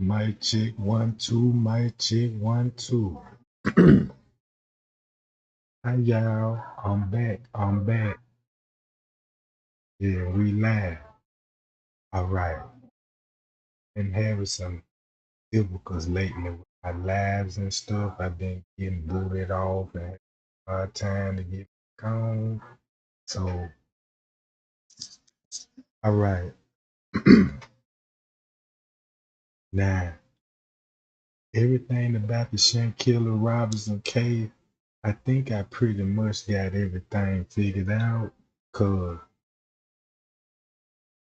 Mic check 1 2, mic check 1 2. Hi y'all, I'm back. I'm back. Yeah, we live. All right. Been having some difficulties lately with my lives and stuff. I've been getting booted off and hard time to get back on. So, all right. Now, everything about the Shanquella Robinson case, I think I pretty much got everything figured out. Cause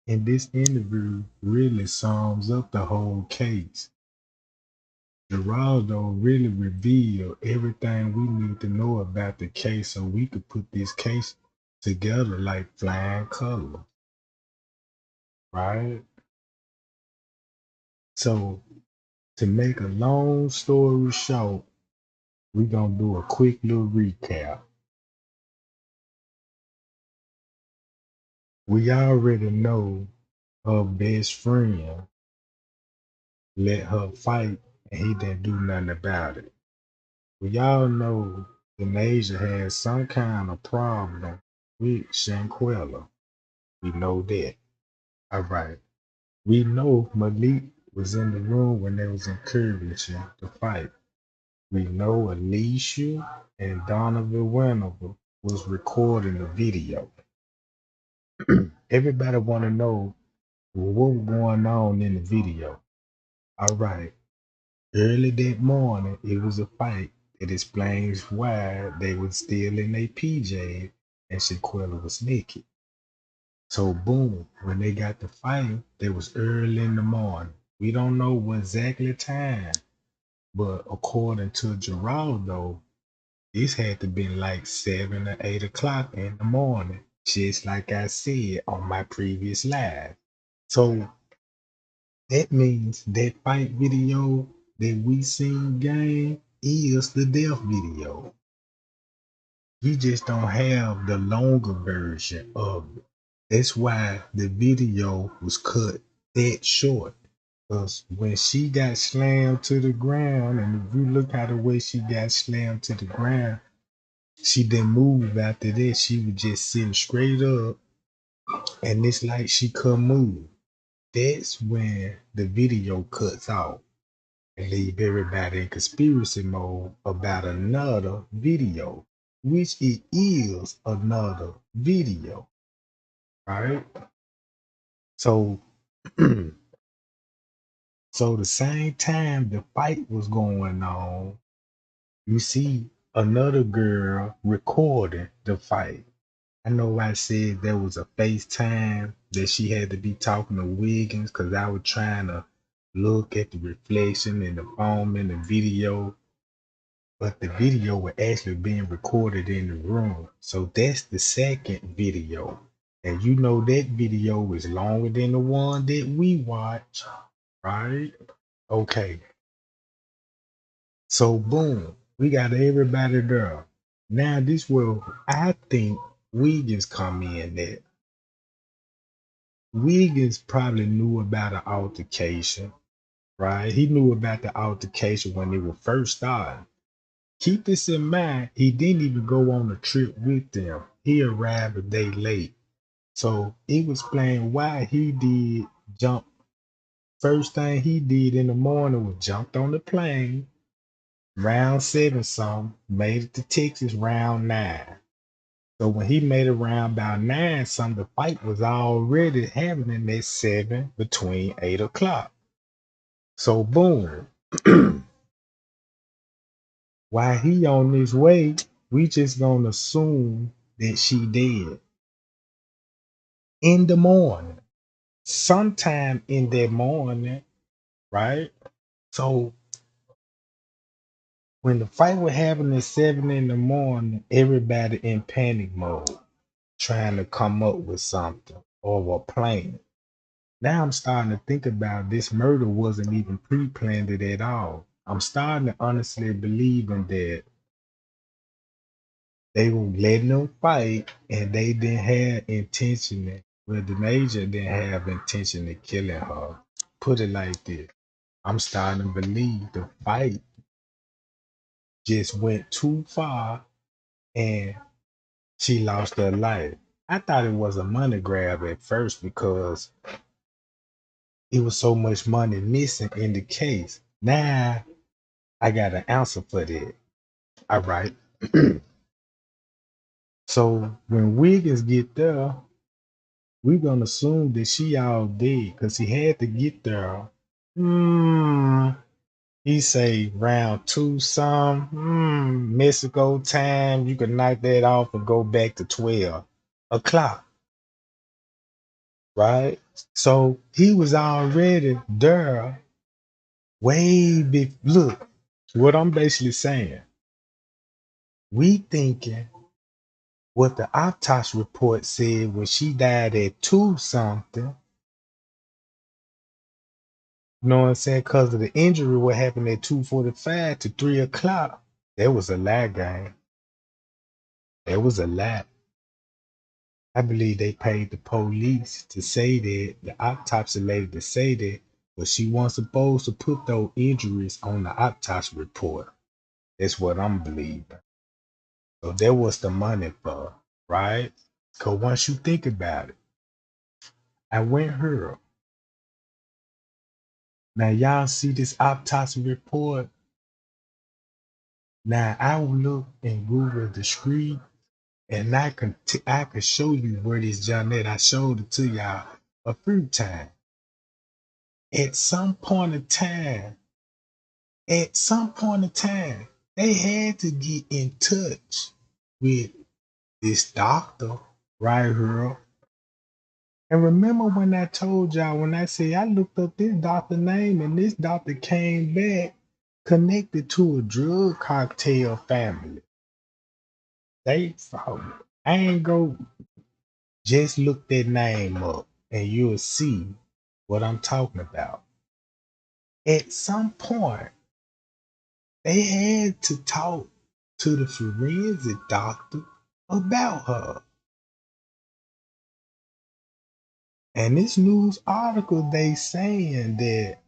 and this interview really sums up the whole case. Geraldo really revealed everything we need to know about the case so we could put this case together like flying colors, right? So, to make a long story short, we're going to do a quick little recap. We already know her best friend let her fight and he didn't do nothing about it. We all know Denasia has some kind of problem with Shanquella. We know that. All right. We know Malik was in the room when they was encouraging the fight. We know Alicia and Donovan Winover was recording the video. Everybody want to know what was going on in the video. All right. Early that morning, it was a fight that explains why they were still in their PJs and Shaquilla was naked. So boom, when they got to fighting, they was early in the morning. We don't know what exactly time, but according to Geraldo, this had to be like 7 or 8 o'clock in the morning, just like I said on my previous live. So that means that fight video that we seen game is the death video. You just don't have the longer version of it. That's why the video was cut that short. Because when she got slammed to the ground, and if you look at the way she got slammed to the ground, she didn't move after that. She was just sitting straight up, and it's like she couldn't move. That's when the video cuts off and leave everybody in conspiracy mode about another video, which it is another video, right? So, so the same time the fight was going on, you see another girl recording the fight. I know I said there was a FaceTime that she had to be talking to Wiggins because I was trying to look at the reflection in the phone in the video, but the video was actually being recorded in the room. So that's the second video. And you know that video is longer than the one that we watch, right? Okay. So boom, we got everybody there. Now this will I think Wiggins come in at. Wiggins probably knew about the altercation, right? He knew about the altercation when they were first starting. Keep this in mind, he didn't even go on the trip with them. He arrived a day late. So it was explained why he did jump. First thing he did in the morning was jumped on the plane, round seven some, made it to Texas round nine. So when he made it around about nine some, the fight was already happening at seven between 8 o'clock. So boom. While he on his way, we just gonna assume that she dead in the morning, sometime in that morning, right? So when the fight was happening at 7 in the morning, everybody in panic mode, trying to come up with something or a plan. Now I'm starting to think about this murder wasn't even pre-planned at all. I'm starting to honestly believe in that they were letting them fight and they didn't have intention. Well, the major didn't have intention of killing her. Put it like this. I'm starting to believe the fight just went too far and she lost her life. I thought it was a money grab at first because it was so much money missing in the case. Now I got an answer for that. All right. So when Wiggins get there, we gonna assume that she all dead because he had to get there. He say round two some Mexico time. You can knock that off and go back to 12 o'clock, right? So he was already there way before. Look, what I'm basically saying, we thinking what the autopsy report said when she died at two something. You know what I'm saying? Because of the injury, what happened at 2:45 to 3 o'clock. That was a lie, gang. That was a lie. I believe they paid the police to say that, the autopsy lady to say that, but she wasn't supposed to put those injuries on the autopsy report. That's what I'm believing. So that was the money for, right? Because once you think about it, I went here. Now y'all see this autopsy report. Now I will look in Google the street and I can show you where this Johnette. I showed it to y'all a few times. At some point in time, they had to get in touch with this doctor right here. And remember when I told y'all, when I said I looked up this doctor name and this doctor came back connected to a drug cocktail family. I ain't go just look that name up and you'll see what I'm talking about. At some point, they had to talk to the forensic doctor about her. And this news article, they saying that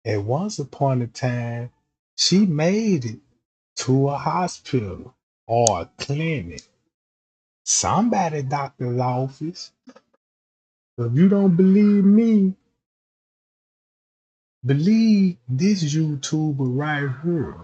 at once upon a time, she made it to a hospital or a clinic, somebody doctor's office. If you don't believe me, believe this YouTuber right here.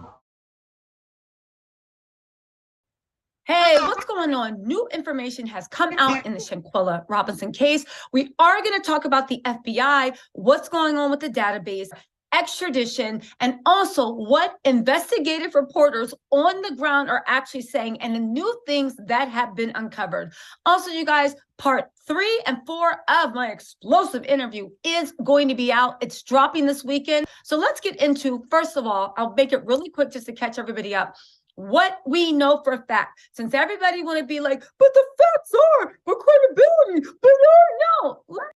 Hey, what's going on? New information has come out in the Shanquella Robinson case. We are going to talk about the FBI, what's going on with the database, extradition, and also what investigative reporters on the ground are actually saying and the new things that have been uncovered. Also, you guys, part 3 and 4 of my explosive interview is going to be out. It's dropping this weekend. So let's get into, first of all, I'll make it really quick just to catch everybody up. What we know for a fact, since everybody want to be like, but the facts are for credibility, but no, let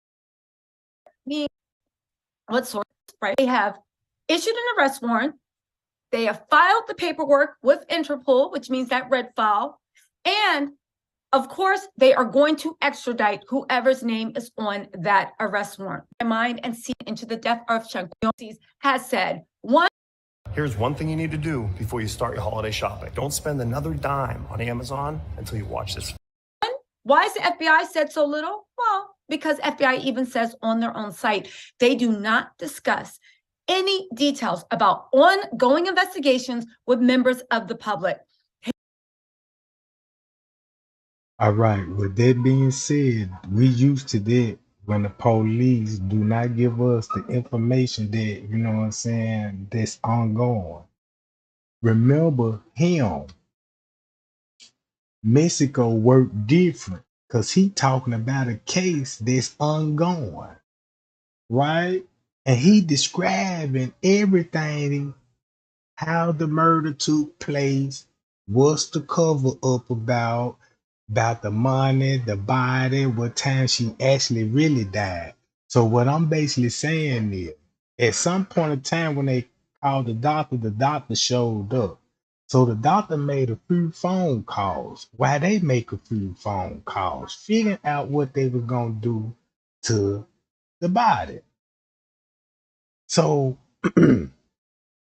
me, what source, right? They have issued an arrest warrant. They have filed the paperwork with Interpol, which means that red file. And of course, they are going to extradite whoever's name is on that arrest warrant. My mind and see into the death of Shanquella has said, one, here's one thing you need to do before you start your holiday shopping. Don't spend another dime on Amazon until you watch this. Why has the FBI said so little? Well, because FBI even says on their own site, they do not discuss any details about ongoing investigations with members of the public. All right, with that being said, we used to that when the police do not give us the information that, you know what I'm saying, that's ongoing. Remember him, Mexico worked different because he talking about a case that's ongoing, right? And he describing everything, how the murder took place, what's the cover up about the money, the body, what time she actually really died. So what I'm basically saying is, at some point in time when they called the doctor showed up. So the doctor made a few phone calls. Why they make a few phone calls, figuring out what they were gonna do to the body. So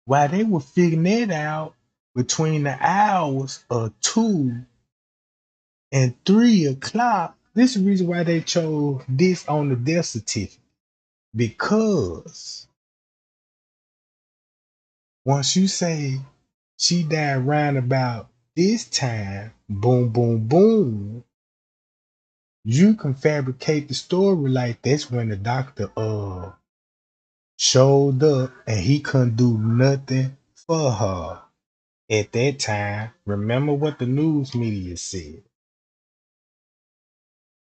while they were figuring that out between the hours of 2 and 3 o'clock, this is the reason why they chose this on the death certificate. Because once you say she died round about this time, boom, boom, boom, you can fabricate the story like that's when the doctor showed up and he couldn't do nothing for her at that time. Remember what the news media said.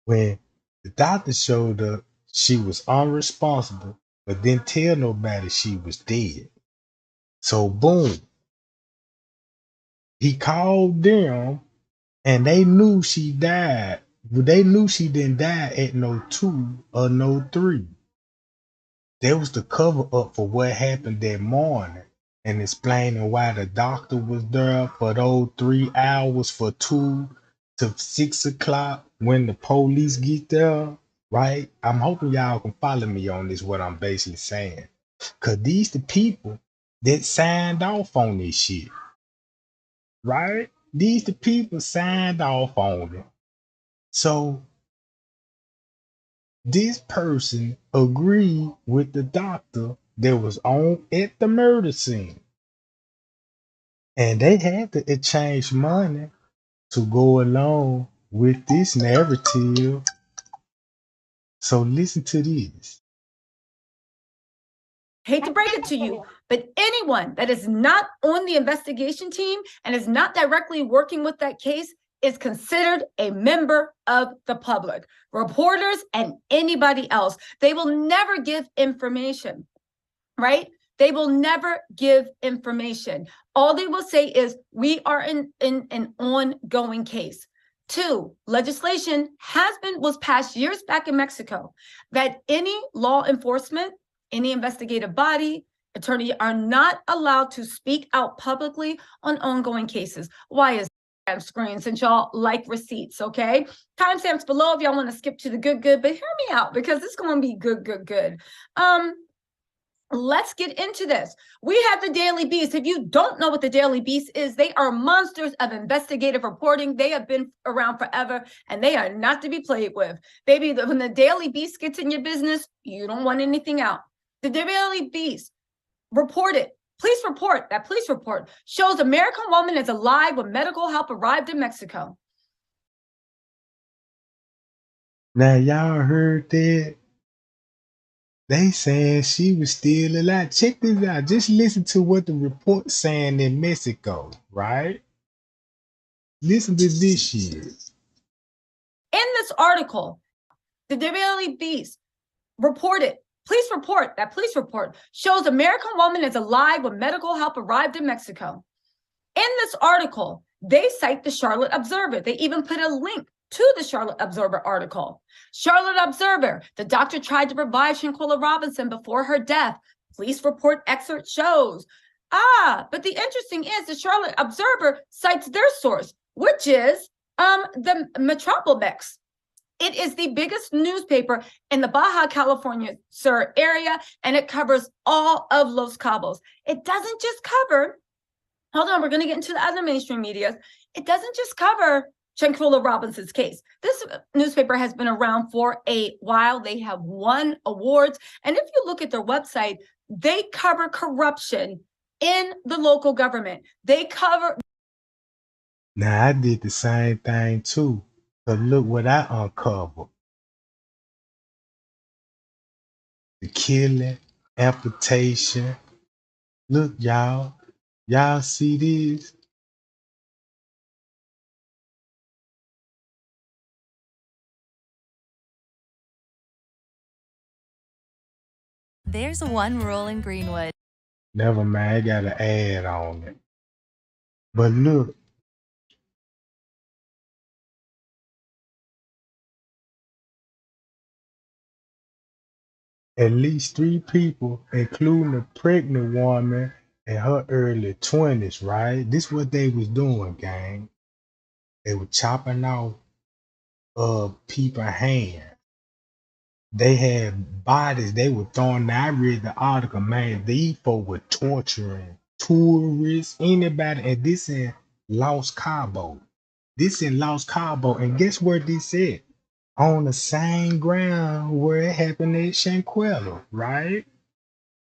When the doctor showed up, she was unresponsible, but didn't tell nobody she was dead. So boom, he called them and they knew she died. But they knew she didn't die at no 2 or no 3. That was the cover up for what happened that morning and explaining why the doctor was there for those 3 hours for 2 to 6 o'clock when the police get there, right? I'm hoping y'all can follow me on this, what I'm basically saying. Cause these the people that signed off on this shit, right? These the people signed off on it. So this person agreed with the doctor that was on at the murder scene. And they had to exchange money to go along with this narrative. So listen to this. Hate to break it to you, but anyone that is not on the investigation team and is not directly working with that case is considered a member of the public. Reporters and anybody else, they will never give information, right? They will never give information. All they will say is, we are in an ongoing case. 2, legislation was passed years back in Mexico that any law enforcement, any investigative body, attorney are not allowed to speak out publicly on ongoing cases. Why is that screen, since y'all like receipts, okay? Timestamps below if y'all want to skip to the good, but hear me out because it's going to be good. Let's get into this. We have the Daily Beast. If you don't know what the Daily Beast is, they are monsters of investigative reporting. They have been around forever, and they are not to be played with. Baby, when the Daily Beast gets in your business, you don't want anything out. The Daily Beast reported, police report shows American woman is alive when medical help arrived in Mexico. Now y'all heard that? They saying she was still alive. Check this out. Just listen to what the report saying in Mexico, right? Listen to this shit. In this article, the Daily Beast reported, police report shows American woman is alive when medical help arrived in Mexico. In this article, they cite the Charlotte Observer. They even put a link to the Charlotte Observer article. Charlotte Observer, the doctor tried to revive Shanquella Robinson before her death. Police report excerpt shows. But the interesting is the Charlotte Observer cites their source, which is the Metropolis. It is the biggest newspaper in the Baja California Sur area, and it covers all of Los Cabos. It doesn't just cover, hold on, we're going to get into the other mainstream media. It doesn't just cover Shanquella Robinson's case. This newspaper has been around for a while. They have won awards. And if you look at their website, they cover corruption in the local government. They cover. Now I did the same thing too. But look what I uncovered. The killing, amputation. Look, y'all. Y'all see this? There's one rule in Greenwood. Never mind, I got an ad on it. But look, at least 3 people, including a pregnant woman in her early 20s, right? This what they was doing, gang. They were chopping off people's hands They had bodies they were throwing. Now I read the article, man. These folk were torturing tourists, anybody, and this in Los Cabo. This in Los Cabo, and guess where this at? On the same ground where it happened at Shanquella, right?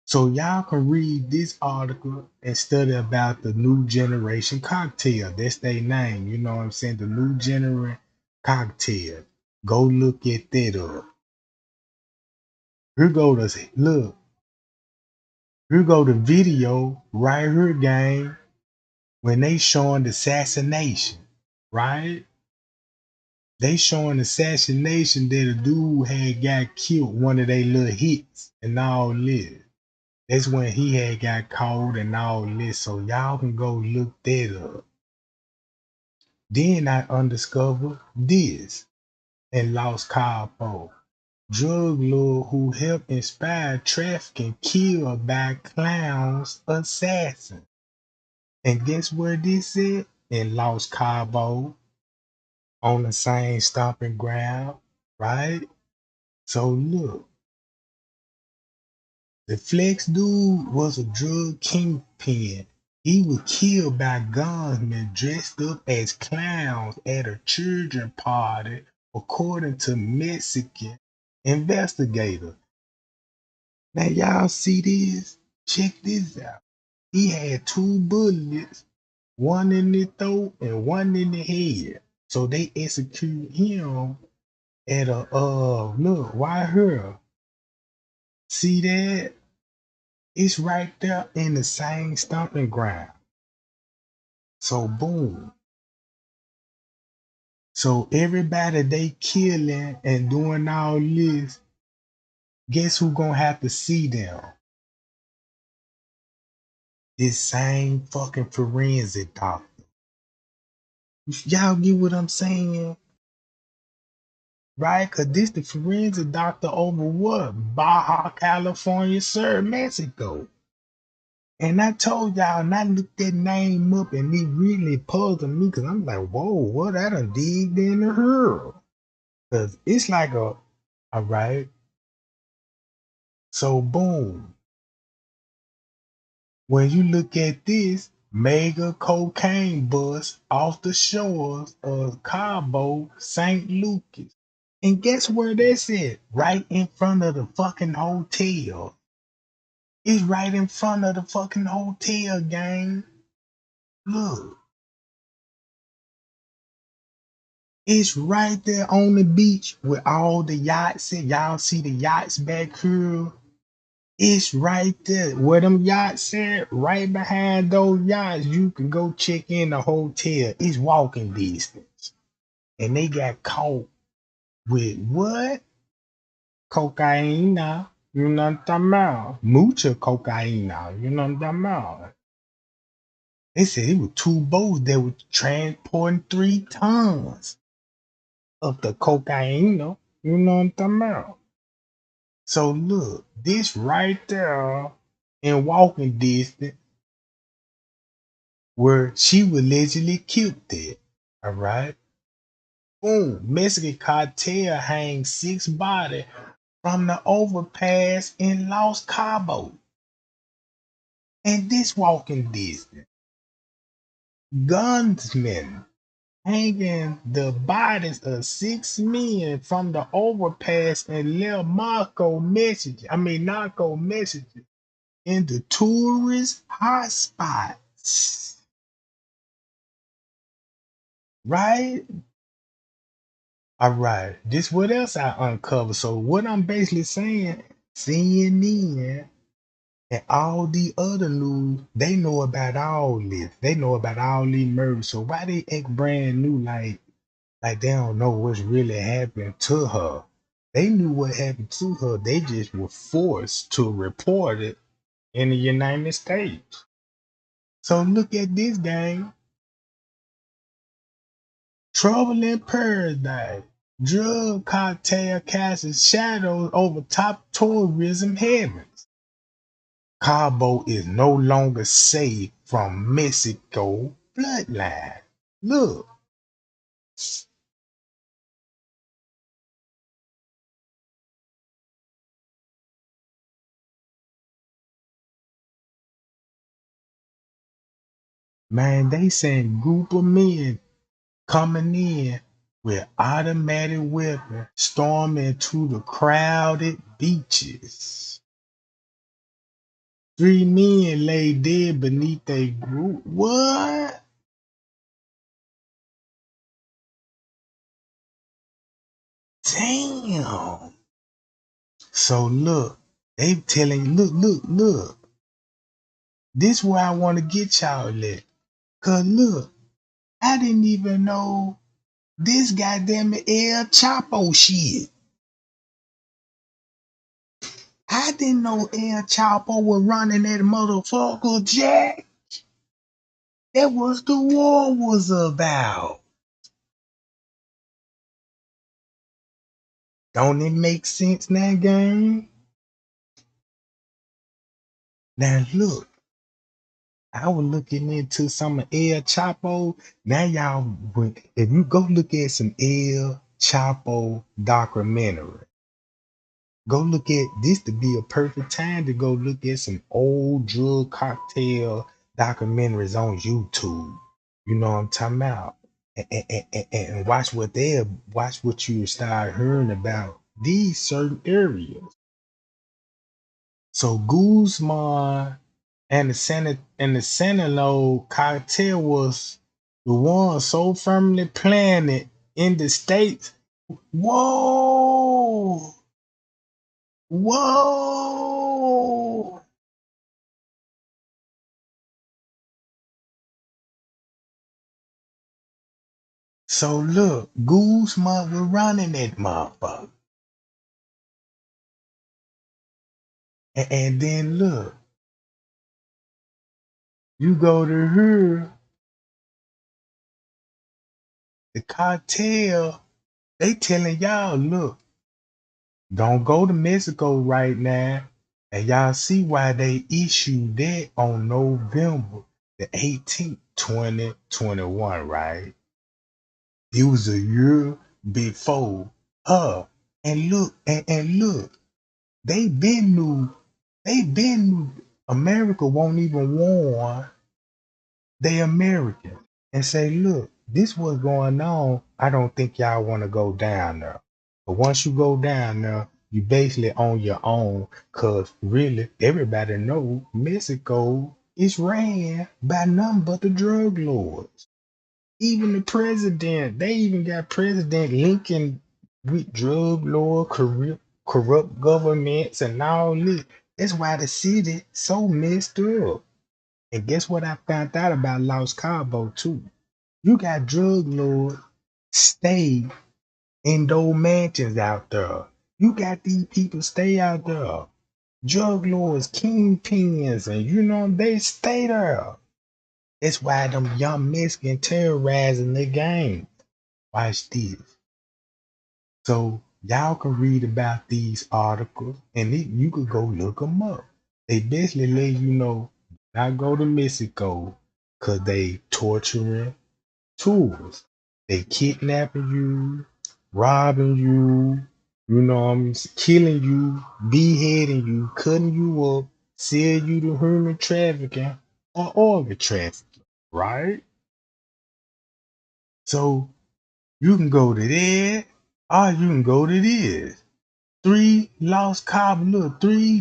So y'all can read this article and study about the new generation cocktail. That's their name. You know what I'm saying? The new generation cocktail. Go look at that up. Here go the look. Here go the video right here, gang. When they showing the assassination, right? They showing assassination that a dude had got killed, one of their little hits and all this. That's when he had got caught and all this. So y'all can go look that up. Then I undiscovered this and Lost Cabo. Drug lord who helped inspire trafficking killed by clowns assassin. And guess where this is? In Lost Cabo, on the same stomping ground, right? So look, the flex dude was a drug kingpin. He was killed by gunmen dressed up as clowns at a children party, according to Mexican investigators. Now y'all see this? Check this out. He had two bullets, one in the throat and one in the head. So they executed him at a look right here. See that? It's right there in the same stomping ground. So boom. So everybody they killing and doing all this, guess who gonna have to see them? This same fucking forensic doctor. Y'all get what I'm saying? Right? Cause this the forensic doctor over what? Baja California, sir, Mexico. And I told y'all, and I looked that name up, and it really puzzled me, cause I'm like, whoa, what I done digged into her. Cause it's like all right. So boom. When you look at this mega cocaine bust off the shores of Cabo, St. Lucas. And guess where that's at? Right in front of the fucking hotel. It's right in front of the fucking hotel, gang. Look. It's right there on the beach with all the yachts. Y'all see the yachts back here? It's right there. Where them yachts at, right behind those yachts, you can go check in the hotel. It's walking distance. And they got caught with what? Cocaine now. You know what I'm talking about? Mucha cocaine now. You know what I'm talking about? They said it was two boats that were transporting 3 tons of the cocaine. You know what I'm talking about? So look, this right there in walking distance where she was allegedly killed at. All right. Boom. Mexican cartel hangs 6 bodies from the overpass in Los Cabos. And this walking distance, gunsmen hanging the bodies of 6 men from the overpass in Narco messages in the tourist hotspots. Right? All right. This what else I uncovered. So what I'm basically saying, CNN and all the other news, they know about all this. They know about all these murders. So why they act brand new like they don't know what's really happened to her? They knew what happened to her. They just were forced to report it in the United States. So look at this, gang. Trouble in Paradise. Drug cartel casts shadows over top tourism heavens. Cabo is no longer safe from Mexico bloodline. Look. Man, they sent group of men coming in with automatic weapons, storming to the crowded beaches. 3 men lay dead beneath a group. What? Damn. So look, they telling, look. This where I want to get y'all at. Cause look, I didn't even know this goddamn El Chapo shit. I didn't know El Chapo was running that motherfucker, Jack. That was the war was about. Don't it make sense now, gang? Now look, I was looking into some of El Chapo. Now y'all, if you go look at some El Chapo documentary, go look at this to be a perfect time to go look at some old drug cocktail documentaries on YouTube. You know what I'm talking about? And watch what you start hearing about these certain areas. So Guzman and the Sinaloa cartel was the one so firmly planted in the states. Whoa! Whoa! So look, Guzman was running that motherfucker. And then look, you go to her, the cartel, they telling y'all, look, don't go to Mexico right now. And y'all see why they issued that on November the 18th, 2021, right? It was a year before her. And look, and look, they been knew America won't even warn they American and say, look, this what's going on. I don't think y'all want to go down there. But once you go down there, you basically on your own, cause really everybody know Mexico is ran by none but the drug lords. Even the president, they even got President Lincoln with drug lord, corrupt governments and all this. That's why the city so messed up. And guess what I found out about Los Cabos too? You got drug lords stay in those mansions out there. You got these people stay out there. Drug lords, kingpins, and they stay there. That's why them young Mexicans terrorizing the game. Watch this. So y'all can read about these articles, and you could go look them up. They basically let you know not go to Mexico because they torturing tourists. They kidnapping you, robbing you, killing you, beheading you, cutting you up, sell you to human trafficking or organ trafficking, right? So you can go to there or you can go to this. 3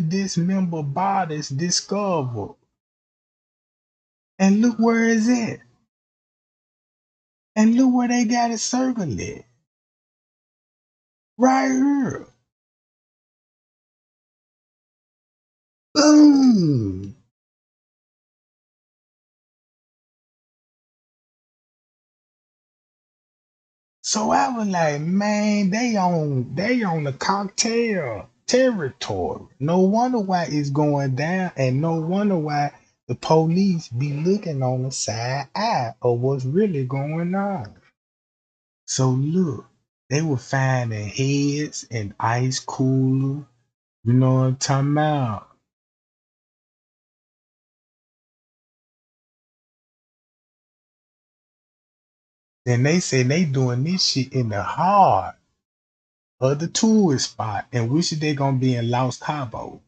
dismembered bodies discovered. And look where it's at. And look where they got it circled at. Right here. Boom. So I was like, man, they on the cocktail territory. No wonder why it's going down, and no wonder why the police be looking on the side eye of what's really going on. So look, they were finding heads and ice cooler. You know what I'm talking about? Then they say they doing this shit in the heart of the tourist spot, and which they gonna be in Los Cabos.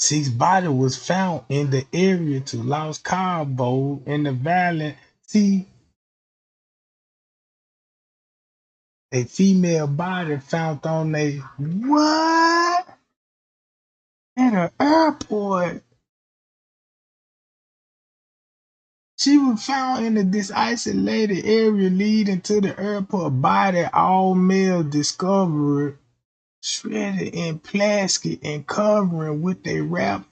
6 body was found in the area to Los Cabo in the valley. See, a female body found on a what? At an airport. She was found in this isolated area leading to the airport. Body all male discovered shredded in plastic and covering with a wrap.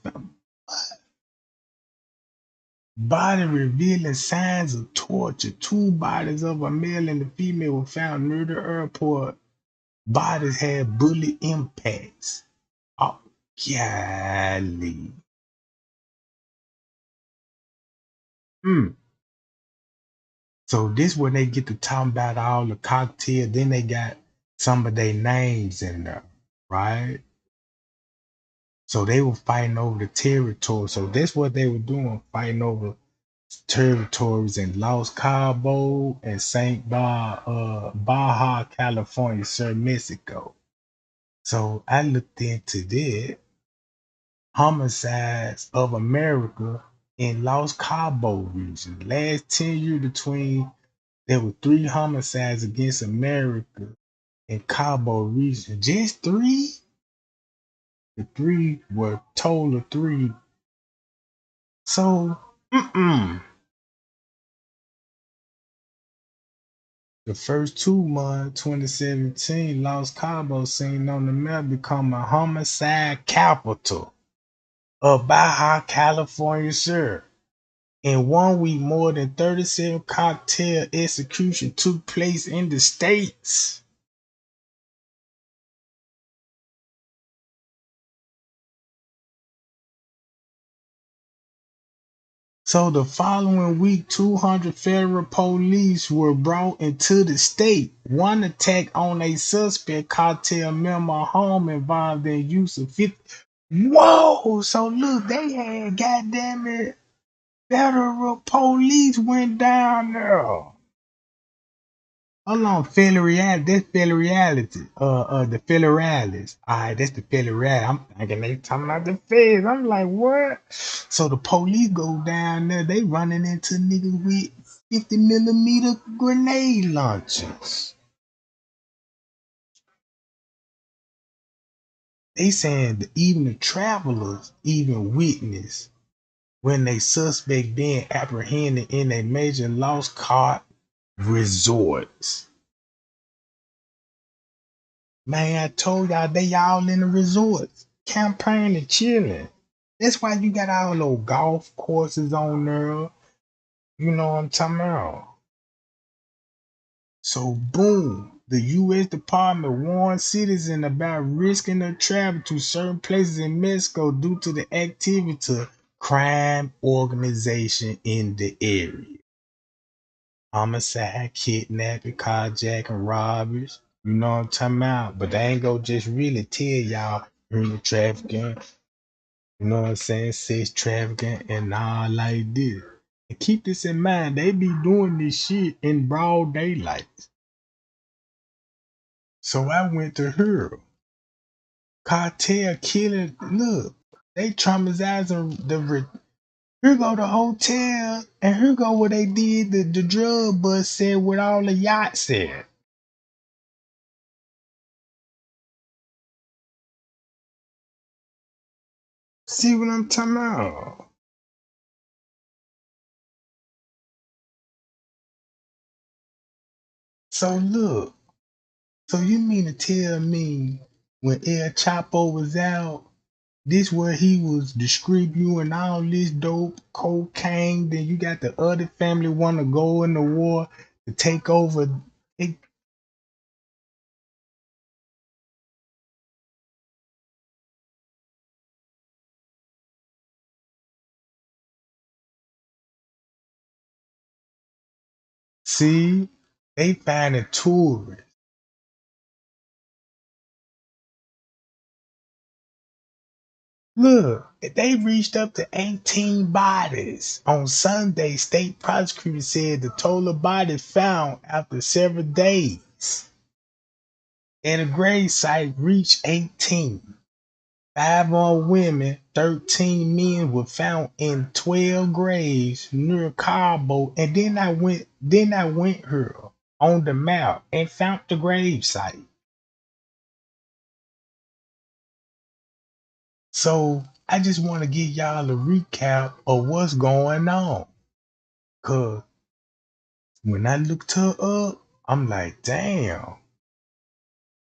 Body revealing signs of torture. 2 bodies of a male and a female were found near the airport. Bodies had bullet impacts. Oh, golly. So this when they get to talking about all the cocktail, then they got some of their names in there, right? So they were fighting over the territory. So that's what they were doing, fighting over territories in Los Cabo and Baja California, Sur Mexico. So I looked into that homicides of America in Los Cabo region. Last 10 years between there were 3 homicides against America in Cabo region. Just 3? The 3 were total of 3. So, the first 2 months, 2017, Los Cabos seen on the map become a homicide capital of Baja California, sir. In 1 week, more than 37 cocktail executions took place in the States. So the following week, 200 federal police were brought into the state. One attack on a suspect cartel member home involved in use of 50. Whoa! So look, they had goddamn it, federal police went down there. Hold on, Federality. That's Federality. The Federales. Alright, that's the Federality. I'm thinking they talking about the feds. I'm like, what? So the police go down there. They running into niggas with 50 millimeter grenade launchers. They saying that even the travelers even witnessed when they suspect being apprehended in a major lost cause resorts. Man, I told y'all they all in the resorts, campaigning and chilling. That's why you got all those golf courses on there. You know what I'm talking about? So boom, the U.S. Department warned citizens about risking their travel to certain places in Mexico due to the activity of crime organization in the area. Homicide, kidnapping, carjacking, robberies. You know what I'm talking about? But they ain't gonna just really tell y'all human trafficking, you know what I'm saying, sex trafficking and all like this. And keep this in mind, they be doing this shit in broad daylight. So I went to her. Cartel killing, look, they traumatizing here go the hotel, and here go what they did the drug bust said what all the yachts said. See what I'm talking about? So look, so you mean to tell me when El Chapo was out, this where he was distributing all this dope, cocaine, then you got the other family want to go in the war to take over it. See, they finding tourists. Look, they reached up to 18 bodies. On Sunday, state prosecutors said the total bodies found after several days at a grave site reached 18. 5 on women, 13 men were found in 12 graves near Cabo, and then I went here on the map and found the grave site. So I just want to give y'all a recap of what's going on. Cause when I looked her up, I'm like, damn,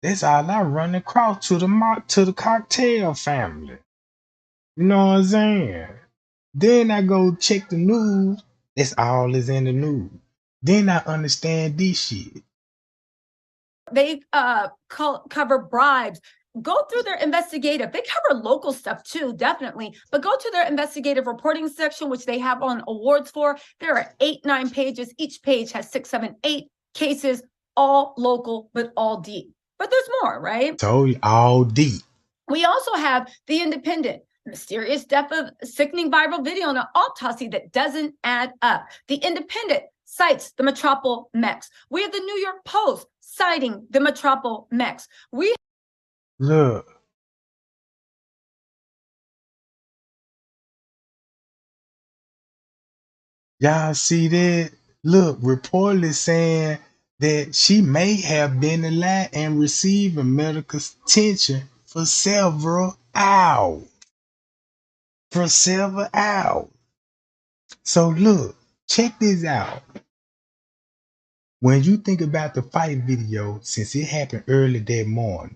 that's all I run across to the cocktail family. You know what I'm saying? Then I go check the news. That's all is in the news. Then I understand this shit. They cover bribes. Go through their investigative. They cover local stuff too, definitely. But go to their investigative reporting section, which they have on awards for. There are 8, 9 pages. Each page has 6, 7, 8 cases, all local, but all deep. But there's more, right? Told you, all deep. We also have The Independent, mysterious death of sickening viral video and an autopsy that doesn't add up. The Independent cites the Metropol Mex. We have the New York Post citing the Metropol Mex. Look. Y'all see that? Look, reportedly saying that she may have been alive and receiving medical attention for several hours. For several hours. So look, check this out. When you think about the fight video, since it happened early that morning,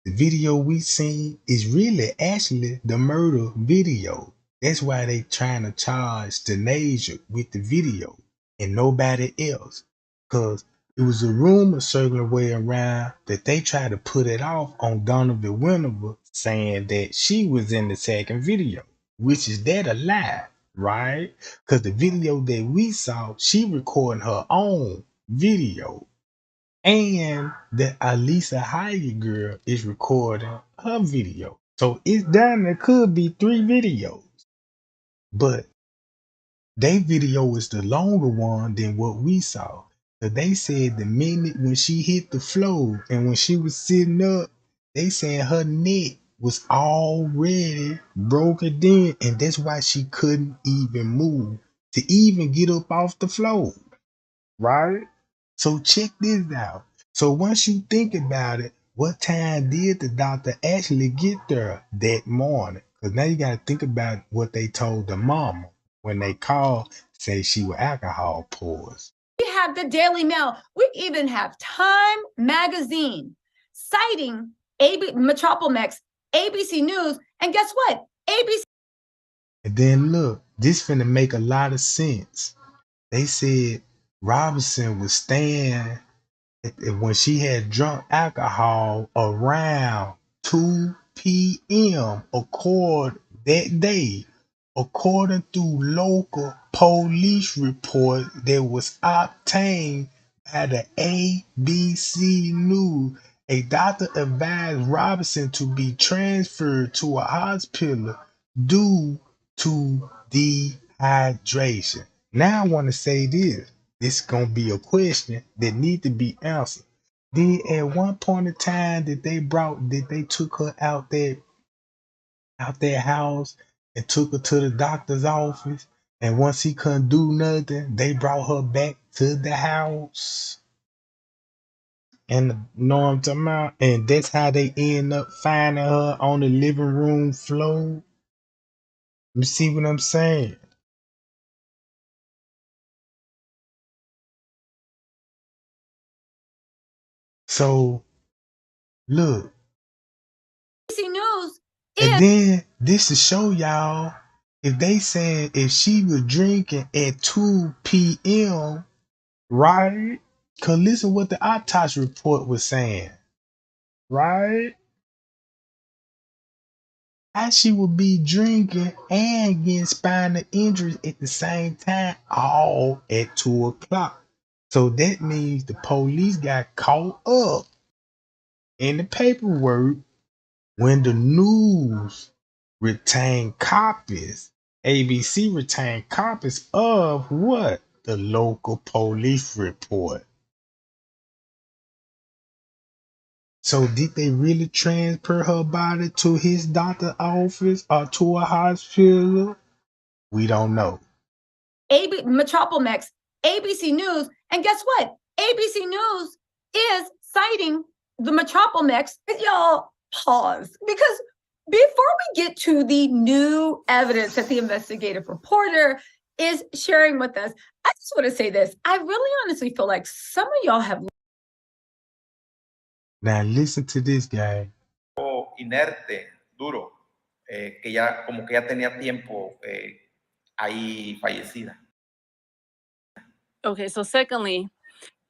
the video we seen is really actually the murder video. That's why they trying to charge Denasia with the video and nobody else. Cause it was a rumor circling way around that they tried to put it off on Donovan Winterber, saying that she was in the second video, which is that a lie, right? Cause the video that we saw, she recording her own video. And the Alisa Hyatt girl is recording her video. So it's done. There could be 3 videos. But their video is the longer one than what we saw. So they said the minute when she hit the floor and when she was sitting up, they said her neck was already broken in. And that's why she couldn't even move to even get up off the floor. Right? So check this out. So once you think about it, what time did the doctor actually get there that morning? Because now you got to think about what they told the mama when they called, say she was alcohol poisoned. We have the Daily Mail. We even have Time Magazine citing Metropol Mex, ABC News, and guess what? ABC. And then look, this finna make a lot of sense. They said Robinson was staying when she had drunk alcohol around 2 p.m. that day, according to local police report that was obtained by the ABC News. A doctor advised Robinson to be transferred to a hospital due to dehydration. Now I want to say this. This is gonna be a question that need to be answered. Did at one point in time that they took her out their house and took her to the doctor's office, and once he couldn't do nothing, they brought her back to the house. And you know what I'm talking about? And that's how they end up finding her on the living room floor. You see what I'm saying? So look. News. And then this to show y'all, if they saying if she was drinking at 2 p.m., right? Cause listen what the autopsy report was saying, right? How she would be drinking and getting spinal injuries at the same time, all at 2 o'clock. So that means the police got caught up in the paperwork when the news retained copies, ABC retained copies of what? The local police report. So did they really transfer her body to his doctor office or to a hospital? We don't know. Metropolex, ABC News, and guess what? ABC News is citing the Metropolex. Y'all pause, because before we get to the new evidence that the investigative reporter is sharing with us, I just want to say this. I really honestly feel like some of y'all have. Now listen to this guy. Inerte, duro, que ya como que ya tenía tiempo ahí fallecida. Okay, so secondly,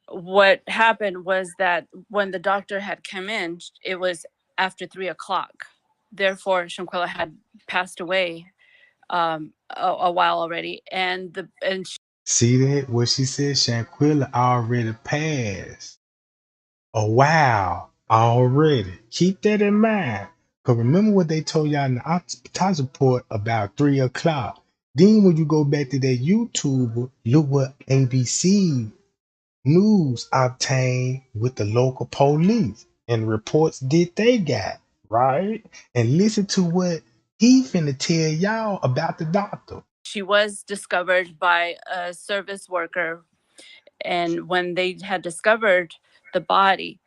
what happened was that when the doctor had come in, it was after 3 o'clock. Therefore, Shanquella had passed away a while already, and see that what she said? Shanquella already passed a while already. Keep that in mind. Cause remember what they told y'all in the autopsy report about 3 o'clock. Then when you go back to that YouTuber, look what ABC News obtained with the local police and reports that they got, right? And listen to what he finna tell y'all about the doctor. she was discovered by a service worker, and when they had discovered the body,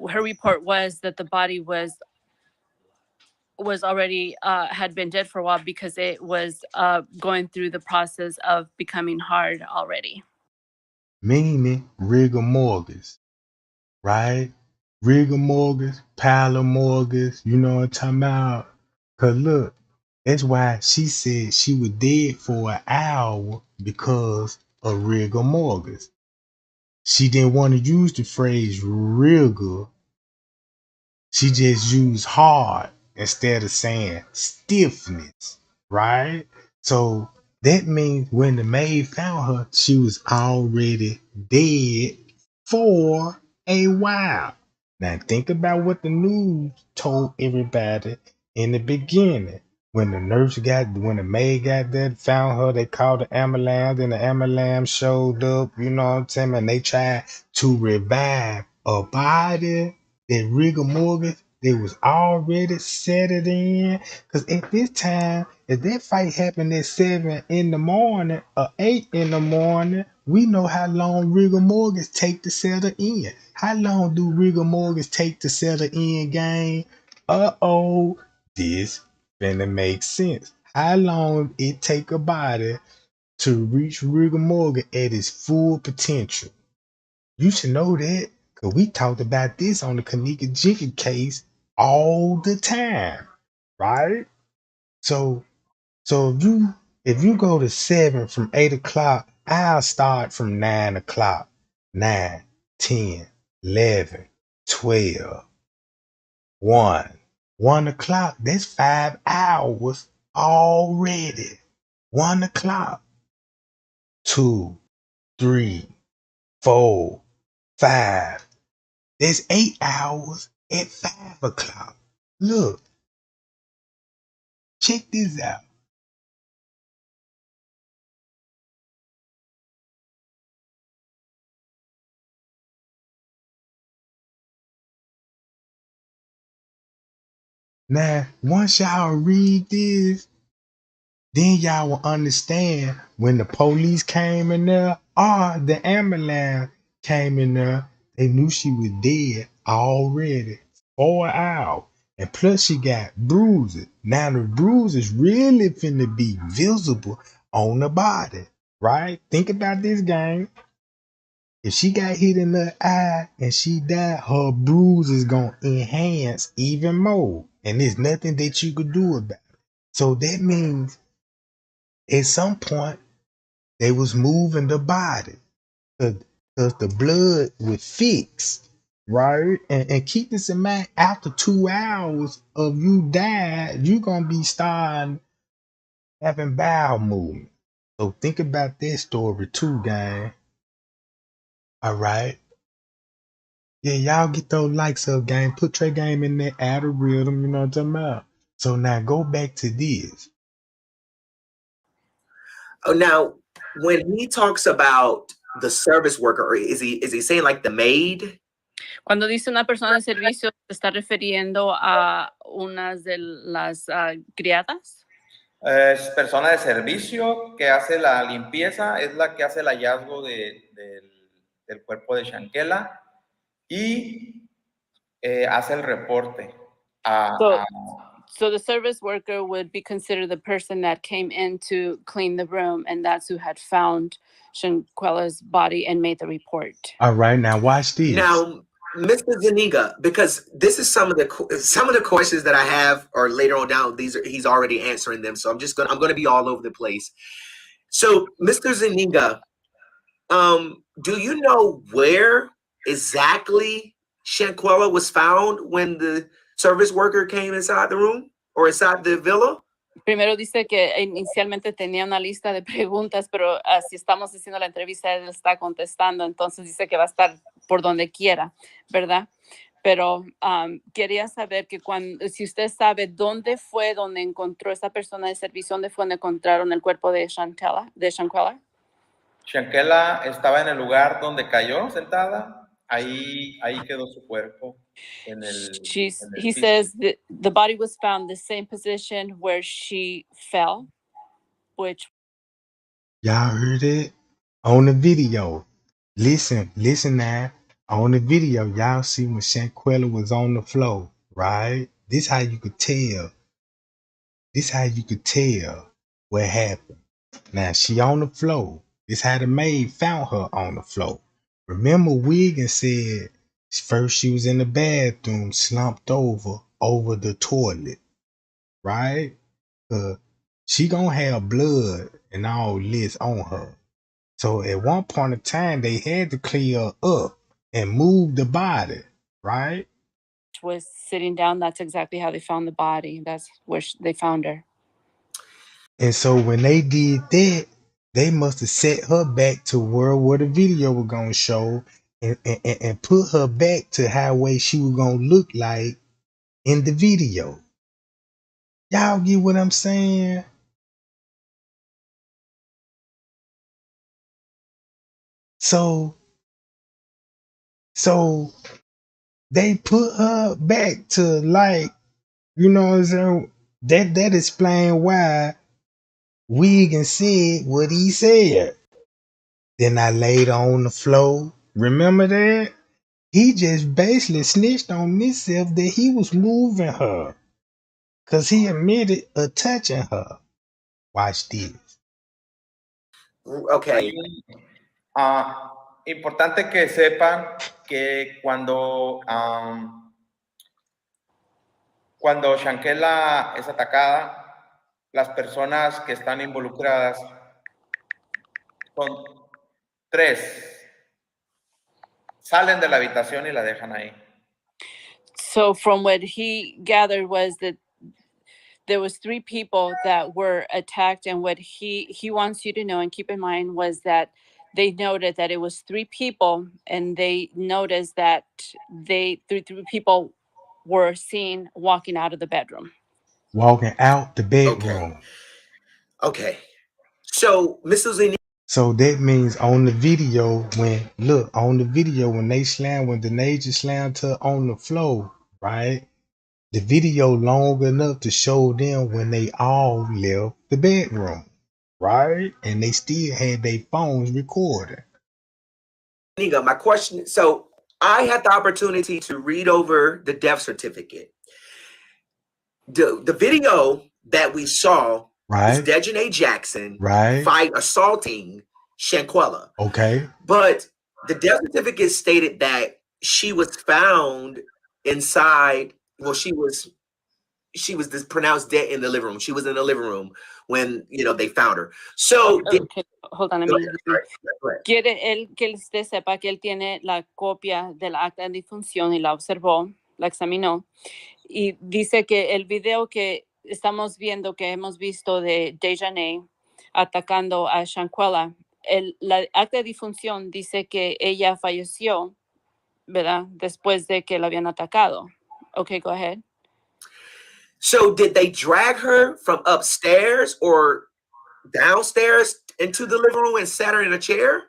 her report was that the body was already had been dead for a while because it was going through the process of becoming hard already. Meaning rigor mortis, right? Rigor mortis, pallor mortis, you know what I'm talking about? Cause look, that's why she said she was dead for an hour because of rigor mortis. She didn't want to use the phrase rigor. She just used hard instead of saying stiffness, right? So that means when the maid found her, she was already dead for a while. Now think about what the news told everybody in the beginning. When when the maid got there, found her, they called the ambulance, and the ambulance showed up, you know what I'm saying? And they tried to revive a body that rigor mortis they was already set it in. Cause at this time, if that fight happened at 7 in the morning or 8 in the morning, we know how long rigor mortis take to settle in. How long do rigor mortis take to settle in, gang? Uh-oh, this finna make sense. How long it take a body to reach rigor mortis at its full potential? You should know that, because we talked about this on the Kanika Jenkins case all the time, right? So if you go to 7 from 8 o'clock, I'll start from 9 o'clock. 9, 10, 11, 12, 1. 1 o'clock, that's 5 hours already. 1 o'clock. 2, 3, 4, 5. There's 8 hours at 5 o'clock. Look, check this out. Now, once y'all read this, then y'all will understand when the police came in there or the ambulance came in there, they knew she was dead already for an hour. And plus she got bruises. Now the bruises really finna be visible on the body, right? Think about this, gang. If she got hit in the eye and she died, her bruise is gonna enhance even more. And there's nothing that you could do about it. So that means at some point they was moving the body because the blood would fix, right? And keep this in mind, after 2 hours of you died, you're gonna be starting having bowel movement. So think about that story too, gang. All right. Yeah, y'all get those likes up, game. Put Trey Game in there, add a rhythm, you know what I'm talking about? So now go back to this. Oh, now when he talks about the service worker, is he saying like the maid? Cuando dice una persona de servicio, ¿se está refiriendo a unas de las criadas? Es persona de servicio que hace la limpieza, es la que hace el hallazgo del cuerpo de Shanquella y hace el reporte So the service worker would be considered the person that came in to clean the room, and that's who had found Shanquella's body and made the report. All right, now watch this. Now, Mr. Zuniga, because this is some of the questions that I have, or later on down, he's already answering them. So I'm gonna be all over the place. So, Mr. Zuniga, do you know where exactly Shanquella was found when the service worker came inside the room or inside the villa? Primero dice que inicialmente tenía una lista de preguntas, pero si estamos haciendo la entrevista, él está contestando, entonces dice que va a estar por donde quiera, ¿verdad? Pero quería saber que si usted sabe dónde fue donde encontró esa persona de servicio, dónde fue donde encontraron el cuerpo de Shanquella. Shanquella estaba en el lugar donde cayó sentada, ahí quedó su cuerpo. He says that the body was found the same position where she fell, which. Y'all heard it on the video. Listen now. On the video, y'all see when Shanquella was on the floor, right? This how you could tell. This how you could tell what happened. Now she on the floor. This how the maid found her on the floor. Remember, Wiggins said first she was in the bathroom, slumped over the toilet, right? She gonna have blood and all this on her. So at one point in time, they had to clear up and move the body, right? Was sitting down. That's exactly how they found the body. That's where they found her. And so when they did that, they must have set her back to where the video was gonna show and put her back to how way she was gonna look like in the video. Y'all get what I'm saying? So they put her back to like, you know what I'm saying? That explain why Wiggins said what he said. Then I laid on the floor. Remember that? He just basically snitched on himself that he was moving her. Cause he admitted touching her. Watch this. Okay. Importante que sepan que cuando Shanquella es atacada, las personas que están involucradas son 3. Salen de la habitación y la dejan ahí. So from what he gathered was that there was 3 people that were attacked, and what he wants you to know and keep in mind was that they noted that it was 3 people, and they noticed that 3 people were seen walking out of the bedroom. Walking out the bedroom. Okay. So, Mrs. Zuniga. So that means on the video when the Denasia slammed her on the floor, right? The video long enough to show them when they all left the bedroom, right? And they still had their phones recording. My question, so I had the opportunity to read over the death certificate. The video that we saw is Dejanay Jackson assaulting Shanquella. Okay. But the death certificate stated that she was found inside, well, she was pronounced dead in the living room. She was in the living room when, they found her. So hold on a minute. Quiere él que usted sepa que él tiene la copia de la acta de defunción y la observó, la examinó, y dice que el video que estamos viendo, que hemos visto de Dejanay atacando a Shanquella, la acta de defunción dice que ella falleció, ¿verdad? Después de que la habían atacado. Okay, go ahead. So did they drag her from upstairs or downstairs into the living room and sat her in a chair?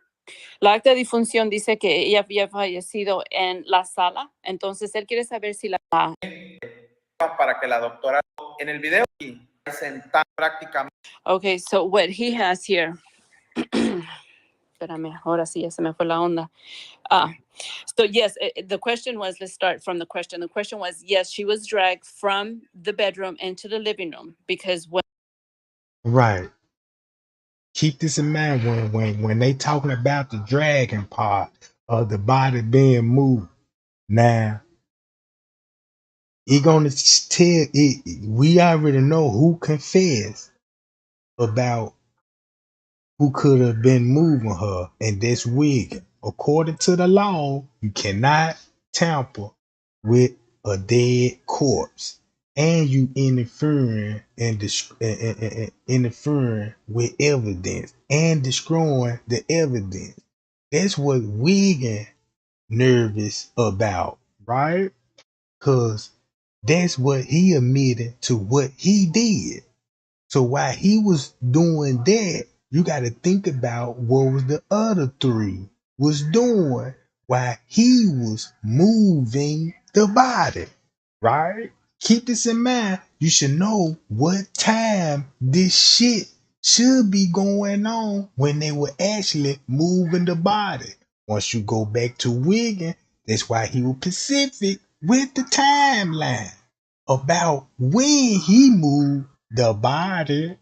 La acta de difunción dice que ella había fallecido en la sala, entonces él quiere saber si la... Para que la doctora en el video y sentar prácticamente. Okay, so what he has here... Espérame, ahora sí ya se me fue la onda. So yes, the question was, let's start from the question. The question was, yes, she was dragged from the bedroom into the living room because when... Right. Keep this in mind when they talking about the dragging part of the body being moved. Now, he gonna tell it. We already know who confessed about who could have been moving her, and that's Wiggin. According to the law, you cannot tamper with a dead corpse, and you interfering interfering with evidence and destroying the evidence. That's what Wiggin nervous about, right? Cause that's what he admitted to what he did. So while he was doing that, you got to think about what was the other three was doing while he was moving the body, right? Keep this in mind. You should know what time this shit should be going on when they were actually moving the body. Once you go back to Wiggin, that's why he was specific with the timeline about when he moved the body.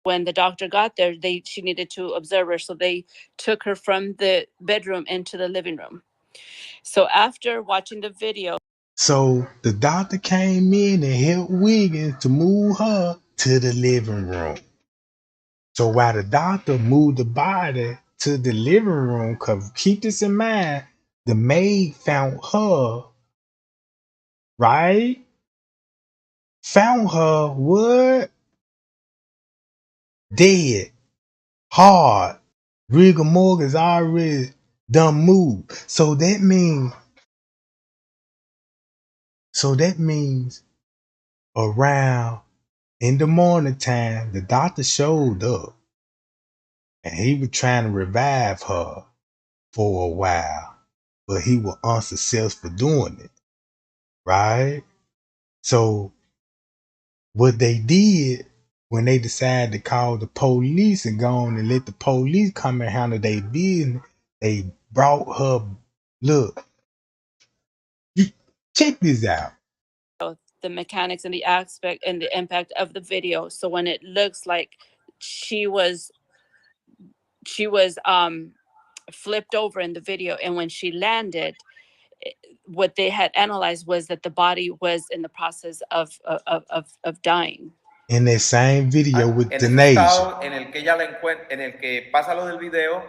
When the doctor got there, she needed to observe her, so they took her from the bedroom into the living room. So after watching the video... So the doctor came in and helped Wiggins to move her to the living room. So while the doctor moved the body to the living room, cause keep this in mind, the maid found her, right? Found her what? Dead. Hard. Rigor mortis already done moved. So that means around in the morning time, the doctor showed up and he was trying to revive her for a while, but he was unsuccessful doing it, right? So what they did when they decided to call the police and go on and let the police come and handle their business, they brought her. Look, you check this out. The mechanics and the aspect and the impact of the video. So when it looks like she was flipped over in the video, and when she landed, what they had analyzed was that the body was in the process of dying. In that same video with en the ese nation. estado en el que ella la encuentra, en el que pasa lo del video.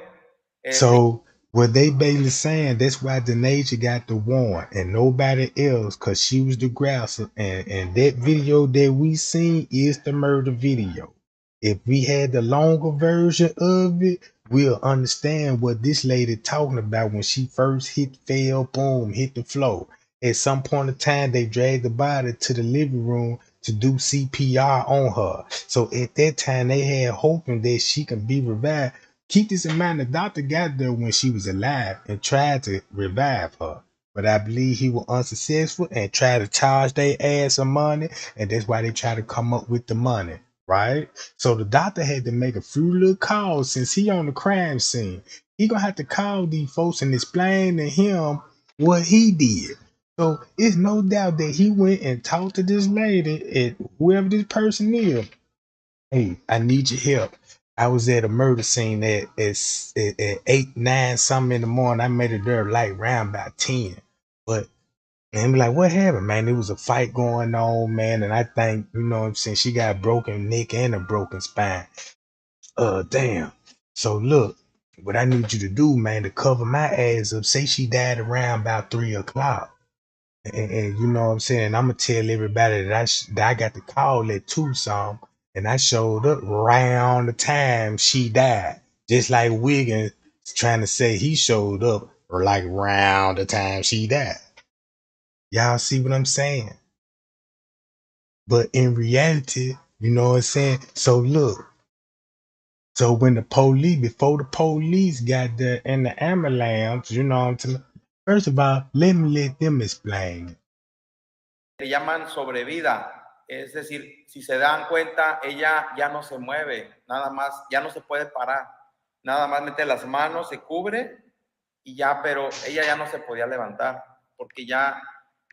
So what they basically saying, that's why Denasia got the warrant and nobody else, cause she was the grouser, and that video that we seen is the murder video. If we had the longer version of it, we'll understand what this lady talking about when she first fell, boom, hit the floor. At some point in time, they dragged the body to the living room to do CPR on her. So at that time, they had hoping that she can be revived. Keep this in mind, the doctor got there when she was alive and tried to revive her. But I believe he was unsuccessful and tried to charge their ass some money, and that's why they tried to come up with the money, right? So the doctor had to make a few little calls since he on the crime scene. He gonna have to call these folks and explain to him what he did. So it's no doubt that he went and talked to this lady and whoever this person is. Hey, I need your help. I was at a murder scene at 8, 9 something in the morning. I made it there like around about 10. But and be like, what happened, man? There was a fight going on, man. And I think, you know what I'm saying, she got a broken neck and a broken spine. Damn. So look, what I need you to do, man, to cover my ass up, say she died around about 3 o'clock. And you know what I'm saying? I'm gonna tell everybody that I got the call at 2 some, and I showed up round the time she died. Just like Wiggins trying to say he showed up or like round the time she died. Y'all see what I'm saying? But in reality, you know what I'm saying? So look, So before the police got there in the ambulance, you know what I'm saying? First of all, let them explain it. Le llaman sobrevida, es decir, si se dan cuenta, ella ya no se mueve, nada más, ya no se puede parar, nada más mete las manos, se cubre y ya, pero ella ya no se podía levantar porque ya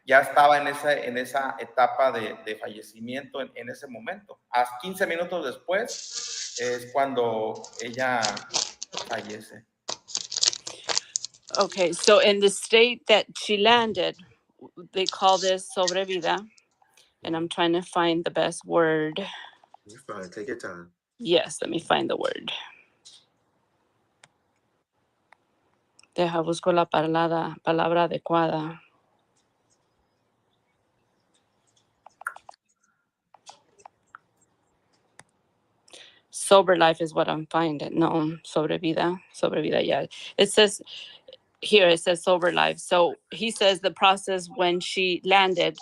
estaba en esa etapa de fallecimiento en ese momento. A 15 minutos después es cuando ella fallece. Okay, so in the state that she landed, they call this sobrevida, and I'm trying to find the best word. You're fine. Take your time. Yes, let me find the word. Deja busco la palabra adecuada. Sober life is what I'm finding. No, sobrevida, yeah. It says sober life. So he says the process when she landed,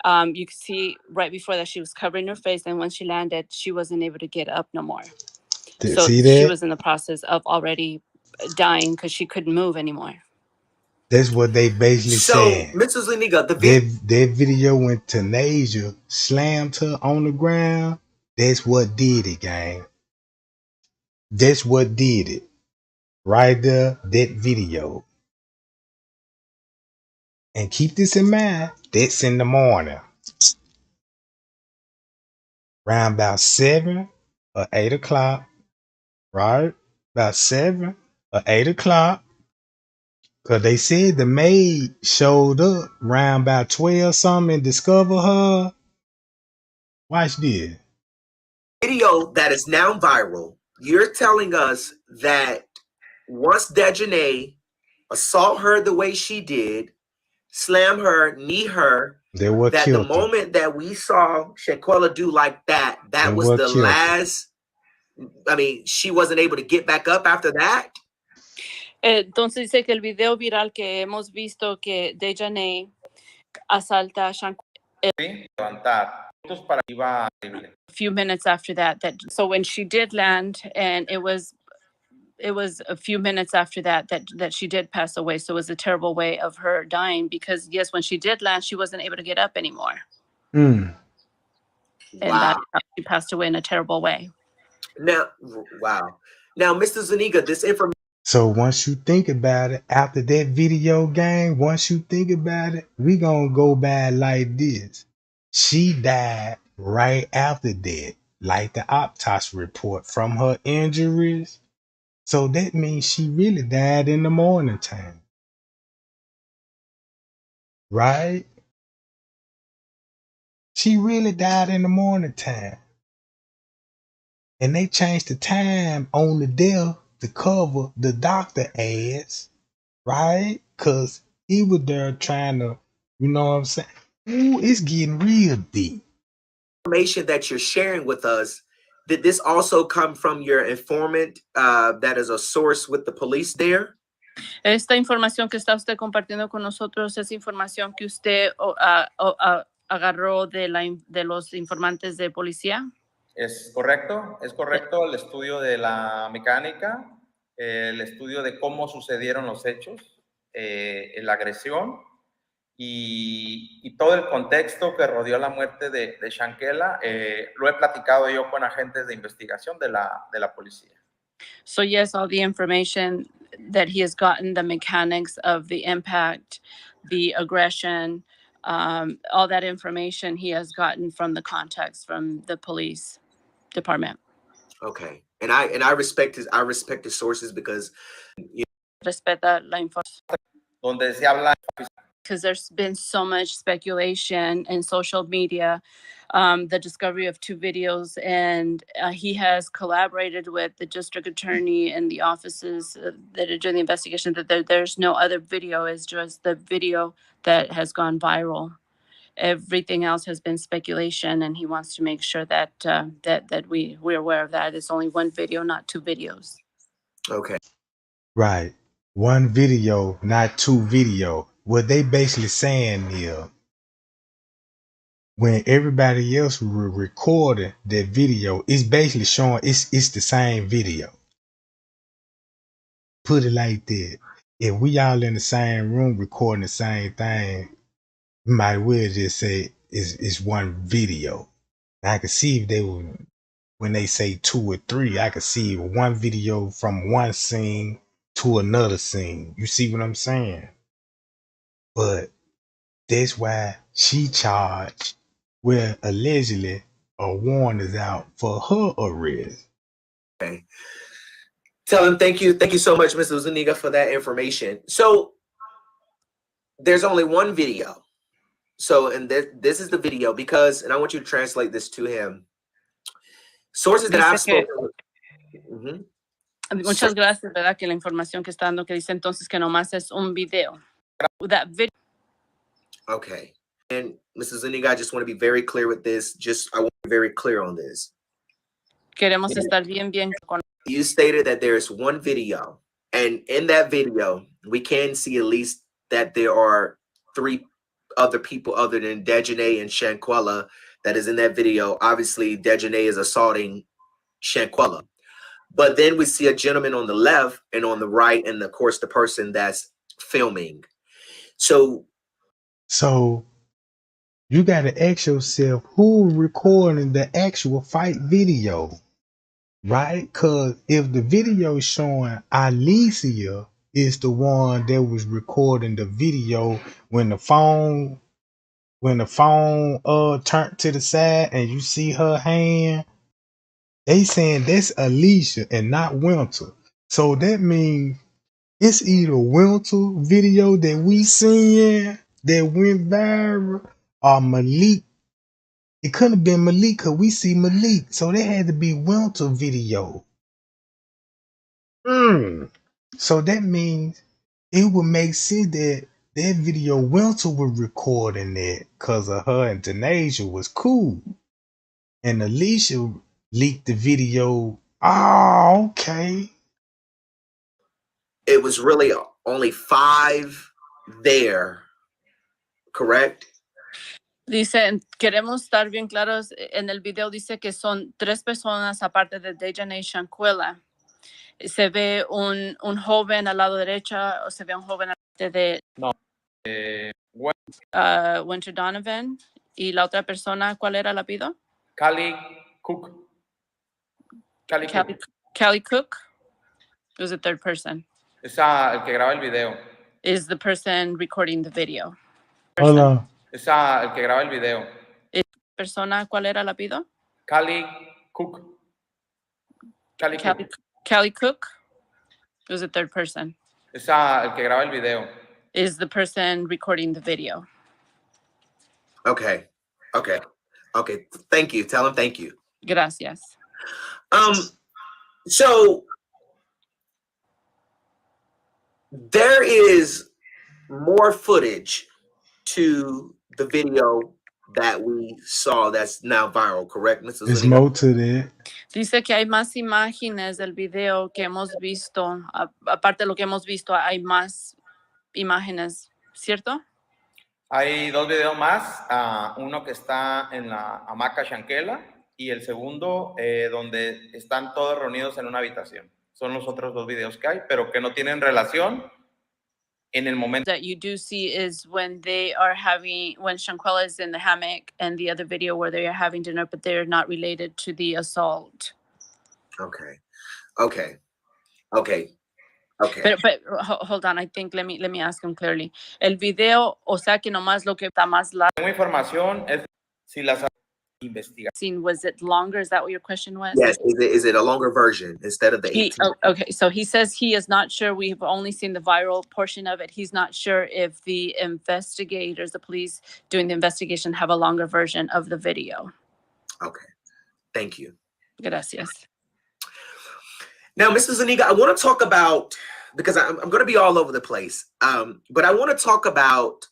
you could see right before that she was covering her face, and when she landed, she wasn't able to get up no more. So See she that? was in the process of already dying because she couldn't move anymore. That's what they basically So, saying. Mrs. Zuniga, That video when Tanasia slammed her on the ground, that's what did it, gang. That's what did it. Right there, that video. And keep this in mind, that's in the morning. Around about 7 or 8 o'clock, right? About 7 or 8 o'clock. Because they said the maid showed up around about 12 something and discovered her. Watch this. video that is now viral, you're telling us that once Dejanay assault her the way she did, slam her, knee her, They what that the killed her. moment that we saw Shanquella do like that, that They was what the killed her. last. I mean, she wasn't able to get back up after that. Entonces dice que el video viral que hemos visto que Dejanay asalta a Shanquella Sí, levantar. Para iba horrible. a few minutes after that. So when she did land, and it was a few minutes after that she did pass away. So it was a terrible way of her dying because yes, when she did land, she wasn't able to get up anymore. Mm. And that's how she passed away in a terrible way. Now, wow. Now, Mr. Zuniga, this information. So once you think about it, after that video game, once you think about it, we gonna go by like this. She died right after that, like the autopsy report from her injuries. So that means she really died in the morning time. Right? She really died in the morning time. And they changed the time on the death to cover the doctor ass, right? Cause he was there trying to, you know what I'm saying? Ooh, it's getting real deep. Information that you're sharing with us, did this also come from your informant that is a source with the police there? Esta información que está usted compartiendo con nosotros es información que usted agarró de los informantes de policía. Es correcto, el estudio de la mecánica, el estudio de cómo sucedieron los hechos, la agresión y todo el contexto que rodeó la muerte de Shanquella, lo he platicado yo con agentes de investigación de la policía. So yes, all the information that he has gotten, the mechanics of the impact, the aggression, all that information he has gotten from the context from the police department. Okay, and I respect his sources because Respeta la información. Donde se habla Because there's been so much speculation in social media, the discovery of 2 videos, and he has collaborated with the district attorney and the offices that are doing the investigation. That there's no other video; it's just the video that has gone viral. Everything else has been speculation, and he wants to make sure that we're aware of that. It's only 1 video, not 2 videos. okay. Right. 1 video, not 2 video. What they basically saying here, when everybody else were recording that video, it's basically showing it's the same video. Put it like that. If we all in the same room recording the same thing, we might well just say it's one video. I could see if they were, when they say 2 or 3, I could see one video from one scene to another scene. You see what I'm saying? But that's why she charged where allegedly a warrant is out for her arrest. Okay. Tell him thank you so much, Mr. Zuniga, for that information. So there's only one video. So, and this is the video because, and I want you to translate this to him. Sources that I've spoken with. Muchas gracias, ¿verdad? Que la información que está dando, que dice entonces que nomás es un video. That video. Okay. And Mrs. Zuniga, I just want to be very clear with this. I want to be very clear on this. Queremos estar bien con. You stated that there is one video, and in that video, we can see at least that there are 3 other people other than Dejanay and Shanquella that is in that video. Obviously, Dejanay is assaulting Shanquella. But then we see a gentleman on the left and on the right, and of course, the person that's filming. So you got to ask yourself who recording the actual fight video, right? Because if the video is showing Alicia is the one that was recording the video when the phone turned to the side and you see her hand, they saying that's Alicia and not Winter. So that means it's either Winter video that we seen that went viral or Malik. It couldn't have been Malik because we see Malik. So there had to be Winter video. So that means it would make sense that video Winter was recording that because of her and Denasia was cool. And Alicia leaked the video. Oh, okay. it was really only 5 there, correct? Dice, queremos estar bien claros, en el video dice que son 3 personas aparte de Dejanay Shanquella. Se ve un joven al lado derecha o se ve un joven al lado de Winter Donovan. Y la otra persona, ¿cuál era el apellido? Callie Cook. Callie Cook. Who's the third person? Es el que graba el video. Is the person recording the video. Hold on. Es el que graba el video. Persona, ¿cuál era el apellido? Callie Cook. Callie Cook. Who's the third person? Es el que graba el video. Is the person recording the video. Okay. Thank you. Tell him thank you. Gracias. So there is more footage to the video that we saw that's now viral, correct, Mrs. There's Zuniga? more to that. Dice que hay más imágenes del video que hemos visto. Aparte de lo que hemos visto, hay más imágenes, ¿cierto? Hay 2 videos más, uno que está en la hamaca Shanquella y el segundo donde están todos reunidos en una habitación. Son los otros 2 videos que hay, pero que no tienen relación en el momento. That you do see is when Shanquella is in the hammock, and the other video where they are having dinner, but they're not related to the assault. Okay. But hold on, I think let me ask him clearly. El video, o sea que nomás lo que está más largo. Tengo información es si las investigaciones. Was it longer? Is that what your question was? Yes. Is it a longer version instead of the 18? Okay, so he says he is not sure. We've only seen the viral portion of it. He's not sure if the investigators, the police doing the investigation, have a longer version of the video. Okay. Thank you. Gracias. Now, Mr. Zuniga, I want to talk about, because I'm going to be all over the place, but I want to talk about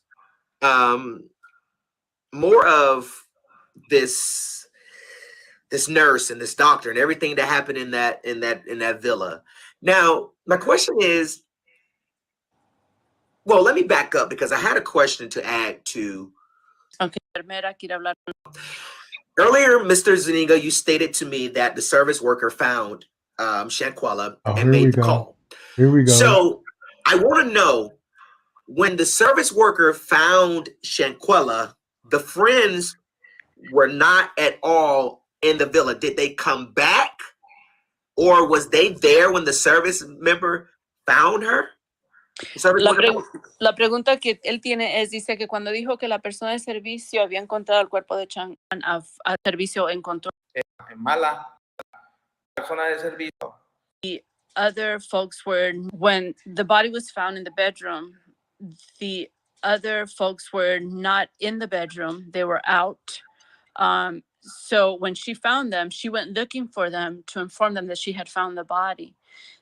more of this nurse and this doctor and everything that happened in that villa. Now, my question is, well, let me back up because I had a question to add to Earlier, Mr. Zuniga, you stated to me that the service worker found Shanquella and here we made the go. call. Here we go. So I want to know, when the service worker found Shanquella, the friends were not at all in the villa. Did they come back? Or was they there when the service member found her? La pregunta que él tiene es, dice que cuando dijo que la persona de servicio había encontrado el cuerpo de Chan, al servicio encontró mala persona de servicio. The other folks were, when the body was found in the bedroom, the other folks were not in the bedroom. They were out. So when she found them, she went looking for them to inform them that she had found the body.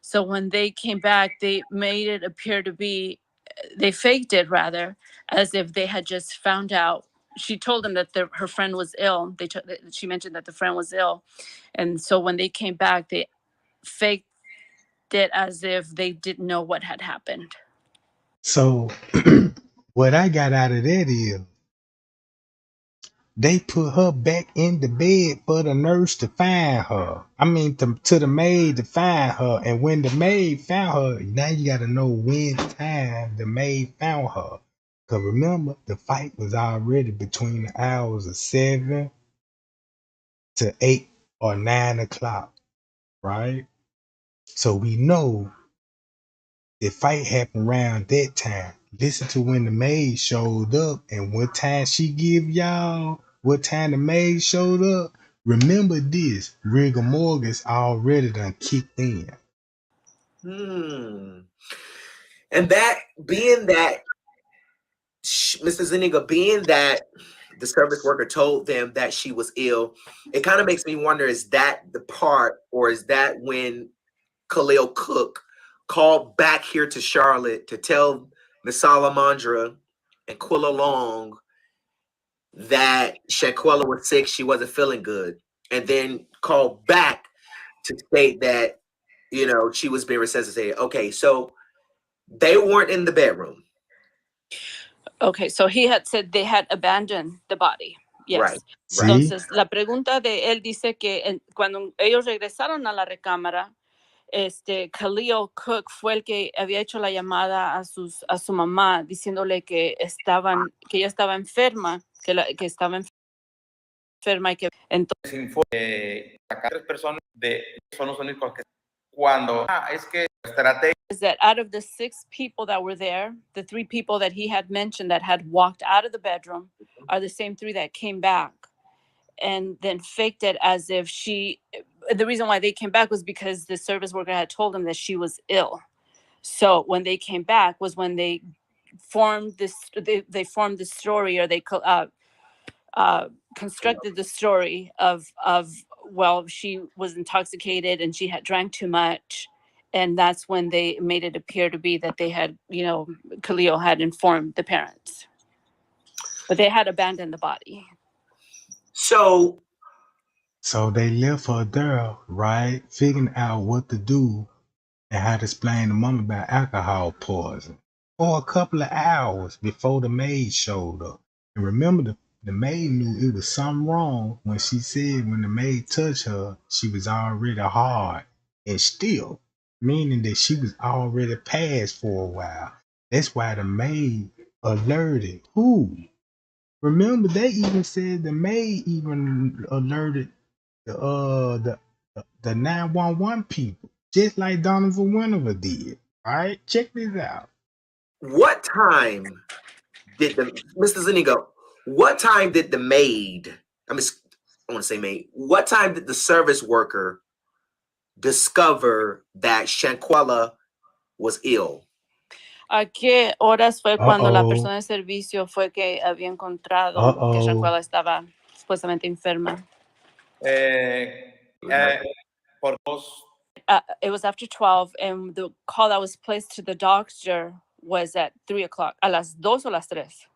So when they came back, they made it appear to be, they faked it rather, as if they had just found out. She told them that her friend was ill. She mentioned that the friend was ill. And so when they came back, they faked it as if they didn't know what had happened. So what I got out of that is they put her back in the bed for the nurse to find her. I mean, to the maid to find her. And when the maid found her, now you got to know when time the maid found her. Because remember, the fight was already between the hours of 7 to 8 or 9 o'clock, right? So we know the fight happened around that time. Listen to when the maid showed up and what time she give y'all, what time the maid showed up. Remember this, rigor mortis already done kicked in. And that being that, Mr. Zuniga, being that the service worker told them that she was ill, it kind of makes me wonder, is that the part, or is that when Khalil Cook called back here to Charlotte to tell Miss Salamandra and Quilla Long that Shanquella was sick, she wasn't feeling good, and then called back to state that, you know, she was being resuscitated. Okay, so they weren't in the bedroom. Okay, so he had said they had abandoned the body. Yes. Right. Entonces, la pregunta de él dice que cuando ellos regresaron a la recámara, Khalil Cook fue el que había hecho la llamada a su mamá diciéndole que ella estaba enferma, que estaba enferma y que entonces Acá 3 personas son los únicos que cuando es que estrategia is that out of the 6 people that were there, the 3 people that he had mentioned that had walked out of the bedroom are the same 3 that came back and then faked it as if the reason why they came back was because the service worker had told them that she was ill. So when they came back was when they formed this, they formed the story, or they constructed the story of, well, she was intoxicated and she had drank too much. And that's when they made it appear to be that they had, Khalil had informed the parents. But they had abandoned the body. So they left her there, right? Figuring out what to do and how to explain to mom about alcohol poisoning for a couple of hours before the maid showed up. And remember, the maid knew it was something wrong when she said when the maid touched her, she was already hard and still, meaning that she was already passed for a while. That's why the maid alerted who? Remember, they even said the maid even alerted the 911 people, just like Donovan Winover did. All right, check this out. What time did Mr. Zuniga, what time did the maid, I want to say maid, what time did the service worker discover that Shanquella was ill? ¿A qué horas fue cuando la persona de servicio fue que había encontrado que Shanquella estaba supuestamente enferma? Por 2. It was after 12, and the call that was placed to the doctor was at 3 o'clock. ¿A las 2 o las 3?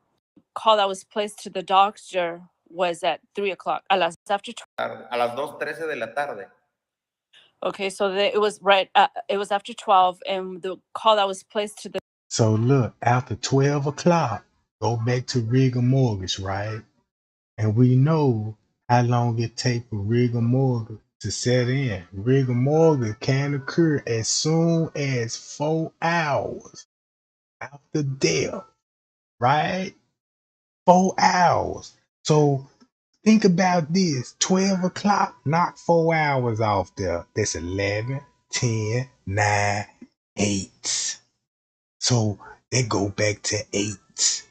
Call that was placed to the doctor was at 3 o'clock. A las 2:13 de la tarde. Okay, so it was it was after 12, and the call that was placed to the. So look, after 12 o'clock, go back to rigor mortis, right? And we know how long it takes for rigor mortis to set in. Rigor mortis can occur as soon as 4 hours after death, right? 4 hours. So think about this. 12 o'clock, knock 4 hours off there. That's 11, 10, 9, 8. So they go back to 8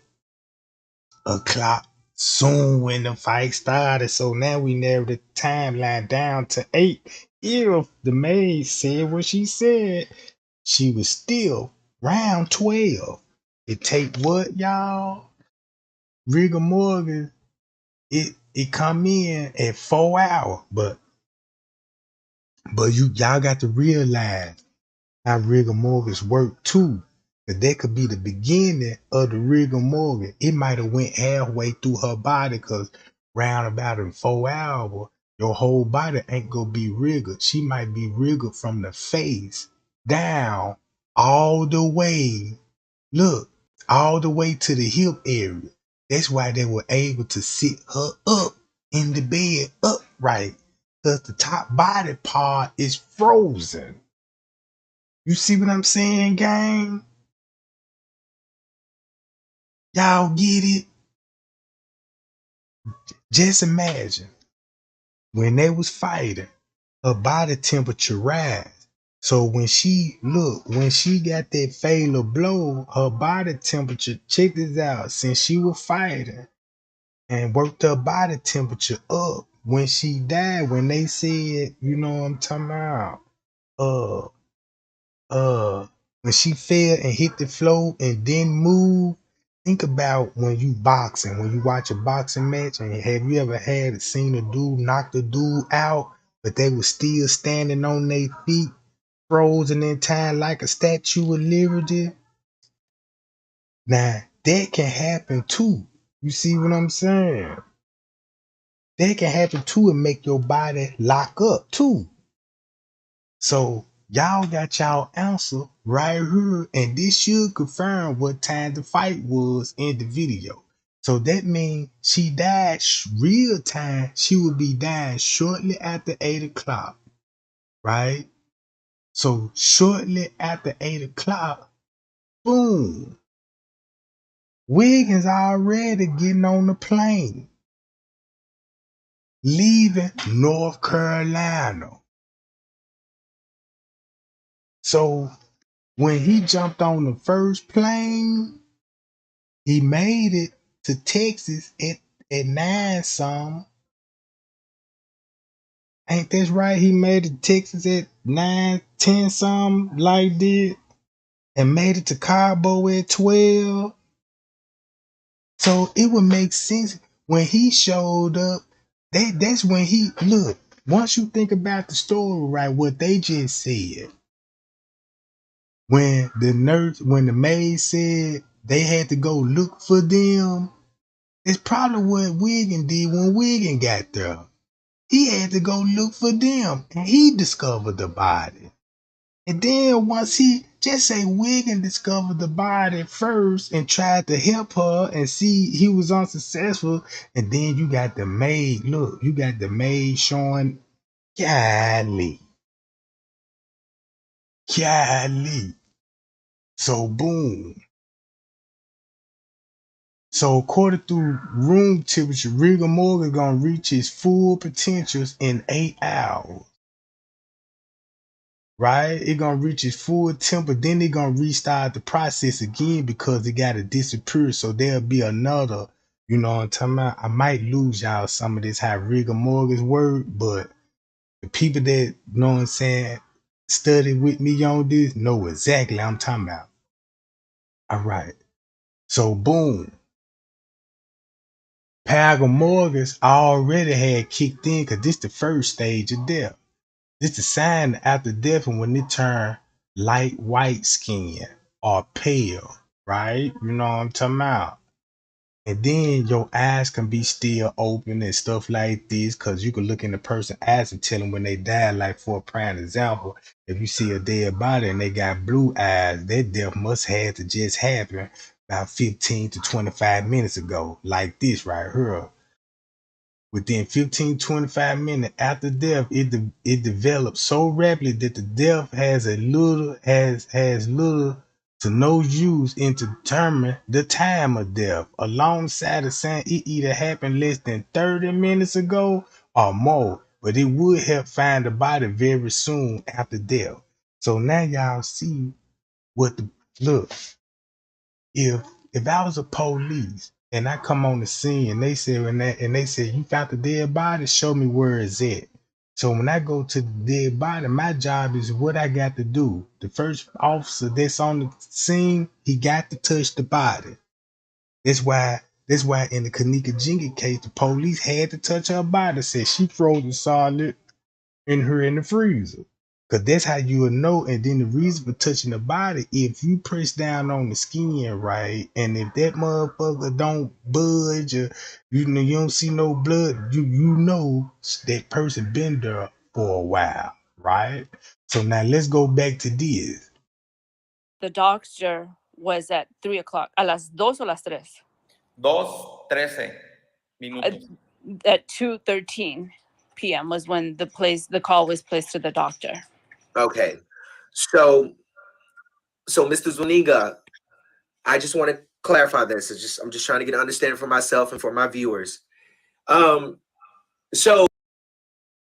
o'clock soon when the fight started. So now we narrowed the timeline down to 8. If the maid said what she said, she was still round 12. It take what, y'all? Rigor mortis, it come in at 4 hours, but y'all got to realize how rigor mortis work too. That could be the beginning of the rigor mortis. It might have went halfway through her body because round about in 4 hours, your whole body ain't gonna be rigored. She might be rigored from the face down all the way. Look, all the way to the hip area. That's why they were able to sit her up in the bed upright because the top body part is frozen. You see what I'm saying, gang? Y'all get it? Just imagine when they was fighting, her body temperature rise. So when she got that fatal blow, her body temperature, check this out, since she was fighting and worked her body temperature up. When she died, when they said, you know what I'm talking about, uh, when she fell and hit the floor and didn't move, think about when you boxing, when you watch a boxing match, and have you ever seen a dude knock the dude out, but they were still standing on their feet, frozen in time like a Statue of Liberty? Now, that can happen too. You see what I'm saying? That can happen too and make your body lock up too. So y'all got y'all answer right here, and this should confirm what time the fight was in the video. So that means she died real time. She would be dying shortly after 8 o'clock, right? So shortly after 8 o'clock, boom, Wiggins already getting on the plane, leaving North Carolina. So when he jumped on the first plane, he made it to Texas at 9 some. Ain't that right? He made it to Texas at 9, 10 some like that. And made it to Cabo at 12. So it would make sense when he showed up. That's when he look. Once you think about the story, right, what they just said. When the maid said they had to go look for them, it's probably what Wiggin did when Wiggin got there. He had to go look for them, and he discovered the body. And then once just say Wiggin discovered the body first and tried to help her and see he was unsuccessful, and then you got the maid. Look, you got the maid showing, golly. So boom. So according to room temperature, rigor mortis gonna reach its full potentials in 8 hours. Right? It gonna reach its full temper, then they gonna restart the process again because it gotta disappear. So there'll be another, you know what I'm talking about? I might lose y'all some of this how rigor mortis work, but the people that, you know what I'm saying, study with me on this know exactly what I'm talking about. All right. So boom. Rigor mortis already had kicked in because this the first stage of death. This the sign after death and when it turn light white skin or pale, right? You know what I'm talking about? And then your eyes can be still open and stuff like this because you can look in the person's eyes and tell them when they die. Like for a prime example, if you see a dead body and they got blue eyes, that death must have to just happen about 15 to 25 minutes ago, like this right here. Within 15, 25 minutes after death, it develops so rapidly that the death has little to no use in to determine the time of death. Alongside of saying it either happened less than 30 minutes ago or more, but it would help find the body very soon after death. So now y'all see what the look. If I was a police and I come on the scene and they say you found the dead body, show me where it's at. So when I go to the dead body, my job is what I got to do. The first officer that's on the scene, he got to touch the body. That's why in the Kanika Jinga case, the police had to touch her body. Said she frozen solid in the freezer. Cause that's how you will know. And then the reason for touching the body, if you press down on the skin, right, and if that motherfucker don't budge or you don't see no blood, you know that person been there for a while, right? So now let's go back to this. The doctor was at 3 o'clock. A las 2 o las 3? 2:13 minutos. At 2:13 p.m. was when the call was placed to the doctor. Okay. So Mr. Zuniga, I just want to clarify this. I'm just trying to get an understanding for myself and for my viewers. So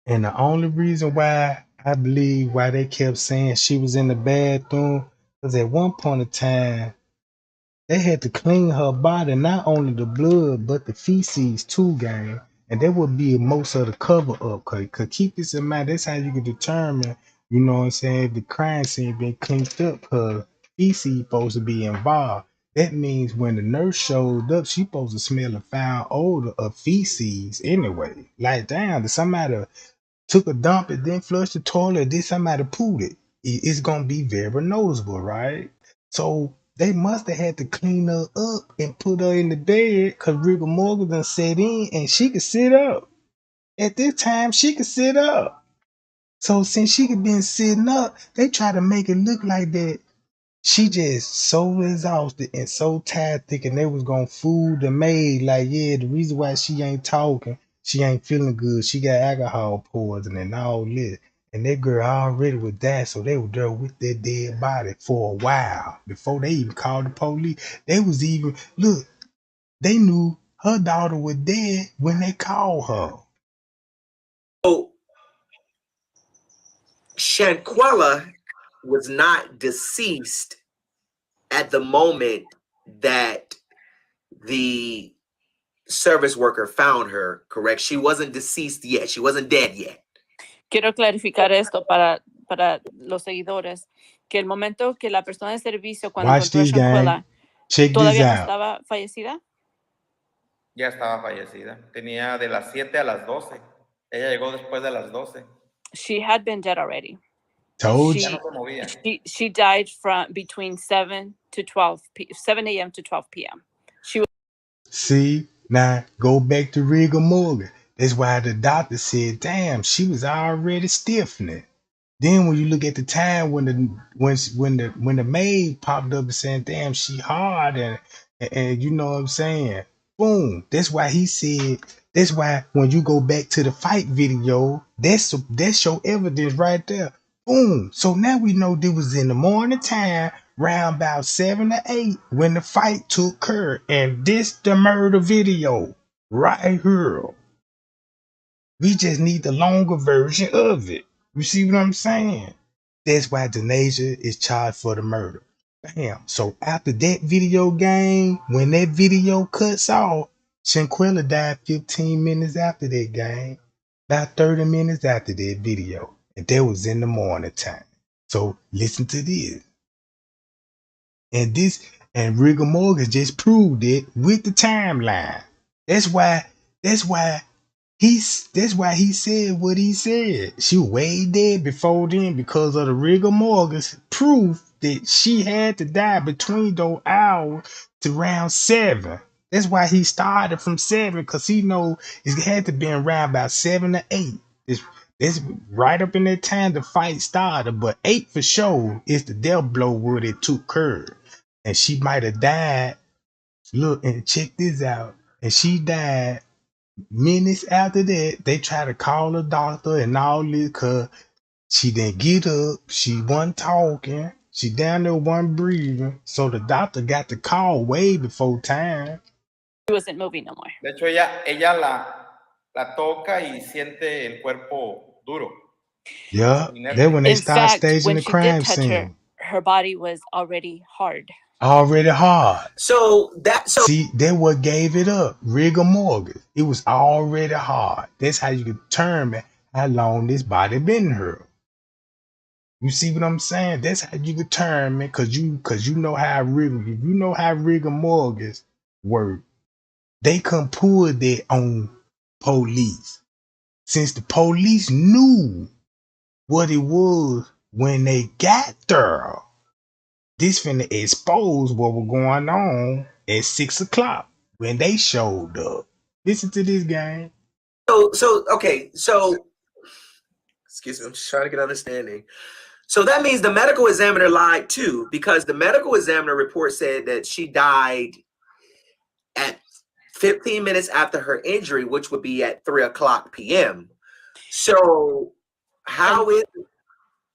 And the only reason why I believe why they kept saying she was in the bathroom, because at one point in time they had to clean her body, not only the blood, but the feces too, gang. And that would be most of the cover up. Cause keep this in mind, that's how you can determine, you know what I'm saying, if the crime scene been cleaned up, cause feces supposed to be involved. That means when the nurse showed up, she supposed to smell a foul odor of feces anyway. Like, damn, did somebody took a dump and then flushed the toilet, then somebody pooed it. It's gonna be very noticeable, right? So they must have had to clean her up and put her in the bed because rigor mortis done set in and she could sit up. At this time, she could sit up. So since she could been sitting up, they try to make it look like that she just so exhausted and so tired, thinking they was gonna fool the maid. Like, yeah, the reason why she ain't talking, she ain't feeling good. She got alcohol poisoning and all this. And that girl already was dead, so they were there with their dead body for a while before they even called the police. They was even look, they knew her daughter was dead when they called her. Shanquella was not deceased at the moment that the service worker found her, correct? She wasn't deceased yet. She wasn't dead yet. Quiero clarificar esto para los seguidores, que el momento que la persona de servicio cuando Watch encontró a this, gang. Shanquella Check this todavía no out. estaba fallecida. Ya estaba fallecida. Tenía de las 7 a las 12. Ella llegó después de las 12. She had been dead already. Told Ya you. no se movía. She died from between 7 a.m. to 12 p.m. She was See, now go back to rigor mortis. That's why the doctor said, damn, she was already stiffening. Then when you look at the time when the maid popped up and saying, damn, she hard and you know what I'm saying? Boom. That's why he said, that's why when you go back to the fight video, that's your evidence right there. Boom. So now we know this was in the morning time, round about 7 to 8, when the fight took her. And this the murder video right here. We just need the longer version of it. You see what I'm saying? That's why Denasia is charged for the murder. Bam. So after that video game, when that video cuts off, Shanquella died 15 minutes after that game. About 30 minutes after that video. And that was in the morning time. So listen to this. And Rigor Morgan just proved it with the timeline. That's why he said what he said. She was way dead before then because of the rigor mortis proof that she had to die between those hours to round 7. That's why he started from 7, because he know it had to be around about 7 to 8. It's right up in that time the fight started, but 8 for sure is the death blow where it took her. And she might have died. Look, and check this out. And she died Minutes after that, they try to call a doctor and all this because she didn't get up. She wasn't talking. She down there wasn't breathing. So the doctor got the call way before time. She wasn't moving no more. De hecho, ella la toca y siente el cuerpo duro. Yeah, Sin that when they In start fact, staging when the she did crime touch her, scene. her body was already hard. Already hard. So See, that what gave it up. Rigor mortis. It was already hard. That's how you determine how long this body been here. You see what I'm saying? That's how you determine, cause you know how rigor mortis work. They can pull that on police. Since the police knew what it was when they got there, this finna expose what was going on at 6 o'clock when they showed up. Listen to this game. okay. So excuse me, I'm just trying to get understanding. So that means the medical examiner lied too, because the medical examiner report said that she died at 15 minutes after her injury, which would be at 3:00 p.m. So how is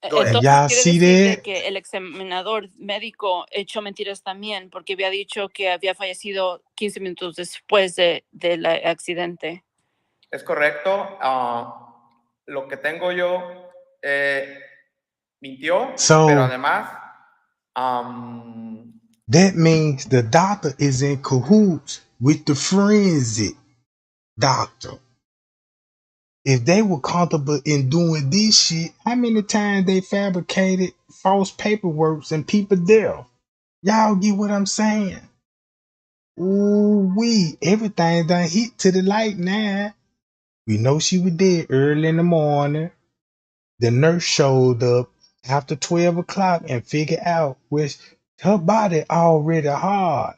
Go ahead. And Entonces y'all quiere see decir de that? que el examinador médico echó mentiras también porque había dicho que había fallecido 15 minutos después del accidente. Es correcto. Lo que tengo yo, mintió, So pero además, that means the doctor is in cahoots with the forensic doctor. If they were comfortable in doing this shit, how many times they fabricated false paperwork and people death? Y'all get what I'm saying? Ooh wee, everything done hit to the light now. We know she was dead early in the morning. The nurse showed up after 12 o'clock and figured out which her body already hard.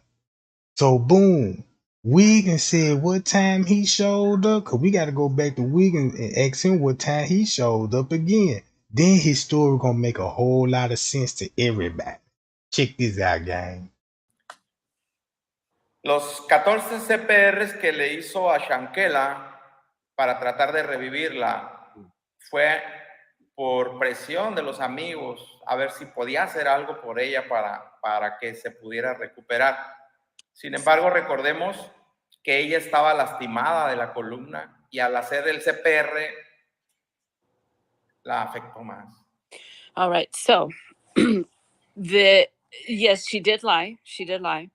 So boom, Wiggins said what time he showed up, cause we gotta go back to Wiggins and ask him what time he showed up again. Then his story gonna make a whole lot of sense to everybody. Check this out, gang. los 14 CPRs que le hizo a Shanquella para tratar de revivirla fue por presión de los amigos, a ver si podía hacer algo por ella para que se pudiera recuperar. Sin embargo, recordemos que ella estaba lastimada de la columna y al hacer el CPR la afectó más. All right, so yes, she did lie. She did lie.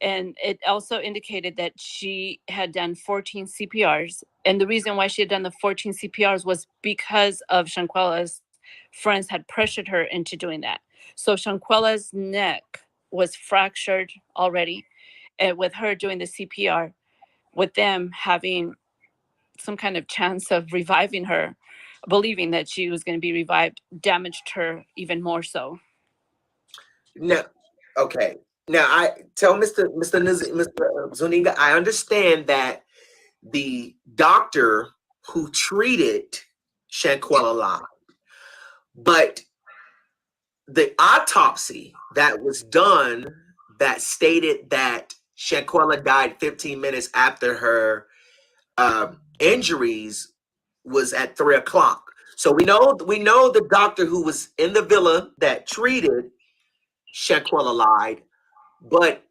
And it also indicated that she had done 14 CPRs. And the reason why she had done the 14 CPRs was because of Shanquella's friends had pressured her into doing that. So Shanquella's neck was fractured already. And with her doing the CPR, with them having some kind of chance of reviving her, believing that she was going to be revived, damaged her even more so. No, okay. Now I tell Mr. Zuniga, I understand that the doctor who treated Shanquella lied, but the autopsy that was done that stated that Shanquella died 15 minutes after her injuries was at 3:00. So we know the doctor who was in the villa that treated Shanquella lied, but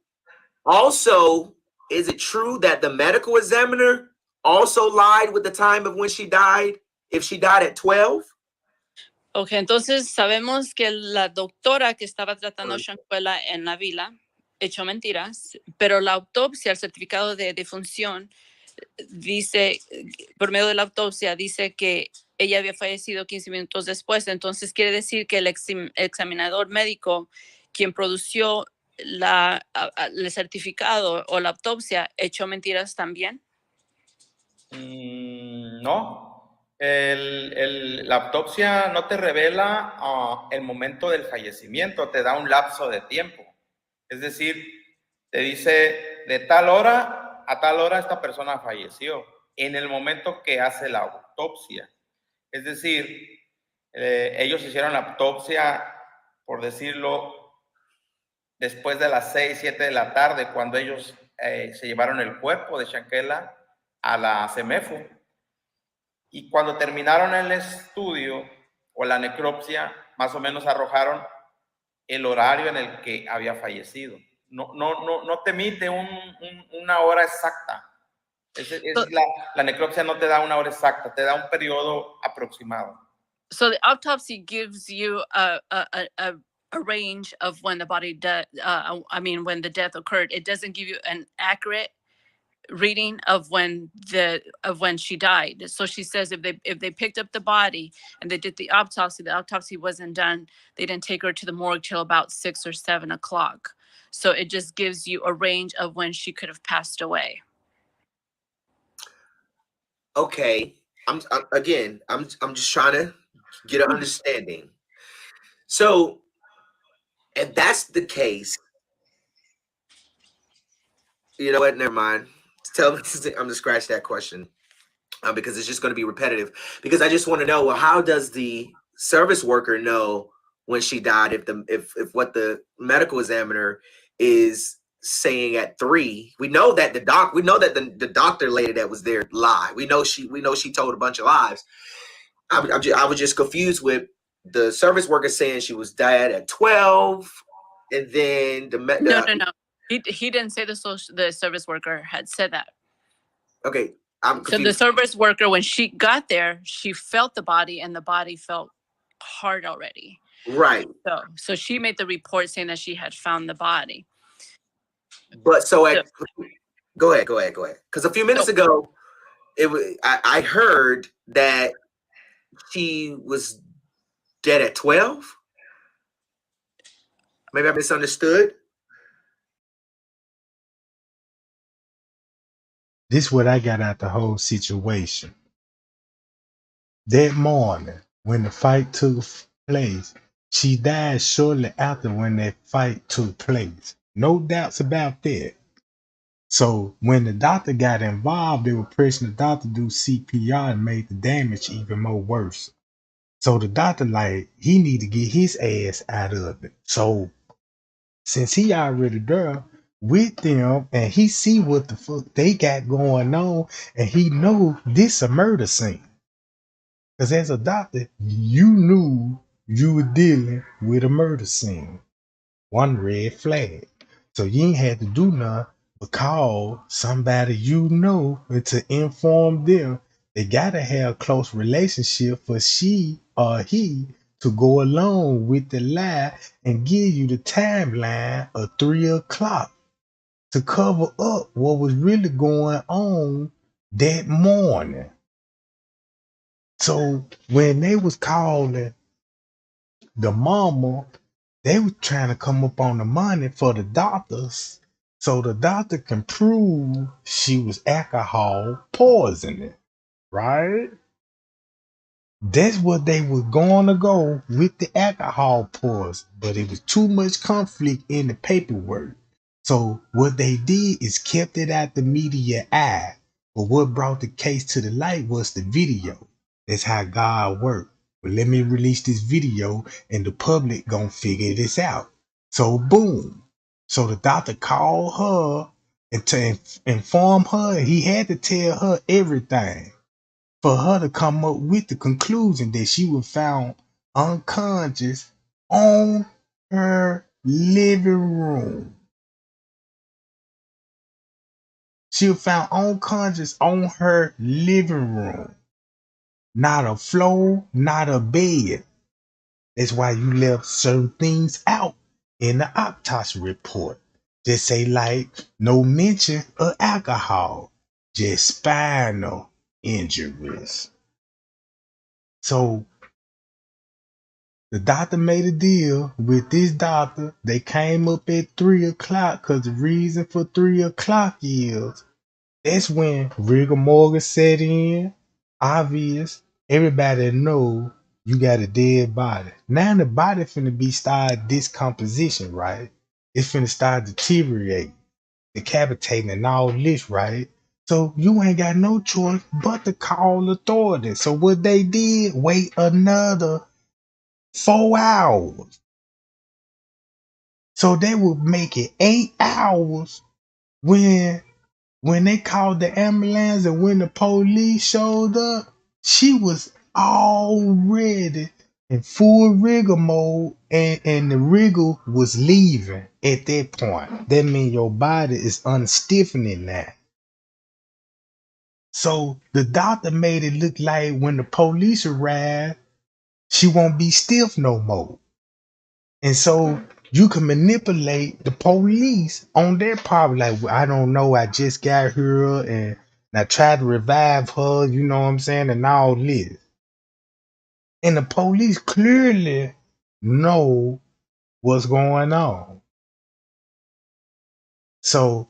also, is it true that the medical examiner also lied with the time of when she died? If she died at 12? Ok, entonces sabemos que la doctora que estaba tratando a Shanquella en la vila echó mentiras, pero la autopsia, el certificado de defunción, dice, por medio de la autopsia, dice que ella había fallecido 15 minutos después. Entonces quiere decir que el examinador médico, quien produció el certificado o la autopsia, echó mentiras también. No. La autopsia no te revela el momento del fallecimiento, te da un lapso de tiempo. Es decir, te dice de tal hora a tal hora esta persona falleció en el momento que hace la autopsia. Es decir, ellos hicieron la autopsia, por decirlo, después de las 6, 7 de la tarde, cuando ellos se llevaron el cuerpo de Shanquella a la CEMEFO. Y cuando terminaron el estudio o la necropsia, más o menos arrojaron el horario en el que había fallecido. No te emite una hora exacta. La necropsia no te da una hora exacta, te da un periodo aproximado. So the autopsy gives you a range of when the body when the death occurred. It doesn't give you an accurate reading of when she died. So she says if they picked up the body and they did the autopsy wasn't done. They didn't take her to the morgue till about 6 or 7 o'clock. So it just gives you a range of when she could have passed away. Okay, I'm just trying to get an understanding. So, if that's the case, you know what? Never mind. Tell me. I'm gonna scratch that question because it's just going to be repetitive. Because I just want to know, well, how does the service worker know when she died if what the medical examiner is saying at 3? We know that the doctor lady that was there lied. We know she told a bunch of lies. I was just confused with the service worker saying she was dead at 12, and then No. He didn't say the service worker had said that. Okay, I'm confused. So the service worker, when she got there, she felt the body, and the body felt hard already. Right. So she made the report saying that she had found the body. But go ahead. Because a few minutes ago, I heard that she was dead at 12. Maybe I misunderstood. This what I got out the whole situation. That morning, when the fight took place, she died shortly after when that fight took place. No doubts about that. So when the doctor got involved, they were pressing the doctor to do CPR and made the damage even more worse. So the doctor, he need to get his ass out of it. So since he already there with them and he see what the fuck they got going on and he know this a murder scene. Because as a doctor, you knew you were dealing with a murder scene. One red flag. So you ain't had to do nothing but call somebody you know and to inform them. They gotta have a close relationship for she or he to go along with the lie and give you the timeline of 3 o'clock to cover up what was really going on that morning. So when they was calling the mama, they were trying to come up on the money for the doctors so the doctor can prove she was alcohol poisoning, right? That's what they were going to go with the alcohol poison, but it was too much conflict in the paperwork. So what they did is kept it out the media eye. But what brought the case to the light was the video. That's how God worked. But let me release this video and the public gonna figure this out. So boom. So the doctor called her and to inform her, he had to tell her everything for her to come up with the conclusion that she was found unconscious on her living room. She was found unconscious on her living room. Not a floor, not a bed. That's why you left certain things out in the autopsy report. Just say no mention of alcohol, just spinal injuries. So the doctor made a deal with this doctor. They came up at 3 o'clock because the reason for 3 o'clock is that's when rigor mortis set in. Obvious. Everybody know you got a dead body. Now the body finna be start decomposition, right? It's finna start deteriorating, decapitating and all this, right? So you ain't got no choice but to call authorities. So what they did, wait another 4 hours. So they would make it 8 hours when When they called the ambulance and when the police showed up, she was already in full rigor mode, and the rigor was leaving at that point. That means your body is unstiffening now. So the doctor made it look like when the police arrived, she won't be stiff no more. And so you can manipulate the police on their part. Like, "Well, I don't know, I just got here and I tried to revive her, you know what I'm saying, and all this." And the police clearly know what's going on. So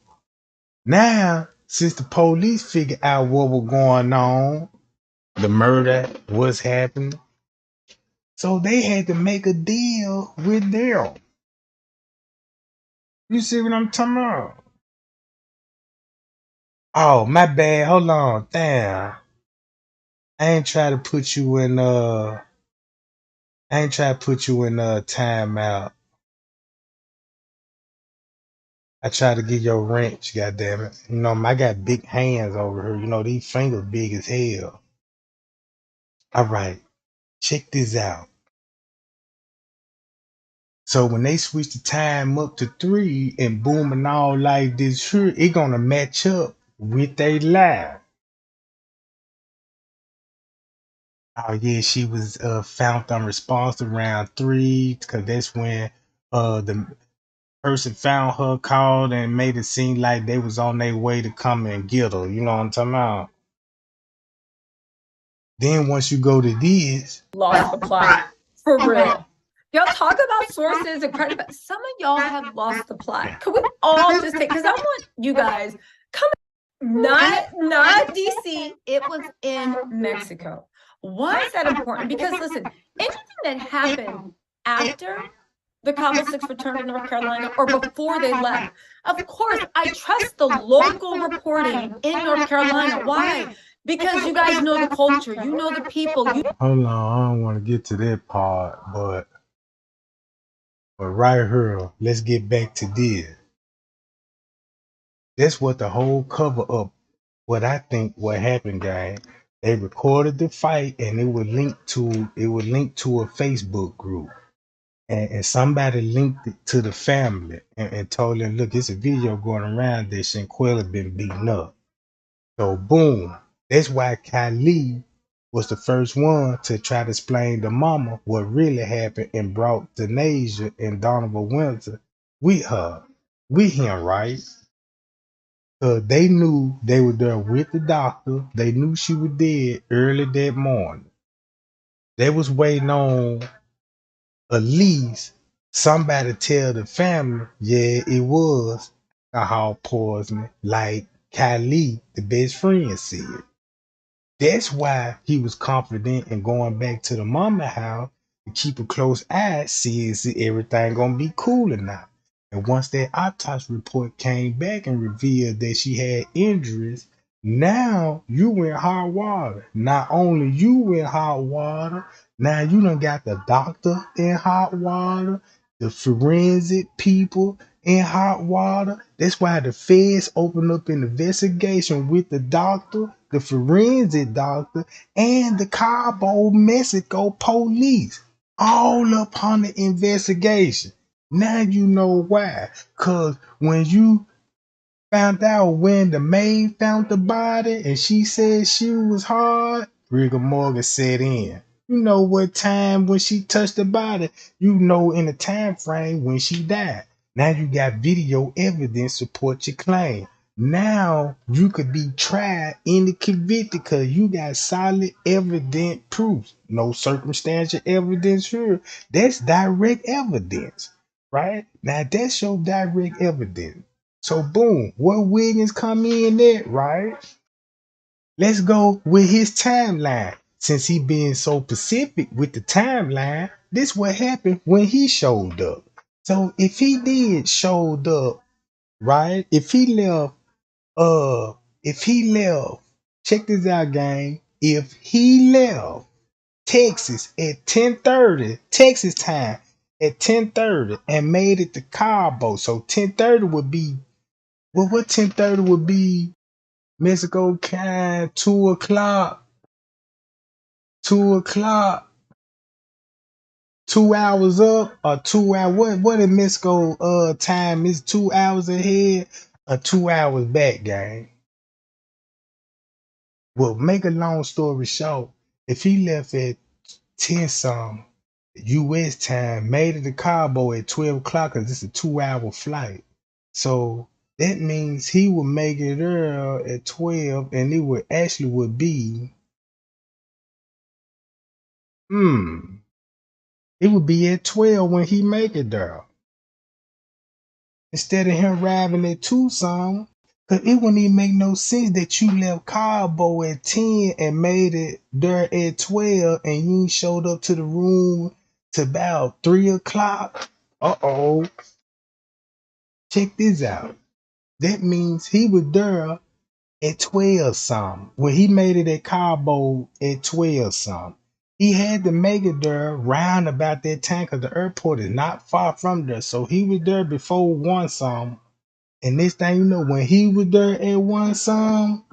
now, since the police figured out what was going on, the murder was happening, so they had to make a deal with them. You see what I'm talking about? Oh, my bad. Hold on. Damn. I ain't try to put you in timeout. I try to get your wrench, goddammit. You know, I got big hands over here. You know, these fingers big as hell. All right. Check this out. So when they switch the time up to 3 and boom and all like this here, it gonna match up with they live. Oh yeah, she was found unresponsive around 3 because that's when the person found her, called, and made it seem like they was on their way to come and get her. You know what I'm talking about? Then once you go to this, lost the plot for real. Y'all talk about sources and credit, but some of y'all have lost the plot. Could we all just take, because I want you guys come, not DC, it was in Mexico. Why is that important? Because listen, anything that happened after the Cabo Six returned to North Carolina or before they left, of course, I trust the local reporting in North Carolina. Why? Because you guys know the culture, you know the people. hold on, I don't want to get to that part, but right here, let's get back to this. That's what the whole cover up. What I think what happened, guys. They recorded the fight and it would link to a Facebook group. And somebody linked it to the family and told them, look, it's a video going around that Shanquella been beaten up. So boom. That's why Kylie was the first one to try to explain to mama what really happened and brought Denasia and Donovan Winter with her. With him, right? They knew they were there with the doctor. They knew she was dead early that morning. They was waiting on at least somebody tell the family, yeah, it was alcohol poisoning, like Kylie, the best friend, said. That's why he was confident in going back to the mama house to keep a close eye, see is everything gonna be cool or not. And once that autopsy report came back and revealed that she had injuries, now you in hot water. Not only you in hot water, now you done got the doctor in hot water, the forensic people in hot water. That's why the feds opened up an investigation with the doctor, the forensic doctor, and the Cabo, Mexico police, all up on the investigation. Now you know why. Cause when you found out when the maid found the body and she said she was hard, rigor mortis set in. You know what time when she touched the body, you know in the time frame when she died. Now you got video evidence support your claim. Now you could be tried and convicted because you got solid evident proof. No circumstantial evidence here. That's direct evidence, right? Now that's your direct evidence. So boom, where Wiggins come in at, right? Let's go with his timeline. Since he being so specific with the timeline, this what happened when he showed up. So if he did showed up, right? If he left, check this out, gang. If he left Texas at 10:30, Texas time at 10:30 and made it to Cabo, so 10:30 would be, well, what 10:30 would be Mexico time, 2 o'clock, 2 o'clock, 2 hours up or 2 hours. What in Mexico time is 2 hours ahead or 2 hours back, gang? Well, make a long story short, if he left at 10 some US time, made it to Cabo at 12 o'clock, because it's a 2 hour flight. So that means he would make it there at 12, and it would actually would be, it would be at 12 when he make it there. Instead of him arriving at Tucson, because it wouldn't even make no sense that you left Cabo at 10 and made it there at 12 and you ain't showed up to the room to about 3 o'clock. Uh-oh. Check this out. That means he was there at 12 something. When he made it at Cabo at 12 something. He had to make it there round about that time because the airport is not far from there. So he was there before 1 something. And this thing you know, when he was there at 1 something,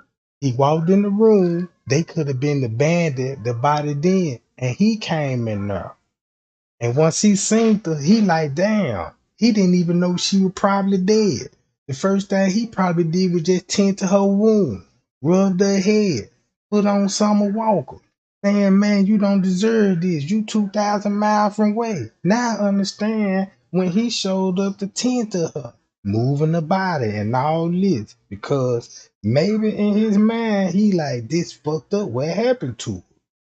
he walked in the room. They could have been the bandit, the body then. And he came in there. And once he seen her, he like, damn, he didn't even know she was probably dead. The first thing he probably did was just tend to her wound, rubbed her head, put on Summer Walker. Saying, man, you don't deserve this. You 2,000 miles from away. Now I understand when he showed up to tend to her, moving the body and all this. Because maybe in his mind, he like, this fucked up. What happened to her?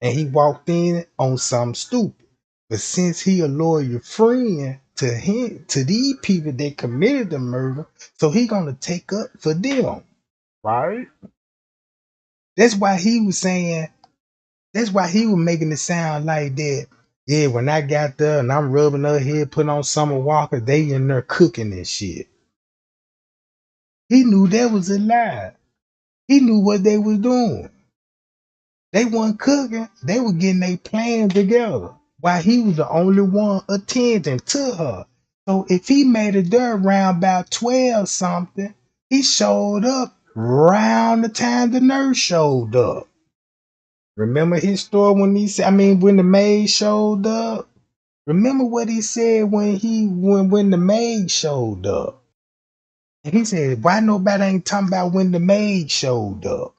And he walked in on something stupid. But since he a loyal friend to him, to these people that committed the murder, so he gonna take up for them, right? That's why he was saying. That's why he was making it sound like that. Yeah, when I got there and I'm rubbing her head, putting on Summer Walker, they in there cooking and shit. He knew that was a lie. He knew what they was doing. They weren't cooking. They were getting their plans together. While he was the only one attending to her. So if he made it there around about 12 something, he showed up around the time the nurse showed up. Remember his story when he said, when the maid showed up? Remember what he said when the maid showed up? And he said, why nobody ain't talking about when the maid showed up?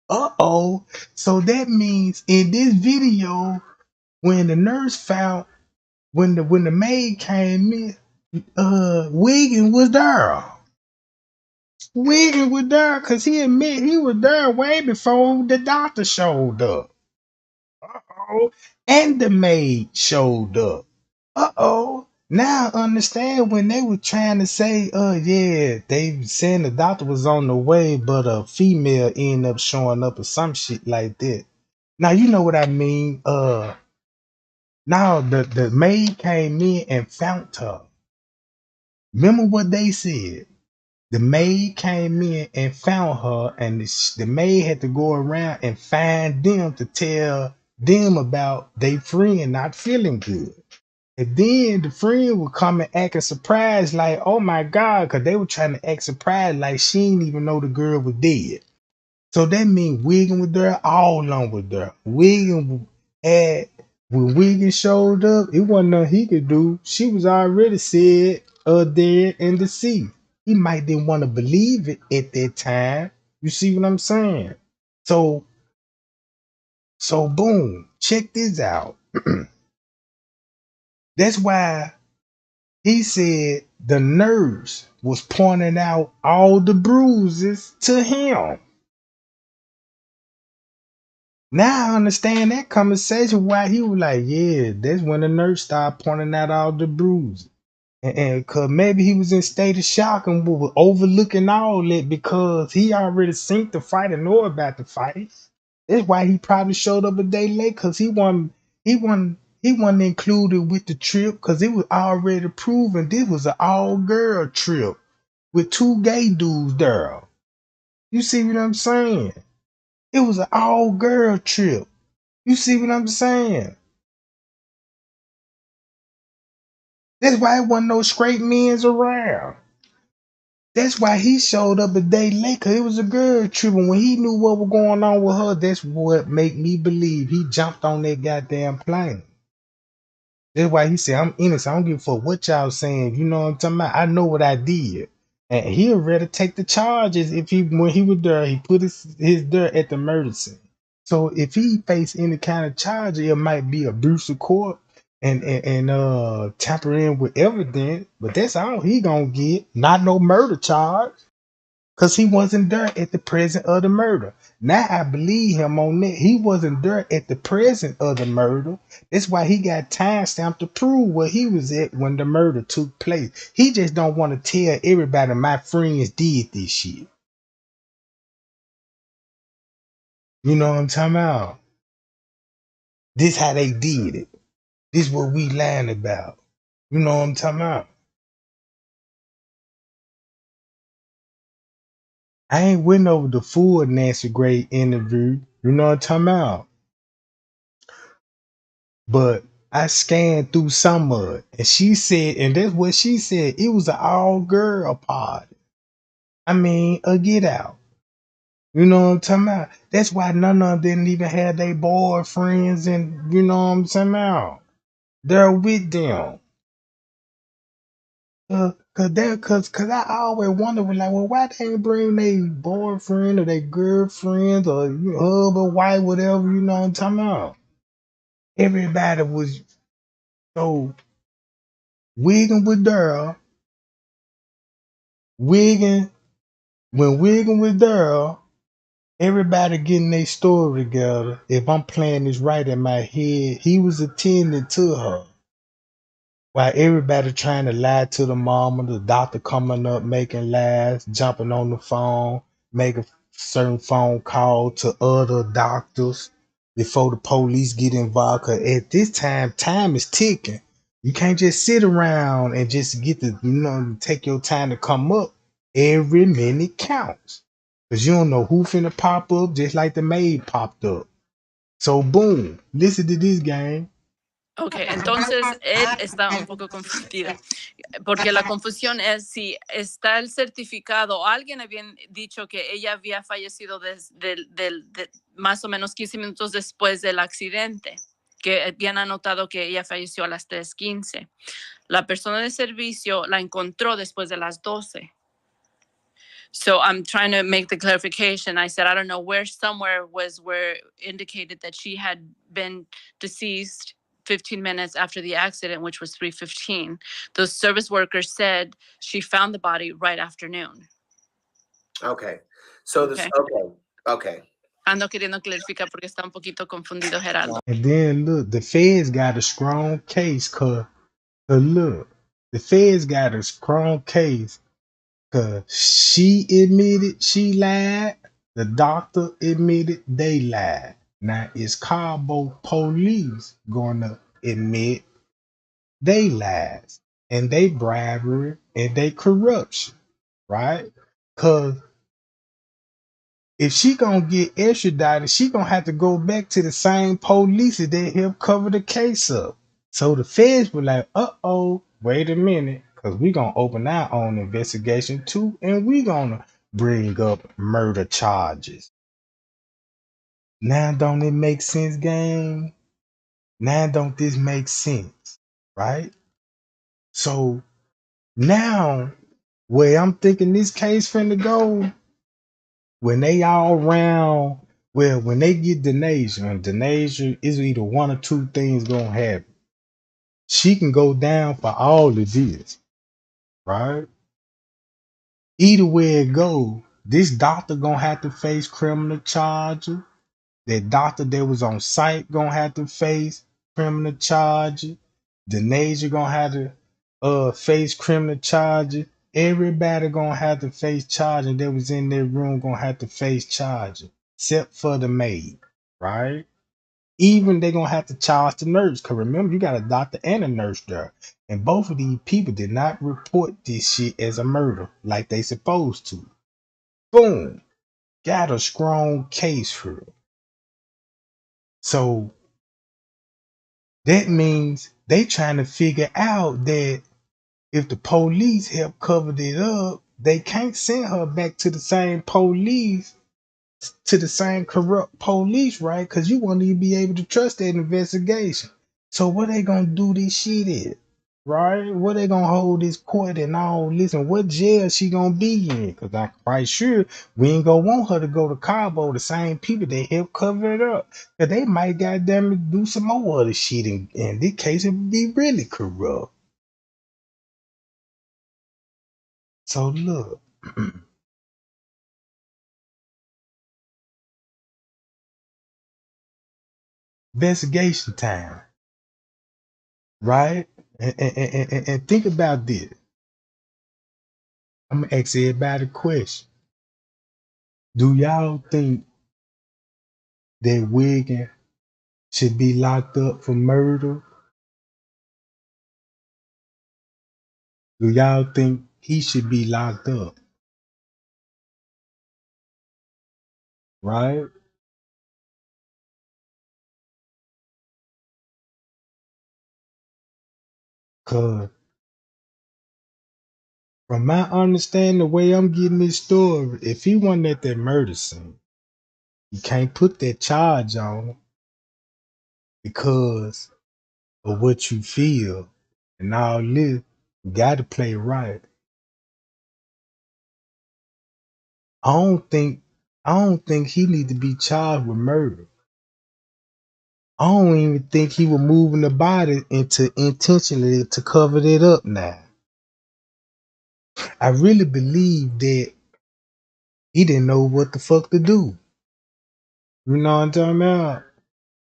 Uh-oh. So that means in this video, when the nurse found when the maid came in, Wiggin was there. Wiggin was there because he admit he was there way before the doctor showed up. Uh-oh. And the maid showed up. Uh-oh. Now I understand when they were trying to say, yeah, they saying the doctor was on the way, but a female ended up showing up or some shit like that. Now you know what I mean. Now the maid came in and found her. Remember what they said? The maid came in and found her, and the maid had to go around and find them to tell them about their friend not feeling good. And then the friend would come and acting surprised, like, oh my God, because they were trying to act surprised, like she didn't even know the girl was dead. So that means Wiggin was there, all along was there. When Wiggin showed up, it wasn't nothing he could do. She was already said dead in the sea. He might didn't want to believe it at that time. You see what I'm saying? So boom, check this out. That's why he said the nurse was pointing out all the bruises to him. Now I understand that conversation why he was like, yeah, that's when the nurse started pointing out all the bruises. And cause maybe he was in state of shock and was overlooking all that because he already seen the fight and know about the fight. That's why he probably showed up a day late because he wasn't included with the trip because it was already proven this was an all-girl trip with 2 gay dudes there. You see what I'm saying? It was an all-girl trip. You see what I'm saying? That's why it wasn't no straight men's around. That's why he showed up a day late, cause it was a girl tripping. When he knew what was going on with her, that's what make me believe he jumped on that goddamn plane. That's why he said, I'm innocent. I don't give a fuck what y'all saying. You know what I'm talking about? I know what I did. And he'll rather take the charges if when he was there, he put his there at the murder scene. So if he face any kind of charge, it might be abuse of court and tampering with evidence, but that's all he gonna get. Not no murder charge. Because he wasn't there at the present of the murder. Now I believe him on that. He wasn't there at the present of the murder. That's why he got time stamped to prove where he was at when the murder took place. He just don't want to tell everybody my friends did this shit. You know what I'm talking about? This how they did it. This what we lying about. You know what I'm talking about? I ain't went over the full Nancy Gray interview. You know what I'm talking about? But I scanned through some of it, and she said, and that's what she said. It was an all girl party. I mean, a get out. You know what I'm talking about? That's why none of them didn't even have their boyfriends, and you know what I'm talking about? They're with them. Cause I always wonder, like, well, why they ain't bring their boyfriend or their girlfriend or husband, or wife, whatever, you know what I'm talking about? Everybody was so wigging with Daryl, wigging when Wiggin was there, everybody getting their story together. If I'm playing this right in my head, he was attending to her. While everybody trying to lie to the mama, the doctor coming up, making lies, jumping on the phone, making certain phone call to other doctors before the police get involved. Cause at this time is ticking. You can't just sit around and just get to, take your time to come up. Every minute counts. Cause you don't know who finna pop up, just like the maid popped up. So boom, listen to this game. Ok, entonces él está un poco confundido, porque la confusión es si está el certificado, alguien había dicho que ella había fallecido más o menos 15 minutos después del accidente, que habían anotado que ella falleció a las 3:15. La persona de servicio la encontró después de las 12. So I'm trying to make the clarification. I said, I don't know somewhere indicated that she had been deceased 15 minutes after the accident, which was 3:15. Those service workers said she found the body right after noon. Okay. So this, okay. Ando queriendo clarificar porque está un poquito confundido Gerardo. And then look, the feds got a strong case, cause look, the feds got a strong case, cause she admitted she lied, the doctor admitted they lied. Now it's Cabo police gonna admit they lies and they bribery and they corruption, right? Cause if she gonna get extradited, she gonna have to go back to the same police that helped cover the case up. So the feds were like, uh-oh, wait a minute, because we gonna open our own investigation too, and we gonna bring up murder charges. Now don't it make sense, gang? Now don't this make sense, right? So now where I'm thinking this case finna go, when they all round, well, when they get Denasia, and Denasia is either one or two things gonna happen. She can go down for all of this, right? Either way it go, this doctor gonna have to face criminal charges. That doctor that was on site gonna have to face criminal charges. Denasia gonna have to face criminal charges. Everybody gonna have to face charges that was in their room gonna have to face charges, except for the maid, right? Even they gonna have to charge the nurse, cause remember you got a doctor and a nurse there, and both of these people did not report this shit as a murder like they supposed to. Boom, got a strong case for it. So that means they trying to figure out that if the police help covered it up, they can't send her back to the same police, to the same corrupt police, right? Because you won't even be able to trust that investigation. So what they gonna do this shit at? Right? What they gonna hold this court and all? Listen, what jail she gonna be in? Because I'm quite sure we ain't gonna want her to go to Cabo. The same people that help cover it up, cause they might goddamn it do some more other shit. In this case, it would be really corrupt. So look, investigation time, right? And think about this. I'm gonna ask everybody a question. Do y'all think that Wiggin should be locked up for murder? Do y'all think he should be locked up? Right? Cause from my understanding, the way I'm getting this story, if he wasn't at that murder scene, you can't put that charge on him because of what you feel and all this. You got to play right. I don't think I don't think he need to be charged with murder. I don't even think he was moving the body into intentionally to cover it up now. I really believe that he didn't know what the fuck to do. You know what I'm talking about?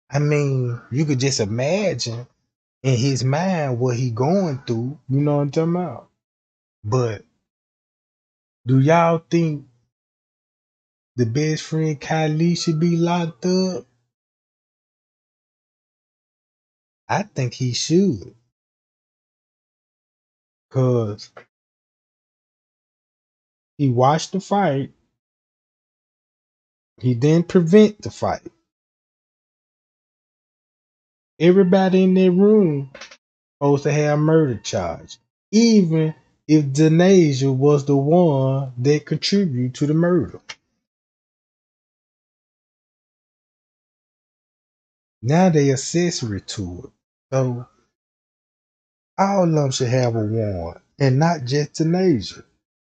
I mean, you could just imagine in his mind what he going through. You know what I'm talking about? But do y'all think the best friend Kylie should be locked up? I think he should. Cause he watched the fight. He didn't prevent the fight. Everybody in that room supposed to have a murder charge. Even if Denasia was the one that contributed to the murder. Now they accessory to it. So all of them should have a warrant. And not just Denasia.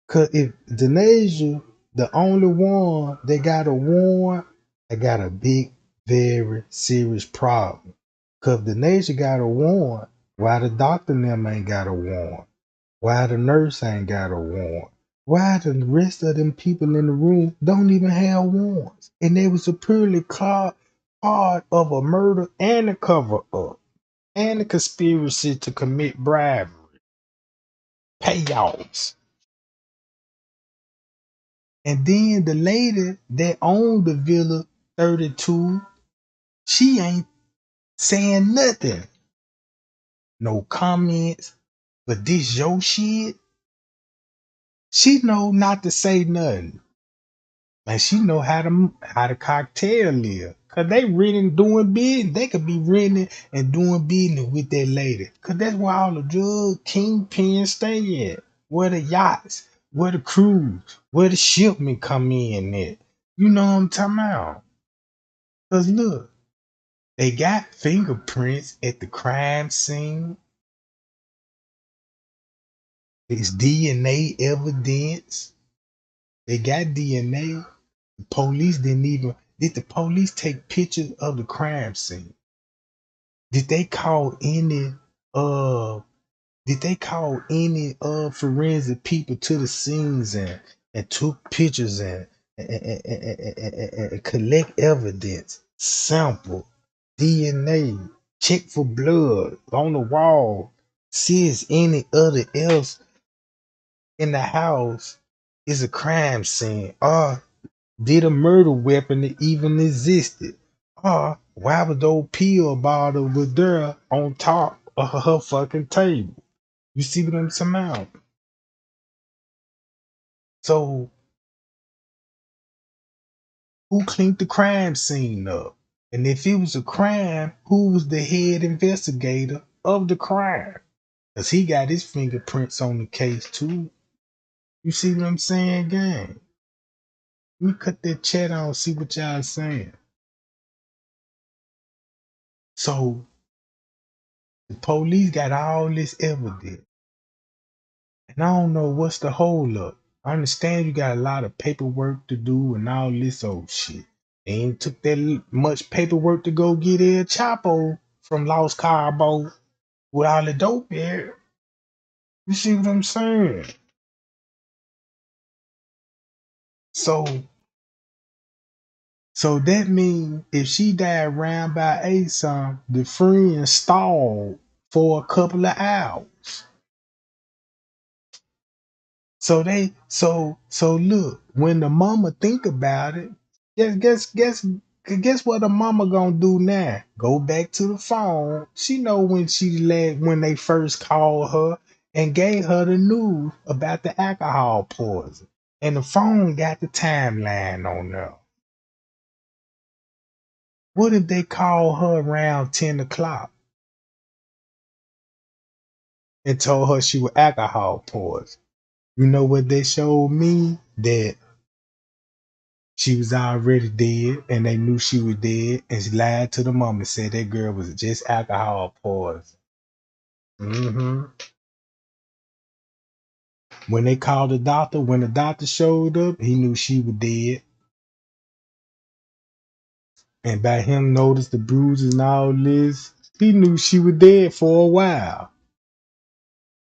Cause if Denasia the only one that got a warrant, I got a big, very serious problem. Cause if Denasia got a warrant, why the doctor and them ain't got a warrant? Why the nurse ain't got a warrant? Why the rest of them people in the room don't even have warrants? And they was a purely part of a murder and a cover up and a conspiracy to commit bribery, payouts. And then the lady that owned the Villa 32, she ain't saying nothing. No comments. But this your shit, she know not to say nothing. And she know how to cocktail live. Cause they really doing business. They could be renting and doing business with that lady. Cause that's where all the drug kingpins stay at. Where the yachts, where the cruise, where the shipment come in at. You know what I'm talking about? Cause look, they got fingerprints at the crime scene. It's DNA evidence. They got DNA. The police didn't even. Did the police take pictures of the crime scene? Did they call any uh did they call any forensic people to the scenes and took pictures and collect evidence, sample, DNA, check for blood on the wall, see if any other else in the house is a crime scene, or did a murder weapon even existed? Or why was the old pill bottle with there on top of her fucking table? You see what I'm saying? About? So who cleaned the crime scene up? And if it was a crime, who was the head investigator of the crime? Because he got his fingerprints on the case too. You see what I'm saying, gang? Let me cut that chat on, see what y'all saying. So the police got all this evidence, and I don't know what's the hold up. I understand you got a lot of paperwork to do and all this old shit. They ain't took that much paperwork to go get El Chapo from Los Cabos with all the dope there. You see what I'm saying? So so that means if she died round by ASOM, the friend stalled for a couple of hours. So look, when the mama think about it, guess what the mama gonna do now? Go back to the phone. She know when they first called her and gave her the news about the alcohol poison. And the phone got the timeline on there. What if they call her around 10 o'clock and told her she was alcohol poisoned? You know what they showed me? That she was already dead and they knew she was dead, and she lied to the mom and said that girl was just alcohol poison. When they called the doctor, when the doctor showed up, he knew she was dead. And by him notice the bruises and all this, he knew she was dead for a while.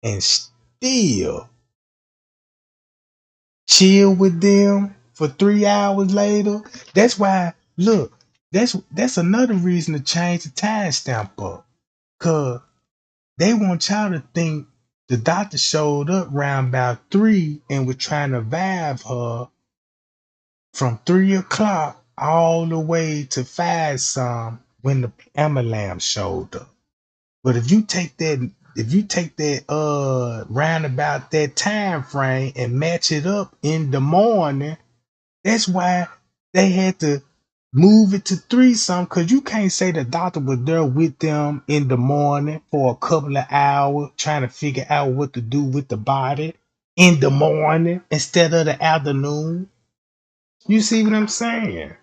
And still chill with them for 3 hours later. That's why, look, that's another reason to change the timestamp up. Cause they want y'all to think the doctor showed up round about 3 and was trying to vibe her from 3 o'clock all the way to 5 some when the ambulance showed up. But if you take that round about that time frame and match it up in the morning, that's why they had to move it to 3 some, because you can't say the doctor was there with them in the morning for a couple of hours trying to figure out what to do with the body in the morning instead of the afternoon. You see what I'm saying?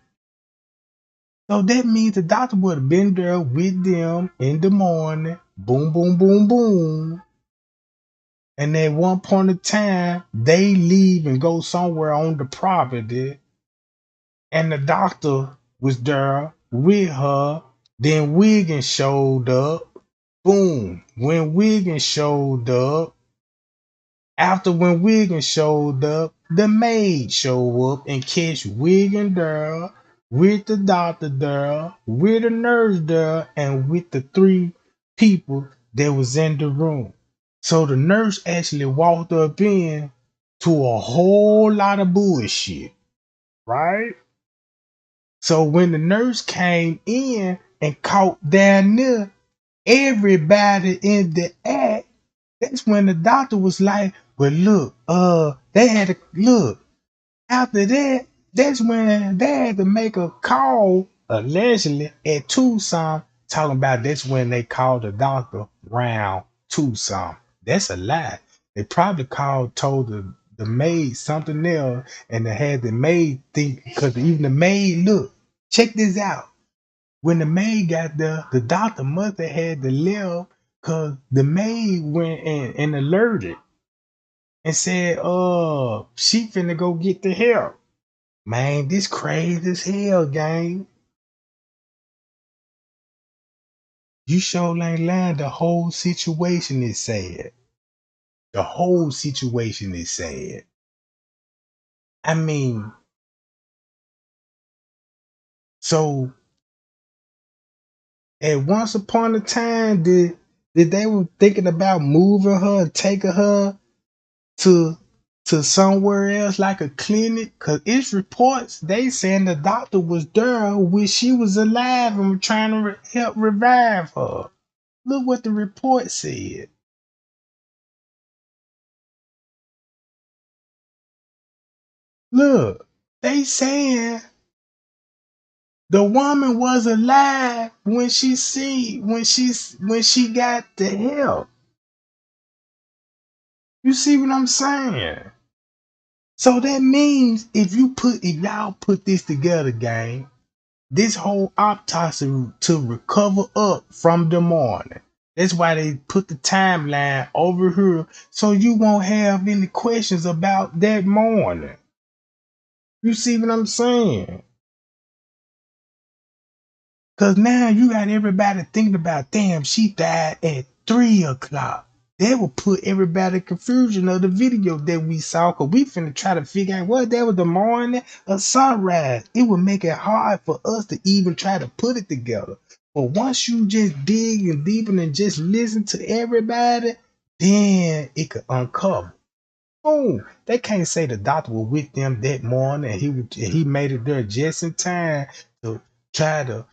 So that means the doctor would have been there with them in the morning, boom, boom, boom, boom. And at one point in time, they leave and go somewhere on the property, and the doctor was there with her. Then Wiggins showed up. Boom. When Wiggins showed up, after when Wiggins showed up, the maid showed up and catch Wiggins there, with the doctor there, with the nurse there, and with the 3 people that was in the room. So the nurse actually walked up in to a whole lot of bullshit, right? So when the nurse came in and caught down there everybody in the act, that's when the doctor was like, well, look, they had to look. After that, that's when they had to make a call, allegedly, at Tucson, talking about that's when they called the doctor round Tucson. That's a lie. They probably told the maid something else, and they had the maid think, because even the maid, look, check this out. When the maid got there, the doctor must have had to leave, because the maid went and alerted and said, she finna go get the help. Man, this crazy as hell, gang. You sure ain't lying. The whole situation is sad. The whole situation is sad. I mean, so at once upon a time, did they were thinking about moving her and taking her to somewhere else like a clinic? Cause it's reports they saying the doctor was there when she was alive and trying to help revive her. Look what the report said. Look, they saying the woman was alive when she got the help. You see what I'm saying? So that means if y'all put this together, gang, this whole autopsy to recover up from the morning. That's why they put the timeline over here so you won't have any questions about that morning. You see what I'm saying? Cause now you got everybody thinking about, damn, she died at 3 o'clock. That will put everybody in confusion of the video that we saw. Cause we finna try to figure out what that was, the morning or sunrise. It would make it hard for us to even try to put it together. But once you just dig and deepen and just listen to everybody, then it could uncover. Oh, they can't say the doctor was with them that morning and he made it there just in time to try to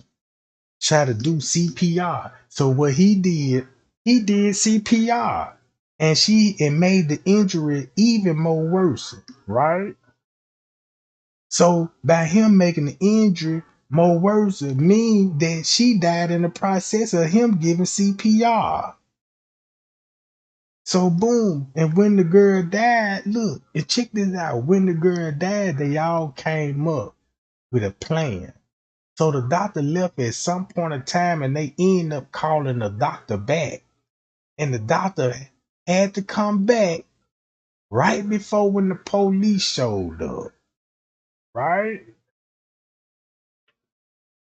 do CPR. So what he did CPR, and it made the injury even more worse, right? So by him making the injury more worse, it means that she died in the process of him giving CPR. So boom, and when the girl died, look, and check this out. When the girl died, they all came up with a plan. So the doctor left at some point in time and they end up calling the doctor back. And the doctor had to come back right before when the police showed up. Right?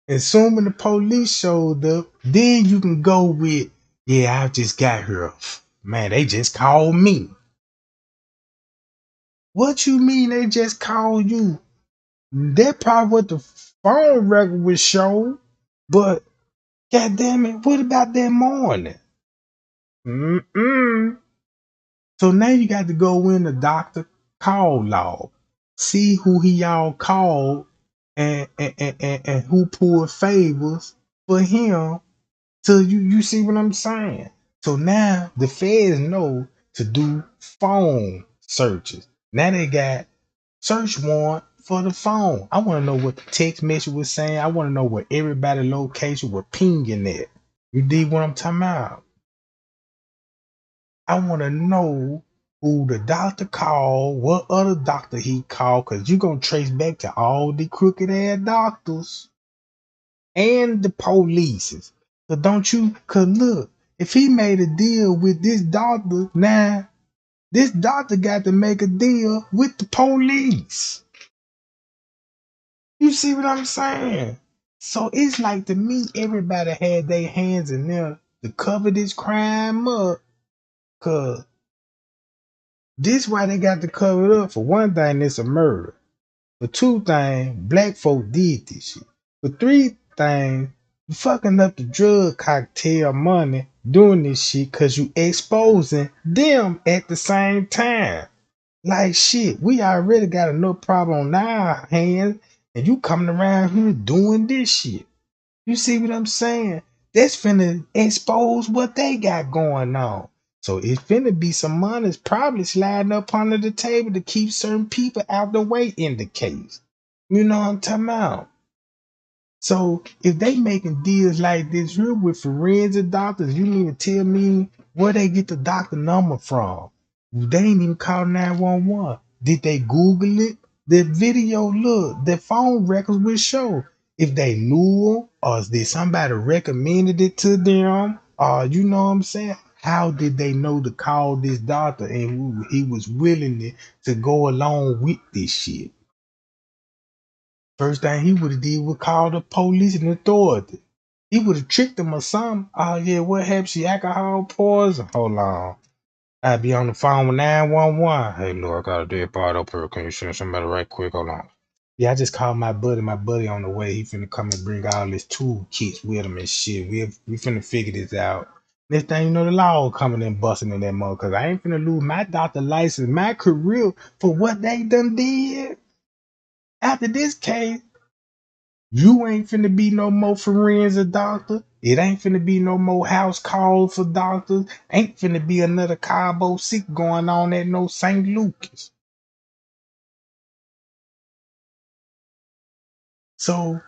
And soon when the police showed up, then you can go with, yeah, I just got here. Man, they just called me. What you mean they just called you? That probably what the phone record would show. But God damn it, what about that morning? Mm-mm. So now you got to go in the doctor call log, see who he all called and who pulled favors for him. So you see what I'm saying? So now the feds know to do phone searches. Now they got search warrant for the phone. I want to know what the text message was saying. I want to know where everybody location was pinging at. You dig what I'm talking about? I want to know who the doctor called, what other doctor he called, because you're going to trace back to all the crooked ass doctors and the police. So don't you, because look, if he made a deal with this doctor, now this doctor got to make a deal with the police. You see what I'm saying? So it's like to me, everybody had their hands in there to cover this crime up, because this why they got to cover it up. For one thing, it's a murder. For two things, black folk did this shit. For three things, you fucking up the drug cocktail money doing this shit because you exposing them at the same time. Like shit, we already got enough problem on our hands, and you coming around here doing this shit. You see what I'm saying? That's finna expose what they got going on. So it's finna be some money probably sliding up under the table to keep certain people out the way in the case. You know what I'm talking about? So if they making deals like this here with forensic doctors, you mean to tell me where they get the doctor number from? They ain't even call 911. Did they Google it? The video, look, the phone records will show if they knew him or did somebody recommended it to them, or you know what I'm saying? How did they know to call this doctor and who he was willing to go along with this shit? First thing he would have did was call the police and authority. He would have tricked them or something. Oh yeah, what happened? She alcohol poison. Hold on. I'd be on the phone with 911. Hey, look, I got a dead body up here. Can you send somebody right quick? Hold on. Yeah, I just called my buddy. My buddy on the way. He finna come and bring all his tool kits with him and shit. We finna figure this out. Next thing you know, the law coming and busting in that mother. Cause I ain't finna lose my doctor license, my career for what they done did. After this case, you ain't finna be no more forensic doctor. It ain't finna be no more house calls for doctors. Ain't finna be another Cabo sick going on at no St. Lucas. So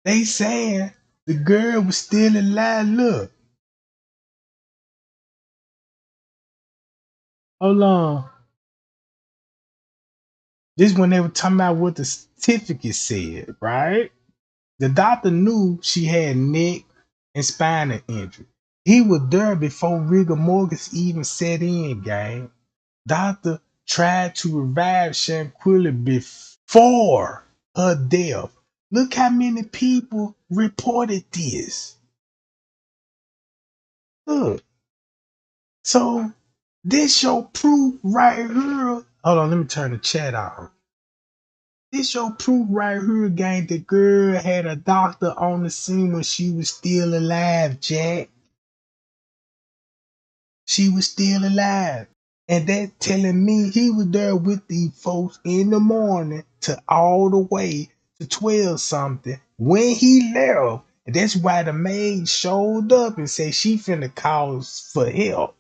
they saying the girl was still alive. Look, hold on. This when they were talking about what the certificate said, right? The doctor knew she had neck and spinal injury. He was there before rigor mortis even set in, gang. Doctor tried to revive Shanquella before her death. Look how many people reported this. Look, so this your proof right here. Hold on, let me turn the chat off. This your proof right here, gang. The girl had a doctor on the scene when she was still alive, Jack. She was still alive. And that telling me he was there with the folks in the morning to all the way to 12 something when he left. And that's why the maid showed up and said she finna call for help.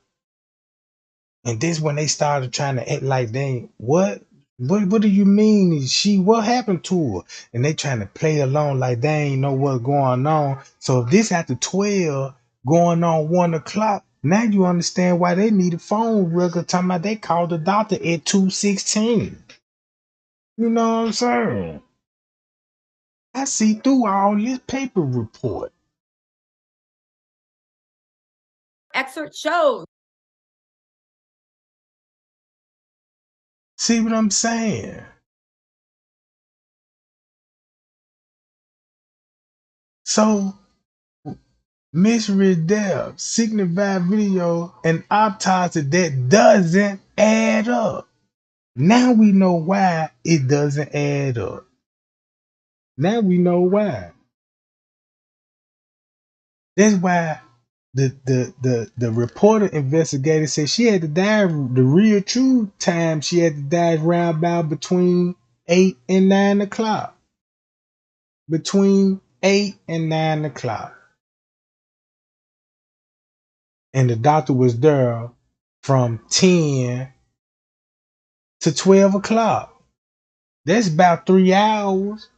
And this when they started trying to act like they ain't what do you mean? Is she what happened to her? And they trying to play along like they ain't know what's going on. So if this after 12 going on 1 o'clock, now you understand why they need a phone record talking about they called the doctor at 2:16. You know what I'm saying? I see through all this paper report. Excerpt shows. See what I'm saying? So Miss Riddell, signified video, and autopsy that doesn't add up. Now we know why it doesn't add up. Now we know why. That's why the reporter investigator said she had to die the real true time she had to die around about between 8 and 9 o'clock. Between 8 and 9 o'clock. And the doctor was there from 10 to 12 o'clock. That's about 3 hours.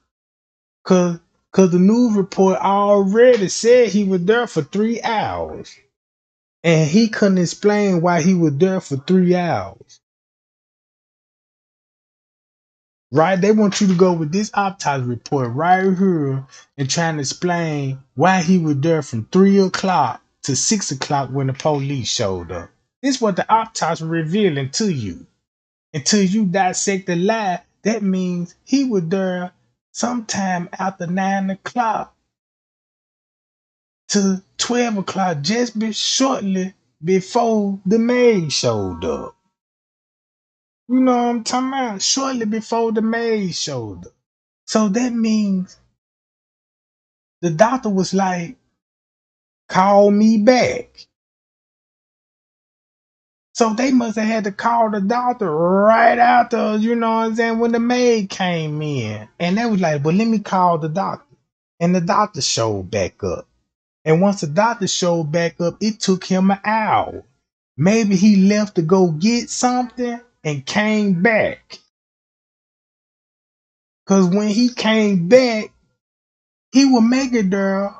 Cause the news report already said he was there for 3 hours. And he couldn't explain why he was there for 3 hours. Right? They want you to go with this autopsy report right here and trying to explain why he was there from 3 o'clock to 6 o'clock when the police showed up. This is what the autopsy revealing to you. Until you dissect the lie, that means he was there sometime after 9 o'clock to 12 o'clock, just shortly before the maid showed up. You know what I'm talking about? Shortly before the maid showed up. So that means the doctor was like, call me back. So they must have had to call the doctor right after, you know what I'm saying, when the maid came in. And they was like, well, let me call the doctor. And the doctor showed back up. And once the doctor showed back up, it took him an hour. Maybe he left to go get something and came back. Because when he came back, he would make it there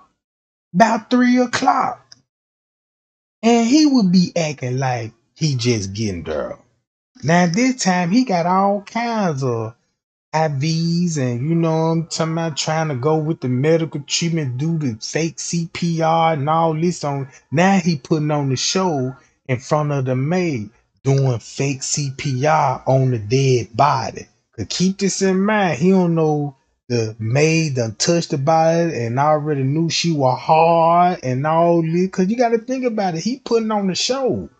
about 3 o'clock. And he would be acting like he just getting there. Now this time he got all kinds of IVs and you know I'm talking about trying to go with the medical treatment, do the fake CPR and all this on. Now he putting on the show in front of the maid doing fake CPR on the dead body. Cause keep this in mind, he don't know the maid done touched the body and already knew she was hard and all this. Cause you gotta think about it, he putting on the show.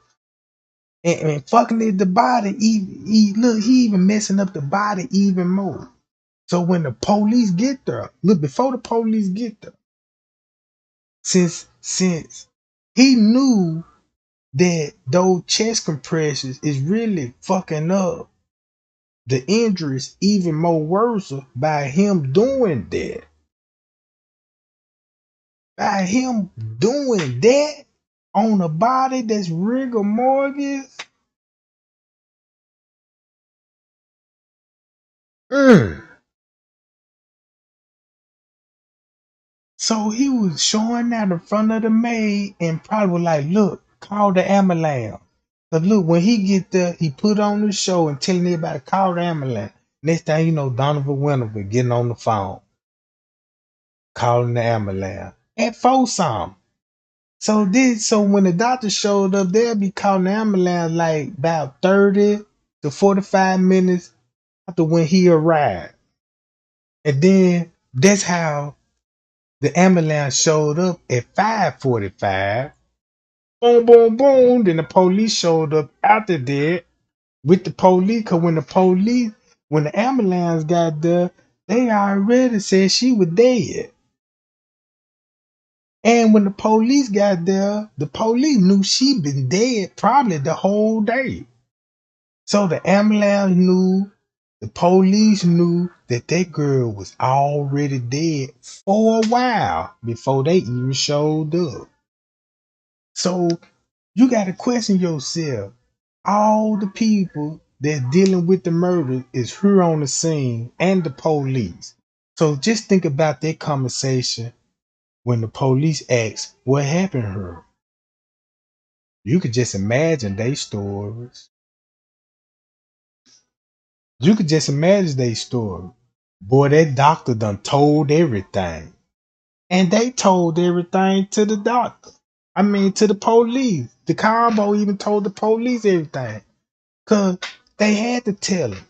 And fucking the body, look, he even messing up the body even more. So when the police get there, look, before the police get there, since he knew that those chest compressions is really fucking up the injuries even more worse by him doing that. By him doing that on a body that's rigor mortis. So he was showing out in front of the maid and probably was like, look, call the ambulance. But look, when he get there, he put on the show and telling everybody, call the ambulance. Next thing you know, Donovan Winterford getting on the phone, calling the ambulance at Folsom. So when the doctor showed up, they'll be calling the ambulance like about 30 to 45 minutes after when he arrived. And then that's how the ambulance showed up at 5:45. Boom, boom, boom. Then the police showed up after that with the police. Cause when the ambulance got there, they already said she was dead. And when the police got there, the police knew she been dead probably the whole day. So the ambulance knew, the police knew that girl was already dead for a while before they even showed up. So you got to question yourself. All the people that's dealing with the murder is here on the scene and the police. So just think about that conversation when the police asked what happened to her. You could just imagine their stories. You could just imagine their story. Boy, that doctor done told everything. And they told everything to the doctor. I mean, to the police. The combo even told the police everything. Because they had to tell him.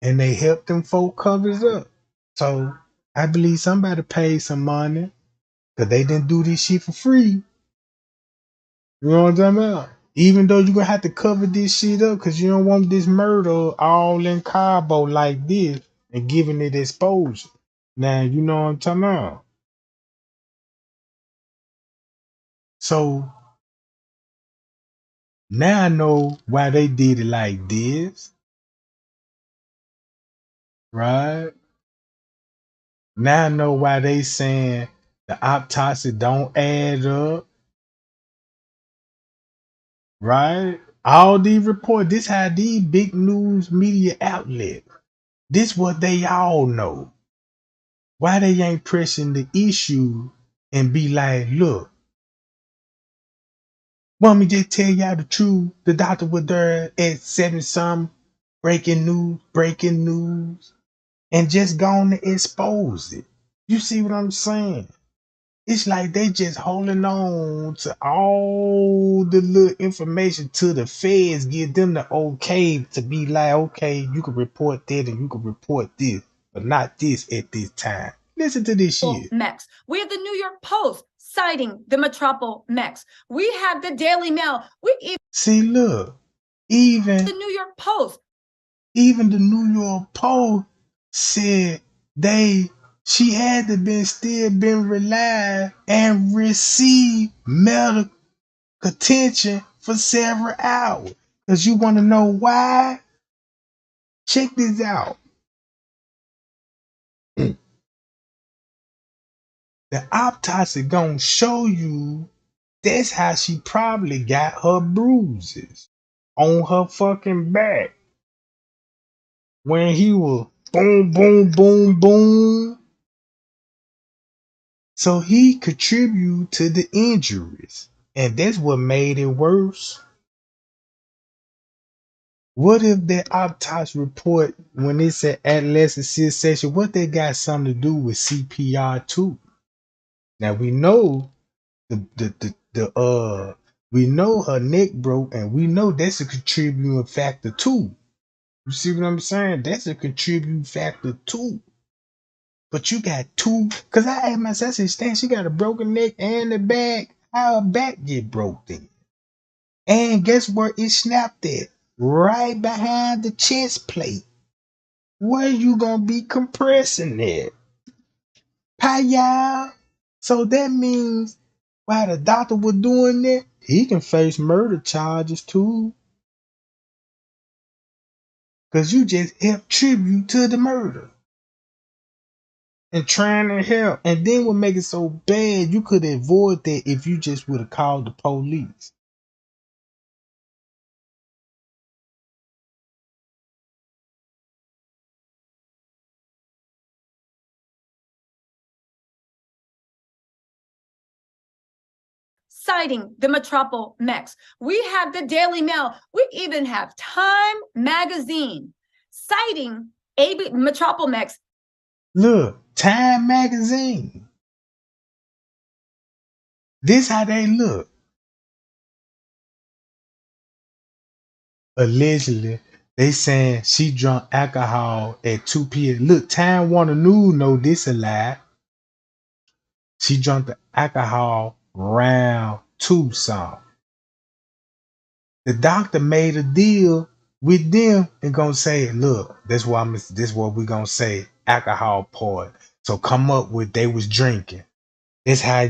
And they helped them folk covers up. So I believe somebody paid some money. Because they didn't do this shit for free. You know what I'm talking about? Even though you're gonna have to cover this shit up because you don't want this murder all in Cabo like this and giving it exposure. Now you know what I'm talking about. So now I know why they did it like this, right? Now I know why they saying the autopsy don't add up, right? All these reports, this how these big news media outlets, this what they all know. Why they ain't pressing the issue and be like, look, want me just tell y'all the truth? The doctor was there at 7 some breaking news, and just gone to expose it. You see what I'm saying? It's like they just holding on to all the little information to the feds, give them the okay to be like, okay, you can report that and you can report this, but not this at this time. Listen to this shit. Mex. We have the New York Post citing the Metropo Mex. We have the Daily Mail. We even See, look, even the New York Post. Even the New York Post said she had to been relied and received medical attention for several hours. Cause you want to know why? Check this out. The autopsy gonna show you that's how she probably got her bruises on her fucking back when he was boom, boom, boom, boom. So he contributed to the injuries. And that's what made it worse. What if that autopsy report, when it said adolescent cessation, what they got something to do with CPR too? Now we know we know her neck broke, and we know that's a contributing factor too. You see what I'm saying? That's a contributing factor too. But you got two, because I asked myself, I said, Stan, she got a broken neck and the back. How her back get broke then? And guess where it snapped at? Right behind the chest plate. Where you gonna be compressing it? Paya. So that means while the doctor was doing that, he can face murder charges too. Because you just helped tribute to the murder. And trying to help. And then what make it so bad, you could avoid that if you just would have called the police. citing the Metropolis. We have the Daily Mail. We even have Time Magazine citing Metropolis. Look, Time Magazine. This how they look. Allegedly, they saying she drunk alcohol at 2 p.m. Look, Time Warner News know this a lie. She drunk the alcohol round 2 some. The doctor made a deal with them and gonna say, look, this what we gonna say, alcohol poured. So come up with they was drinking. That's how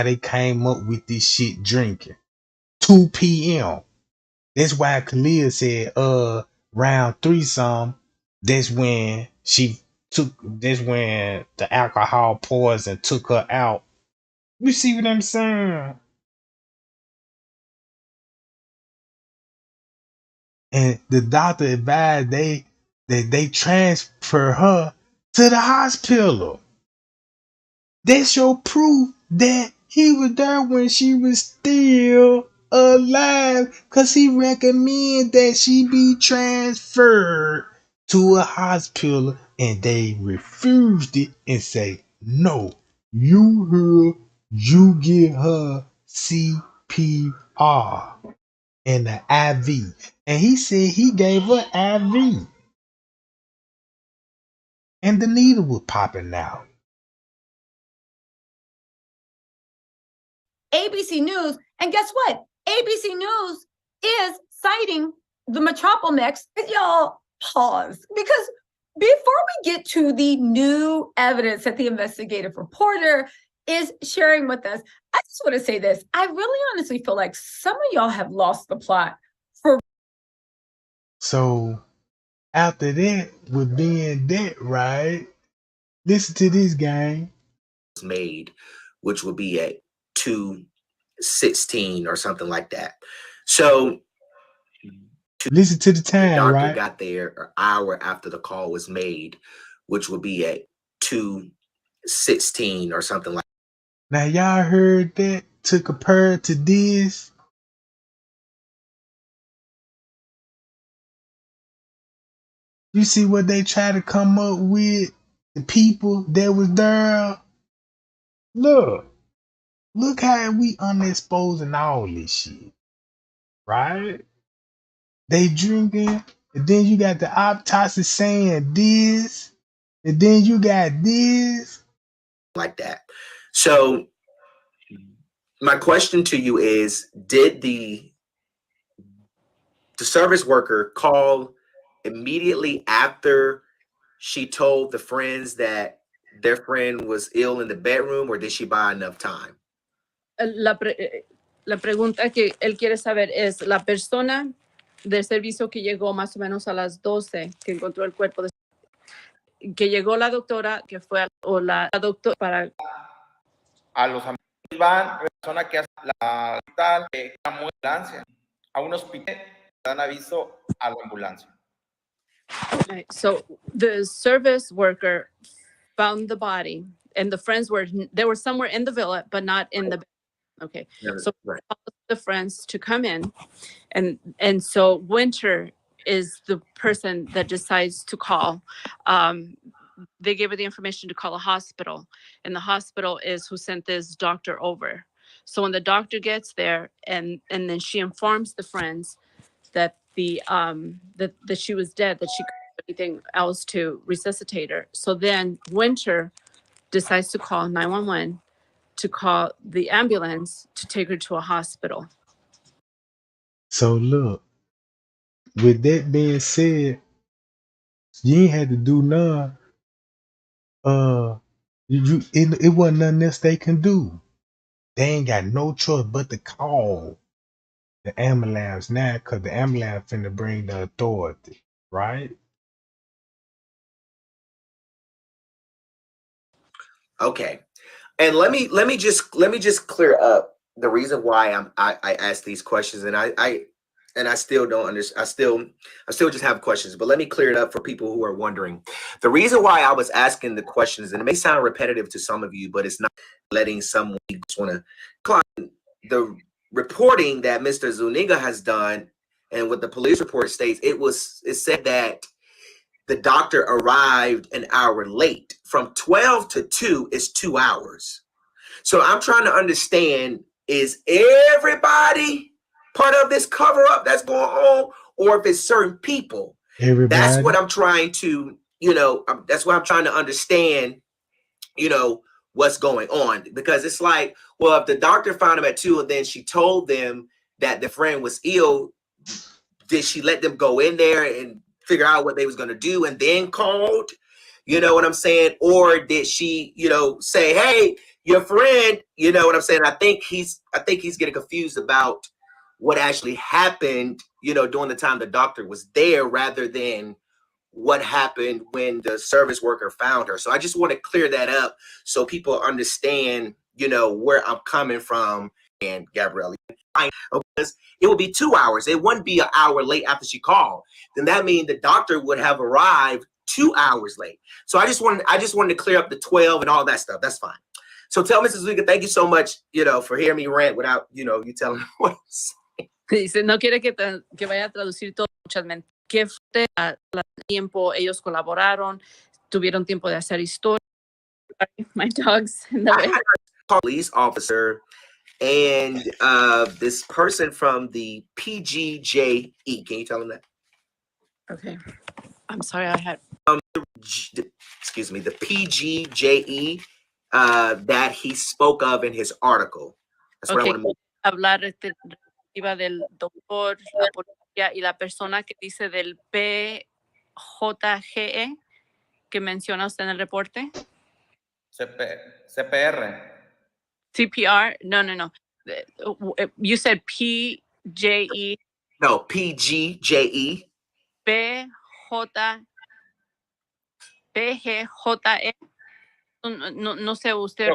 they came up with this shit drinking. 2 p.m. That's why Kalia said round 3 some, that's when the alcohol pours and took her out. You see what I'm saying? And the doctor advised that they transfer her to the hospital. That's your proof that he was there when she was still alive, because he recommended that she be transferred to a hospital, and they refused it and say, no, you get her CPR and the IV. And he said he gave her IV. And the needle was popping out. ABC News. And guess what? ABC News is citing the Metropolis. Y'all pause, because before we get to the new evidence that the investigative reporter is sharing with us, I just want to say this. I really honestly feel like some of y'all have lost the plot. So after that, with being that, right? Listen to this, gang. Made, which would be at 2:16 or something like that. So listen to the the time, doctor right? got there an hour after the call was made, which would be at 2:16 or something like that. Now y'all heard that to compare to this. You see what they try to come up with? The people that was there. Look how we unexposing all this shit, right? They drinking, and then you got the autopsy saying this, and then you got this. Like that. So my question to you is, did the service worker call immediately after she told the friends that their friend was ill in the bedroom, or did she buy enough time? La pregunta que él quiere saber es, la persona del servicio que llegó más o menos a las 12, que encontró el cuerpo, que llegó la doctora, que fue o la doctora para... A los amigos van, la persona que hace la hospital, una ambulancia, a un hospital, dan aviso a la ambulancia. Okay, so the service worker found the body, and the friends they were somewhere in the villa, but not in the... Okay, so right. The friends to come in, and so Winter is the person that decides to call. They gave her the information to call a hospital, and the hospital is who sent this doctor over. So when the doctor gets there, and then she informs the friends that that she was dead, that she couldn't do anything else to resuscitate her. So then Winter decides to call 911 to call the ambulance to take her to a hospital. So look, with that being said, you ain't had to do none. It wasn't nothing else they can do. They ain't got no choice but to call the ambulance now, because the ambulance finna bring the authority, right? Okay. And let me just clear up the reason why I ask these questions, and I still don't understand. I still just have questions, but let me clear it up for people who are wondering. The reason why I was asking the questions, and it may sound repetitive to some of you, but it's not, letting someone just want to the reporting that Mr. Zuniga has done and what the police report states, it said that the doctor arrived an hour late. From 12 to 2 is 2 hours. So I'm trying to understand, is everybody part of this cover up that's going on, or if it's certain people? That's Everybody. what I'm trying to, that's what I'm trying to understand, what's going on. Because it's like, well, if the doctor found him at 2 and then she told them that the friend was ill, did she let them go in there and figure out what they was going to do and then called? You know what I'm saying? Or did she, say, hey, your friend, you know what I'm saying? I think he's getting confused about what actually happened, during the time the doctor was there, rather than what happened when the service worker found her. So I just want to clear that up so people understand, where I'm coming from. And Gabrielle, because it would be 2 hours. It wouldn't be an hour late after she called. Then that means the doctor would have arrived 2 hours late. So I just wanted to clear up the 12 and all that stuff. That's fine. So tell Mrs. Zunika, thank you so much, for hearing me rant without, you telling me what I'm saying. Dice, no quiere que vaya a traducir todo, muchas mentiras. ¿Qué fue tiempo? Ellos colaboraron, tuvieron tiempo de hacer historia. My dog's in the way. Police officer and this person from the PGJE. Can you tell him that? Okay. I'm sorry, I had. Excuse me, the PGJE that he spoke of in his article. That's what I want to hablar del doctor, la policía y la persona que dice del PJGE que menciona usted en el reporte. CPR. CPR? No. You said PJE. No, PGJE. PGJE. No sé, usted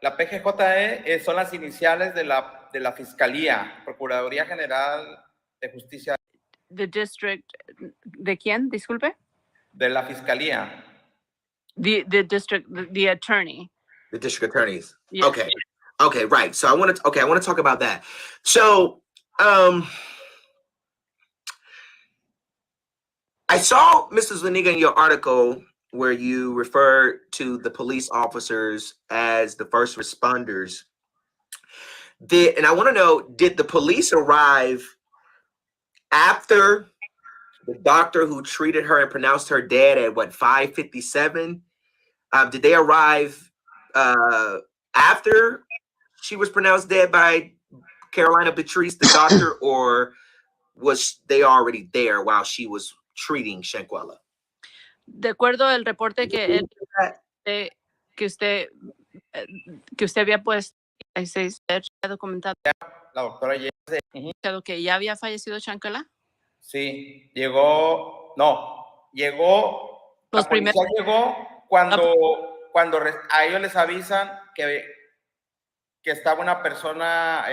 la PGJE son las iniciales de la Fiscalía, Procuraduría General de Justicia. The district, ¿de quién? Disculpe. De la Fiscalía. The district, the attorney. The district attorneys. Yes. Okay, right. So I want to talk about that. So, I saw, Mr. Zuniga, in your article where you refer to the police officers as the first responders. And I want to know, did the police arrive after the doctor who treated her and pronounced her dead at 5:57? Did they arrive after she was pronounced dead by Carolina Patrice, the doctor, or was they already there while she was treating Shanquella? De acuerdo al reporte que usted había puesto, ha documentado. La doctora que ya había fallecido Shanquella. Sí, llegó. Los la policía llegó cuando a ellos les avisan que estaba una persona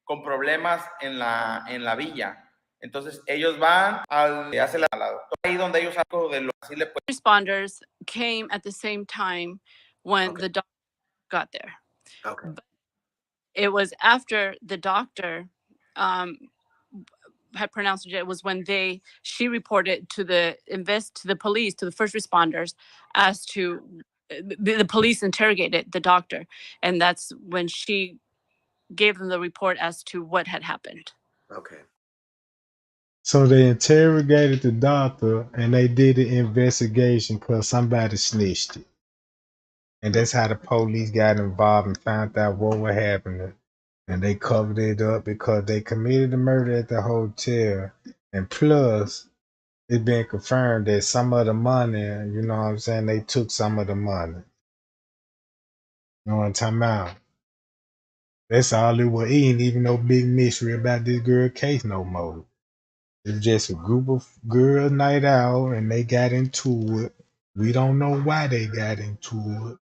con problemas en la villa. Entonces ellos van hace la doctora ahí donde ellos algo de lo así le pueden. Responders came at the same time when the doctor got there. Okay. But it was after the doctor had pronounced it was when she reported to the police, to the first responders, as to the police interrogated the doctor, and that's when she gave them the report as to what had happened. Okay. So they interrogated the doctor and they did the investigation because somebody snitched it. And that's how the police got involved and found out what was happening. And they covered it up because they committed the murder at the hotel. And plus, it's been confirmed that some of the money, you know what I'm saying, they took some of the money. You know what I'm talking about? That's all it was. It ain't even no big mystery about this girl case no more. It's just a group of girls night out and they got into it. We don't know why they got into it.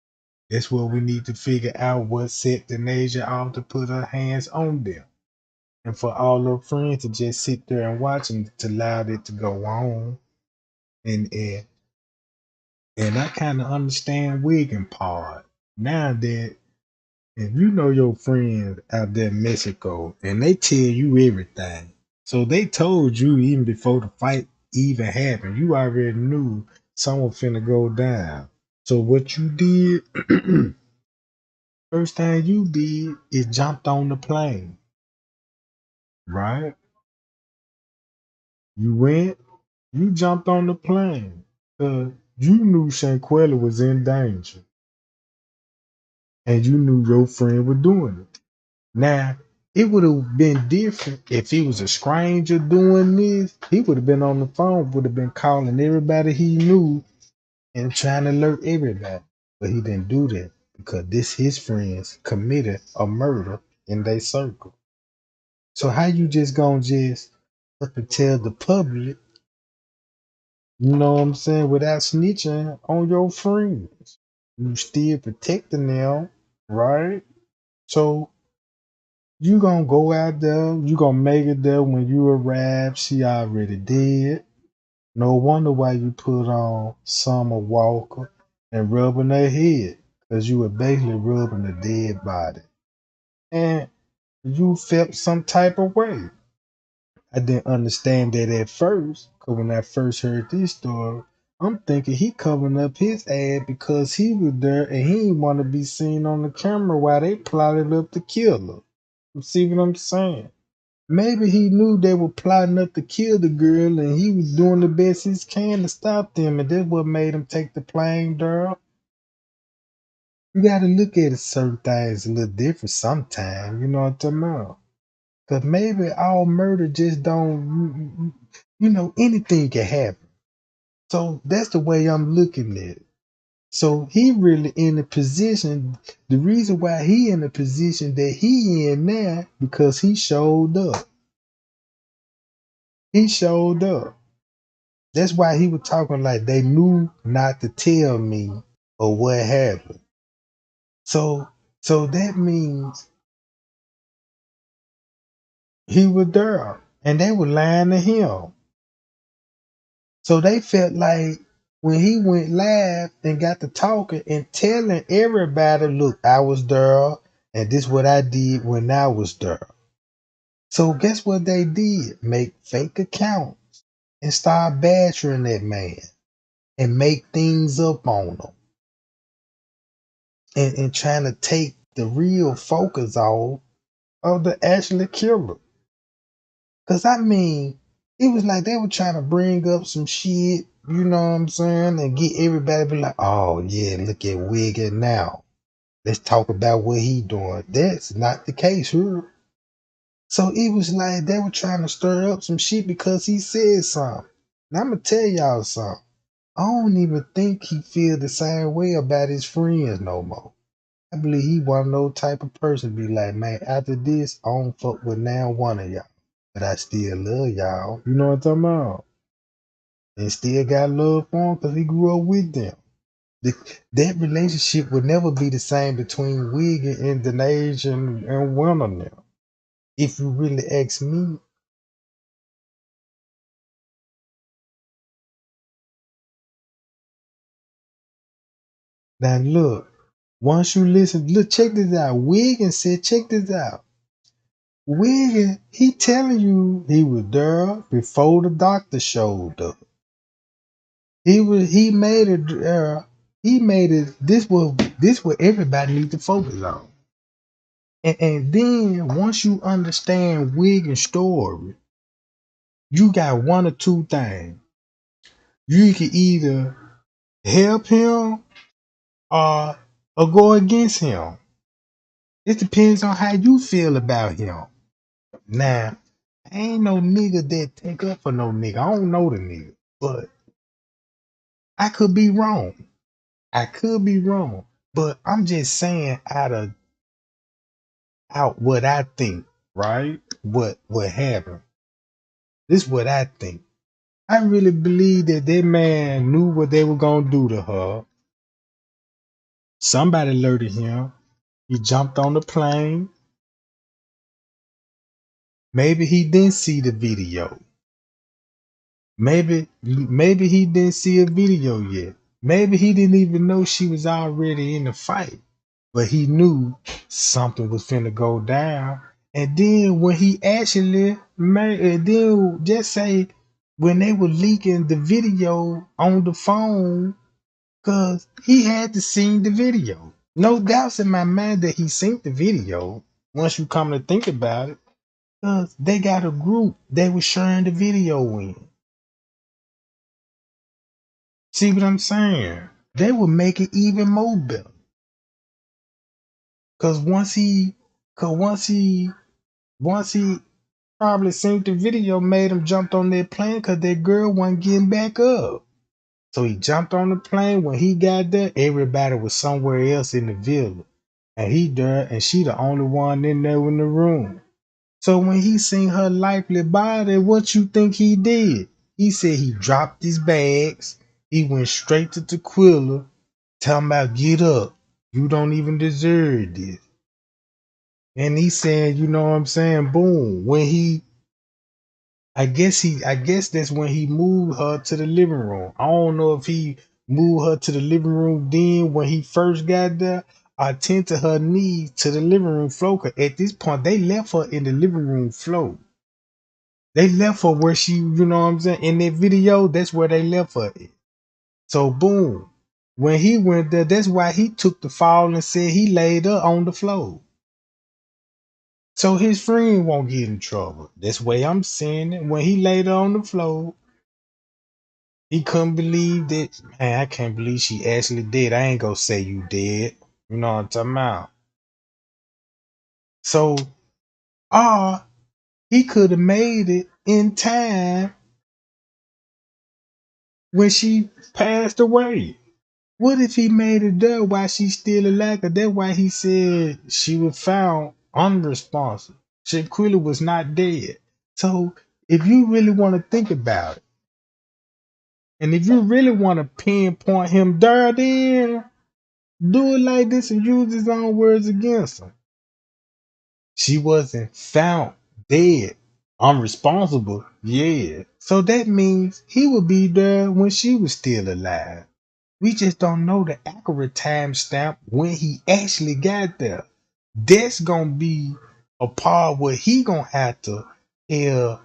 That's what we need to figure out, what set the Denasia off to put her hands on them. And for all her friends to just sit there and watch and to allow it to go on. And I kind of understand Wiggin part. Now that And you know your friends out there in Mexico, and they tell you everything. So they told you even before the fight even happened. You already knew someone finna go down. So what you did, first thing you did is jumped on the plane, right? You went, you jumped on the plane. You knew Shanquella was in danger, and you knew your friend was doing it. Now, it would have been different if he was a stranger doing this. He would have been on the phone, would have been calling everybody he knew and trying to alert everybody. But he didn't do that because this his friends committed a murder in their circle. So how you just gonna just up and tell the public, you know what I'm saying, without snitching on your friends? You still protecting them, right? So you gonna go out there, you gonna make it there when you arrive. She already dead. No wonder why you put on Summer Walker and rubbing her head, because you were basically rubbing a dead body. And you felt some type of way. I didn't understand that at first, because when I first heard this story, I'm thinking he covering up his ass because he was there and he didn't want to be seen on the camera while they plotted up to kill her. You see what I'm saying? Maybe he knew they were plotting up to kill the girl and he was doing the best he can to stop them, and that's what made him take the plane, girl. You gotta look at it certain things a little different sometimes, you know what I'm talking about? Cause maybe all murder just don't, you know, anything can happen. So that's the way I'm looking at it. So he really in a position, the reason why he in the position that he in now, because he showed up. He showed up. That's why he was talking like they knew not to tell me or what happened. So so that means he was there and they were lying to him. So they felt like when he went live and got to talking and telling everybody, look, I was there and this what I did when I was there. So guess what they did? Make fake accounts and start badgering that man and make things up on him. And trying to take the real focus off of the actual killer. Cause I mean, it was like they were trying to bring up some shit, you know what I'm saying, and get everybody to be like, oh yeah, look at Wiggin now. Let's talk about what he doing. That's not the case here. So it was like they were trying to stir up some shit because he said something. Now I'm gonna tell y'all something. I don't even think he feel the same way about his friends no more. I believe he one of those type of person be like, man, after this, I don't fuck with now one of y'all. But I still love y'all. You know what I'm talking about? And still got love for him because he grew up with them. That relationship would never be the same between Wiggin and Denage and one of them. If you really ask me. Now look, once you listen, look, check this out. Wiggin said, check this out. Wiggin, he telling you he was there before the doctor showed up. He made it this what everybody needs to focus on. And then once you understand Wiggins' story, you got one or two things. You can either help him or go against him. It depends on how you feel about him. Now, ain't no nigga that take up for no nigga. I don't know the nigga, but I could be wrong. I could be wrong. But I'm just saying out what I think, right? What happened. This is what I think. I really believe that man knew what they were gonna do to her. Somebody alerted him. He jumped on the plane. Maybe he didn't see the video. Maybe he didn't see a video yet. Maybe he didn't even know she was already in the fight. but he knew something was finna go down. And then when he actually made, and then just say when they were leaking the video on the phone, cause he had to see the video. No doubts in my mind that he seen the video. Once you come to think about it, cause they got a group they were sharing the video in. See what I'm saying? They would make it even more better. Cause once he probably seen the video, made him jump on that plane because that girl wasn't getting back up. So he jumped on the plane. When he got there, everybody was somewhere else in the villa. And he there, and she the only one in there in the room. So when he seen her lifeless body, what you think he did? He said he dropped his bags. He went straight to Tequila, talking about get up. You don't even deserve this. And he said, you know what I'm saying? Boom. I guess that's when he moved her to the living room. I don't know if he moved her to the living room then when he first got there, or tend to her knees to the living room floor. 'Cause at this point, they left her in the living room floor. They left her where she, you know what I'm saying? In that video, that's where they left her at. So boom. When he went there, that's why he took the fall and said he laid her on the floor. So his friend won't get in trouble. That's the way I'm saying it. When he laid her on the floor, he couldn't believe that. Man, I can't believe she actually did. I ain't gonna say you did. You know what I'm talking about? So, he could have made it in time when she passed away. What if he made it there while she's still alive? 'Cause that's why he said she was found unresponsive. Shanquella was not dead. So, if you really want to think about it, and if you really want to pinpoint him there, then do it like this and use his own words against him. She wasn't found dead, unresponsible. Yeah. So that means he would be there when she was still alive. We just don't know the accurate timestamp when he actually got there. That's gonna be a part where he gonna have to tell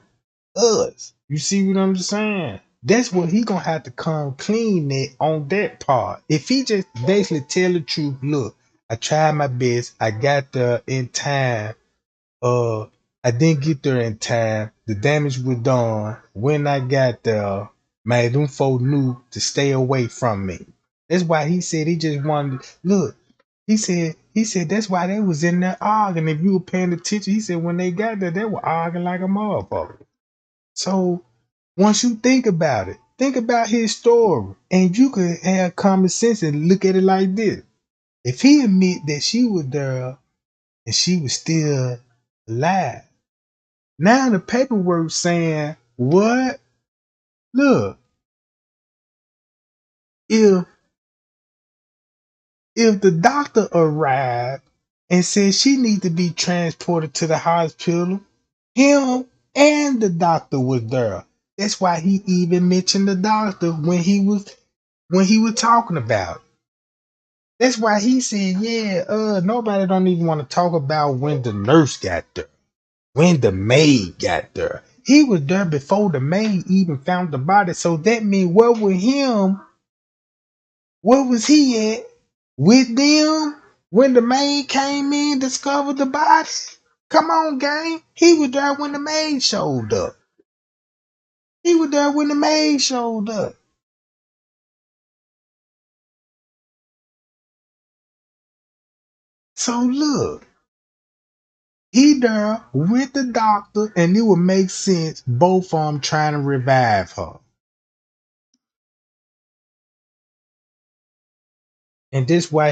us. You see what I'm saying? That's what he gonna have to come clean it on that part. If he just basically tell the truth, look, I tried my best, I got there in time. Uh, I didn't get there in time. The damage was done when I got there. Man, them folk knew to stay away from me. That's why he said he just wanted. Look, he said that's why they was in there arguing. If you were paying attention, he said when they got there, they were arguing like a motherfucker. So once you think about his story, and you could have common sense and look at it like this. If he admit that she was there and she was still alive, now the paperwork saying what? Look, if if the doctor arrived and said she need to be transported to the hospital, him and the doctor was there. That's why he even mentioned the doctor when he was talking about it. That's why he said, yeah, nobody don't even want to talk about when the nurse got there, when the maid got there. He was there before the maid even found the body. So that means where was he at? With them when the maid came in, discovered the body? Come on, gang. He was there when the maid showed up. He was there when the maid showed up. So look, he there with the doctor, and it would make sense both of them trying to revive her. And that's why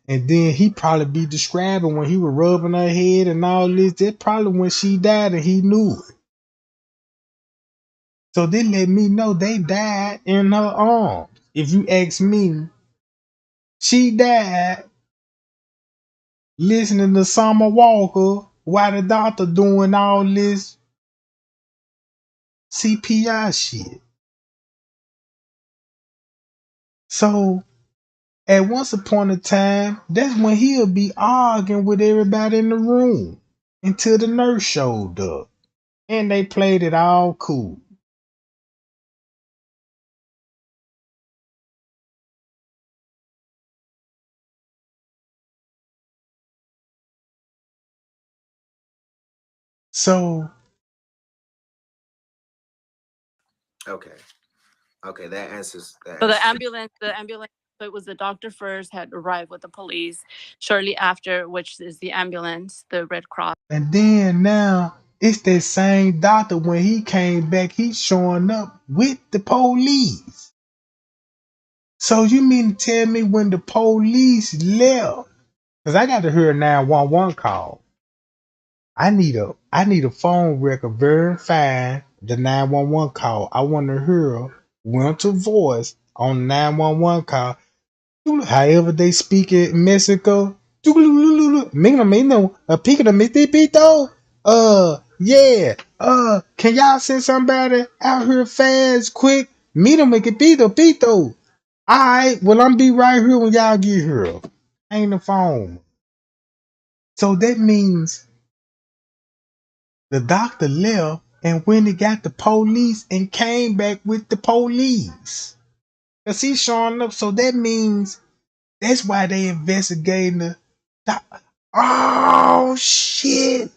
and then he probably be describing when he was rubbing her head and all this. That's probably when she died and he knew it. So they let me know they died in her arms. If you ask me, she died listening to Summer Walker while the doctor doing all this CPI shit. So At once upon a time, that's when he'll be arguing with everybody in the room until the nurse showed up. And they played it all cool. So Okay, that answers that. So the ambulance, so it was the doctor first had arrived with the police shortly after, which is the ambulance, the Red Cross. and then now it's that same doctor when he came back, he's showing up with the police. So you mean to tell me when the police left? Because I got to hear a 911 call. I need a phone record verifying the 911 call. I want to hear winter voice on 911 call. However they speak in Mexico. Pick it up, yeah. Can y'all send somebody out here fast, quick? Meet them make it pito. Alright, well I'm be right here when y'all get here. Ain't the phone. So that means the doctor left and when he got the police and came back with the police. Cause he's showing up, so that means that's why they investigating the oh shit.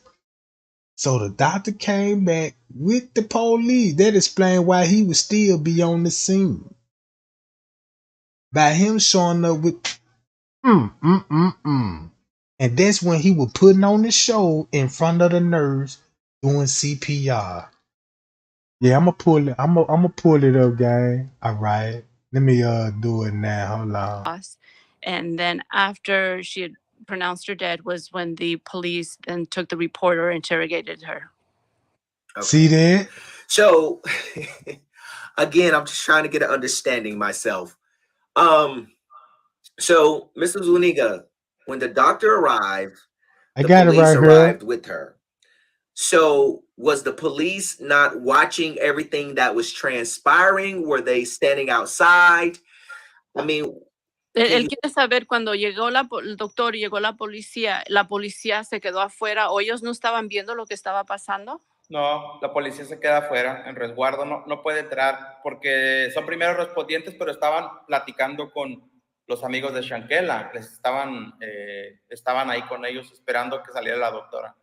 So the doctor came back with the police. That explained why he would still be on the scene. By him showing up with And that's when he was putting on the show in front of the nurse doing CPR. Yeah, I'm gonna pull it up, gang. All right. Let me do it now. Hold on. And then after she had pronounced her dead was when the police then took the reporter, interrogated her. Okay. See that? So again, I'm just trying to get an understanding myself. So Mrs. Zuniga, when the doctor arrived, I the got it police right arrived here. with her. So was the police not watching everything that was transpiring? Were they standing outside? I mean, Él quiere saber cuando llegó el doctor y llegó la policía se quedó afuera o ellos no estaban viendo lo que estaba pasando. No, la policía se queda afuera, en resguardo, no puede entrar porque son primeros respondientes, pero estaban platicando con los amigos de Shanquella, estaban ahí con ellos esperando que saliera la doctora.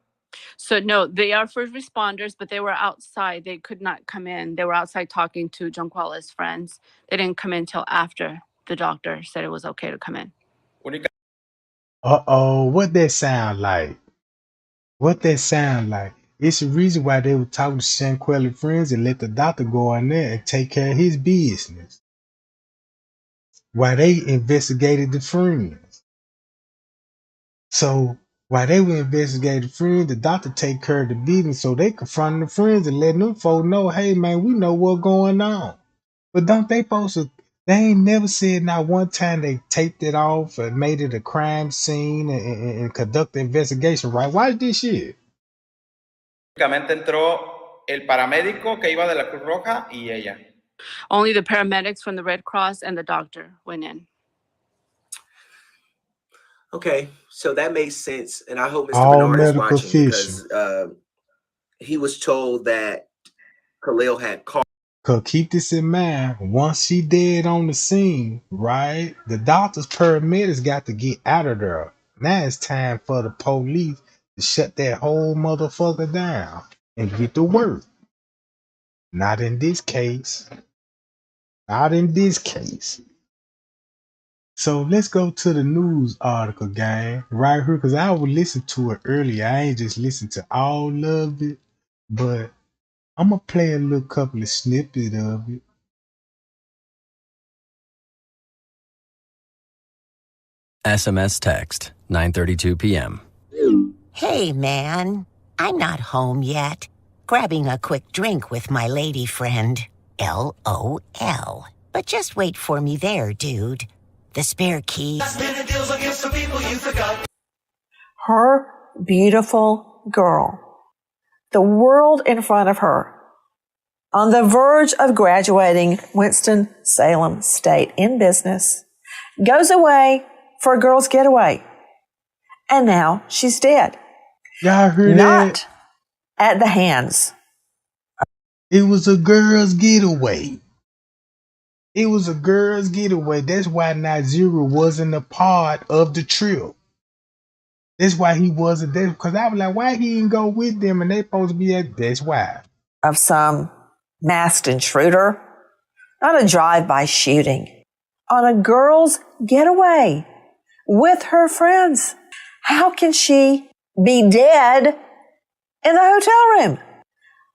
So no, they are first responders, but they were outside. They could not come in. They were outside talking to Shanquella's friends. They didn't come in until after the doctor said it was okay to come in. What that sound like? What that sound like? It's the reason why they were talking to Shanquella friends and let the doctor go in there and take care of his business. While they investigated the friends. So while they were investigating the friends, the doctor take care of the business so they confronted the friends and letting them folks know, hey man, we know what's going on. But don't they supposed to, they ain't never said not one time they taped it off and made it a crime scene and conduct the investigation, right? Watch this shit. Únicamente entró el paramédico que iba de la Cruz Roja y ella. Only the paramedics from the Red Cross and the doctor went in. Okay, so that makes sense, and I hope Mr. All Bernard is medical watching because official. he was told that Khalil had called. Cause keep this in mind, once she dead on the scene, right? The doctors, paramedics got to get out of there. Now it's time for the police to shut that whole motherfucker down and get to work. Not in this case. Not in this case. So let's go to the news article, gang, right here, because I would listen to it earlier. I ain't just listen to all of it, but I'm going to play a little couple of snippet of it. SMS text, 9:32 p.m. Hey, man. I'm not home yet. Grabbing a quick drink with my lady friend. LOL. But just wait for me there, dude. The spare key. Her beautiful girl. The world in front of her. On the verge of graduating Winston-Salem State in business. goes away for a girl's getaway. And now she's dead. Y'all heard Not that? at the hands. It was a girl's getaway. It was a girl's getaway. That's why Nigeria wasn't a part of the trip. That's why he wasn't there. Because I was like, why he didn't go with them and they supposed to be at, that's why. Of some masked intruder. Not a drive-by shooting. On a girl's getaway with her friends. How can she be dead in the hotel room?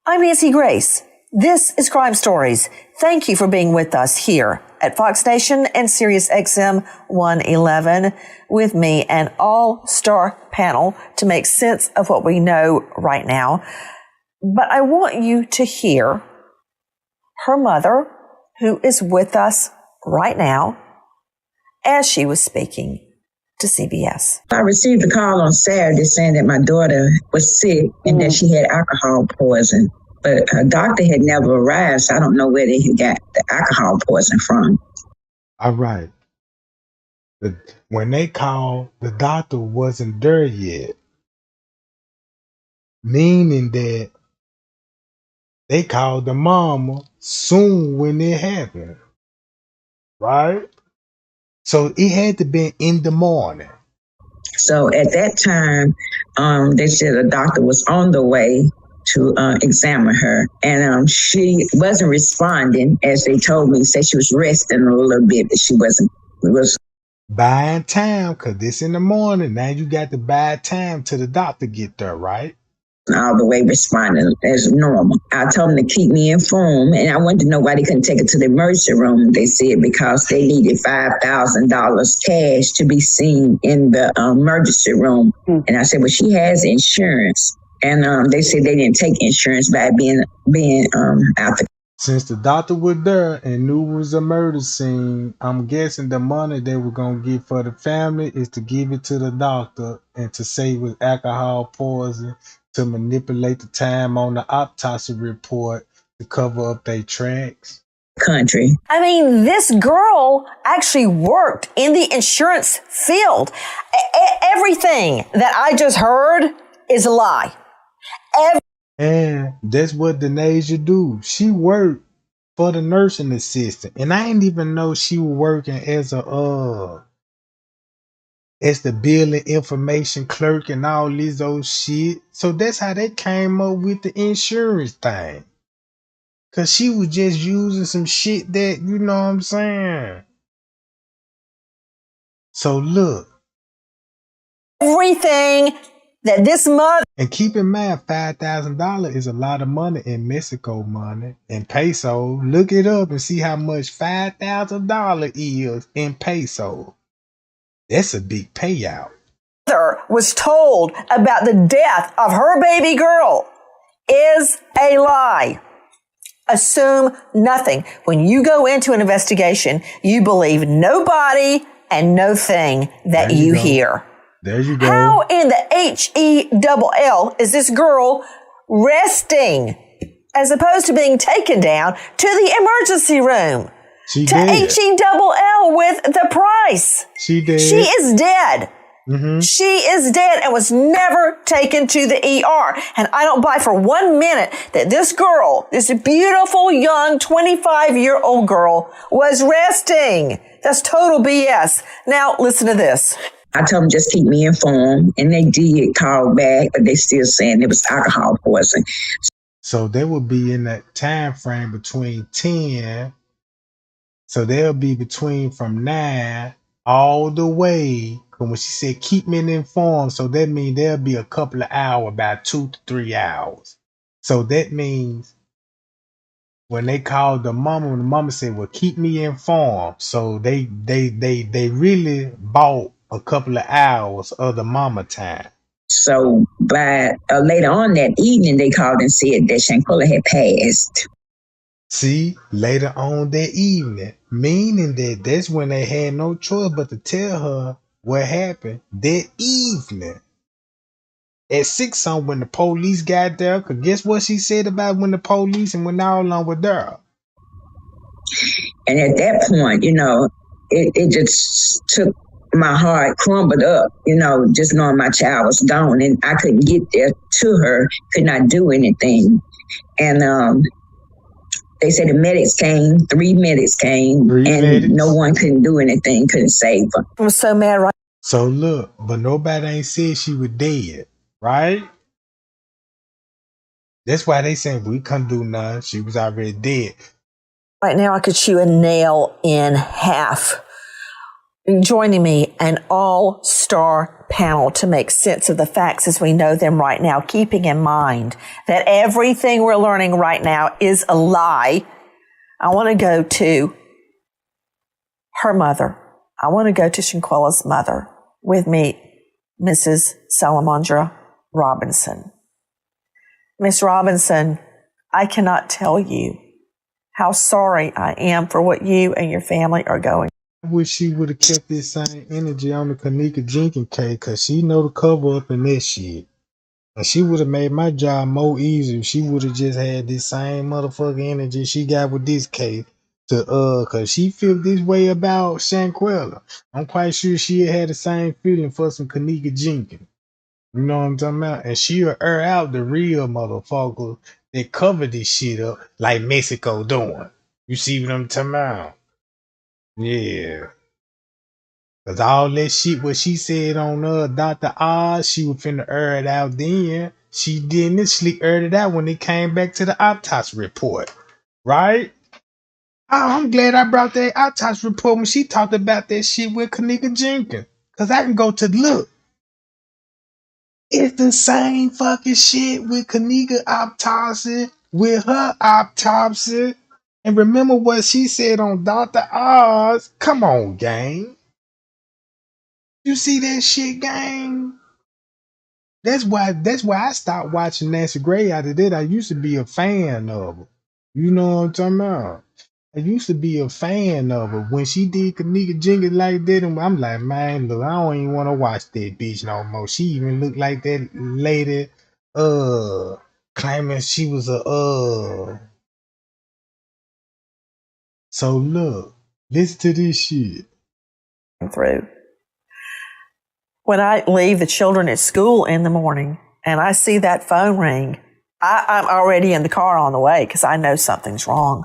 I'm Nancy Grace. This is Crime Stories. Thank you for being with us here at Fox Nation and Sirius XM 111 with me, an all-star panel to make sense of what we know right now. But I want you to hear her mother, who is with us right now, as she was speaking to CBS. I received a call on Saturday saying that my daughter was sick and that she had alcohol poison. But her doctor had never arrived, so I don't know where they had got the alcohol poison from. All right. When they called, the doctor wasn't there yet. Meaning that they called the mama soon when it happened. Right? So it had to be in the morning. So at that time, they said a doctor was on the way to examine her, and she wasn't responding as they told me. Said she was resting a little bit, but she wasn't. It was buying time because this in the morning. Now you got to buy time till the doctor get there, right? All the way responding as normal. I told them to keep me informed, and I wanted to know why they couldn't take her to the emergency room. They said because they needed $5,000 cash to be seen in the emergency room. And I said, well, she has insurance. And they said they didn't take insurance by being out the. Since the doctor was there and knew it was a murder scene, I'm guessing the money they were going to get for the family is to give it to the doctor and to say it was alcohol poison, to manipulate the time on the autopsy report to cover up their tracks. Country. I mean, this girl actually worked in the insurance field. Everything that I just heard is a lie. And that's what Denasia do. She worked for the nursing assistant. And I didn't even know she was working as the billing information clerk and all this old shit. So that's how they came up with the insurance thing. Cause she was just using some shit that, you know what I'm saying? So look. Everything that this mother. And keep in mind, $5,000 is a lot of money in Mexico money. In peso, look it up and see how much $5,000 is in peso. That's a big payout. Was told about the death of her baby girl is a lie. Assume nothing. When you go into an investigation, you believe nobody and no thing that you hear. There you go. How in the HELL is this girl resting as opposed to being taken down to the emergency room? She to dead. HELL with the price. She dead. She is dead. Mm-hmm. She is dead and was never taken to the ER. And I don't buy for 1 minute that this girl, this beautiful young 25-year-old girl, was resting. That's total BS. Now listen to this. I told them just keep me informed, and they did call back, but they still saying it was alcohol poison. So they will be in that time frame between 10. So they'll be between from 9 all the way. Because when she said keep me informed, so that means there'll be a couple of hours, about 2 to 3 hours. So that means when they called the mama said, well, keep me informed. So they really bought a couple of hours of the mama time. So by later on that evening, they called and said that Shanquella had passed. See, later on that evening, meaning that that's when they had no choice but to tell her what happened that evening. At 6 when the police got there, because guess what she said about when the police and when all on were there? And at that point, it just took my heart, crumbled up, just knowing my child was gone and I couldn't get there to her, could not do anything. And they said the medics came, 3 medics came, no one couldn't do anything, couldn't save her. I was so mad, right? So look, but nobody ain't said she was dead, right? That's why they saying we couldn't do nothing. She was already dead. Right now, I could chew a nail in half. Joining me, an all-star panel to make sense of the facts as we know them right now, keeping in mind that everything we're learning right now is a lie. I want to go to her mother. I want to go to Shanquella's mother. With me, Mrs. Salamandra Robinson. Miss Robinson, I cannot tell you how sorry I am for what you and your family are going. I wish she would have kept this same energy on the Kanika Jenkins case, because she know the cover up in that shit. And she would have made my job more easy if she would have just had this same motherfucking energy she got with this case to cause she felt this way about Shanquella. I'm quite sure she had the same feeling for some Kanika Jenkins. You know what I'm talking about? And she'll air out the real motherfuckers that cover this shit up like Mexico doing. You see what I'm talking about? Yeah. Cause all that shit what she said on Dr. Oz, she was finna air it out then. She didn't. She aired it out when it came back to the autopsy report. Right? Oh, I'm glad I brought that autopsy report when she talked about that shit with Kanika Jenkins. Cause I can go to look. It's the same fucking shit with Kanika autopsy, with her autopsy. And remember what she said on Dr. Oz. Come on, gang. You see that shit, gang? That's why I stopped watching Nancy Gray after that. I used to be a fan of her. You know what I'm talking about? I used to be a fan of her. When she did Kanika Jenkins like that, and I'm like, man, look, I don't even want to watch that bitch no more. She even looked like that lady, claiming she was a. So look, listen to this shit. Through. When I leave the children at school in the morning and I see that phone ring, I'm already in the car on the way because I know something's wrong.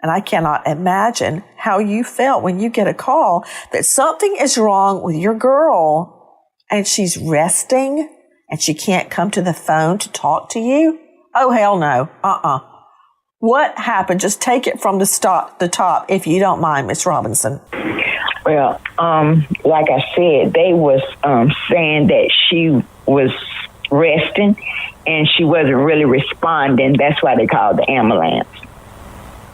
And I cannot imagine how you felt when you get a call that something is wrong with your girl and she's resting and she can't come to the phone to talk to you. Oh, hell no. What happened? Just take it from the top, if you don't mind, Miss Robinson. Well, like I said, they was saying that she was resting and she wasn't really responding. That's why they called the ambulance.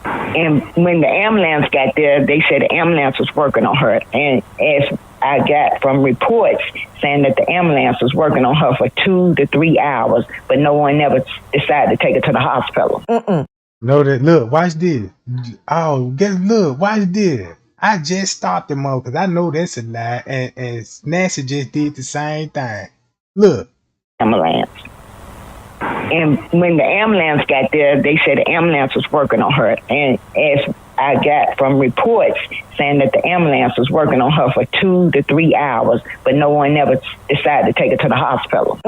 And when the ambulance got there, they said the ambulance was working on her. And as I got from reports saying that the ambulance was working on her for 2 to 3 hours, but no one ever decided to take her to the hospital. No, that look, watch this. Oh, look, watch this. I just stopped them up because I know that's a lie, and NASA just did the same thing. Look. Ambulance. And when the ambulance got there, they said the ambulance was working on her. And as I got from reports saying that the ambulance was working on her for 2 to 3 hours, but no one ever decided to take her to the hospital.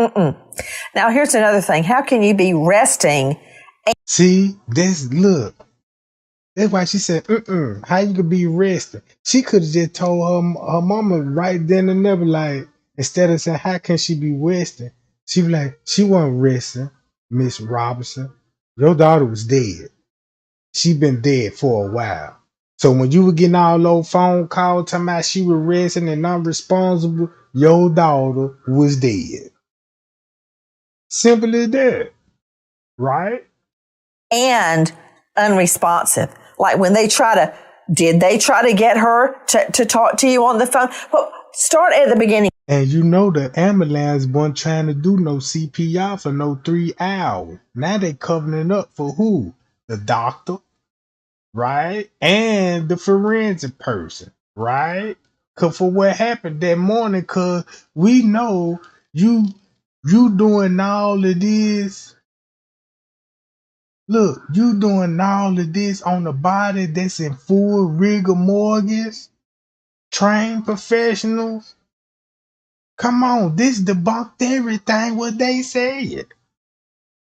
Now, here's another thing. How can you be resting? See, look. That's why she said, how you could be resting? She could have just told her mama right then and there, like, instead of saying, how can she be resting? She be like, she wasn't resting, Miss Robinson. Your daughter was dead. She been dead for a while. So when you were getting all those phone calls talking about she was resting and non-responsible, your daughter was dead. Simple as that. Right? And unresponsive. Like when did they try to get her to talk to you on the phone? Well, start at the beginning. And you know the ambulance wasn't trying to do no CPR for no 3 hours. Now they covering it up for who? The doctor, right? And the forensic person, right? Cause for what happened that morning, cause we know you doing all of this. Look, you doing all of this on the body that's in full rigor mortis. trained professionals. Come on, this debunked everything what they said,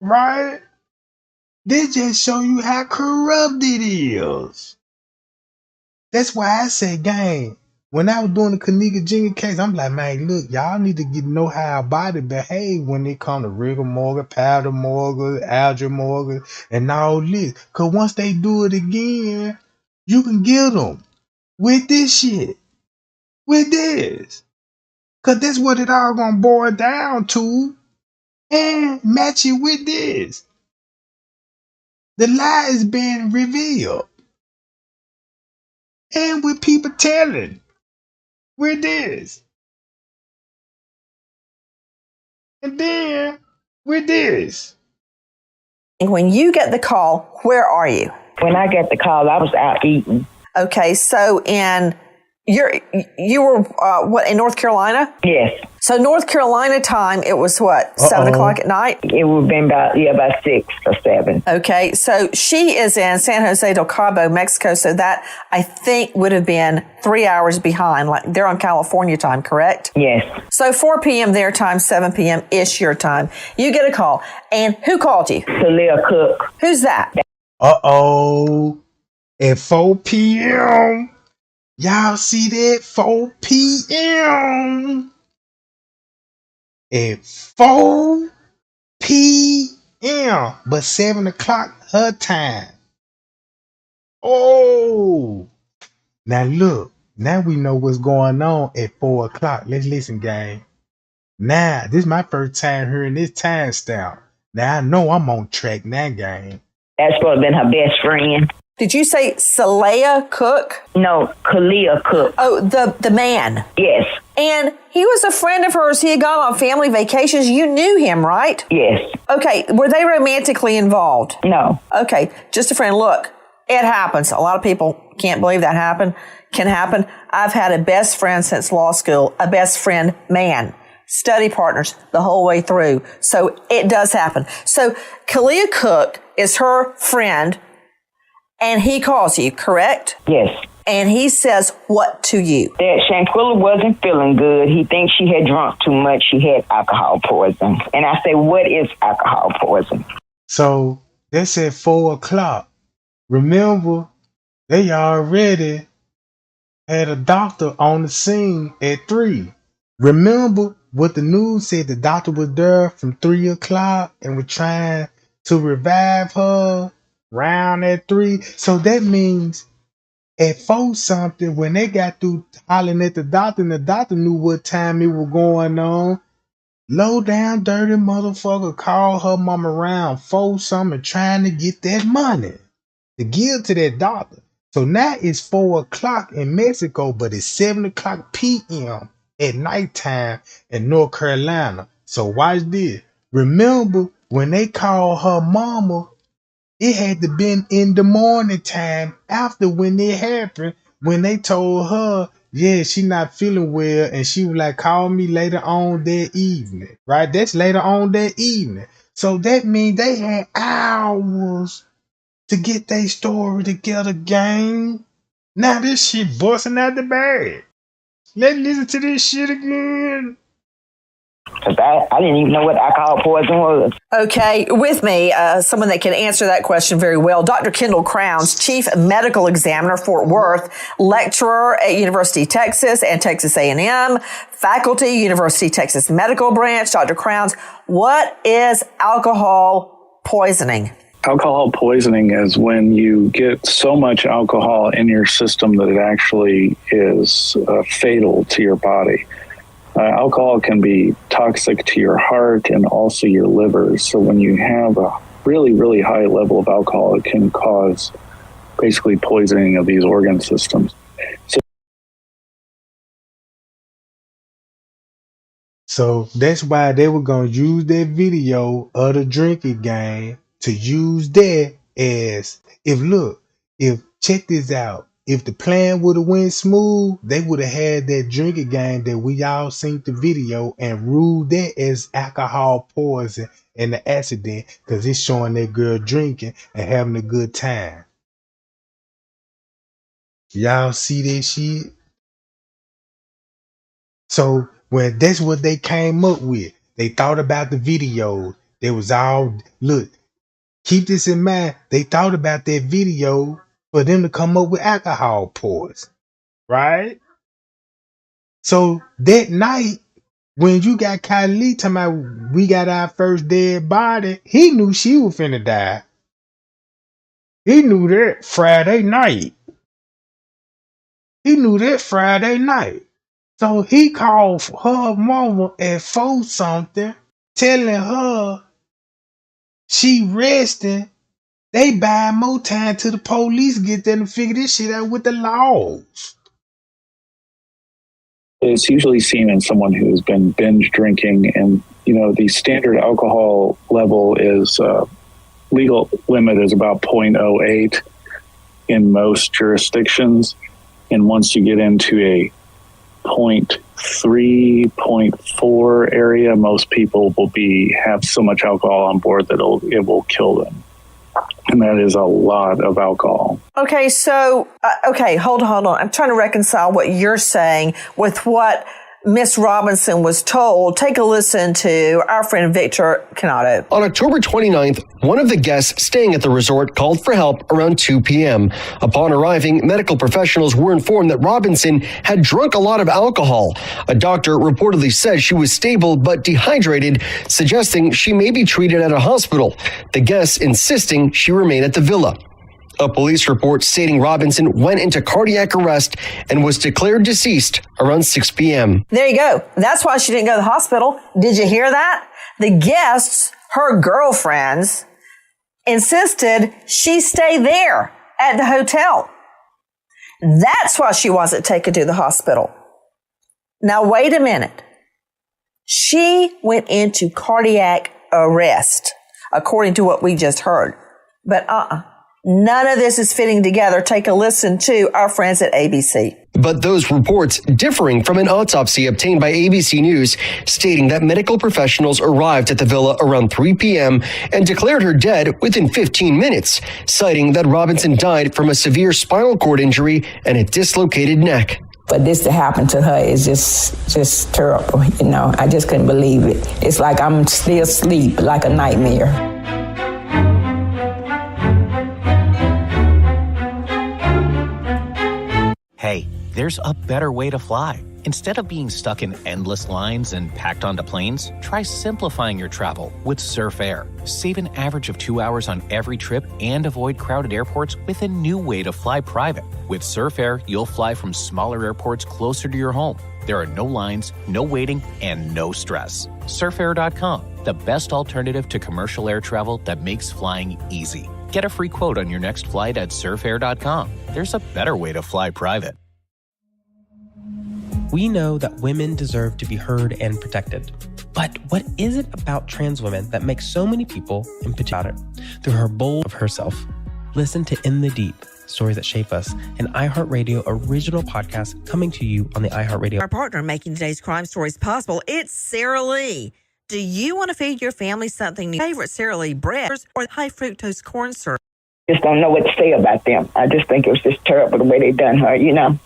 right? They just show you how corrupt it is. That's why I say, gang, when I was doing the Kaniga Junior case, I'm like, man, look, y'all need to know how a body behave when it come to rigor mortis, powder mortis, algae mortis, and all this. Because once they do it again, you can get them with this shit, with this. Because that's what it all going to boil down to, and match it with this. The lie is being revealed, and with people telling with this. And then with this. When you get the call, where are you? When I get the call, I was out eating. Okay, so you were what, in North Carolina? Yes. So North Carolina time, it was what, 7 o'clock at night? It would have been about 6 or 7. Okay, so she is in San Jose del Cabo, Mexico, so that I think would have been 3 hours behind. Like they're on California time, correct? Yes. So 4 p.m. their time, 7 p.m. ish your time. You get a call. And who called you? Shanquella Cook. Who's that? At 4 p.m. Y'all see that? 4 p.m. At 4 p.m. But 7 o'clock her time. Oh. Now look. Now we know what's going on at 4 o'clock. Let's listen, gang. Now, this is my first time hearing this time stamp. Now I know I'm on track now, gang. That's supposed to have been her best friend. Did you say Shanquella Cook? No, Shanquella Cook. Oh, the man. Yes. And he was a friend of hers. He had gone on family vacations. You knew him, right? Yes. Okay. Were they romantically involved? No. Okay. Just a friend. Look, it happens. A lot of people can't believe that can happen. I've had a best friend since law school, a best friend man, study partners the whole way through. So it does happen. So Shanquella Cook is her friend, and he calls you, correct? Yes. And he says what to you? That Shanquella wasn't feeling good. He thinks she had drunk too much. She had alcohol poison. And I say, what is alcohol poison? So that's at 4 o'clock. Remember, they already had a doctor on the scene at 3. Remember what the news said, the doctor was there from 3 o'clock and was trying to revive her round at 3. So that means at 4 something, when they got through hollering at the doctor, and the doctor knew what time it was going on, low down dirty motherfucker called her mama around 4 something trying to get that money to give to that doctor. So now it's 4 o'clock in Mexico, but it's 7 o'clock p.m. at nighttime in North Carolina. So watch this. Remember when they called her mama, it had to been in the morning time after when it happened, when they told her, yeah, she not feeling well, and she was like, call me later on that evening, right? That's later on that evening. So that means they had hours to get their story together, gang. Now this shit busting out the bag. Let's listen to this shit again. Because I didn't even know what alcohol poison was. Okay, with me, someone that can answer that question very well, Dr. Kendall Crowns, Chief Medical Examiner, Fort Worth, lecturer at University of Texas and Texas A&M, faculty, University of Texas Medical Branch. Dr. Crowns, what is alcohol poisoning? Alcohol poisoning is when you get so much alcohol in your system that it actually is fatal to your body. Alcohol can be toxic to your heart and also your liver. So when you have a really, really high level of alcohol, it can cause basically poisoning of these organ systems. So that's why they were going to use that video of the drinking game to use that as, if check this out, if the plan would have went smooth, they would have had that drinking game that we all seen the video and ruled that as alcohol poison and the accident, because it's showing that girl drinking and having a good time. Y'all see that shit? So when that's what they came up with, they thought about the video. They was all look. Keep this in mind. They thought about that video for them to come up with alcohol pours, right? So that night, when you got Kylie talking about we got our first dead body, he knew she was finna die. He knew that Friday night. He knew that Friday night. So he called her mama at 4 something, telling her she resting. They buying more time till the police get there to figure this shit out with the laws. It's usually seen in someone who has been binge drinking, and the standard alcohol level is legal limit is about 0.08 in most jurisdictions, and once you get into a 0.3, 0.4 area, most people will have so much alcohol on board that it will kill them. And that is a lot of alcohol. Okay, so, hold on. I'm trying to reconcile what you're saying with what Miss Robinson was told. Take a listen to our friend Victor Canato. On October 29th, one of the guests staying at the resort called for help around 2 p.m. Upon arriving, medical professionals were informed that Robinson had drunk a lot of alcohol. A doctor reportedly said she was stable but dehydrated, suggesting she may be treated at a hospital. The guests insisting she remain at the villa. A police report stating Robinson went into cardiac arrest and was declared deceased around 6 p.m. There you go. That's why she didn't go to the hospital. Did you hear that? The guests, her girlfriends, insisted she stay there at the hotel. That's why she wasn't taken to the hospital. Now, wait a minute. She went into cardiac arrest, according to what we just heard. But none of this is fitting together. Take a listen to our friends at ABC. But those reports differing from an autopsy obtained by ABC News stating that medical professionals arrived at the villa around 3 p.m. and declared her dead within 15 minutes, citing that Robinson died from a severe spinal cord injury and a dislocated neck. But this to happen to her is just terrible. I just couldn't believe it. It's like I'm still asleep, like a nightmare. Hey, there's a better way to fly. Instead of being stuck in endless lines and packed onto planes, try simplifying your travel with Surf Air. Save an average of 2 hours on every trip and avoid crowded airports with a new way to fly private. With Surf Air, you'll fly from smaller airports closer to your home. There are no lines, no waiting, and no stress. Surfair.com, the best alternative to commercial air travel that makes flying easy. Get a free quote on your next flight at surfair.com. There's a better way to fly private. We know that women deserve to be heard and protected. But what is it about trans women that makes so many people in particular through her bold of herself? Listen to In the Deep, Stories That Shape Us, an iHeartRadio original podcast coming to you on the iHeartRadio. Our partner making today's crime stories possible, it's Sara Lee. Do you want to feed your family something new? Favorite Sara Lee bread or high fructose corn syrup? Just don't know what to say about them. I just think it was just terrible the way they done her,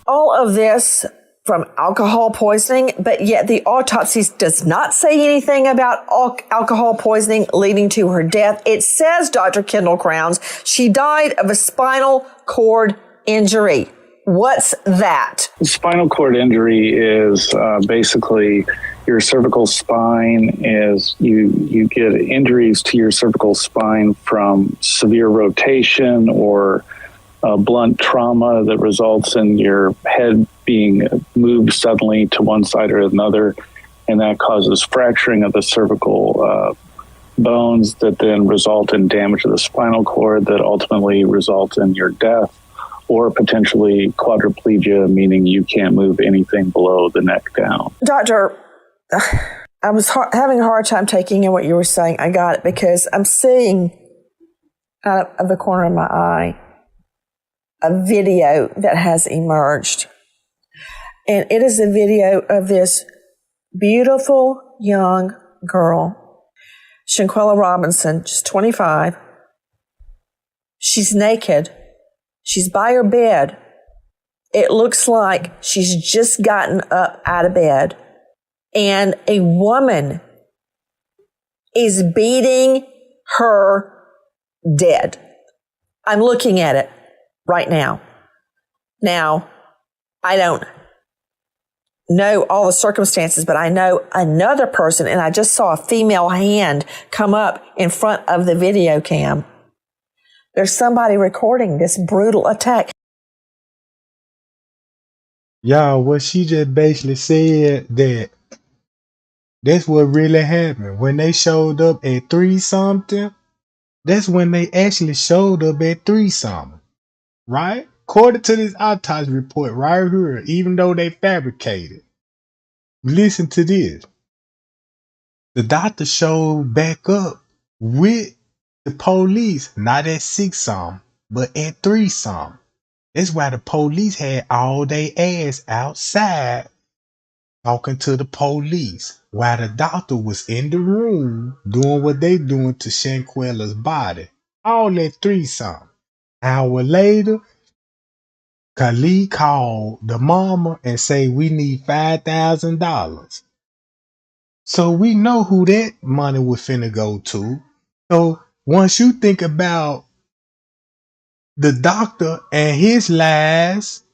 All of this from alcohol poisoning, but yet the autopsy does not say anything about alcohol poisoning leading to her death. It says, Dr. Kendall Crowns, she died of a spinal cord injury. What's that? Spinal cord injury is basically your cervical spine is you get injuries to your cervical spine from severe rotation or blunt trauma that results in your head being moved suddenly to one side or another, and that causes fracturing of the cervical bones that then result in damage of the spinal cord that ultimately results in your death, or potentially quadriplegia, meaning you can't move anything below the neck down. Doctor, I was having a hard time taking in what you were saying. I got it because I'm seeing out of the corner of my eye a video that has emerged. And it is a video of this beautiful young girl, Shanquella Robinson, she's 25. She's naked. She's by her bed. It looks like she's just gotten up out of bed. and a woman is beating her dead. I'm looking at it right now. Now, I don't know all the circumstances, but I know another person, and I just saw a female hand come up in front of the video cam. There's somebody recording this brutal attack. Y'all, what she just basically said that that's what really happened. When they showed up at 3 something, that's when they actually showed up at 3 something. Right? According to this autopsy report right here, even though they fabricated. Listen to this. The doctor showed back up with the police, not at 6 something, but at 3 something. That's why the police had all their ass outside talking to the police while the doctor was in the room doing what they doing to Shanquella's body. All at 3 something. Hour later, Khalid called the mama and say we need $5,000. So we know who that money was finna go to. So once you think about the doctor and his lies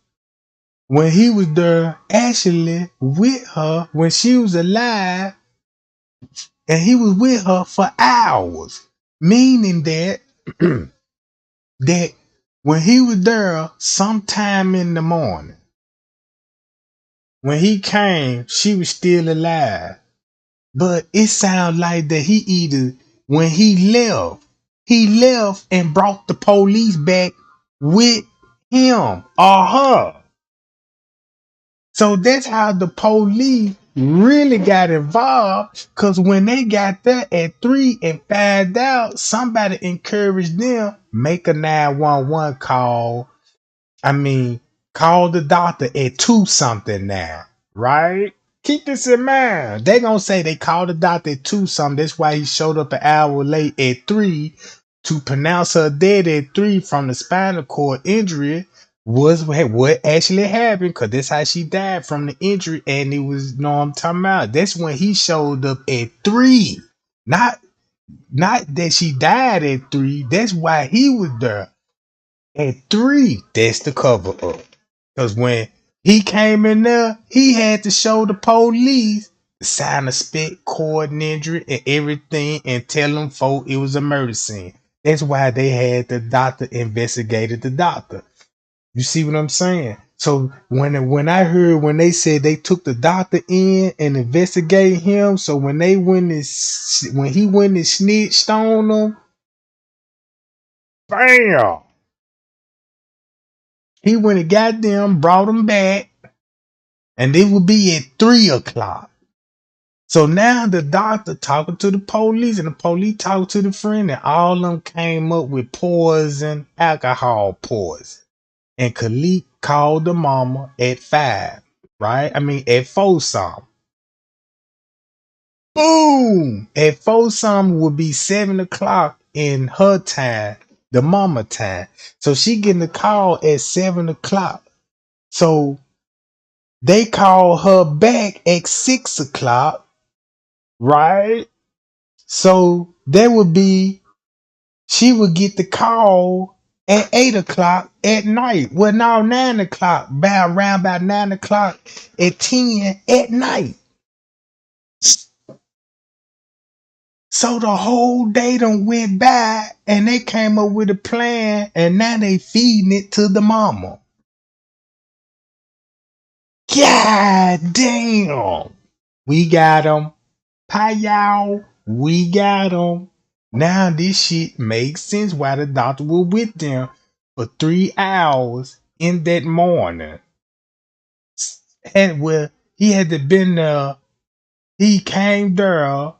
when he was there actually with her when she was alive, and he was with her for hours, meaning that that when he was there sometime in the morning, when he came, she was still alive. But it sounds like that he either, when he left and brought the police back with him or her. So that's how the police really got involved. Because when they got there at 3 and found out, somebody encouraged them, make a 911 call. Call the doctor at 2 something now, right? Keep this in mind. They gonna say they called the doctor at 2 something. That's why he showed up an hour late at 3 to pronounce her dead at 3 from the spinal cord injury was what actually happened, because that's how she died, from the injury. And it was, no, I'm talking about, that's when he showed up at 3. Not that she died at 3. That's why he was there at 3. That's the cover up. Because when he came in there, he had to show the police the sign of spit, cord injury, and everything, and tell them folk it was a murder scene. That's why they had the doctor investigated the doctor. You see what I'm saying? So when I heard when they said they took the doctor in and investigated him, so when he went and snitched on them, bam, he went and got them, brought them back, and it would be at 3 o'clock. So now the doctor talking to the police, and the police talking to the friend, and all of them came up with poison, alcohol poison. And Khalid called the mama at 5, right? At 4 something. Boom! At 4 something would be 7 o'clock in her time, the mama time. So she getting the call at 7 o'clock. So they call her back at 6 o'clock, right? So she would get the call at 8 o'clock at night. Well, now 9 o'clock, around about 9 o'clock at 10 at night. So the whole day done went by, and they came up with a plan, and now they feeding it to the mama. God damn. We got them. Payal, we got them. Now this shit makes sense why the doctor was with them for 3 hours in that morning. And well, he had to been there. He came there.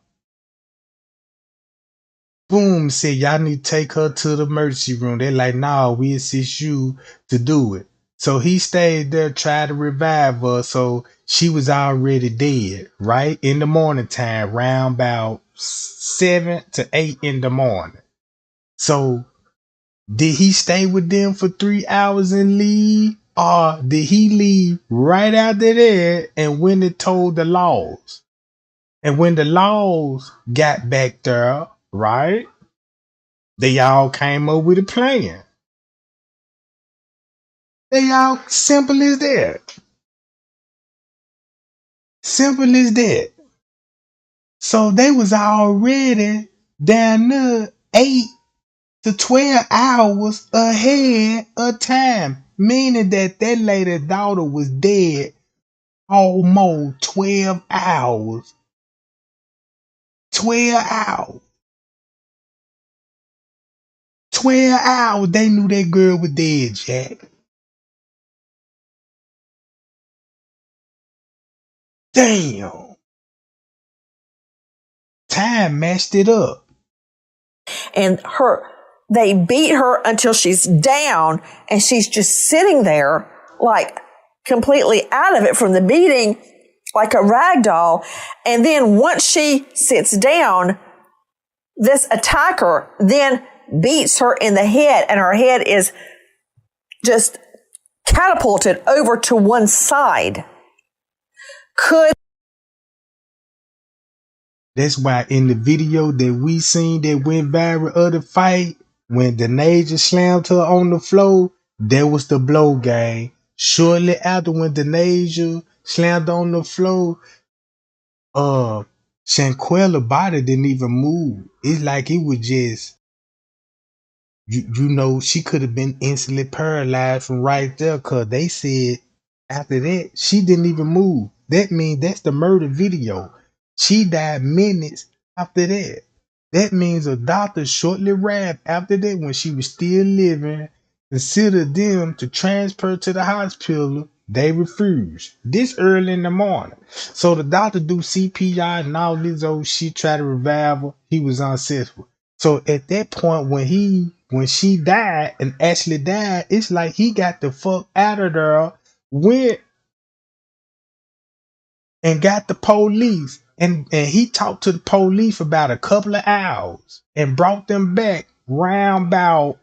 Boom, said y'all need to take her to the emergency room. They're like, nah, we assist you to do it. So he stayed there, tried to revive her. So she was already dead, right? In the morning time, round about 7 to 8 in the morning. So did he stay with them for 3 hours and leave? Or did he leave right after that and went and told the laws? And when the laws got back there, right, they all came up with a plan. They all simple as that. Simple as that. So they was already down there 8 to 12 hours ahead of time, meaning that that lady's daughter was dead almost 12 hours. 12 hours. 12 hours. They knew that girl was dead, Jack. Damn. Time messed it up. And they beat her until she's down and she's just sitting there like completely out of it from the beating, like a rag doll. And then once she sits down, this attacker then beats her in the head and her head is just catapulted over to one side. That's why in the video that we seen that went viral of the fight, when Denasia slammed her on the floor, that was the blow game. Shortly after, when Denasia slammed on the floor, Shanquella's body didn't even move. It's like it was just, you know, she could have been instantly paralyzed from right there, because they said after that, she didn't even move. That means that's the murder video. She died minutes after that. That means a doctor shortly arrived after that, when she was still living, considered them to transfer to the hospital. They refused. This early in the morning. So the doctor do CPR and all this old shit, try to revive her. He was unsuccessful. So at that point, when she died and Ashley died, it's like he got the fuck out of there, went and got the police, and he talked to the police for about a couple of hours and brought them back round about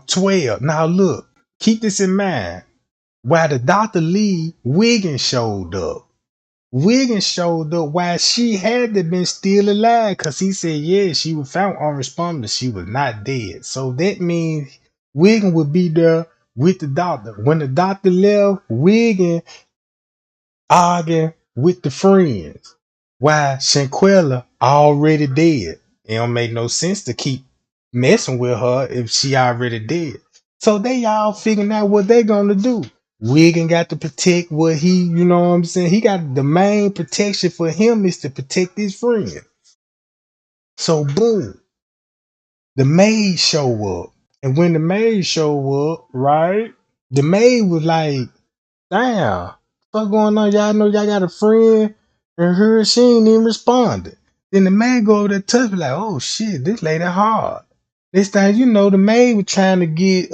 12. Now look, keep this in mind. While the doctor Lee, Wiggins showed up. Wiggins showed up while she had to been still alive, because he said, yeah, she was found unresponsive. She was not dead. So that means Wiggins would be there with the doctor. When the doctor left, Wiggins arguing with the friends while Shanquella already dead. It don't make no sense to keep messing with her if she already dead. So they all figuring out what they gonna do. Wiggin got to protect what he, you know what I'm saying? He got the main protection for him is to protect his friend. So boom, the maid show up. And when the maid show up, right? The maid was like, damn, what's going on? Y'all know y'all got a friend and her, she ain't even responded. Then the man go over there touch me like, oh shit, this lady hard. This time, you know, the maid was trying to get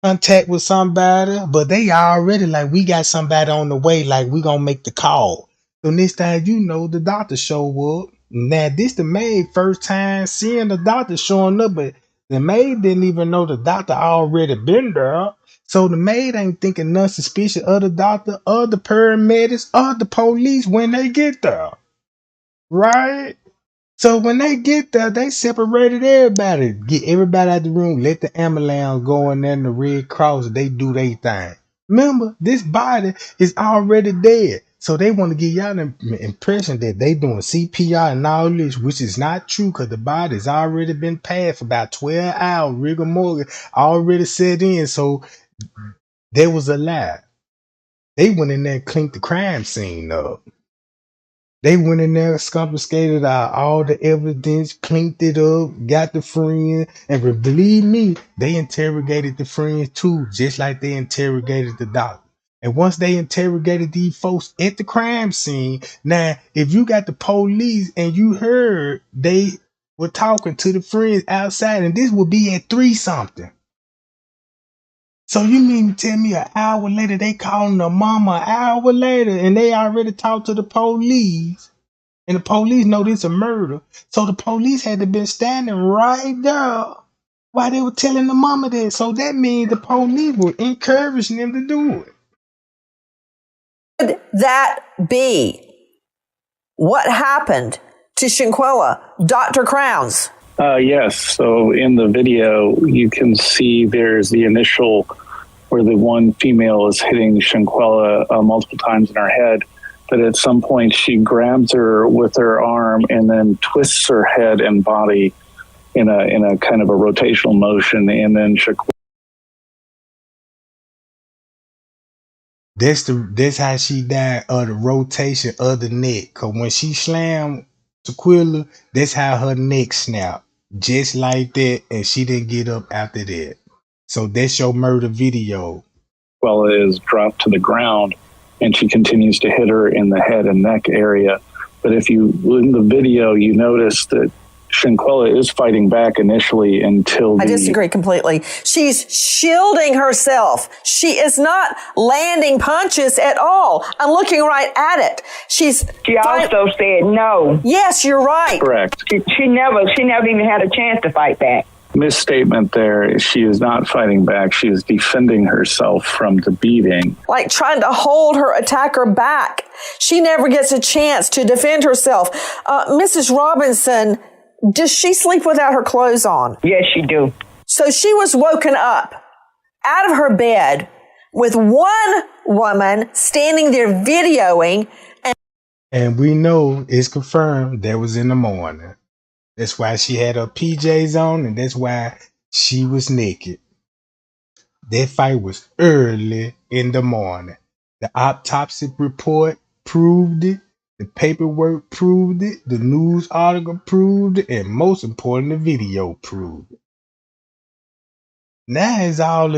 contact with somebody, but they already like, we got somebody on the way, like we gonna make the call. So this time, you know, the doctor show up. Now this the maid first time seeing the doctor showing up, but the maid didn't even know the doctor already been there. So the maid ain't thinking nothing suspicious of the doctor, or the paramedics, or the police when they get there. Right? So when they get there, they separated everybody. Get everybody out the room, let the ambulance go in there and the Red Cross, they do their thing. Remember, this body is already dead. So they want to give y'all the impression that they doing CPR and all this, which is not true, because the body's already been passed for about 12 hours. Rigor mortis already set in. So there was a lie. They went in there and cleaned the crime scene up. They went in there, confiscated all the evidence, cleaned it up, got the friend, and believe me, they interrogated the friends too, just like they interrogated the doctor. And once they interrogated these folks at the crime scene, now if you got the police and you heard they were talking to the friends outside, and this would be at 3 something. So you mean to tell me an hour later they calling the mama an hour later and they already talked to the police, and the police know this a murder. So the police had to been standing right there while they were telling the mama that. So that means the police were encouraging them to do it. Could that be what happened to Shanquella, Dr. Crowns? Yes. So in the video, you can see there's the initial where the one female is hitting Shanquella multiple times in her head. But at some point, she grabs her with her arm and then twists her head and body in a kind of a rotational motion, and then Shanquella. That's how she died of the rotation of the neck. Cause when she slammed Shanquella, that's how her neck snapped. Just like that, and she didn't get up after that. So that's your murder video. Shanquella is dropped to the ground, and she continues to hit her in the head and neck area. But if you, in the video, you notice that Shanquella is fighting back initially until I disagree completely. She's shielding herself. She is not landing punches at all. I'm looking right at it. She also said no. Yes, you're right. Correct. She never even had a chance to fight back. Misstatement there. She is not fighting back. She is defending herself from the beating. Like trying to hold her attacker back. She never gets a chance to defend herself. Mrs. Robinson, does she sleep without her clothes on? Yes, she do. So she was woken up out of her bed with one woman standing there videoing. And we know it's confirmed that was in the morning. That's why she had her PJs on, and that's why she was naked. That fight was early in the morning. The autopsy report proved it. The paperwork proved it. The news article proved it. And most important, the video proved it. Now it's all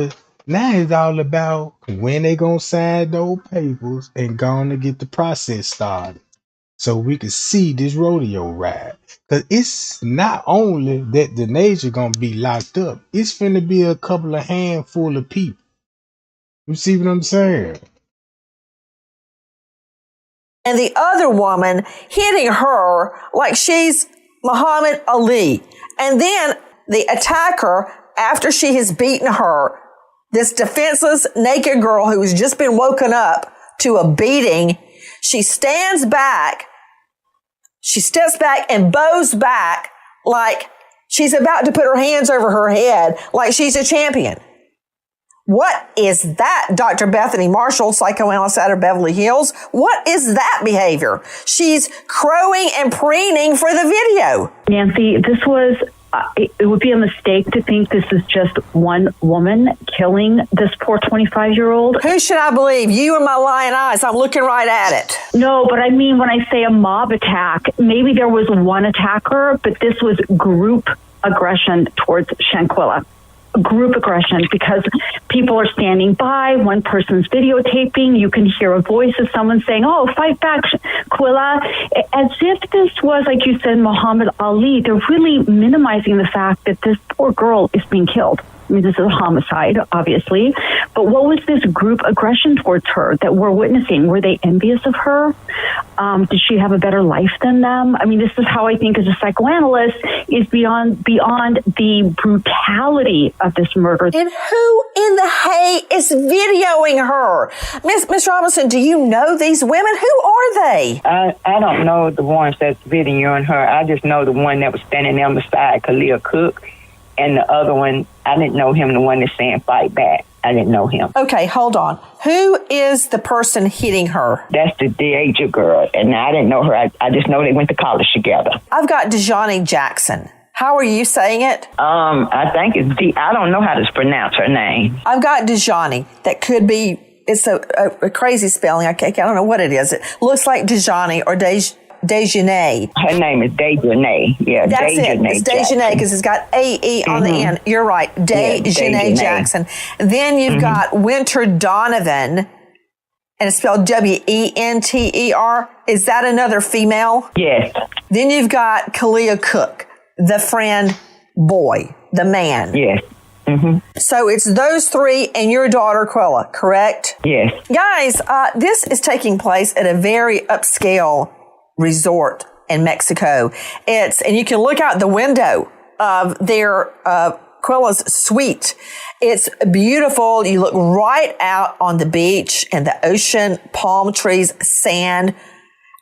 about when they gonna sign those papers and gonna get the process started, so we can see this rodeo ride. Cause it's not only that the Denasia gonna be locked up, it's finna be a couple of handful of people. You see what I'm saying? And the other woman hitting her like she's Muhammad Ali. And then the attacker, after she has beaten her, this defenseless naked girl who has just been woken up to a beating, she stands back. She steps back and bows back like she's about to put her hands over her head like she's a champion. What is that, Dr. Bethany Marshall, psychoanalyst out of Beverly Hills? What is that behavior? She's crowing and preening for the video. Nancy, this was, it would be a mistake to think this is just one woman killing this poor 25-year-old. Who should I believe? You and my lying eyes. I'm looking right at it. No, but I mean, when I say a mob attack, maybe there was one attacker, but this was group aggression towards Shanquella. Group aggression, because people are standing by, one person's videotaping, you can hear a voice of someone saying, "Oh, fight back, Quilla," as if this was, like you said, Muhammad Ali. They're really minimizing the fact that this poor girl is being killed. I mean, this is a homicide, obviously, but what was this group aggression towards her that we're witnessing? Were they envious of her? Did she have a better life than them? I mean, this is how I think, as a psychoanalyst, is beyond the brutality of this murder. And who in the hay is videoing her? Miss Robinson, do you know these women? Who are they? I don't know the ones that's videoing her. I just know the one that was standing there beside Khalil Cook, and the other one, I didn't know him, the one that's saying fight back. I didn't know him. Okay, hold on. Who is the person hitting her? That's the Deja girl, and I didn't know her. I just know they went to college together. I've got Dejani Jackson. How are you saying it? I think it's I don't know how to pronounce her name. I've got Dejani. That could be, it's a crazy spelling. I don't know what it is. It looks like Dejani or Dejanay. Her name is Dejanay. Yeah, that's Dejanay. It's Dejanay because it's got A-E on the end. You're right. Dejanay Jackson. Then you've got Winter Donovan, and it's spelled W-E-N-T-E-R. Is that another female? Yes. Then you've got Khalil Cook, the friend boy, the man. Yes. So it's those three and your daughter, Quilla, correct? Yes. Guys, this is taking place at a very upscale resort in Mexico. And you can look out the window of their Shanquella's suite. It's beautiful. You look right out on the beach and the ocean, palm trees, sand.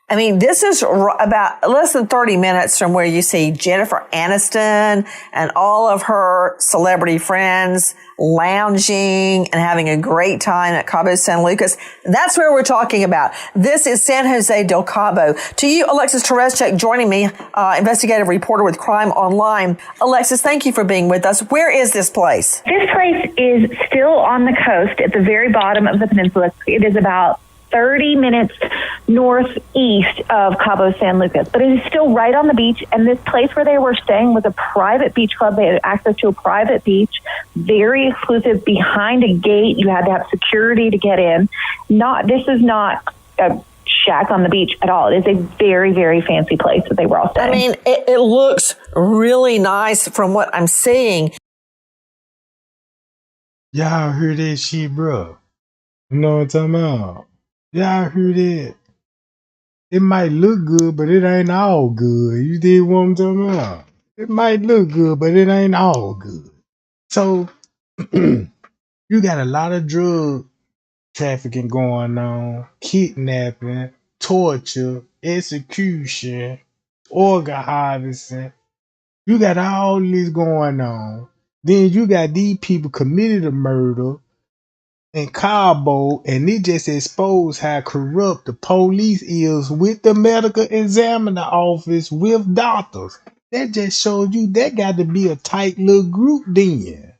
I mean, this is about less than 30 minutes from where you see Jennifer Aniston and all of her celebrity friends lounging and having a great time at Cabo San Lucas. That's where we're talking about. This is San Jose del Cabo. To you, Alexis Tereszcek, joining me, investigative reporter with Crime Online. Alexis, thank you for being with us. Where is this place? This place is still on the coast at the very bottom of the peninsula. It is about 30 minutes northeast of Cabo San Lucas, but it is still right on the beach. And this place where they were staying was a private beach club. They had access to a private beach, very exclusive, behind a gate. You had to have security to get in. This is not a shack on the beach at all. It is a very, very fancy place that they were all staying. I mean, it looks really nice from what I'm seeing. Y'all heard that shit, bro? You know what I'm talking about? Y'all heard that? It might look good, but it ain't all good. You did what I'm talking about? It might look good, but it ain't all good. So, you got a lot of drug trafficking going on, kidnapping, torture, execution, organ harvesting. You got all this going on. Then you got these people committed a murder in Cabo, and it just exposed how corrupt the police is with the medical examiner office with doctors. That just shows you that got to be a tight little group then.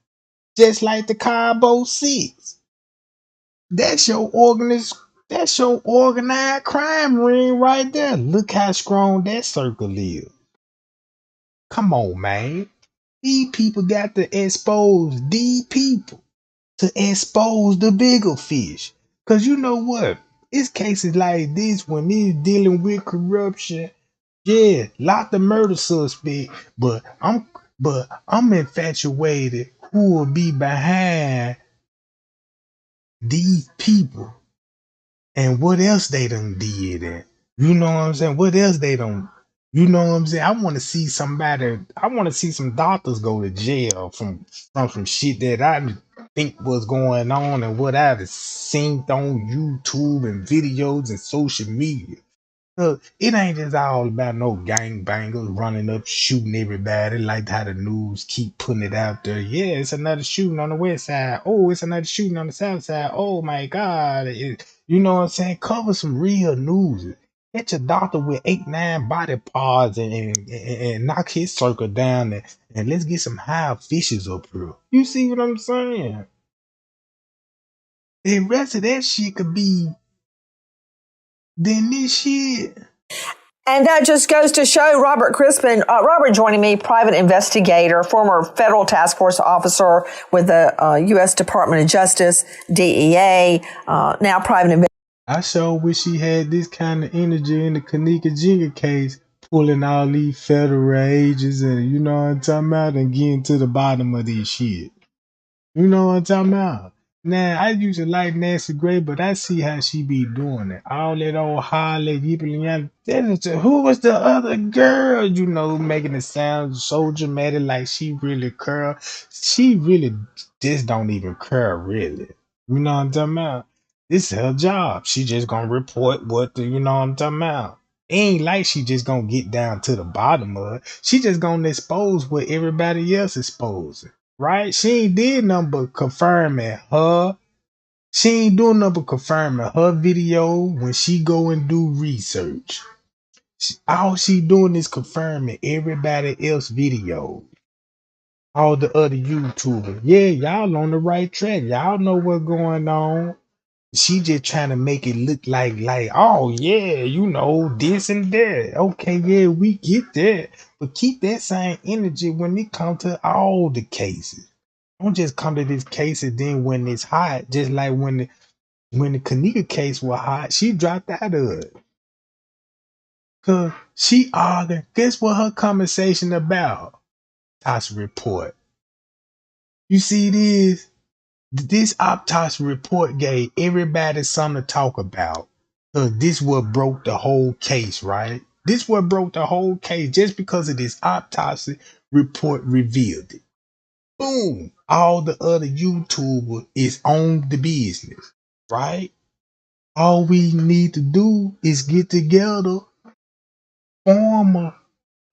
Just like the Cabo Six. That's your organized crime ring right there. Look how strong that circle is. Come on, man. These people got to expose these people to expose the bigger fish. Cause you know what? It's cases like this when they're dealing with corruption. Yeah, lock the murder suspect, but I'm infatuated who will be behind these people and what else they done did. And you know what I'm saying? What else they done? You know what I'm saying? I want to see some doctors go to jail from some shit that I think was going on and what I've seen on YouTube and videos and social media. Look, it ain't just all about no gangbangers running up shooting everybody like how the news keep putting it out there. Yeah, it's another shooting on the west side. Oh, it's another shooting on the south side. Oh my God. You know what I'm saying? Cover some real news. Get your doctor with 8-9 body parts and knock his circle down and let's get some high fishes up here. You see what I'm saying? The rest of that shit could be then this shit. And that just goes to show Robert Crispin, Robert joining me, private investigator, former federal task force officer with the U.S. Department of Justice, DEA, now private investigator. I sure wish he had this kind of energy in the Kanika Jinga case, pulling all these federal agents and you know what I'm talking about and getting to the bottom of this shit. You know what I'm talking about? Now, I used to like Nancy Gray, but I see how she be doing it. All that old Harley, yipping, who was the other girl, you know, making it sound so dramatic like she really curl. She really just don't even curl, really. You know what I'm talking about? This is her job. She just gonna report you know what I'm talking about. It ain't like she just gonna get down to the bottom of it. She just gonna expose what everybody else exposing. Right? She ain't did nothing but confirming her. She ain't doing nothing but confirming her video when she go and do research. All she doing is confirming everybody else video. All the other YouTubers. Yeah, y'all on the right track. Y'all know what's going on. She just trying to make it look like, oh yeah, you know, this and that. Okay, yeah, we get that. But keep that same energy when it comes to all the cases. Don't just come to this case and then when it's hot, just like when the Kanika case was hot, she dropped out of it. Cause she argued. Guess what her conversation about? Autopsy report. You see this autopsy report gave everybody something to talk about. Cause this what broke the whole case, right? This what broke the whole case just because of this autopsy report revealed it. Boom. All the other YouTubers is on the business, right? All we need to do is get together, form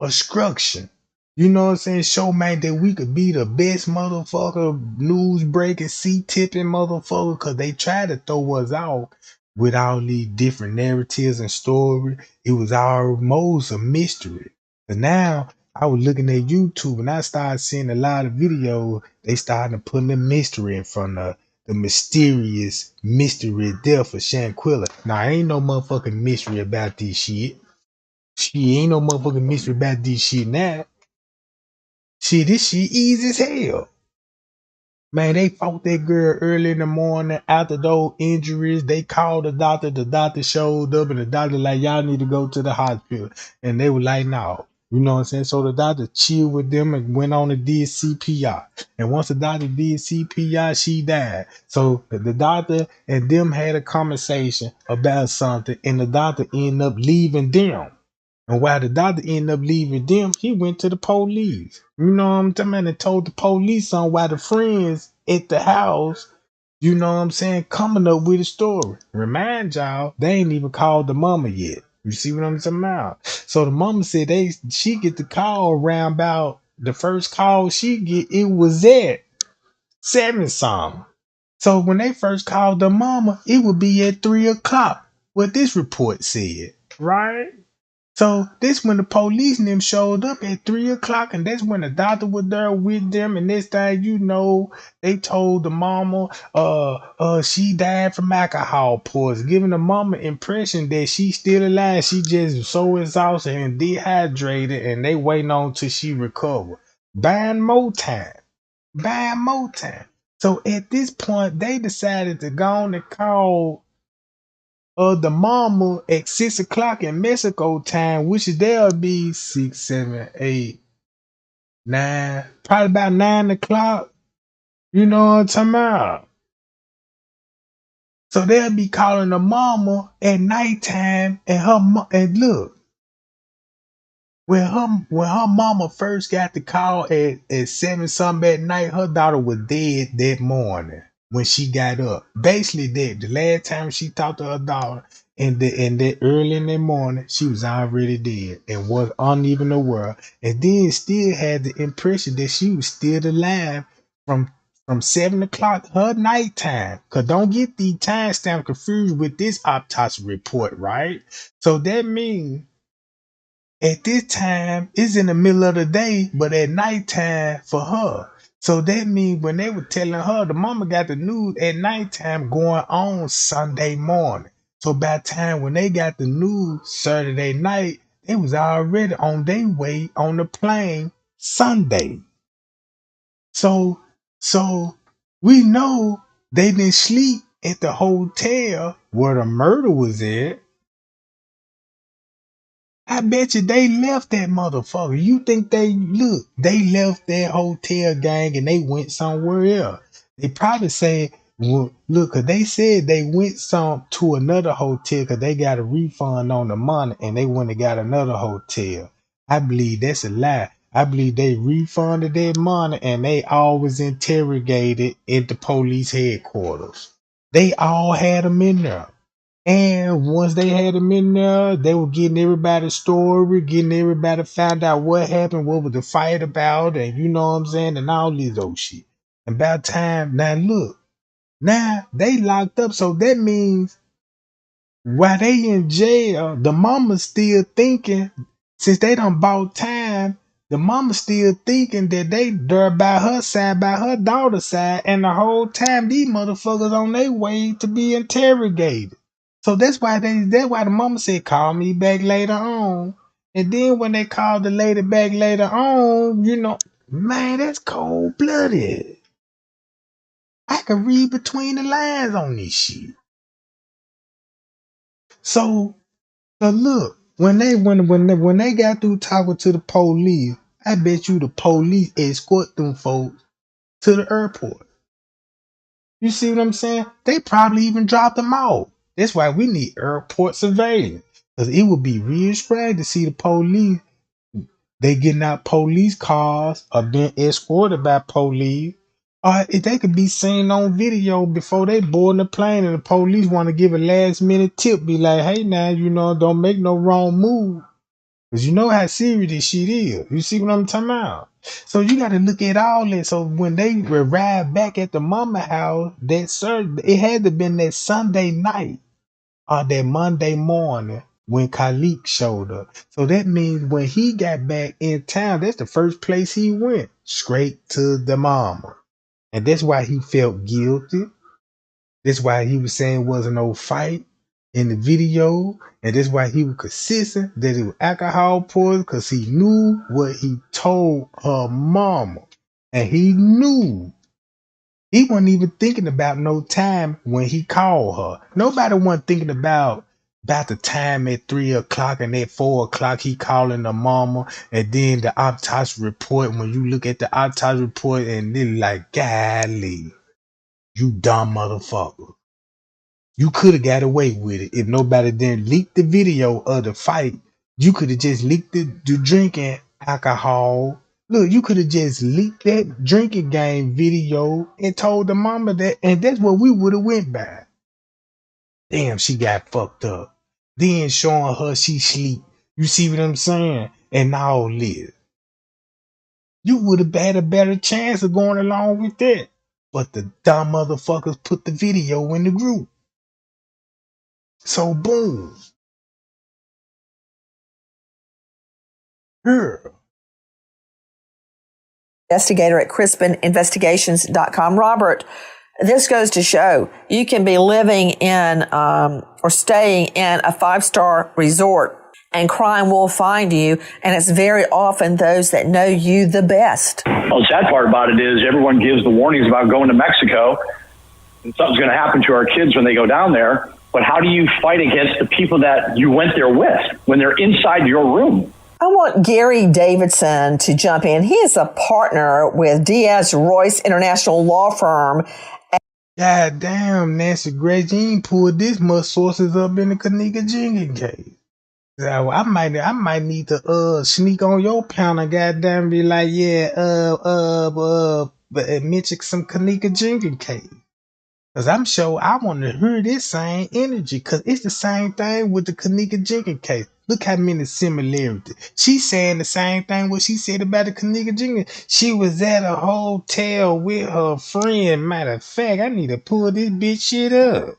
a structure. You know what I'm saying? Show man that we could be the best motherfucker, news breaking, sea tipping motherfucker, cause they tried to throw us off with all these different narratives and stories. It was almost a mystery. But now I was looking at YouTube and I started seeing a lot of videos. They starting to put the mystery in front of the mysterious mystery death of Shanquella. Now ain't no motherfucking mystery about this shit. She ain't no motherfucking mystery about this shit now. Shit, this shit easy as hell. Man, they fought that girl early in the morning after those injuries. They called the doctor. The doctor showed up, and the doctor like, y'all need to go to the hospital. And they were like, no. You know what I'm saying? So the doctor chilled with them and went on and did CPR. And once the doctor did CPR, she died. So the doctor and them had a conversation about something, and the doctor ended up leaving them. And while the doctor ended up leaving them, he went to the police. You know what I'm talking about? And told the police on why the friends at the house, you know what I'm saying, coming up with a story. Remind y'all, they ain't even called the mama yet. You see what I'm talking about? So the mama said she get the call around about the first call she get, it was at 7 something. So when they first called the mama, it would be at 3 o'clock. What this report said, right? So this when the police and them showed up at 3 o'clock, and that's when the doctor was there with them. And this thing, you know, they told the mama, she died from alcohol poisoning, giving the mama impression that she's still alive. She just so exhausted and dehydrated, and they waiting on till she recover. Buying more time, buying more time. So at this point, they decided to go on and call the mama at 6 o'clock in Mexico time, which there'll be 6, 7, 8, 9, probably about 9 o'clock. You know what I'm talking about? So they'll be calling the mama at nighttime, and and look. When her mama first got the call at 7 something at night, her daughter was dead that morning when she got up. Basically that the last time she talked to her daughter in the early in the morning, she was already dead and was uneven aware. And then still had the impression that she was still alive from 7 o'clock her nighttime. Cause don't get the timestamp confused with this autopsy report, right? So that means at this time, it's in the middle of the day, but at nighttime for her. So that means when they were telling her, the mama got the news at nighttime going on Sunday morning. So by the time when they got the news Saturday night, they was already on their way on the plane Sunday. So we know they didn't sleep at the hotel where the murder was at. I bet you they left that motherfucker. You think they left that hotel gang and they went somewhere else. They probably say, well, look, 'cause they said they went to another hotel because they got a refund on the money and they went and got another hotel. I believe that's a lie. I believe they refunded their money and they always interrogated at the police headquarters. They all had them in there. And once they had them in there, they were getting everybody's story, getting everybody to find out what happened, what was the fight about, and you know what I'm saying, and all these old shit. And about time, now look, now they locked up, so that means while they in jail, the mama still thinking, since they done bought time, the mama still thinking that they there by her side, by her daughter's side, and the whole time these motherfuckers on their way to be interrogated. So that's why the mama said, call me back later on. And then when they called the lady back later on, you know, man, that's cold blooded. I can read between the lines on this shit. So look, when they got through talking to the police, I bet you the police escort them folks to the airport. You see what I'm saying? They probably even dropped them off. That's why we need airport surveillance. Because it would be real strange to see the police They getting out police cars or being escorted by police. Or if they could be seen on video before they board the plane and the police want to give a last minute tip, be like, hey now, don't make no wrong move. Cause you know how serious this shit is. You see what I'm talking about? So you gotta look at all that. So when they arrived back at the mama house, it had to been that Sunday night or that Monday morning when Khalik showed up. So that means when he got back in town, that's the first place he went. Straight to the mama. And that's why he felt guilty. That's why he was saying it wasn't no fight in the video. And that's why he was consistent that it was alcohol poisoning, because he knew what he told her mama. And he knew. He wasn't even thinking about no time when he called her. Nobody wasn't thinking about the time at 3 o'clock and at 4 o'clock he calling the mama, and then the autopsy report. When you look at the autopsy report and they're like, golly, you dumb motherfucker. You could have got away with it if nobody didn't leak the video of the fight. You could have just leaked the drinking alcohol. Look, you could have just leaked that drinking game video and told the mama that, and that's what we would have went by. Damn, she got fucked up. Then showing her she sleep. You see what I'm saying? And all this. You would have had a better chance of going along with that. But the dumb motherfuckers put the video in the group. So boom. Girl. Investigator at CrispinInvestigations.com. Robert, this goes to show you can be living in or staying in a 5-star resort and crime will find you. And it's very often those that know you the best. Well, the sad part about it is everyone gives the warnings about going to Mexico and something's going to happen to our kids when they go down there. But how do you fight against the people that you went there with when they're inside your room? I want Gary Davidson to jump in. He is a partner with Diaz Royce International Law Firm. God damn, Nancy Grace, you ain't pulled this much sources up in the Kanika Jenkins case. So I might need to sneak on your panel and goddamn be like, mention some Kanika Jenkins case. Cause I'm sure I want to hear this same energy, cause it's the same thing with the Kanika Jenkins case. Look how many similarities. She's saying the same thing what she said about the Kanika Jenkins. She was at a hotel with her friend. Matter of fact, I need to pull this bitch shit up.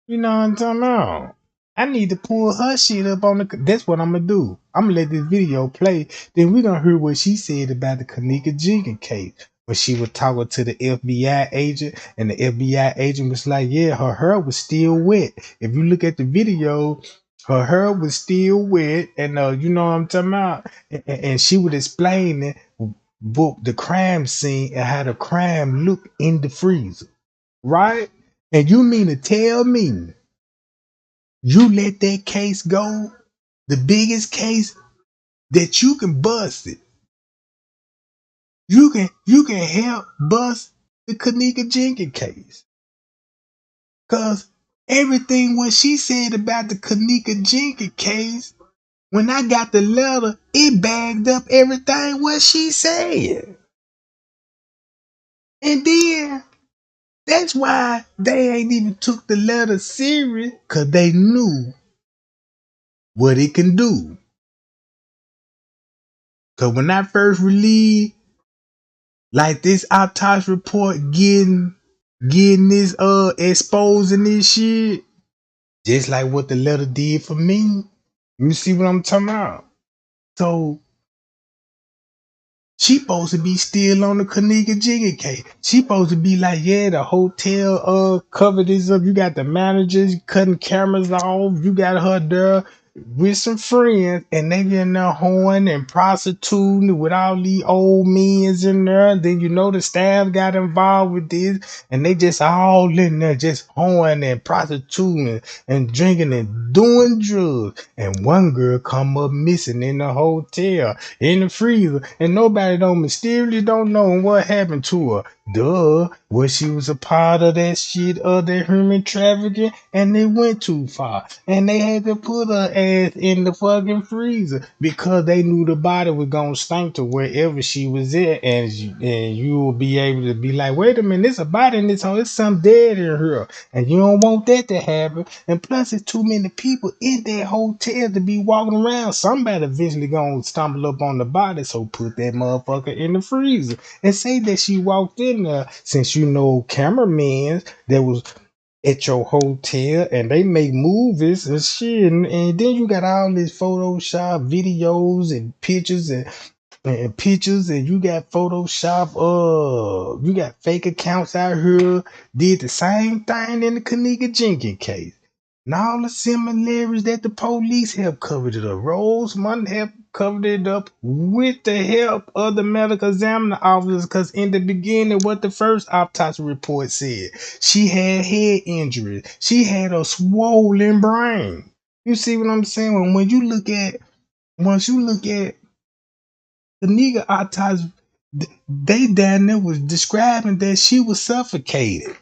You know what I'm talking about? I need to pull her shit up on the. That's what I'm gonna do. I'm gonna let this video play. Then we're gonna hear what she said about the Kanika Jenkins case. When she was talking to the FBI agent, and the FBI agent was like, yeah, her hair was still wet. If you look at the video, her hair was still wet, and you know what I'm talking about? And she would explain the crime scene and how the crime looked in the freezer. Right? And you mean to tell me you let that case go, the biggest case that you can bust it? You can help bust the Kanika Jenkins case. Cause everything what she said about the Kanika Jenkins case, when I got the letter, it bagged up everything what she said. And then that's why they ain't even took the letter serious, cause they knew what it can do. Cause when I first released like this autopsy report getting this exposing this shit, just like what the letter did for me. You see what I'm talking about? So she supposed to be still on the Kanika Jenkins case. She supposed to be like, yeah, the hotel covered this up. You got the managers cutting cameras off. You got her there with some friends, and they in there hoeing and prostituting with all these old men in there. Then you know the staff got involved with this, and they just all in there just hoeing and prostituting and drinking and doing drugs. And one girl come up missing in the hotel in the freezer, and nobody mysteriously don't know what happened to her. Duh, well, she was a part of that shit of that human trafficking, and they went too far, and they had to put her ass in the fucking freezer because they knew the body was gonna stink to wherever she was at, and you will be able to be like, wait a minute, there's a body in this home, there's some dead in here, and you don't want that to happen. And plus, it's too many people in that hotel to be walking around. Somebody eventually gonna stumble up on the body, so put that motherfucker in the freezer and say that she walked in there, since you know cameramen that was at your hotel and they make movies and shit, and then you got all this Photoshop videos and pictures and pictures, and you got Photoshop, you got fake accounts out here, did the same thing in the Kanika Jenkins case. And all the similarities that the police have covered it up. Rosemont have covered it up with the help of the medical examiner officers, because in the beginning, what the first autopsy report said, she had head injuries. She had a swollen brain. You see what I'm saying? Once you look at the nigga autopsy, they down there was describing that she was suffocated.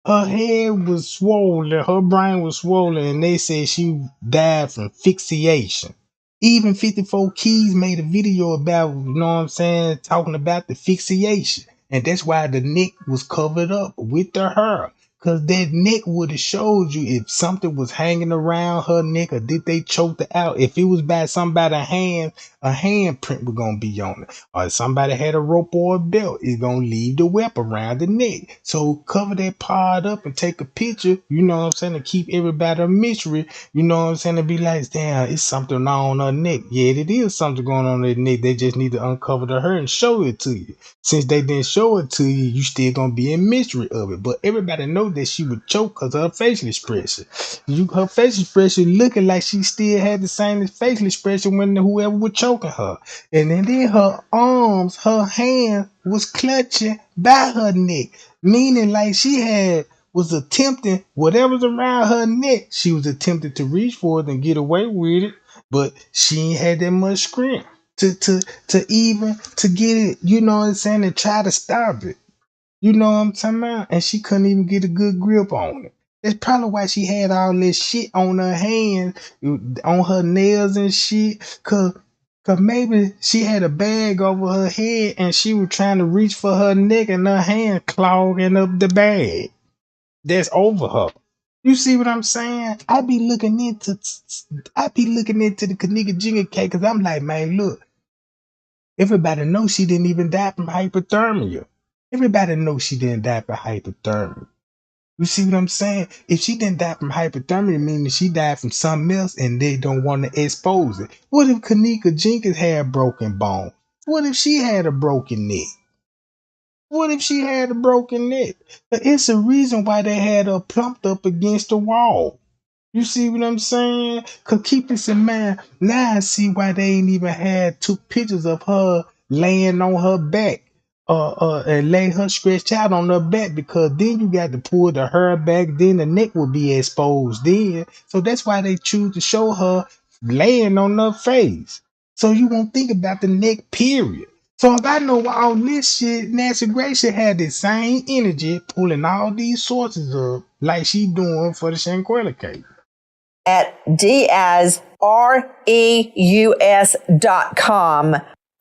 Her head was swollen, her brain was swollen, and they said she died from asphyxiation. Even 54 Keys made a video about, you know what I'm saying, talking about the asphyxiation. And that's why the neck was covered up with the hair. Because that neck would have showed you if something was hanging around her neck, or did they choke her out. If it was by somebody's hand, a handprint was going to be on it. Or if somebody had a rope or a belt, it's going to leave the web around the neck. So cover that part up and take a picture, you know what I'm saying, to keep everybody a mystery, you know what I'm saying, to be like, damn, it's something on her neck. Yeah, it is something going on in her neck. They just need to uncover the hair and show it to you. Since they didn't show it to you, you still going to be in mystery of it. But everybody know that she would choke because of her facial expression. Her facial expression looking like she still had the same facial expression when whoever was choking her. And then her arms, her hand was clutching by her neck, meaning like she was attempting whatever's around her neck. She was attempting to reach for it and get away with it, but she ain't had that much strength to get it, you know what I'm saying, and try to stop it. You know what I'm talking about? And she couldn't even get a good grip on it. That's probably why she had all this shit on her hand, on her nails and shit. Cause maybe she had a bag over her head and she was trying to reach for her neck and her hand clogging up the bag that's over her. You see what I'm saying? I be looking into the Kanika Jenkins case, because I'm like, man, look, everybody knows she didn't even die from hypothermia. Everybody knows she didn't die from hypothermia. You see what I'm saying? If she didn't die from hypothermia, it means she died from something else and they don't want to expose it. What if Kanika Jenkins had broken bone? What if she had a broken neck? What if she had a broken neck? But it's a reason why they had her plumped up against the wall. You see what I'm saying? Cause keep this in mind. Now I see why they ain't even took pictures of her laying on her back, and lay her stretched out on her back, because then you got to pull the hair back, then the neck will be exposed then. So that's why they choose to show her laying on her face. So you won't think about the neck, period. So if I know all this shit, Nancy Grace should have the same energy pulling all these sources up like she doing for the Shanquella case. At DiazReus.com.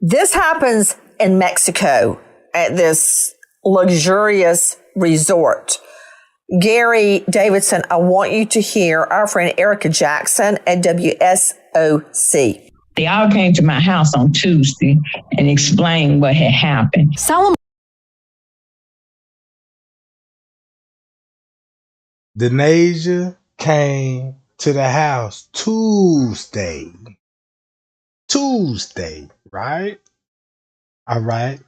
This happens in Mexico at this luxurious resort. Gary Davidson, I want you to hear our friend Erica Jackson at WSOC. They all came to my house on Tuesday and explained what had happened. Denasia came to the house Tuesday, right? All right.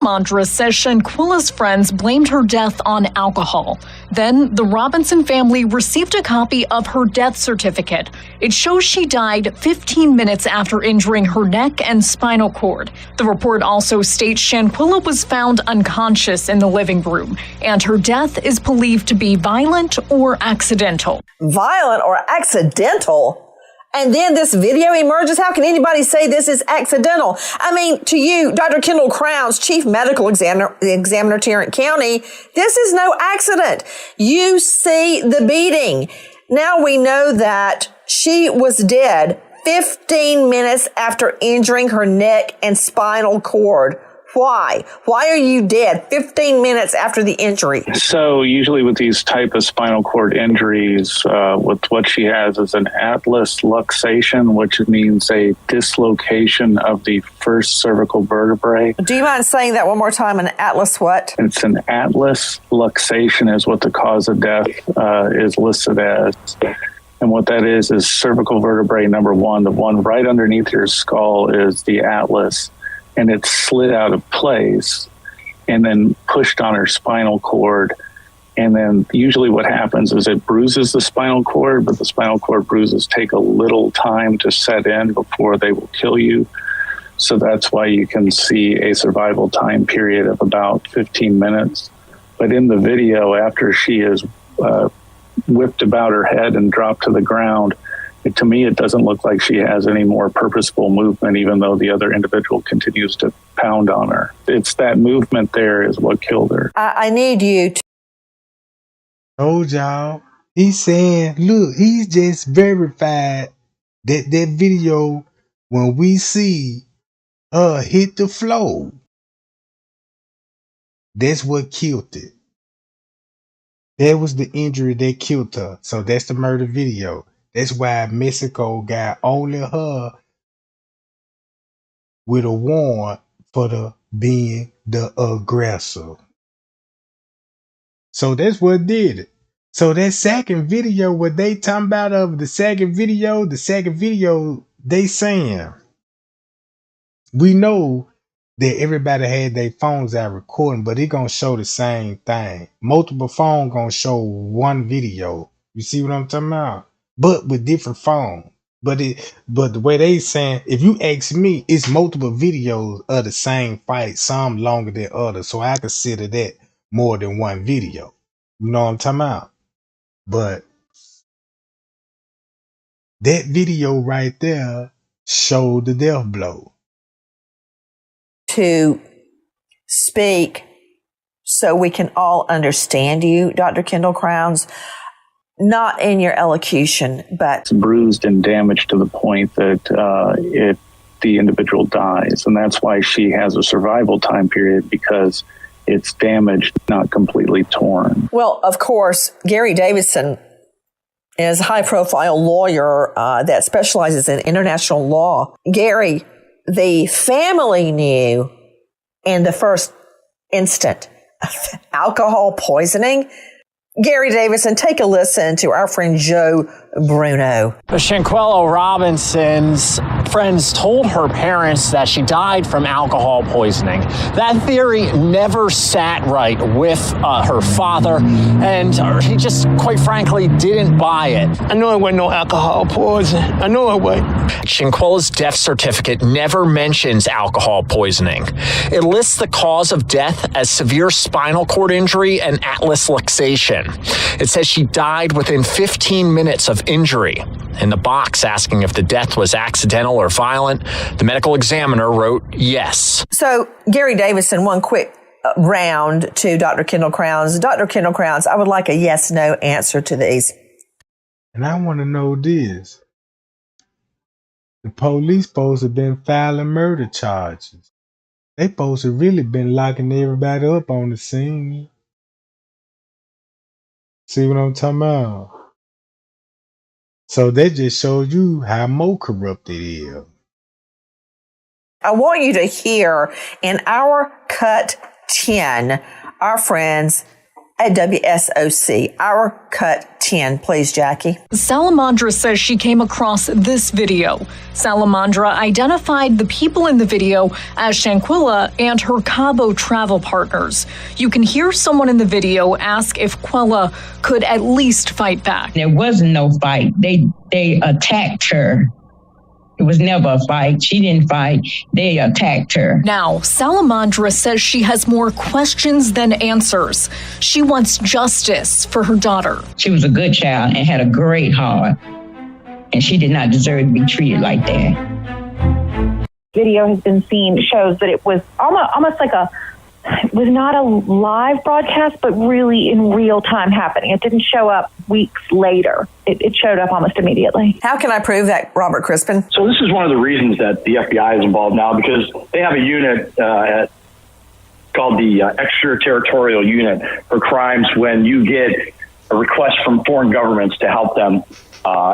Mondra says Shanquella's friends blamed her death on alcohol. Then the Robinson family received a copy of her death certificate. It shows she died 15 minutes after injuring her neck and spinal cord. The report also states Shanquella was found unconscious in the living room, and her death is believed to be violent or accidental. Violent or accidental? And then this video emerges. How can anybody say this is accidental? I mean, to you, Dr. Kendall Crowns, Chief Medical Examiner, Tarrant County, this is no accident. You see the beating. Now we know that she was dead 15 minutes after injuring her neck and spinal cord. Why? Why are you dead 15 minutes after the injury? So usually with these type of spinal cord injuries, with what she has is an atlas luxation, which means a dislocation of the first cervical vertebrae. Do you mind saying that one more time? An atlas what? It's an atlas luxation is what the cause of death is listed as. And what that is cervical vertebrae number 1, the one right underneath your skull is the atlas. And it's slid out of place and then pushed on her spinal cord. And then usually what happens is it bruises the spinal cord, but the spinal cord bruises take a little time to set in before they will kill you. So that's why you can see a survival time period of about 15 minutes. But in the video, after she is whipped about her head and dropped to the ground, to me, it doesn't look like she has any more purposeful movement, even though the other individual continues to pound on her. It's that movement there is what killed her. I need you to. Told y'all. He's saying, look, he's just verified that video when we see her hit the floor, that's what killed it. That was the injury that killed her. So that's the murder video. That's why Mexico got only her with a warrant for being the aggressor. So that's what did it. So that second video, what they talking about of the second video, they saying, we know that everybody had their phones out recording, but it gonna show the same thing. Multiple phones gonna show one video. You see what I'm talking about? But with different phones. But the way they saying, if you ask me, it's multiple videos of the same fight, some longer than others. So I consider that more than one video. You know what I'm talking about? But that video right there showed the death blow. To speak so we can all understand you, Dr. Kendall Crowns. Not in your elocution, but it's bruised and damaged to the point that the individual dies. And that's why she has a survival time period, because it's damaged, not completely torn. Well, of course, Gary Davidson is a high-profile lawyer that specializes in international law. Gary, the family knew in the first instant alcohol poisoning. Gary Davidson, take a listen to our friend Joe Bruno. Shanquella Robinson's friends told her parents that she died from alcohol poisoning. That theory never sat right with her father, and he just, quite frankly, didn't buy it. I know it wasn't no alcohol poisoning. I know it wasn't. Shanquella's death certificate never mentions alcohol poisoning. It lists the cause of death as severe spinal cord injury and atlas luxation. It says she died within 15 minutes of injury. In the box asking if the death was accidental or violent, the medical examiner wrote yes. So, Gary Davidson, one quick round to Dr. Kendall Crowns. Dr. Kendall Crowns, I would like a yes-no answer to these. And I want to know this. The police supposed to have been filing murder charges. They supposed to have really been locking everybody up on the scene. See what I'm talking about? So that just shows you how more corrupt it is. I want you to hear in our Cut 10, our friends at WSOC, our Cut 10. Please, Jackie. Salamandra says she came across this video. Salamandra identified the people in the video as Shanquella and her Cabo travel partners. You can hear someone in the video ask if Quella could at least fight back. There wasn't no fight. They attacked her. It was never a fight. She didn't fight. They attacked her. Now, Salamandra says she has more questions than answers. She wants justice for her daughter. She was a good child and had a great heart, and she did not deserve to be treated like that. Video has been seen shows that it was almost like a It was not a live broadcast, but really in real time happening. It didn't show up weeks later. It showed up almost immediately. How can I prove that, Robert Crispin? So this is one of the reasons that the FBI is involved now, because they have a unit called the extraterritorial unit for crimes when you get a request from foreign governments to help them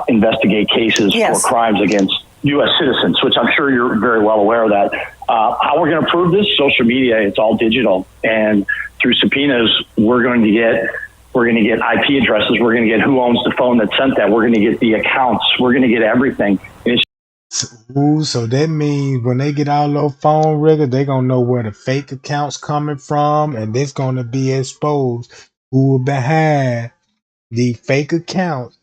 investigate cases for crimes against U.S. citizens, which I'm sure you're very well aware of that. How we're going to prove this? Social media, it's all digital. And through subpoenas, we're going to get IP addresses. We're going to get who owns the phone that sent that. We're going to get the accounts. We're going to get everything. Ooh, so that means when they get all those phone records, they're going to know where the fake accounts coming from, and it's going to be exposed who are behind the fake accounts,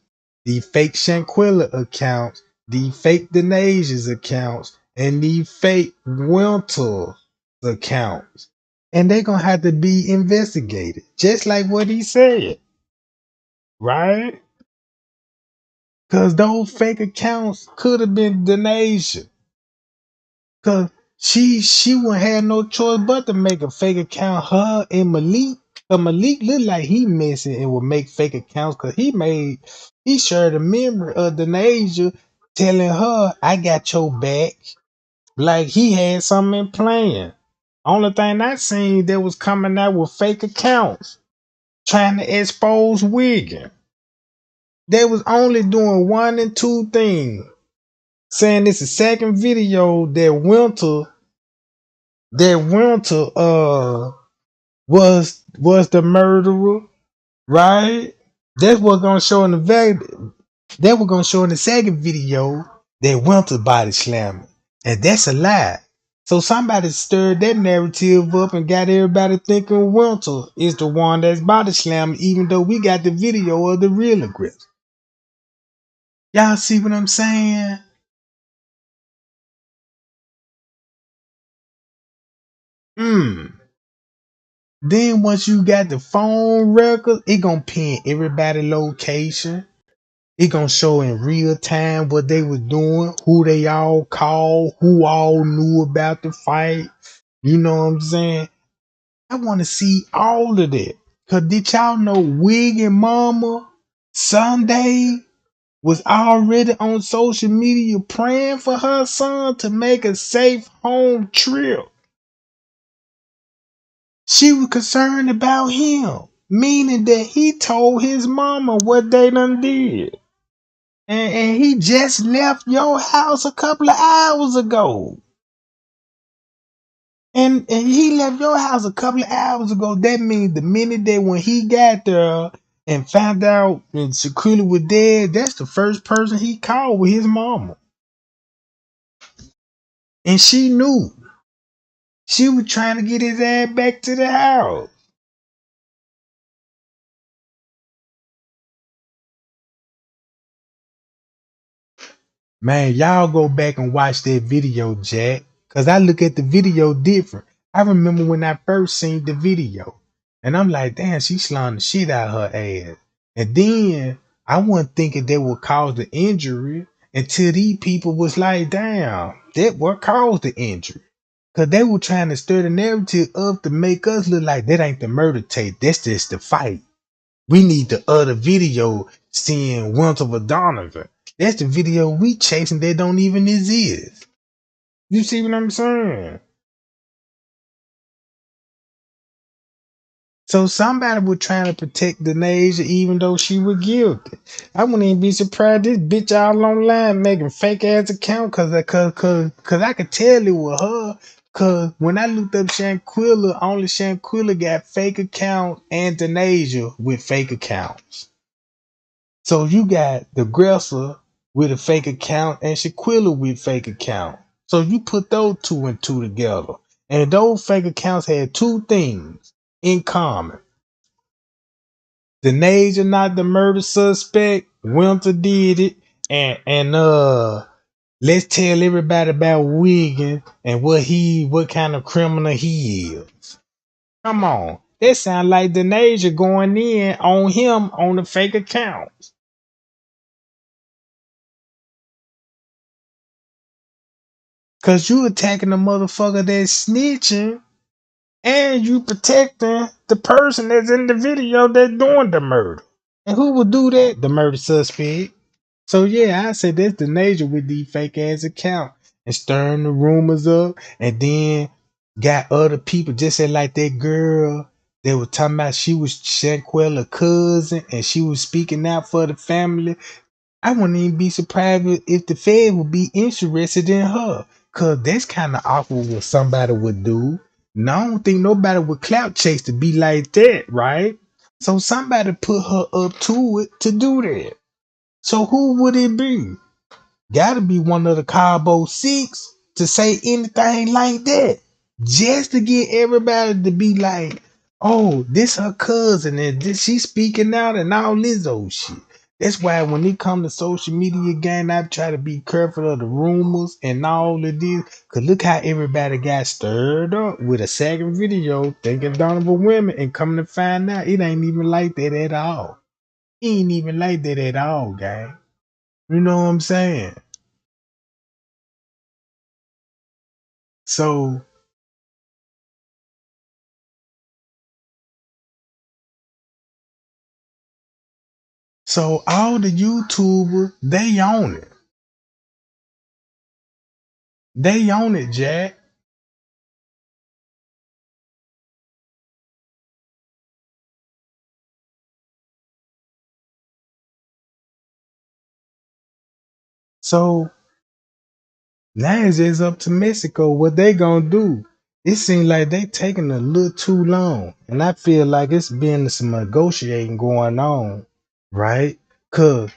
the fake Shanquella accounts, the fake Denasia's accounts, and the fake Winter accounts. And they're going to have to be investigated, just like what he said. Right? Because those fake accounts could have been Denasia. Because she wouldn't have no choice but to make a fake account. Her and Malik. But Malik looked like he missing and would make fake accounts because he shared a memory of Denasia telling her, I got your back. Like he had something in plan. Only thing I seen that was coming out with fake accounts trying to expose Wiggin. They was only doing one and two things. Saying it's the second video that Winter was the murderer, right? That's what gonna show in that was gonna show in the second video that Winter body slamming. And that's a lie. So somebody stirred that narrative up and got everybody thinking Winter is the one that's body slamming, even though we got the video of the real aggressor. Y'all see what I'm saying? Then once you got the phone record, it gonna pin everybody location. It gonna show in real time what they was doing, who they all called, who all knew about the fight. You know what I'm saying? I want to see all of that. Cause did y'all know Wig and Mama Sunday was already on social media praying for her son to make a safe home trip? She was concerned about him, meaning that he told his mama what they done did. And he just left your house a couple of hours ago. And he left your house a couple of hours ago. That means the minute that when he got there and found out that Shanquella was dead, that's the first person he called with his mama. And she knew. She was trying to get his ass back to the house. Man, y'all go back and watch that video, Jack. Cause I look at the video different. I remember when I first seen the video. And I'm like, damn, she slung the shit out of her ass. And then I wasn't thinking that would cause the injury until these people was like, damn, that what caused the injury. Cause they were trying to stir the narrative up to make us look like that ain't the murder tape. That's just the fight. We need the other video seeing Winter Donovan. That's the video we chasing that don't even exist. You see what I'm saying? So somebody was trying to protect Denasia even though she was guilty. I wouldn't even be surprised this bitch all online making fake ass account cause I could tell it was her. Cause when I looked up Shanquella, only Shanquella got fake account and Denasia with fake accounts. So you got the aggressor with a fake account and Shaquilla with fake account. So you put those two and two together. And those fake accounts had two things in common. Denasia not the murder suspect. Winter did it. And let's tell everybody about Wiggin and what kind of criminal he is. Come on. That sound like Denasia going in on him on the fake accounts. Cause you attacking a motherfucker that's snitching and you protecting the person that's in the video that's doing the murder. And who would do that? The murder suspect. So yeah, I say that's the nature with these fake ass accounts and stirring the rumors up, and then got other people just say like that girl. They were talking about she was Shanquella's cousin and she was speaking out for the family. I wouldn't even be surprised if the Fed would be interested in her. Cause that's kind of awful what somebody would do. And I don't think nobody would clout chase to be like that, right? So somebody put her up to it to do that. So who would it be? Gotta be one of the Cabo Six to say anything like that. Just to get everybody to be like, oh, this her cousin and this she speaking out and all this old shit. That's why when it come to social media game, I try to be careful of the rumors and all of this. Cause look how everybody got stirred up with a second video thinking Donovan women and coming to find out it ain't even like that at all. It ain't even like that at all, gang. You know what I'm saying? So all the YouTubers, they own it. They own it, Jack. So now it's just up to Mexico what they gonna do. It seems like they taking a little too long. And I feel like it's been some negotiating going on, right? Cause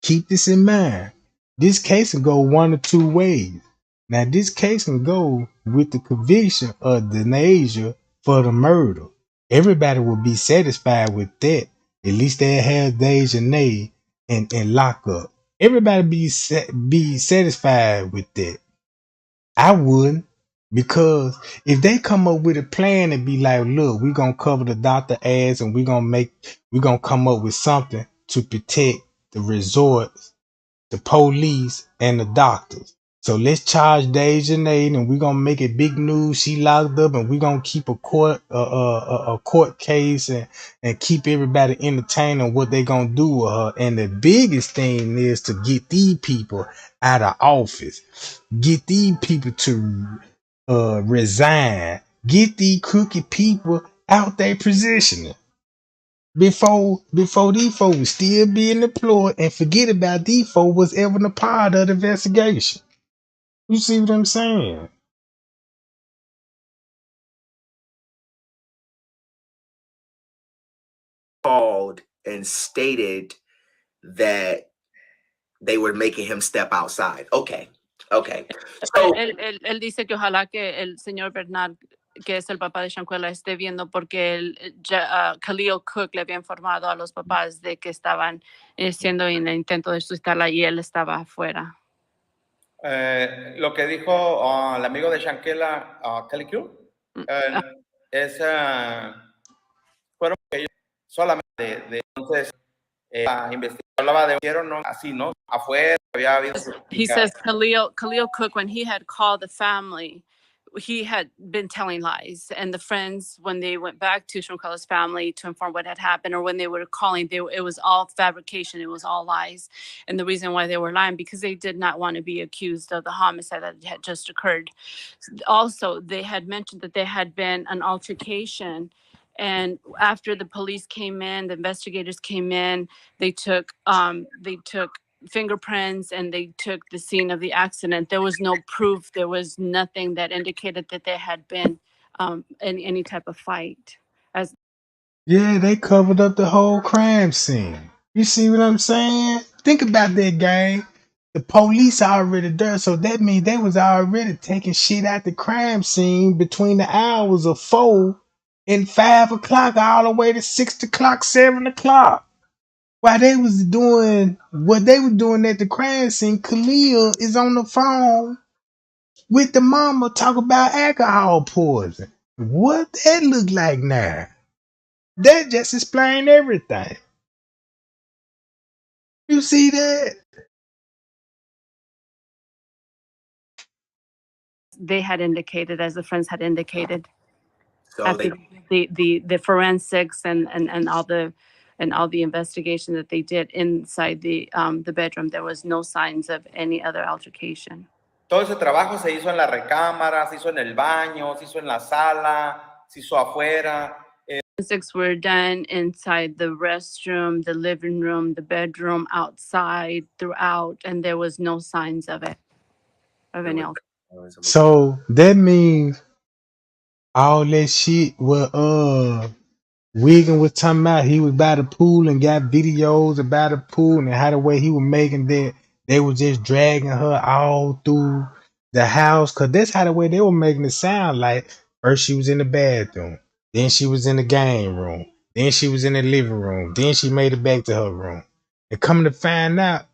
keep this in mind. This case can go one or two ways. Now, this case can go with the conviction of Denasia for the murder. Everybody will be satisfied with that. At least they have Dejanay and lock up. Everybody be satisfied with that. I wouldn't, because if they come up with a plan and be like, look, we're gonna cover the doctor ass and we're gonna come up with something to protect the resorts, the police, and the doctors. So let's charge Dejanay and we're gonna make it big news. She locked up and we're gonna keep a court case and keep everybody entertained on what they gonna do with her. And the biggest thing is to get these people out of office. Get these people to resign. Get these crooked people out their position before these folks was still being employed, and forget about these folks was ever a part of the investigation. You see what I'm saying? Called and stated that they were making him step outside. Okay. So Él dice que ojalá que el señor Bernard, que es el papá de Shanquella, esté viendo porque Khalil Cook le había informado a los papás de que estaban haciendo un intento de suicidarla y él estaba afuera. Lo que dijo el amigo de Shanquella, Kelly Q, es fueron ellos solamente de entonces la investigación hablaba de un no así, ¿no? Afuera había habido. He says Khalil Cook, when he had called the family, he had been telling lies, and the friends, when they went back to Shanquella's family to inform what had happened, or when they were calling, it was all fabrication. It was all lies, and the reason why they were lying because they did not want to be accused of the homicide that had just occurred. Also, they had mentioned that there had been an altercation, and after the police came in, the investigators came in, they took fingerprints and they took the scene of the accident. There was no proof. There was nothing that indicated that there had been any type of fight. Yeah, they covered up the whole crime scene. You see what I'm saying? Think about that, gang. The police are already there, so that means they was already taking shit out the crime scene between the hours of 4 and 5 o'clock all the way to 6 o'clock, 7 o'clock. While they was doing what they were doing at the crime scene, Khalil is on the phone with the mama talking about alcohol poison. What that look like now? That just explained everything. You see that? They had indicated, as the friends had indicated. after the forensics and all the investigation that they did inside the bedroom, there was no signs of any other altercation. Todo ese trabajo se hizo en la recámara, se hizo en el baño, se hizo en la sala, se hizo afuera. Forensics were done inside the restroom, the living room, the bedroom, outside, throughout, and there was no signs of it, of any altercation. So that means all that shit what Wiggin was talking about, he was by the pool and got videos about the pool and how the way he was making that they were just dragging her all through the house. Cause that's how the way they were making it sound like. First she was in the bathroom, then she was in the game room, then she was in the living room, then she made it back to her room. And coming to find out,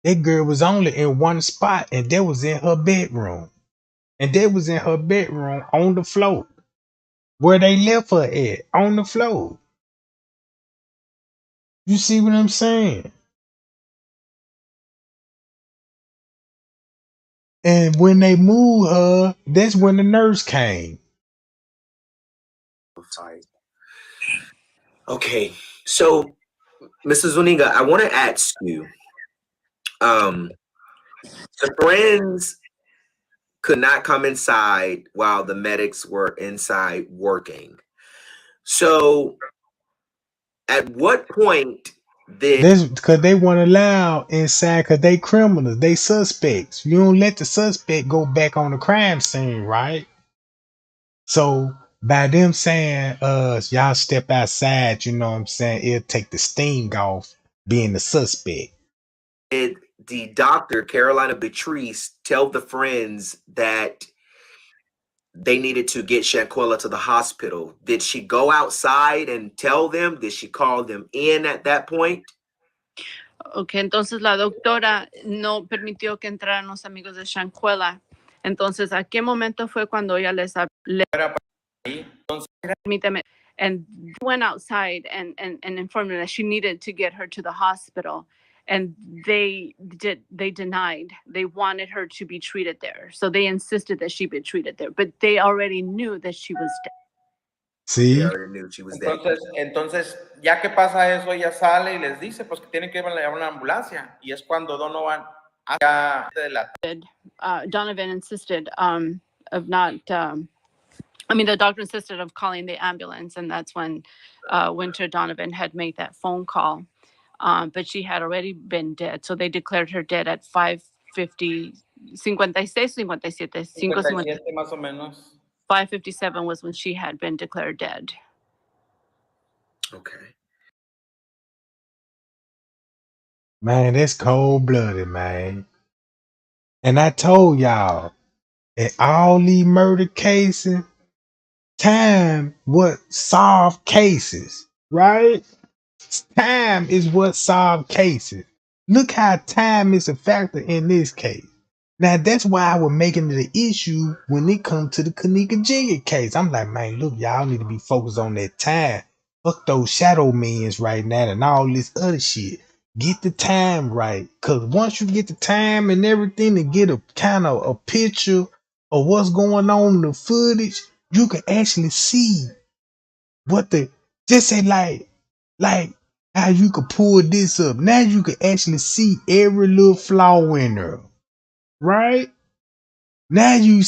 that girl was only in one spot, and that was in her bedroom. And that was in her bedroom on the floor. Where they left her at, on the floor. You see what I'm saying? And when they moved her, that's when the nurse came. Okay, so Mrs. Zuniga, I want to ask you, the friends could not come inside while the medics were inside working. So at what point did That's because they weren't allowed inside because they criminals, they suspects. You don't let the suspect go back on the crime scene, right? So by them saying, y'all step outside, you know what I'm saying, it'll take the sting off being the suspect. the doctor, Carolina Beatrice, tell the friends that they needed to get Shanquella to the hospital? Did she go outside and tell them? Did she call them in at that point? Okay, entonces la doctora no permitió que entraran los amigos de Shanquella. Entonces, ¿a qué momento fue cuando ella les permíteme, and went outside and informed her that she needed to get her to the hospital, and they denied. They wanted her to be treated there, so they insisted that she be treated there, but they already knew that she was dead. Sí. Entonces, ya que pasa eso, ella sale y les dice pues que tienen que llevar una ambulancia, y es cuando Donovan Donovan insisted of not. The doctor insisted of calling the ambulance, and that's when Winter Donovan had made that phone call. But she had already been dead, so they declared her dead at 5:50, 56, 57, 57 más o menos. 5:57 was when she had been declared dead. Okay. Man, that's cold-blooded, man. And I told y'all, in all these murder cases, time what solve cases, right? Time is what solve cases. Look how time is a factor in this case. Now that's why I was making it an issue when it comes to the Kanika Jigga case. I'm like, man, look, y'all need to be focused on that time. Fuck those shadow means right now and all this other shit. Get the time right. Cause once you get the time and everything to get a kind of a picture of what's going on in the footage, you can actually see what the just say like how you could pull this up. Now you can actually see every little flaw in there. Right? Now you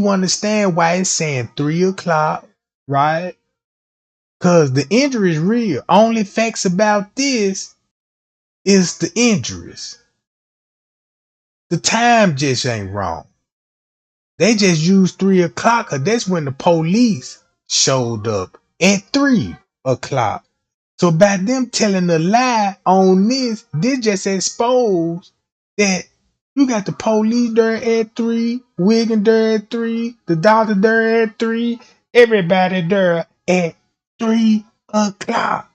understand why it's saying 3 o'clock, right? Cause the injury is real. Only facts about this is the injuries. The time just ain't wrong. They just used 3 o'clock, cause that's when the police showed up at 3 o'clock. So by them telling a lie on this just exposed that you got the police there at 3, Wiggin there at 3, the doctor there at 3, everybody there at 3 o'clock.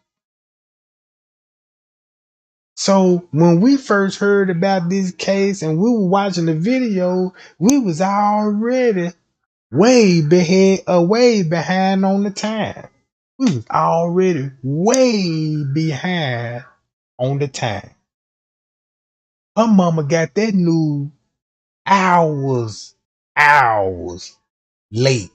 So when we first heard about this case and we were watching the video, we was already way behind on the time. We was already way behind on the time. Her mama got that news hours late.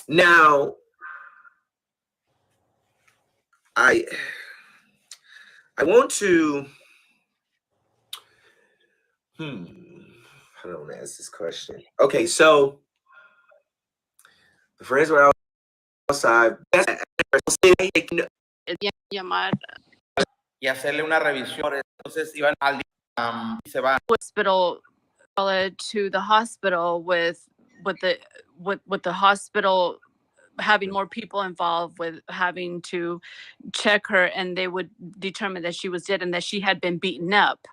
Now, I want to. I don't want to ask this question. Okay, so the friends were outside. Y hacerle una revisión. Entonces iban al y se van. Hospital to the hospital with the hospital having more people involved with having to check her, and they would determine that she was dead and that she had been beaten up.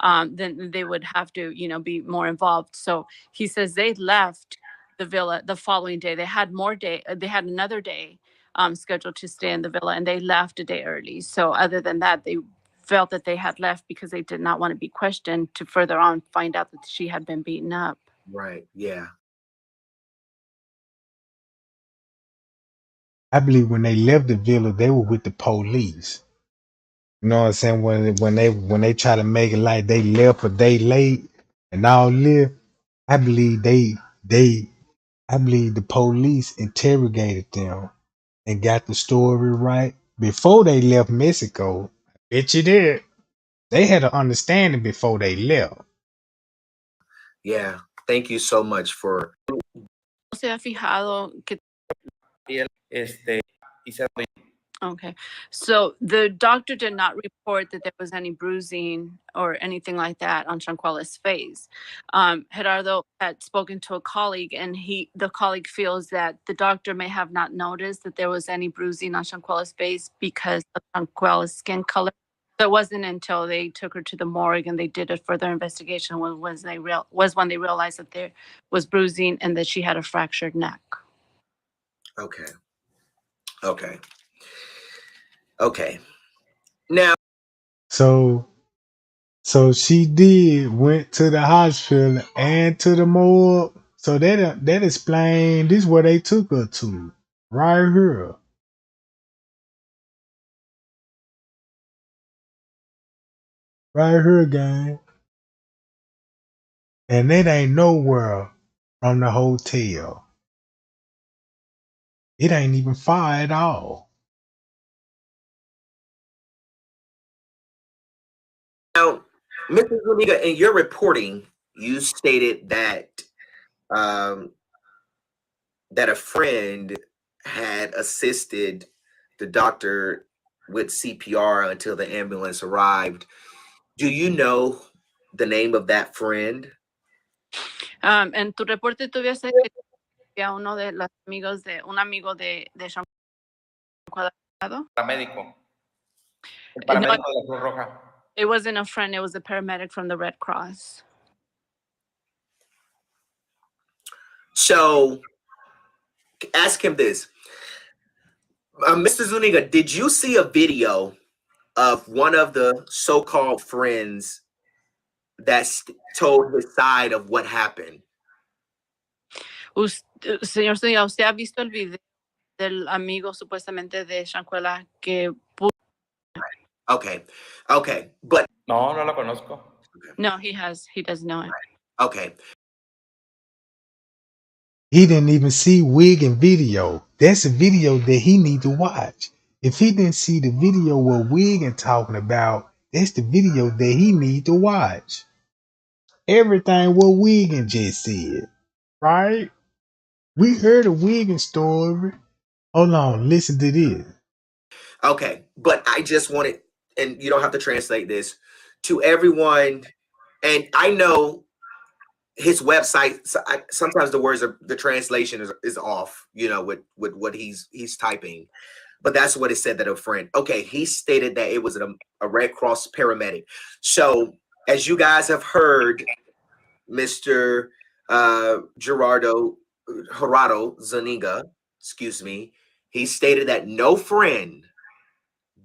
Then they would have to, be more involved. So he says they left the villa the following day. They had another day scheduled to stay in the villa, and they left a day early. So other than that, they felt that they had left because they did not want to be questioned to further on find out that she had been beaten up. Right. Yeah. I believe when they left the villa, they were with the police. You know what I'm saying? When they try to make it like they left a day late and all live, I believe I believe the police interrogated them and got the story right before they left Mexico. I bet you did. They had an understanding before they left. Yeah. Thank you so much for. Se ha fijado que Okay. So the doctor did not report that there was any bruising or anything like that on Shanquella's face. Gerardo had spoken to a colleague, and the colleague feels that the doctor may have not noticed that there was any bruising on Shanquella's face because of Shanquella's skin color. So it wasn't until they took her to the morgue and they did a further investigation when they realized that there was bruising and that she had a fractured neck. Okay. Okay. Okay. Now, So she went to the hospital and to the morgue. So that explained this is where they took her to. Right here. Right here, gang. And it ain't nowhere from the hotel. It ain't even far at all. Now, Mrs. Zuniga, in your reporting, you stated that that a friend had assisted the doctor with CPR until the ambulance arrived. Do you know the name of that friend? En tu reporte tú habías dicho que a uno de los amigos un amigo de Shanquella. Paramédico. El paramédico de la Cruz Roja. It wasn't a friend, it was a paramedic from the Red Cross. So ask him this. Mr. Zuniga, did you see a video of one of the so-called friends that told his side of what happened? Señor Zuniga, ¿usted ha visto el video del amigo supuestamente de Shanquella que Okay. Okay. But no lo conozco. No, he does know it. Okay. He didn't even see Wiggin video. That's a video that he need to watch. If he didn't see the video what Wiggin talking about, that's the video that he need to watch. Everything what Wiggin just said, right? We heard a Wiggin story. Hold on, listen to this. Okay, but I just wanted, and you don't have to translate this to everyone. And I know his website. Sometimes the translation is off. With what he's typing, but that's what it said that a friend. Okay, he stated that it was a Red Cross paramedic. So as you guys have heard, Mr. Gerardo Zuniga, excuse me, he stated that no friend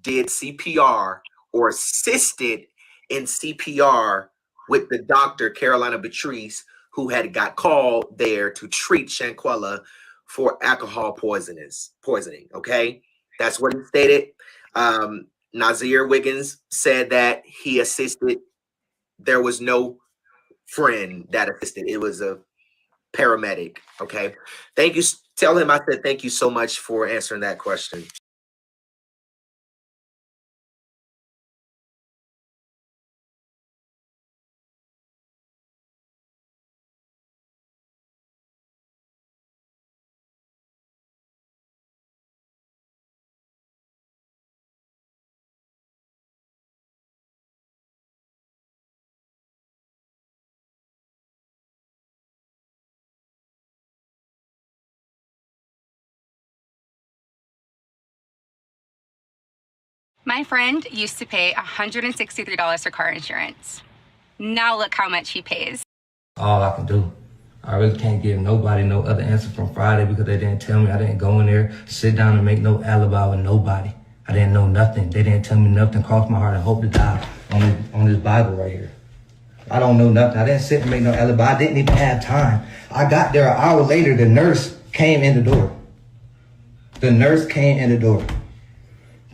did CPR or assisted in CPR with the doctor, Carolina Beatrice, who had got called there to treat Shanquella for alcohol poisoning. Okay, that's what he stated. Nazir Wiggins said that he assisted. There was no friend that assisted. It was paramedic. Okay. Thank you. Tell him I said thank you so much for answering that question. My friend used to pay $163 for car insurance. Now look how much he pays. All I can do. I really can't give nobody no other answer from Friday because they didn't tell me. I didn't go in there, sit down and make no alibi with nobody. I didn't know nothing. They didn't tell me nothing. Cross my heart and hope to die on this Bible right here. I don't know nothing. I didn't sit and make no alibi. I didn't even have time. I got there an hour later. The nurse came in the door. The nurse came in the door.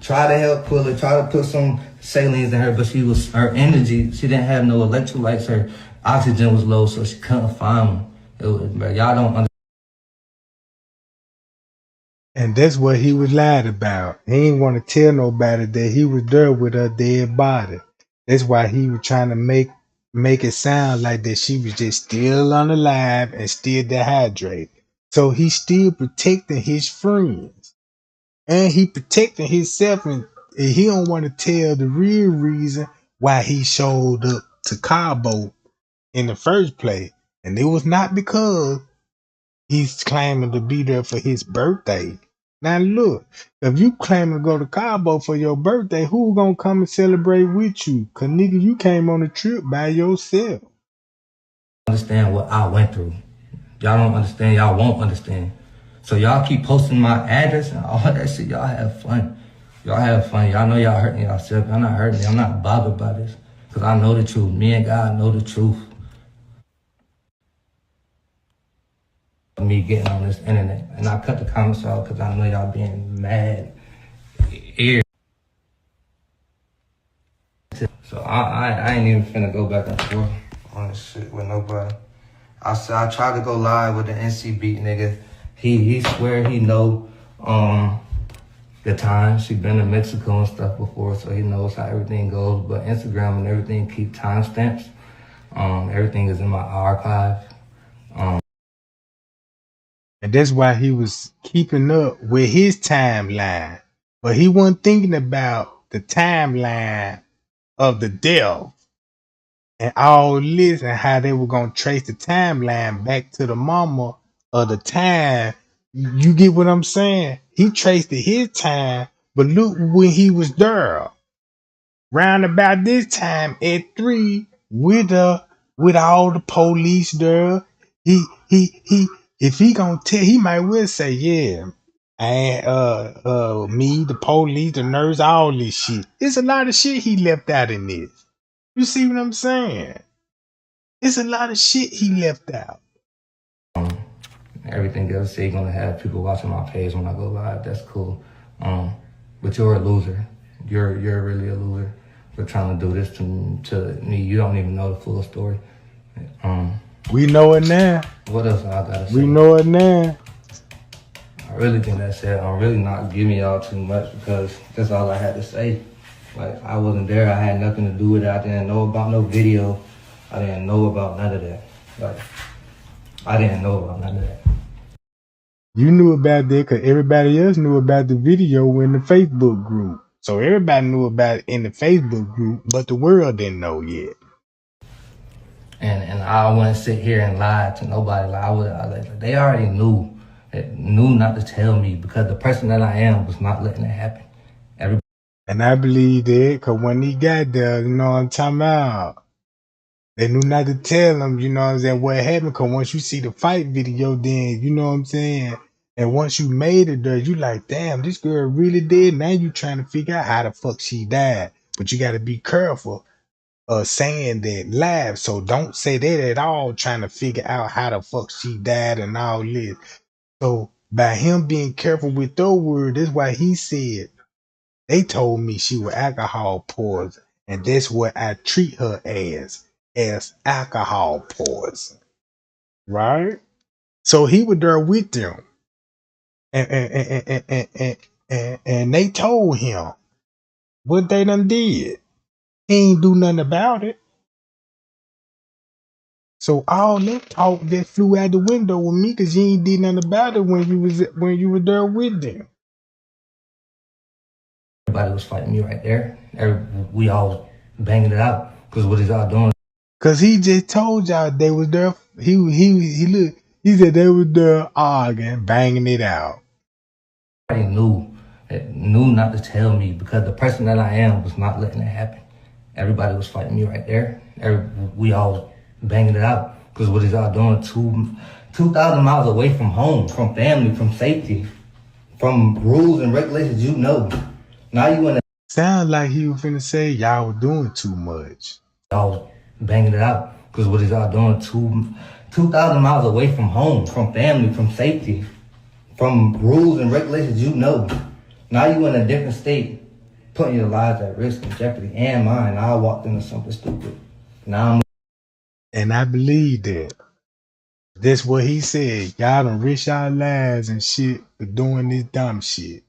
Tried to help pull her, tried to put some salines in her, but her energy, she didn't have no electrolytes. Her oxygen was low, so she couldn't find them. Y'all don't understand. And that's what he was lied about. He didn't want to tell nobody that he was there with her dead body. That's why he was trying to make it sound like that she was just still unalive and still dehydrated. So he's still protecting his friends. And he protecting himself, and he don't want to tell the real reason why he showed up to Cabo in the first place. And it was not because he's claiming to be there for his birthday. Now look, if you claiming to go to Cabo for your birthday, who gonna come and celebrate with you? Cause nigga, you came on a trip by yourself. Understand what I went through. Y'all don't understand. Y'all won't understand. So y'all keep posting my address and all that shit. Y'all have fun. Y'all have fun. Y'all know y'all hurting yourself. Y'all not hurting me. I'm not bothered by this. Because I know the truth. Me and God know the truth. Me getting on this internet. And I cut the comments off because I know y'all being mad. So I ain't even finna go back and forth on this shit with nobody. I tried to go live with the NC Beat nigga. He swear he know the time. She been to Mexico and stuff before, so he knows how everything goes. But Instagram and everything keep timestamps. Everything is in my archive. And that's why he was keeping up with his timeline. But he wasn't thinking about the timeline of the death and all this and how they were going to trace the timeline back to the mama of the time. You get what I'm saying? He traced it his time, but look when he was there. Round about this time at 3 with all the police there. He if he gonna tell, he might well say, yeah, and me, the police, the nurse, all this shit. It's a lot of shit he left out in this. You see what I'm saying? It's a lot of shit he left out. Everything else, you're gonna have people watching my page when I go live. That's cool. But you're a loser. You're really a loser for trying to do this to me. You don't even know the full story. We know it now. What else I gotta say? We know it now. I really think that's it. I'm really not giving y'all too much because that's all I had to say. Like, I wasn't there. I had nothing to do with it. I didn't know about no video. I didn't know about none of that. Like, I didn't know about none of that. You knew about that because everybody else knew about the video in the Facebook group. So everybody knew about it in the Facebook group, but the world didn't know yet. And I wouldn't sit here and lie to nobody. They already knew not to tell me because the person that I am was not letting it happen. And I believe that because when he got there, you know what I'm talking about, they knew not to tell him, you know what I'm saying, what happened. Because once you see the fight video, then, you know what I'm saying, and once you made it there, you like, damn, this girl really did. Now you trying to figure out how the fuck she died. But you got to be careful saying that live. So don't say that at all, trying to figure out how the fuck she died and all this. So by him being careful with those words, that's why he said, they told me she was alcohol poison. And that's what I treat her as alcohol poison. Right? So he was there with them. And they told him what they done did. He ain't do nothing about it. So all that talk that flew out the window with me because you ain't did nothing about it when you were there with them. Everybody was fighting me right there. We all banging it out because what is y'all doing? Cause he just told y'all they was there. He said they was there arguing, banging it out. Everybody knew not to tell me because the person that I am was not letting it happen. Everybody was fighting me right there. We all banging it out because what is y'all doing? 2,000 miles away from home, from family, from safety, from rules and regulations. You know, now you wanna sound like he was finna say y'all were doing too much. Y'all banging it out because what is y'all doing? 2,000 miles away from home, from family, from safety, from rules and regulations. You know, now you in a different state, putting your lives at risk and jeopardy and mine. I walked into something stupid. And I believe that. That's what he said. Y'all done risk our lives and shit for doing this dumb shit.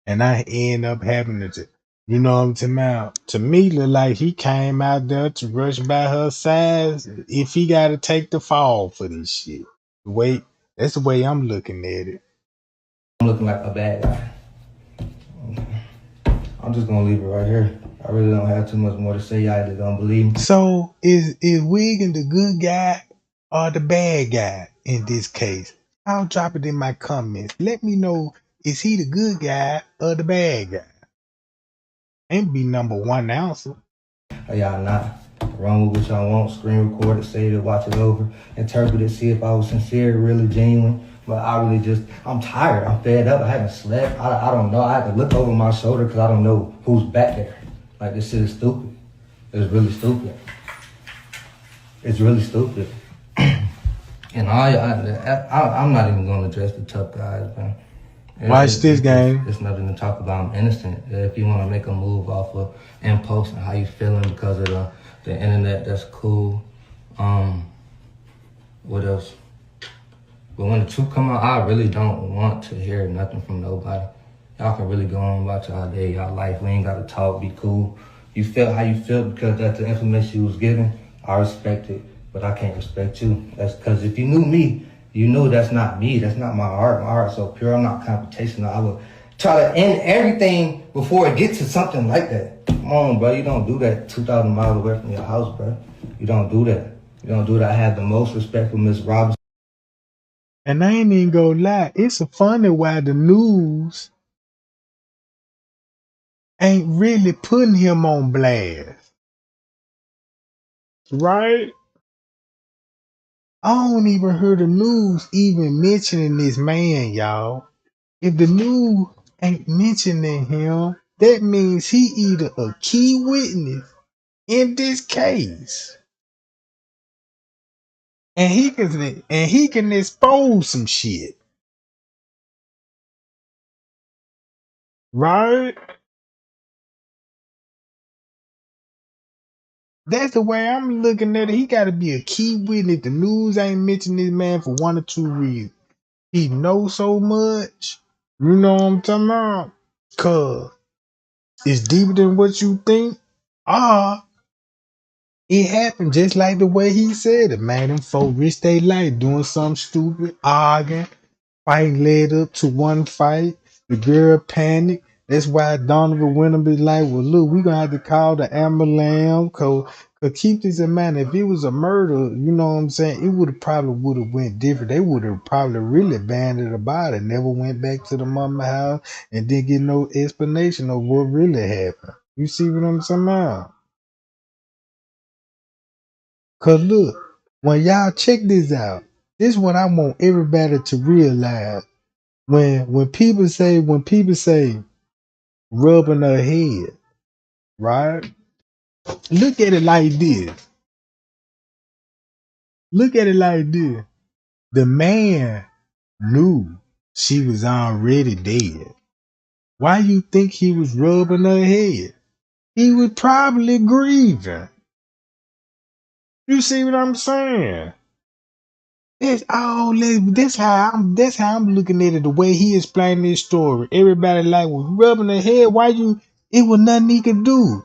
And I end up having to, you know what I'm talking about? To me, look like he came out there to rush by her side if he got to take the fall for this shit. That's the way I'm looking at it. I'm looking like a bad guy. I'm just gonna leave it right here. I really don't have too much more to say. Y'all either don't believe me. So is Wiggin the good guy or the bad guy in this case? I'll drop it in my comments. Let me know, is he the good guy or the bad guy? Ain't be number one answer. Y'all not. Run with what y'all want, screen record it, save it, watch it over, interpret it, see if I was sincere, really genuine. But I really I'm tired, I'm fed up, I haven't slept, I don't know, I have to look over my shoulder because I don't know who's back there. Like, this shit is stupid. It's really stupid. It's really stupid. And I'm not even going to address the tough guys, man. Watch this game. It's nothing to talk about. I'm innocent. If you want to make a move off of impulse and how you feeling because of the internet, that's cool. What else? But when the truth come out, I really don't want to hear nothing from nobody. Y'all can really go on about y'all day, y'all life. We ain't got to talk, be cool. You feel how you feel because that's the information you was given. I respect it, but I can't respect you. That's because if you knew me, you know that's not me. That's not my heart. My heart's so pure. I'm not computational. I would try to end everything before it gets to something like that. Come on, bro. You don't do that 2,000 miles away from your house, bro. You don't do that. You don't do that. I have the most respect for Miss Robinson. And I ain't even gonna lie. It's funny why the news ain't really putting him on blast. Right? I don't even hear the news even mentioning this man, y'all. If the news ain't mentioning him, that means he either a key witness in this case, and he can expose some shit, right? That's the way I'm looking at it. He got to be a key witness. The news ain't mentioning this man for one or two reasons. He knows so much. You know what I'm talking about? Cause it's deeper than what you think. It happened just like the way he said it, man. Them folk risk their life doing something stupid, arguing, fight led up to one fight. The girl panicked. That's why Donovan Winham be like, well, look, we gonna have to call the ambulance. Cause keep this in mind, if it was a murder, you know what I'm saying, it would have went different. They would have probably really banded about it, never went back to the mama house and didn't get no explanation of what really happened. You see what I'm saying now? Cause look, when y'all check this out, this is what I want everybody to realize. When people say rubbing her head, right? Look at it like this. Look at it like this. The man knew she was already dead. Why you think he was rubbing her head? He was probably grieving. You see what I'm saying? That's how I'm looking at it. The way he explained this story, everybody like was rubbing their head. Why you? It was nothing he could do.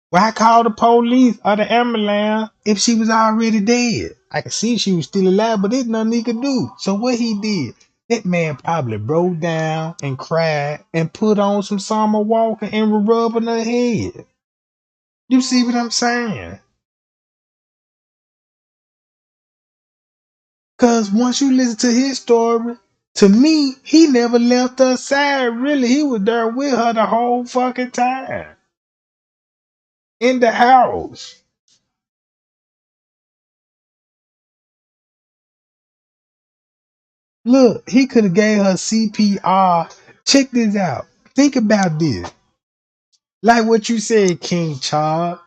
Why call the police or the ambulance if she was already dead? I could see she was still alive, but there's nothing he could do. So what he did? That man probably broke down and cried and put on some Summer Walker and was rubbing her head. You see what I'm saying? Cause once you listen to his story, to me, he never left her side. Really, he was there with her the whole fucking time in the house. Look, he could have gave her CPR. Check this out. Think about this. Like what you said, King Charles.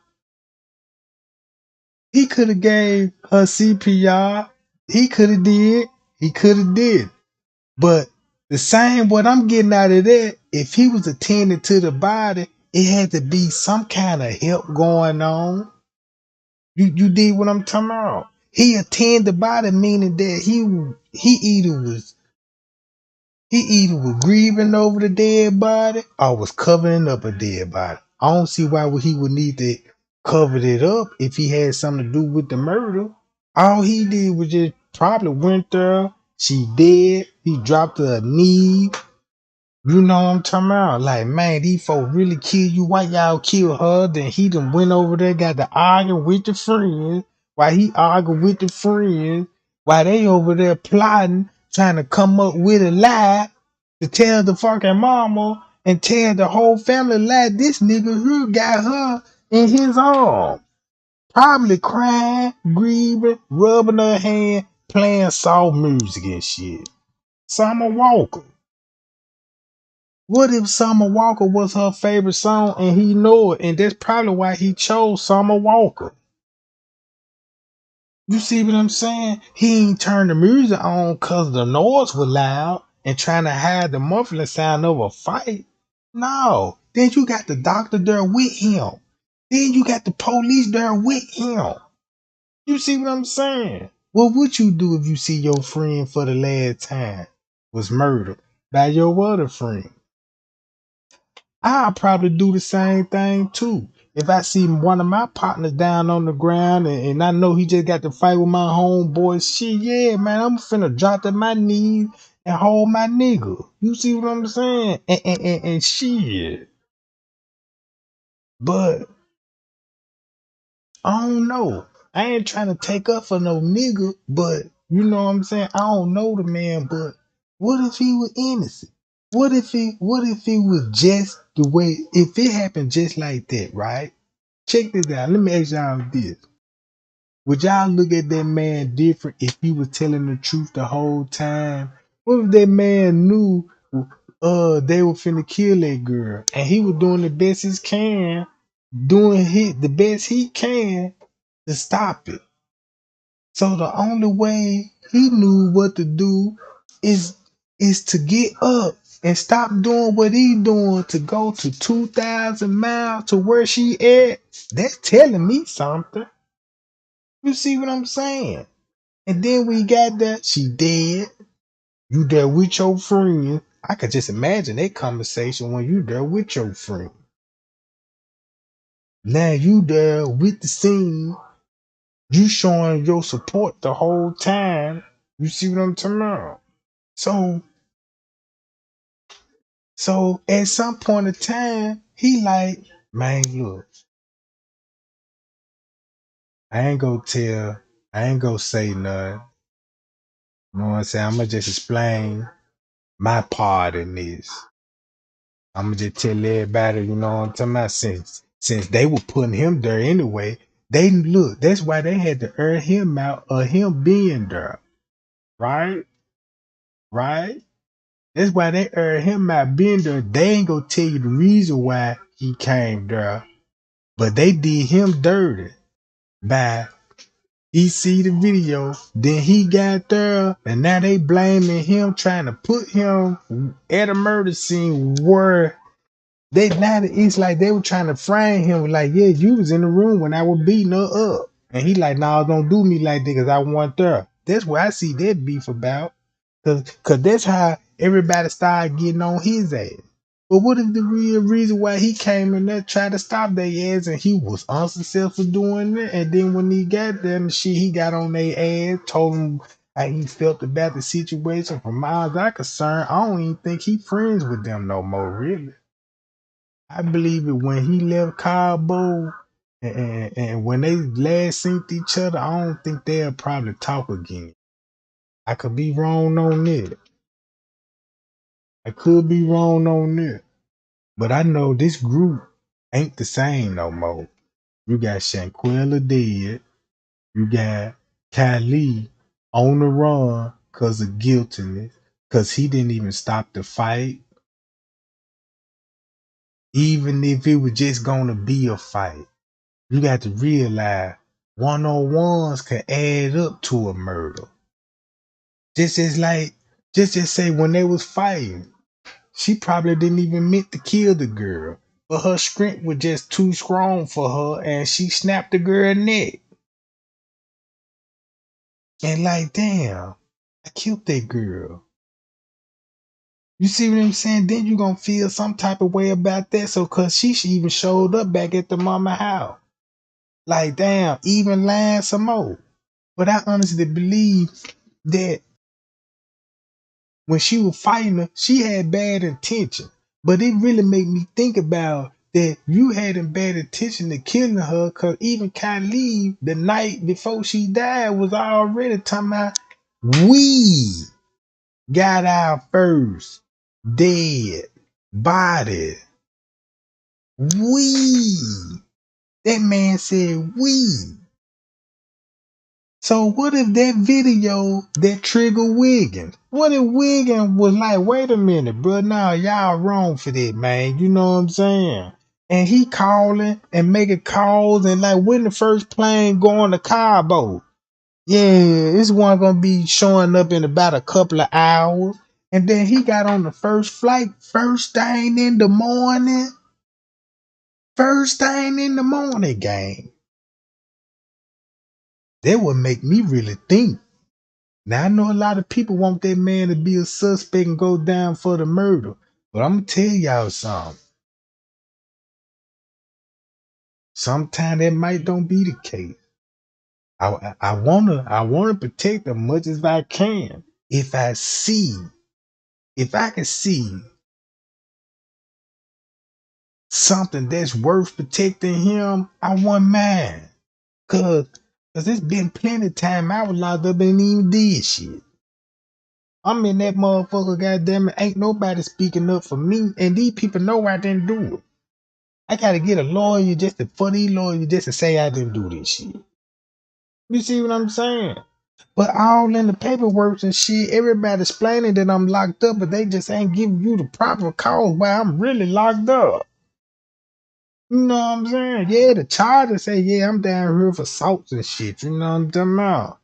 He could have gave her CPR. He could have did. He could have did. But the same what I'm getting out of that, if he was attending to the body, it had to be some kind of help going on. You did what I'm talking about. He attended the body, meaning that he either was grieving over the dead body or was covering up a dead body. I don't see why he would need to cover it up if he had something to do with the murder. All he did was just probably went there. She dead. He dropped her knee. You know what I'm talking about? Like, man, these folks really kill you. Why y'all kill her? Then he done went over there, got to arguing with the friends. While he arguing with the friends, while they over there plotting, trying to come up with a lie to tell the fucking mama and tell the whole family lie. This nigga who got her in his arms. Probably crying, grieving, rubbing her hand, playing soft music and shit. Summer Walker. What if Summer Walker was her favorite song and he knew it? And that's probably why he chose Summer Walker. You see what I'm saying? He ain't turned the music on because the noise was loud and trying to hide the muffling sound of a fight. No. Then you got the doctor there with him. Then you got the police there with him. You see what I'm saying? What would you do if you see your friend for the last time was murdered by your other friend? I'll probably do the same thing too. If I see one of my partners down on the ground and I know he just got to fight with my homeboy, shit, yeah, man, I'm finna drop to my knees and hold my nigga. You see what I'm saying? And shit. But I don't know. I ain't trying to take up for no nigga, but you know what I'm saying? I don't know the man, but what if he was innocent? What if it was just the way if it happened just like that, right? Check this out. Let me ask y'all this. Would y'all look at that man different if he was telling the truth the whole time? What if that man knew they were finna kill that girl and he was doing the best he can, the best he can to stop it? So the only way he knew what to do is to get up and stop doing what he doing to go to 2,000 miles to where she at. That's telling me something. You see what I'm saying? And then we got that she dead. You there with your friend. I could just imagine that conversation when you there with your friend. Now you there with the scene. You showing your support the whole time. You see what I'm talking about? So at some point in time, he like, man, look, I ain't gonna say nothing. You know what I'm saying? I'm gonna just explain my part in this. I'm gonna just tell everybody, you know what I'm talking about? Since they were putting him there anyway, they look, that's why they had to earn him out of him being there. Right? Right? That's why they earned him out being there. They ain't gonna tell you the reason why he came there. But they did him dirty by he see the video, then he got there, and now they blaming him, trying to put him at a murder scene where it's like they were trying to frame him like, yeah, you was in the room when I was beating her up. And he like, nah, don't do me like that because I wasn't there. That's what I see that beef about. Cause that's how everybody started getting on his ass. But what if the real reason why he came in there tried to stop their ass and he was unsuccessful doing it? And then when he got there and shit, he got on their ass, told them how he felt about the situation. From miles I concerned, I don't even think he friends with them no more, really. I believe it when he left Cabo and when they last seen each other, I don't think they'll probably talk again. I could be wrong on that. I could be wrong on that. But I know this group ain't the same no more. You got Shanquella dead. You got Kylie on the run because of guiltiness. Because he didn't even stop the fight. Even if it was just going to be a fight. You got to realize one-on-ones can add up to a murder. Just as like, just say when they was fighting, she probably didn't even meant to kill the girl. But her strength was just too strong for her and she snapped the girl's neck. And like, damn, I killed that girl. You see what I'm saying? Then you gonna feel some type of way about that. So cause she even showed up back at the mama house. Like, damn, even lying some more. But I honestly believe that when she was fighting her, she had bad intention. But it really made me think about that you had bad intention to killing her, because even Kylie, the night before she died, was already talking about, we got our first dead body. We. That man said we. So what if that video that triggered Wiggins? What if Wiggins was like, wait a minute, bro, nah, y'all wrong for that, man. You know what I'm saying? And he calling and making calls and like when the first plane going to Cabo? Yeah, this one gonna be showing up in about a couple of hours. And then he got on the first flight, first thing in the morning. First thing in the morning, gang. That would make me really think. Now I know a lot of people want that man to be a suspect and go down for the murder, but I'm gonna tell y'all something. Sometimes that might don't be the case. I wanna protect as much as I can. If I can see something that's worth protecting him, I want mine. Cause it's been plenty of time I was locked up and even did shit. I'm in that motherfucker, goddamn it. Ain't nobody speaking up for me, and these people know I didn't do it. I gotta get a lawyer for these lawyers just to say I didn't do this shit. You see what I'm saying? But all in the paperwork and shit, everybody explaining that I'm locked up, but they just ain't giving you the proper cause why I'm really locked up. You know what I'm saying? Yeah, the charges say, yeah, I'm down here for assaults and shit. You know what I'm talking about?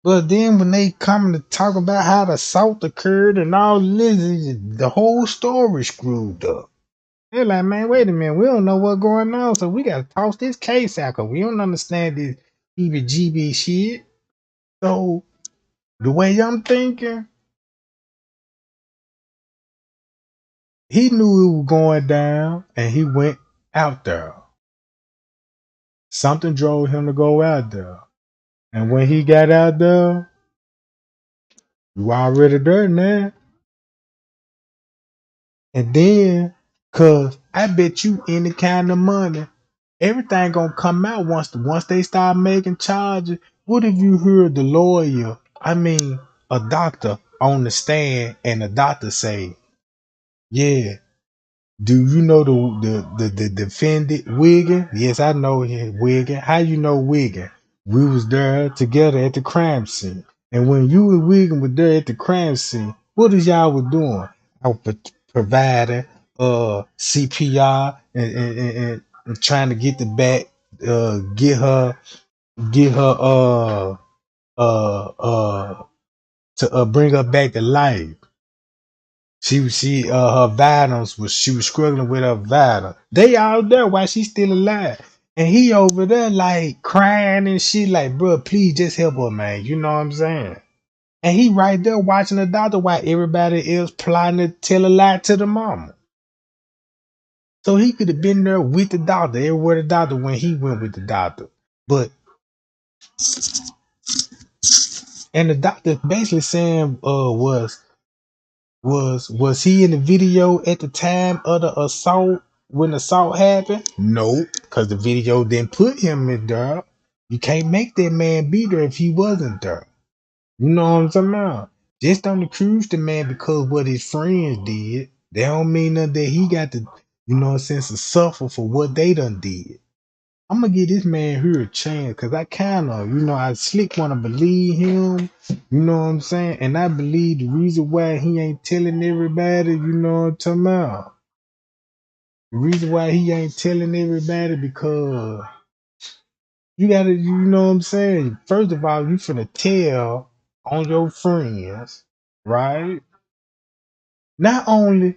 But then when they come to talk about how the assault occurred and all this, the whole story screwed up. They're like, man, wait a minute, we don't know what's going on, so we gotta toss this case out because we don't understand this EBGB shit. So the way I'm thinking, he knew it was going down and he went out there. Something drove him to go out there. And when he got out there, you already there now. And then, cause I bet you any kind of money, everything gonna come out once they start making charges. What if you heard the lawyer, a doctor on the stand, and the doctor say, yeah, do you know the defendant Wiggin? Yes, I know him, Wiggin. How you know Wiggin? We was there together at the crime scene. And when you and Wiggin were there at the crime scene, what is y'all was doing? I was providing CPR and trying to get the back, get her to bring her back to life. Her vitals she was struggling with her vitals. They all there while she's still alive. And he over there like crying and shit, like, bro, please just help her, man. You know what I'm saying? And he right there watching the doctor while everybody else plotting to tell a lie to the mama. So he could have been there with the doctor, everywhere the doctor went, he went with the doctor. But and the doctor basically saying was he in the video at the time of the assault when the assault happened? Nope, because the video didn't put him in there. You can't make that man be there if he wasn't there. You know what I'm talking about? Just don't accuse the man because what his friends did. They don't mean that he got to, you know, a sense of suffer for what they done did. I'm gonna give this man here a chance because I kind of, you know, I slick want to believe him. You know what I'm saying? And I believe the reason why he ain't telling everybody, you know what I'm talking about? The reason why he ain't telling everybody because you gotta, you know what I'm saying? First of all, you finna tell on your friends, right? Not only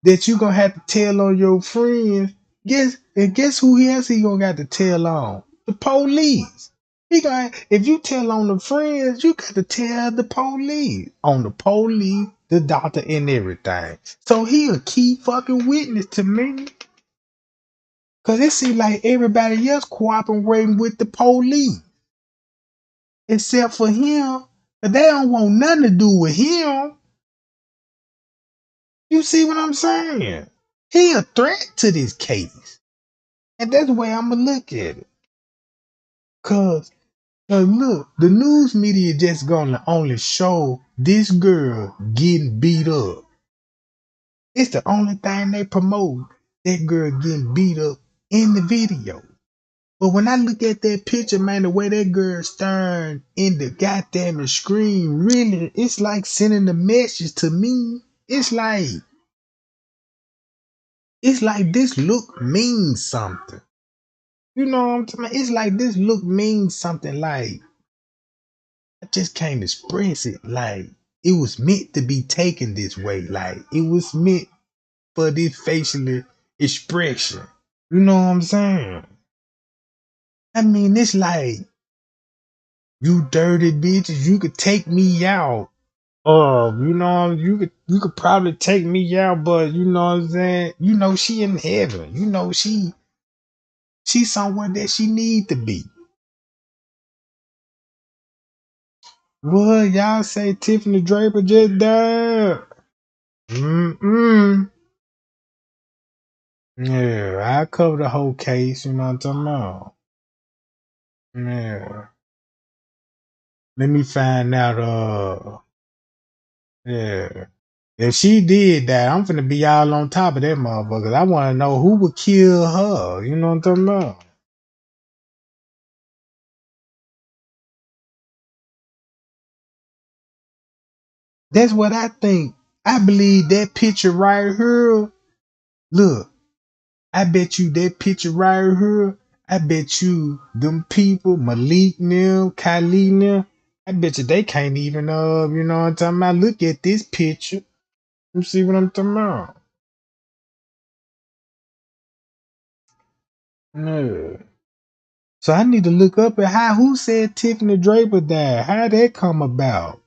that you gonna have to tell on your friends, guess who else he gonna got to tell on? The police. He got if you tell on the friends, you got to tell the police. On the police, the doctor, and everything. So he a key fucking witness to me. Cause it seems like everybody else cooperating with the police. Except for him. But they don't want nothing to do with him. You see what I'm saying? He a threat to this case. And that's the way I'm gonna look at it. Cause look, the news media just gonna only show this girl getting beat up. It's the only thing they promote. That girl getting beat up in the video. But when I look at that picture, man, the way that girl staring in the goddamn screen, really, it's like sending a message to me. It's like this look means something. You know what I'm talking about? It's like this look means something. Like I just can't express it. Like it was meant to be taken this way. Like it was meant for this facial expression. You know what I'm saying? I mean, it's like you dirty bitches. You could take me out. You know, you could probably take me out, but you know what I'm saying? You know she in heaven. You know she's somewhere that she need to be. What y'all say Tiffany Draper just died? Mm-mm. Yeah, I cover the whole case, you know what I'm talking about? Yeah. Let me find out yeah. If she did that, I'm finna be all on top of that motherfucker. I wanna know who would kill her. You know what I'm talking about? That's what I think. I believe that picture right here. Look, I bet you that picture right here. I bet you them people, Malik them, Kylie them, I bet you they can't even you know what I'm talking about. Look at this picture. You see what I'm talking about? No. So I need to look up at who said Tiffany Draper died? How that come about?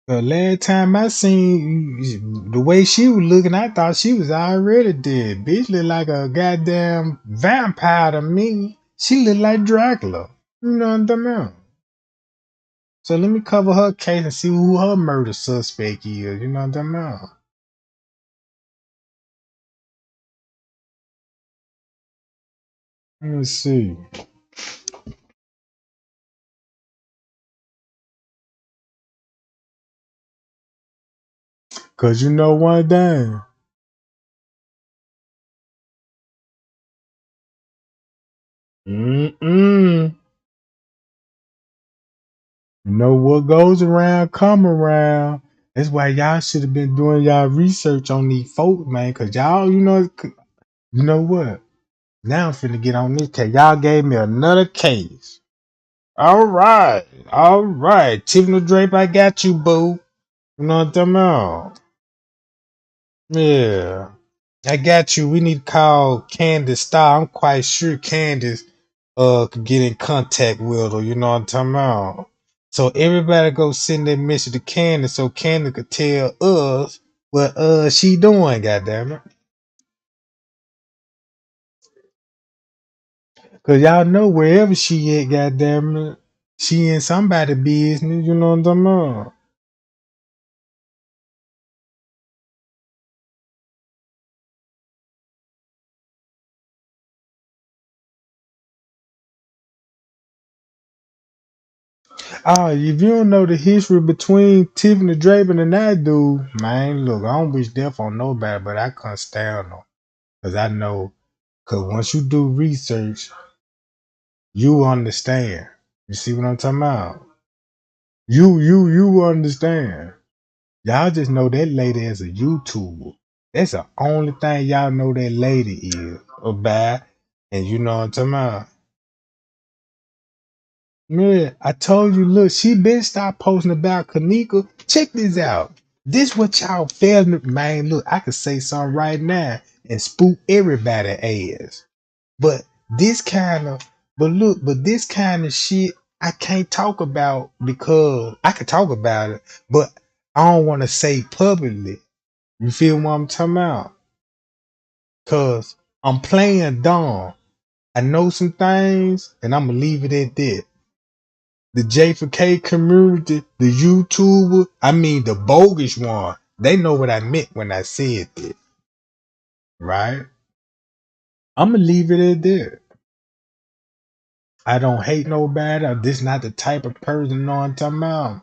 The last time I seen the way she was looking, I thought she was already dead. Bitch look like a goddamn vampire to me. She look like Dracula. You know what I'm talking about? So let me cover her case and see who her murder suspect is. You know what I'm talking about? Let me see. Cause you know one thing. Mm-mm. You know what goes around, come around. That's why y'all should have been doing y'all research on these folks, man. Cause y'all, you know what? Now I'm finna get on this case. Y'all gave me another case. All right. All right. Tiffany Drape, I got you, boo. You know what I'm talking about? Yeah. I got you. We need to call Candace Starr. I'm quite sure Candace could get in contact with her. You know what I'm talking about? So everybody go send that message to Candace so Candace could tell us what she doing, goddamn it. Cause y'all know wherever she at, goddamn it, she in somebody business, you know what I'm talking about? Oh, if you don't know the history between Tiffany Draper and that dude, man, look, I don't wish death on nobody, but I can't stand them. Cause I know, cause once you do research, you understand. You see what I'm talking about? You understand. Y'all just know that lady as a YouTuber. That's the only thing y'all know that lady is about. And you know what I'm talking about? Man, I told you, look, she been stopped posting about Kanika. Check this out. This what y'all failing to, man, look, I could say something right now and spook everybody ass. But this kind of, but this kind of shit I can't talk about because I could talk about it, but I don't want to say publicly. You feel what I'm talking about? Cause I'm playing dumb. I know some things, and I'm gonna leave it at that. The J4K community, the YouTuber, I mean the bogus one, they know what I meant when I said that, right? I'm gonna leave it at that. I don't hate nobody. I'm just not the type of person, you know what I'm talking about?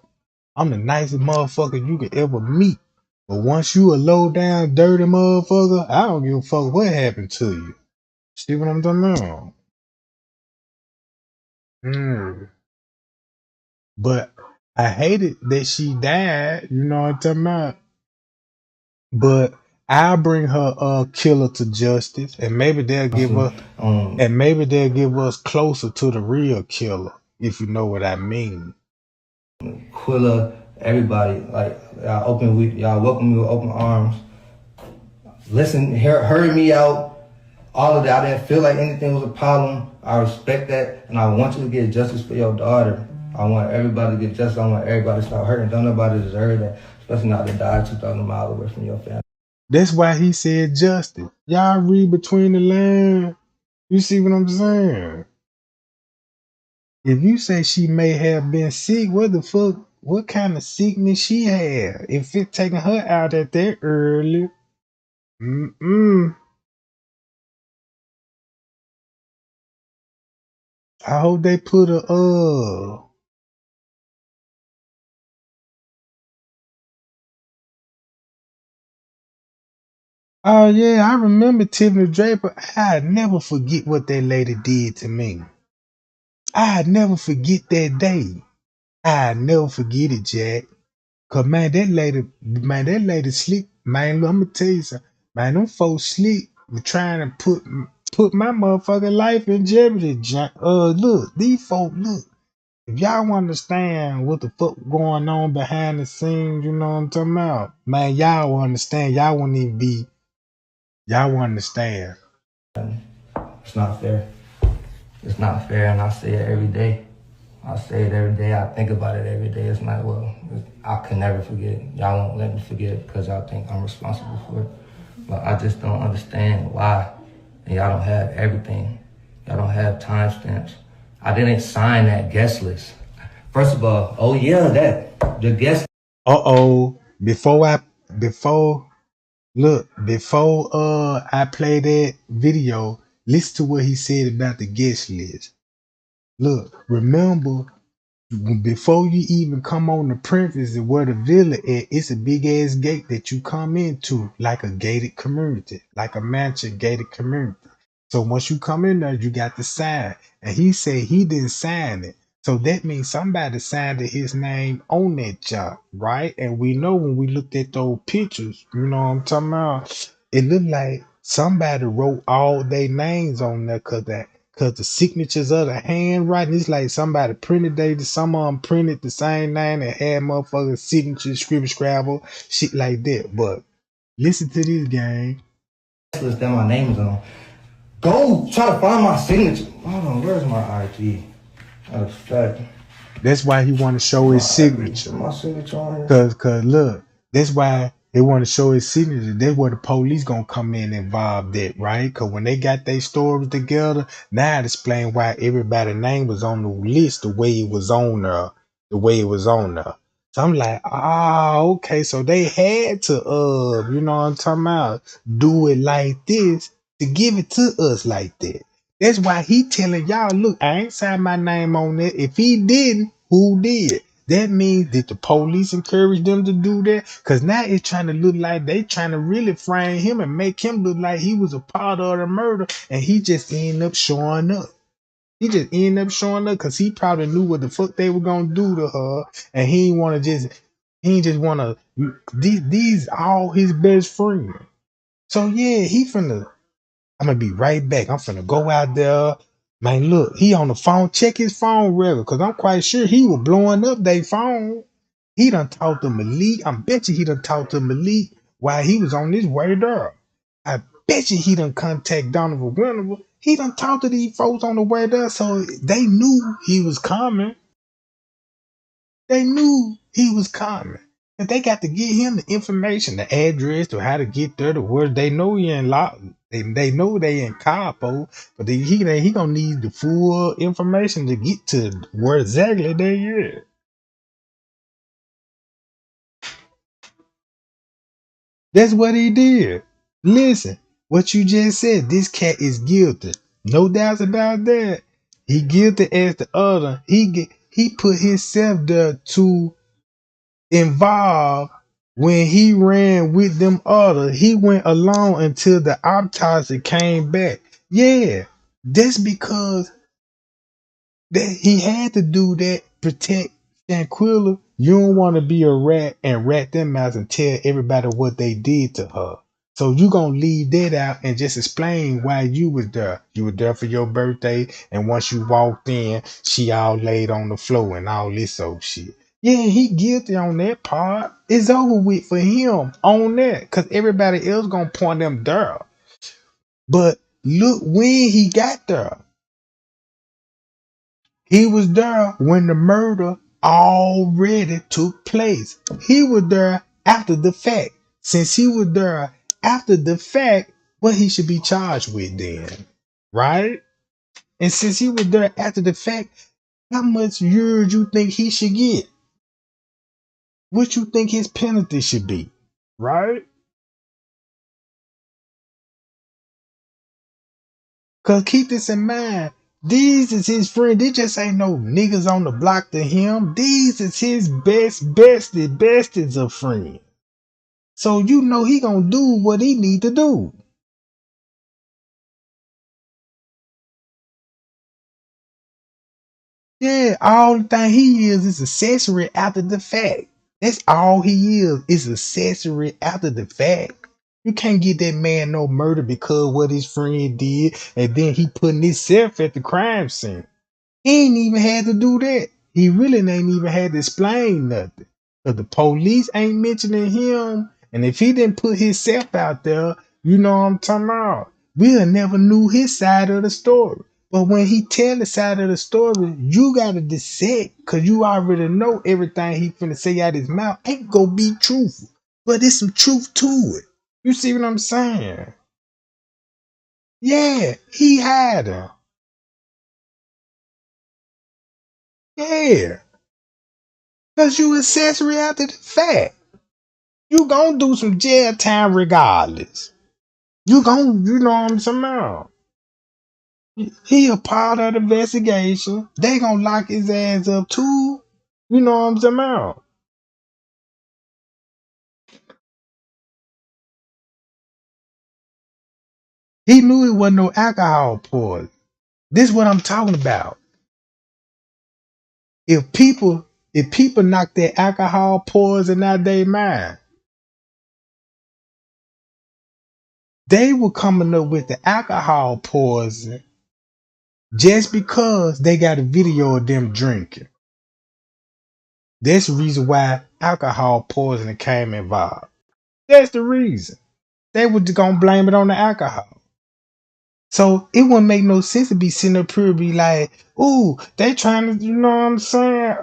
I'm the nicest motherfucker you could ever meet. But once you a low down, dirty motherfucker, I don't give a fuck what happened to you. See what I'm talking about? Mm. But I hated that she died, you know what I'm talking about? But I'll bring her killer to justice, and maybe they'll give us, and maybe they'll give us closer to the real killer, if you know what I mean. Quilla, everybody, like y'all welcome me with open arms. Listen, heard me out, all of that. I didn't feel like anything was a problem. I respect that, and I want you to get justice for your daughter. I want everybody to get justice. I want everybody to stop hurting. Don't nobody deserve that, especially not to die 2,000 miles away from your family. That's why he said justice. Y'all read between the lines. You see what I'm saying? If you say she may have been sick, what the fuck? What kind of sickness she had? If it taking her out at that early, mm-mm. I hope they put a Oh yeah, I remember Tiffany Draper. I'd never forget what that lady did to me. I'd never forget that day. I'd never forget it, Jack. Cause man, that lady sleep. Man, look, I'm gonna tell you something. Man, them folks sleep trying to put my motherfucking life in jeopardy, Jack. Look, these folks, look. If y'all understand what the fuck going on behind the scenes, you know what I'm talking about? Man, y'all will understand. Y'all wouldn't even be. Y'all will understand. It's not fair. It's not fair, and I say it every day. I say it every day. I think about it every day. It's not, I can never forget. Y'all won't let me forget it because y'all think I'm responsible for it. But I just don't understand why. And y'all don't have everything. Y'all don't have timestamps. I didn't sign that guest list. First of all, the guest. Before I play that video, listen to what he said about the guest list. Look, remember, before you even come on the premises and where the villa at, it's a big ass gate that you come into, like a gated community, like a mansion gated community. So once you come in there, you got to sign. And he said he didn't sign it. So that means somebody signed his name on that job, right? And we know when we looked at those pictures, you know what I'm talking about? It looked like somebody wrote all their names on there cause the signatures of the handwriting, it's like somebody printed some of them printed the same name and had motherfuckers signature, scribble, scrabble, shit like that. But listen to this, gang. List that my name is on. Go try to find my signature. Hold on, where's my ID? Matter of fact, That's why he want to show his signature. my signature on here. Cause look, that's why they want to show his signature. That's where the police gonna come in and involve that, right? Cause when they got their stories together, now it explain why everybody's name was on the list the way it was on there, So I'm like, okay, so they had to you know what I'm talking about, do it like this to give it to us like that. That's why he telling y'all, look, I ain't signed my name on it. If he didn't, who did? That means did the police encourage them to do that? Because now it's trying to look like they trying to really frame him and make him look like he was a part of the murder, and he just ended up showing up. He just ended up showing up because he probably knew what the fuck they were gonna do to her, and he ain't want to he ain't just want to. These all his best friends. So yeah, he finna. I'm gonna be right back. I'm finna go out there. Man, look, he on the phone. Check his phone regular, cause I'm quite sure he was blowing up their phone. He done talked to Malik. I bet you he done talked to Malik while he was on his way there. I bet you he done contact Donovan Winnable. He done talked to these folks on the way there, so they knew he was coming. They knew he was coming. And they got to get him the information, the address, to how to get there, to where they know he in lock. They know they in Capo, but he gonna need the full information to get to where exactly they at. That's what he did. Listen, what you just said, this cat is guilty. No doubts about that. He guilty as the other. He put himself there to involve when he ran with them other. He went along until the autopsy came back. Yeah, that's because that he had to do that, protect Shanquella. You don't want to be a rat and rat them out and tell everybody what they did to her. So you gonna leave that out and just explain why you was there. You were there for your birthday, and once you walked in, she all laid on the floor and all this old shit. Yeah, he guilty on that part. It's over with for him on that, cause everybody else gonna point them there. But look when he got there. He was there when the murder already took place. He was there after the fact. Since he was there after the fact, what he should be charged with then, right? And since he was there after the fact, how much years you think he should get? What you think his penalty should be, right? Cause keep this in mind. These is his friend. They just ain't no niggas on the block to him. These is his bestest of friends. So you know he gonna do what he need to do. Yeah, all the thing he is accessory after the fact. That's all he is accessory after the fact. You can't get that man no murder because what his friend did, and then he putting himself at the crime scene. He ain't even had to do that. He really ain't even had to explain nothing. Cause the police ain't mentioning him. And if he didn't put himself out there, you know what I'm talking about. We'll never knew his side of the story. But when he tell the side of the story, you gotta dissect, cause you already know everything he finna say out his mouth ain't gonna be truthful. But there's some truth to it. You see what I'm saying? Yeah, he had her. Yeah. Cause you accessory after the fact. You gonna do some jail time regardless. You know what I'm talking about. He a part of the investigation. They gonna lock his ass up too. You know what I'm talking about. He knew it wasn't no alcohol poison. This is what I'm talking about. If people knock their alcohol poison out their mind, they were coming up with the alcohol poison just because they got a video of them drinking. That's the reason why alcohol poisoning came involved. That's the reason. They were gonna blame it on the alcohol. So it wouldn't make no sense to be sitting up here be like, ooh, they trying to, you know what I'm saying?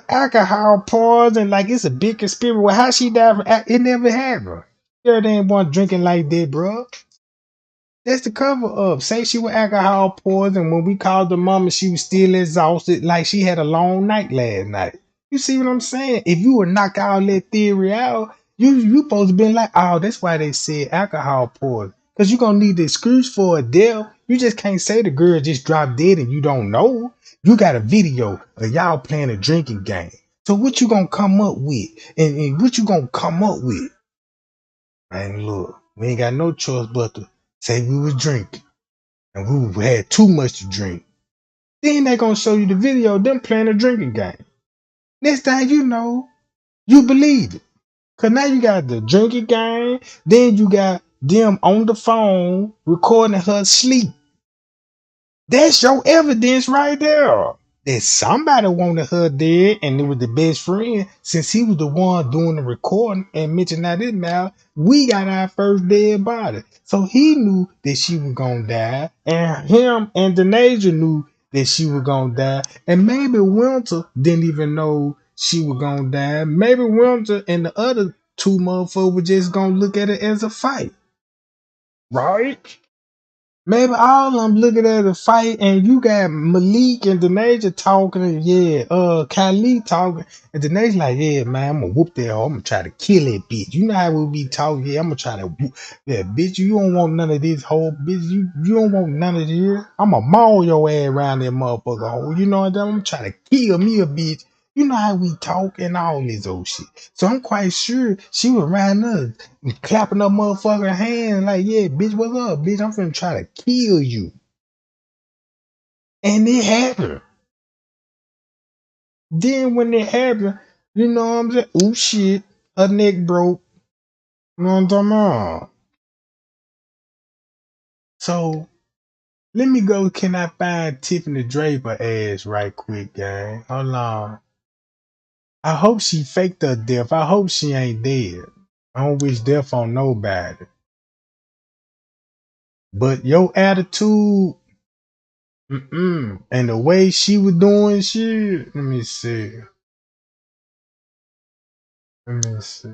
Alcohol poison, like it's a big conspiracy. Well, how she died from it never happened. Girl, they ain't want drinking like that, bro. That's the cover up. Say she was alcohol poisoned. When we called the mama, she was still exhausted, like she had a long night last night. You see what I'm saying? If you would knock all that theory out, you supposed to be like, oh, that's why they said alcohol poison. Cause you gonna need the excuse for a death. You just can't say the girl just dropped dead and you don't know. You got a video of y'all playing a drinking game. So what you gonna come up with? And what you gonna come up with? Man, look, we ain't got no choice but to say we was drinking and we had too much to drink. Then they gonna show you the video of them playing a drinking game. Next thing you know, you believe it. Cause now you got the drinking game, then you got them on the phone recording her sleep. That's your evidence right there. That somebody wanted her dead and it was the best friend. Since he was the one doing the recording and mentioned out his mouth, we got our first dead body. So he knew that she was gonna die, and him and Denasia knew that she was gonna die. And maybe Winter didn't even know she was gonna die. Maybe Winter and the other two motherfuckers were just gonna look at it as a fight. Right? Maybe all of them looking at a fight, and you got Malik and Denasia talking, and Kylie talking, and Denasia like, yeah, man, I'm gonna whoop that hoe. I'm gonna try to kill that bitch. You know how we be talking, yeah, I'm gonna try to whoop that bitch. You don't want none of this whole bitch. You don't want none of this. I'm gonna maul your ass around that motherfucker hole. You know what I'm trying to kill me a bitch. You know how we talk and all this old shit. So I'm quite sure she was around us clapping her motherfucking hands like, yeah, bitch, what's up, bitch? I'm finna try to kill you. And it happened. Then when it happened, you know what I'm saying? Ooh, shit, her neck broke. You know what I'm talking about? So let me go. Can I find Tiffany Draper ass right quick, gang? Hold on. I hope she faked her death. I hope she ain't dead. I don't wish death on nobody. But your attitude, and the way she was doing shit, let me see. Let me see.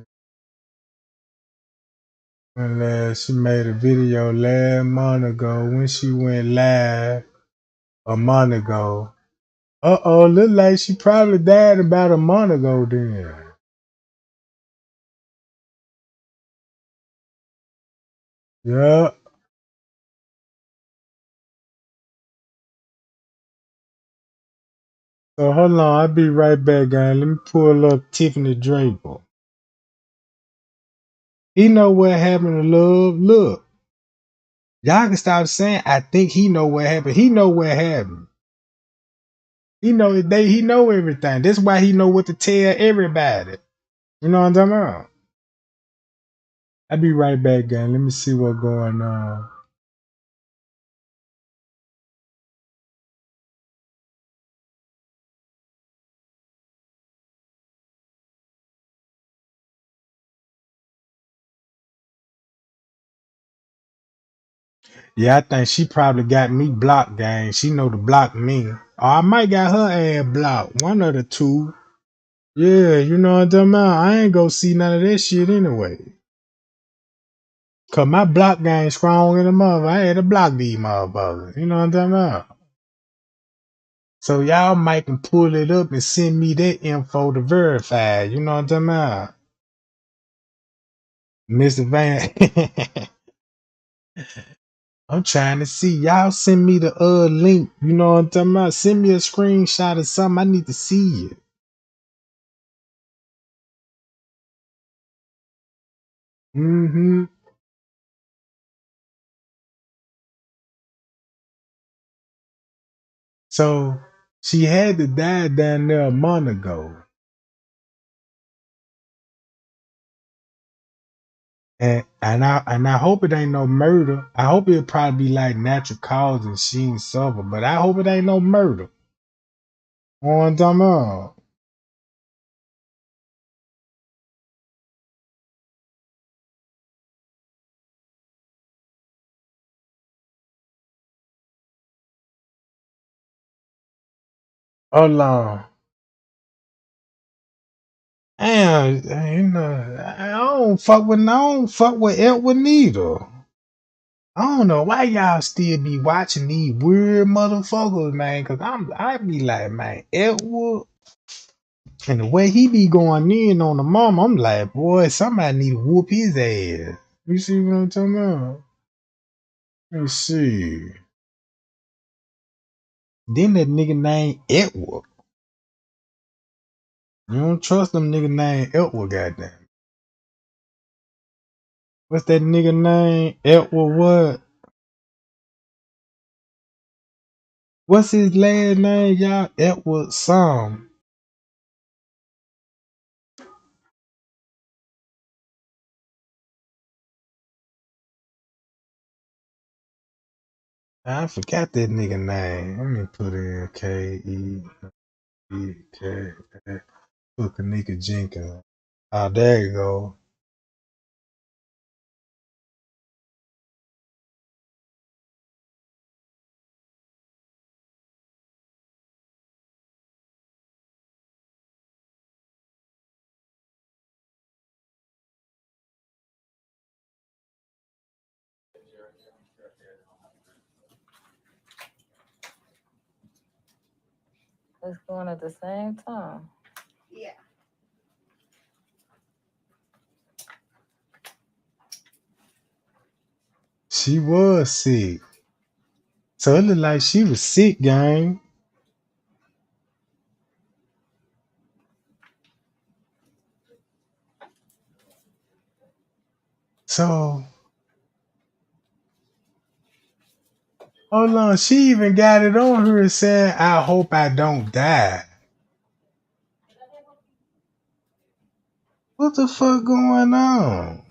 She made a video last month ago when she went live a month ago. Look like she probably died about a month ago then. Yeah. So hold on, I'll be right back, guys. Let me pull up Tiffany Draper. He know what happened to Love. Look. Y'all can stop saying I think he know what happened. He know what happened. He know everything. That's why he know what to tell everybody. You know what I'm talking about? I'll be right back, guys. Let me see what's going on. Yeah, I think she probably got me blocked, gang. She know to block me. Or I might got her ass blocked. One of the two. Yeah, you know what I'm talking about? I ain't gonna see none of that shit anyway. Cause my block gang strong in the mother. I had to block these motherfuckers. You know what I'm talking about? So y'all might can pull it up and send me that info to verify. You know what I'm talking about? Mr. Van. I'm trying to see. Y'all send me the link. You know what I'm talking about? Send me a screenshot or something. I need to see it. Mm-hmm. So she had to die down there a month ago. And I hope it ain't no murder. I hope it'll probably be like natural cause and she ain't suffer. But I hope it ain't no murder. You know what I'm talking about? Hold on. Damn, you know, I don't fuck with Edward neither. I don't know why y'all still be watching these weird motherfuckers, man. Cause I be like, man, Edward, and the way he be going in on the mom, I'm like, boy, somebody need to whoop his ass. You see what I'm talking about? Let me see. Then that nigga named Edward. You don't trust them nigga named Edward, goddamn. What's that nigga name? Edward what? What's his last name, y'all? Edward some. I forgot that nigga name. Let me put in K-E-E-K. Put Kanika Jenkins. Oh, there you go. It's going at the same time. Yeah. She was sick. So it looked like she was sick, gang. So, hold on. She even got it on her saying, I hope I don't die. What the fuck going on?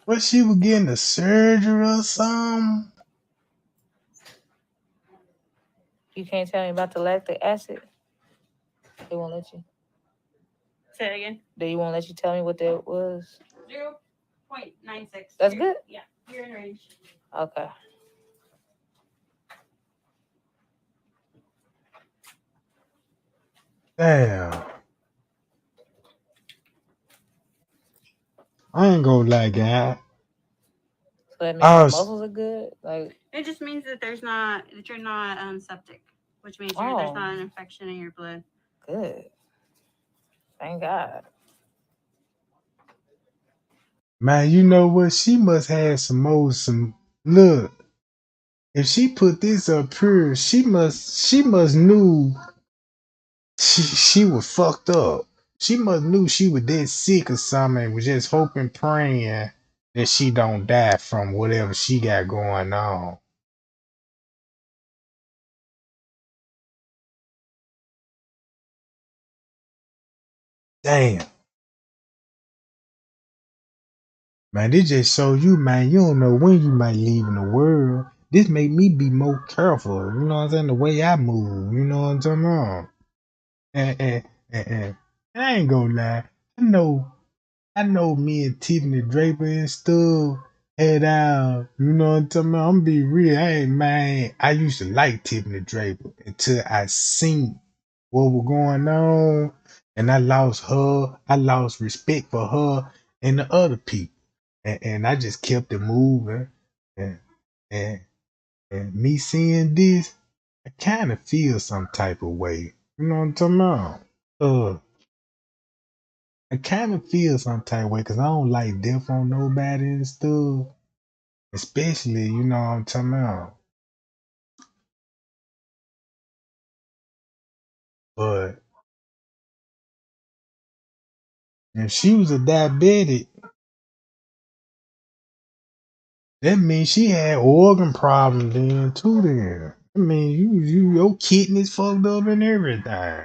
What, she was getting a surgery or something? You can't tell me about the lactic acid? They won't let you. Say it again. They won't let you tell me what that was? 0.96. That's good? Yeah, you're in range. Okay. Damn. I ain't gonna lie, guy. So that means I my was, muscles are good? Like, It just means that you're not septic, which means there's not an infection in your blood. good. Thank God. man, you know what? She must have some look. If she put this up here, she must knew she was fucked up. She must knew she was dead sick or something and was just hoping, praying that she don't die from whatever she got going on. Damn. Man, this just show you, man, you don't know when you might leave in the world. This make me be more careful, you know what I'm saying? The way I move, you know what I'm talking about? And I ain't gonna lie. I know me and Tiffany Draper and stuff had out, you know what I'm talking about? I'm be real. I ain't man. I used to like Tiffany Draper until I seen what was going on and I lost her. I lost respect for her and the other people. And I just kept it moving. And and and me seeing this, I kinda feel some type of way. You know what I'm talking about? I kind of feel some type of way because I don't like death on nobody and stuff. Especially, you know what I'm talking about. But if she was a diabetic, that means she had organ problems then too. Then I mean, your kidneys fucked up and everything.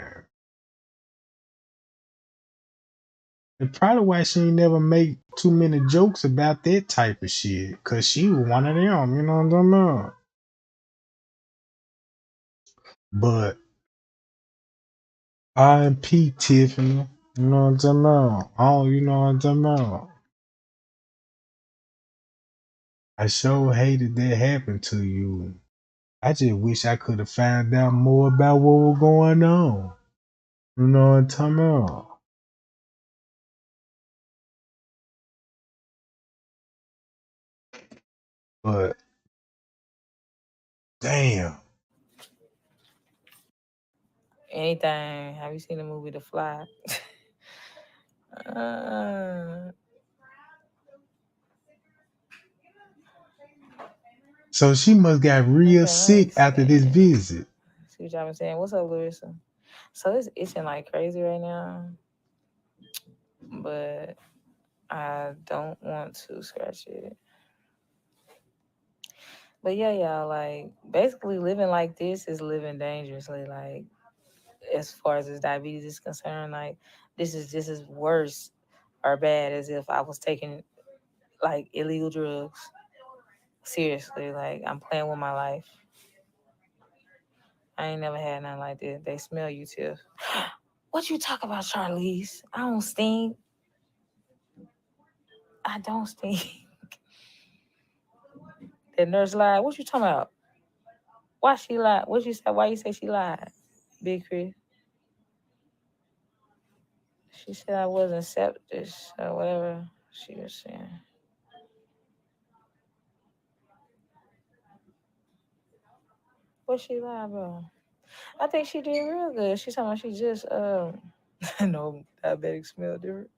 And probably why she ain't never make too many jokes about that type of shit. Cause she was one of them, you know what I'm talking about. But R.I.P. Tiffany. You know what I'm talking about? Oh, you know what I'm talking about? I sure hated that happened to you. I just wish I could have found out more about what was going on. You know what I'm talking about? But damn. Anything. Have you seen the movie The Fly? uh, So she must got real okay, let me sick after this see. visit. See what y'all been saying. What's up, Larissa? So it's itching like crazy right now, but I don't want to scratch it. But yeah, y'all, like basically living like this is living dangerously. Like as far as this diabetes is concerned, like this is just as worse or bad as if I was taking like illegal drugs. Seriously, like I'm playing with my life. I ain't never had nothing like this. They smell you, Tiff. What you talk about, Charlize? I don't stink. I don't stink. That nurse lied. What you talking about? Why she lied? What you say? Why you say she lied? Big Chris. She said I wasn't septic or whatever she was saying. What she lied about? I think she did real good. She talking about she just no diabetic smell different.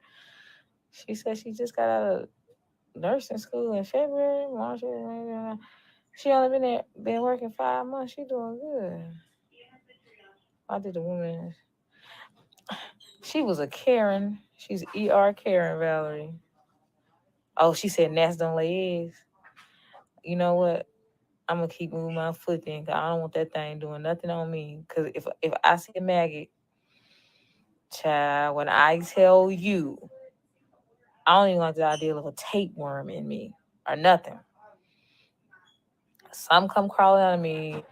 She said she just got out of nursing school in February, March. She only been working 5 months. She doing good. I did the woman. She was a Karen. She's ER Karen, Valerie. Oh, she said gnats don't lay eggs. You know what? I'm gonna keep moving my foot in, cause I don't want that thing doing nothing on me. Cause if I see a maggot, child, when I tell you, I don't even like the idea of a tapeworm in me or nothing. Some come crawling out of me,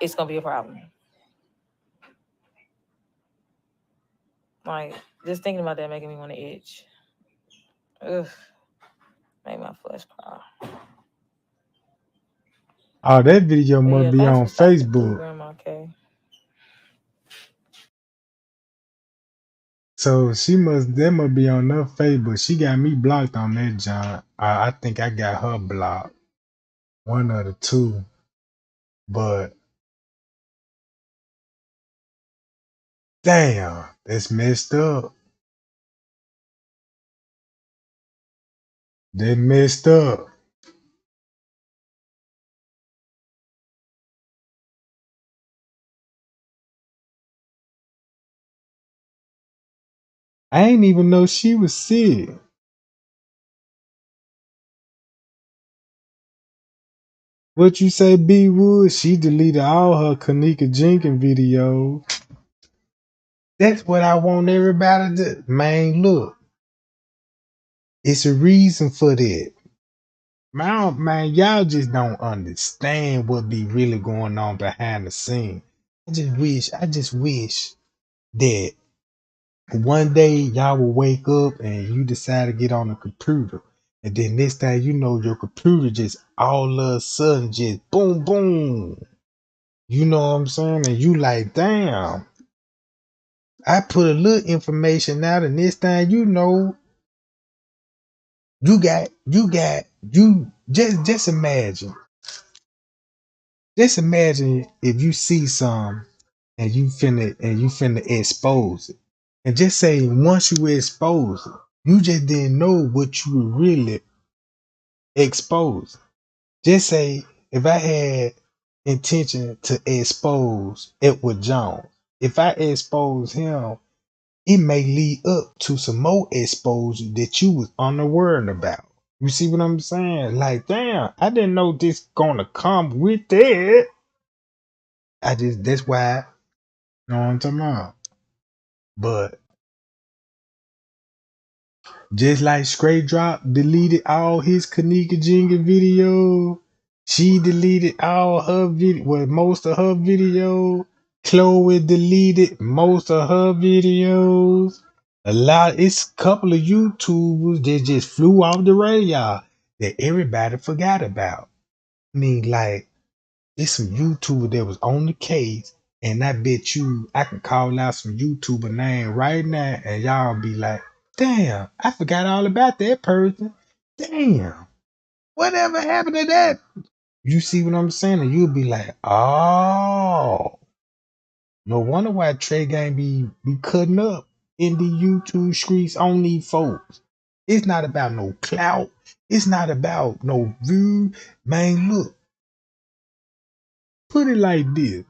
it's gonna be a problem. Like just thinking about that making me want to itch. Ugh, make my flesh crawl. Oh, that video But must yeah, be thanks on for stopping through, Facebook. Grandma K. So that must be on her Facebook. She got me blocked on that, John. I think I got her blocked. One of the two. But damn, that's messed up. They messed up. I ain't even know she was sick. What you say, B Wood? She deleted all her Kanika Jenkins videos. That's what I want everybody to. Man, look. It's a reason for that. Man, y'all just don't understand what be really going on behind the scene. I just wish that one day y'all will wake up and you decide to get on the computer. And then next thing you know, your computer just all of a sudden just boom, boom. You know what I'm saying? And you like, damn, I put a little information out, and next thing you know, you just imagine. Just imagine if you see some and you finna expose it. And just say once you expose it, you just didn't know what you were really exposing. Just say if I had intention to expose Edward Jones, if I expose him, it may lead up to some more exposure that you was unaware about. You see what I'm saying? Like, damn, I didn't know this gonna come with that. That's why, you know what I'm talking about. But just like Straight Drop deleted all his Kanika Jinga video, she deleted all her video, well, most of her video. Chloe deleted most of her videos. It's a couple of YouTubers that just flew off the radar that everybody forgot about. I mean, like, It's some YouTuber that was on the case, and I bet you I can call out some YouTuber name right now, and y'all be like, damn, I forgot all about that person. Damn, whatever happened to that? You see what I'm saying? And you'll be like, oh, no wonder why Trey Gang be cutting up in the YouTube streets on these folks. It's not about no clout. It's not about no view. Man, look, put it like this.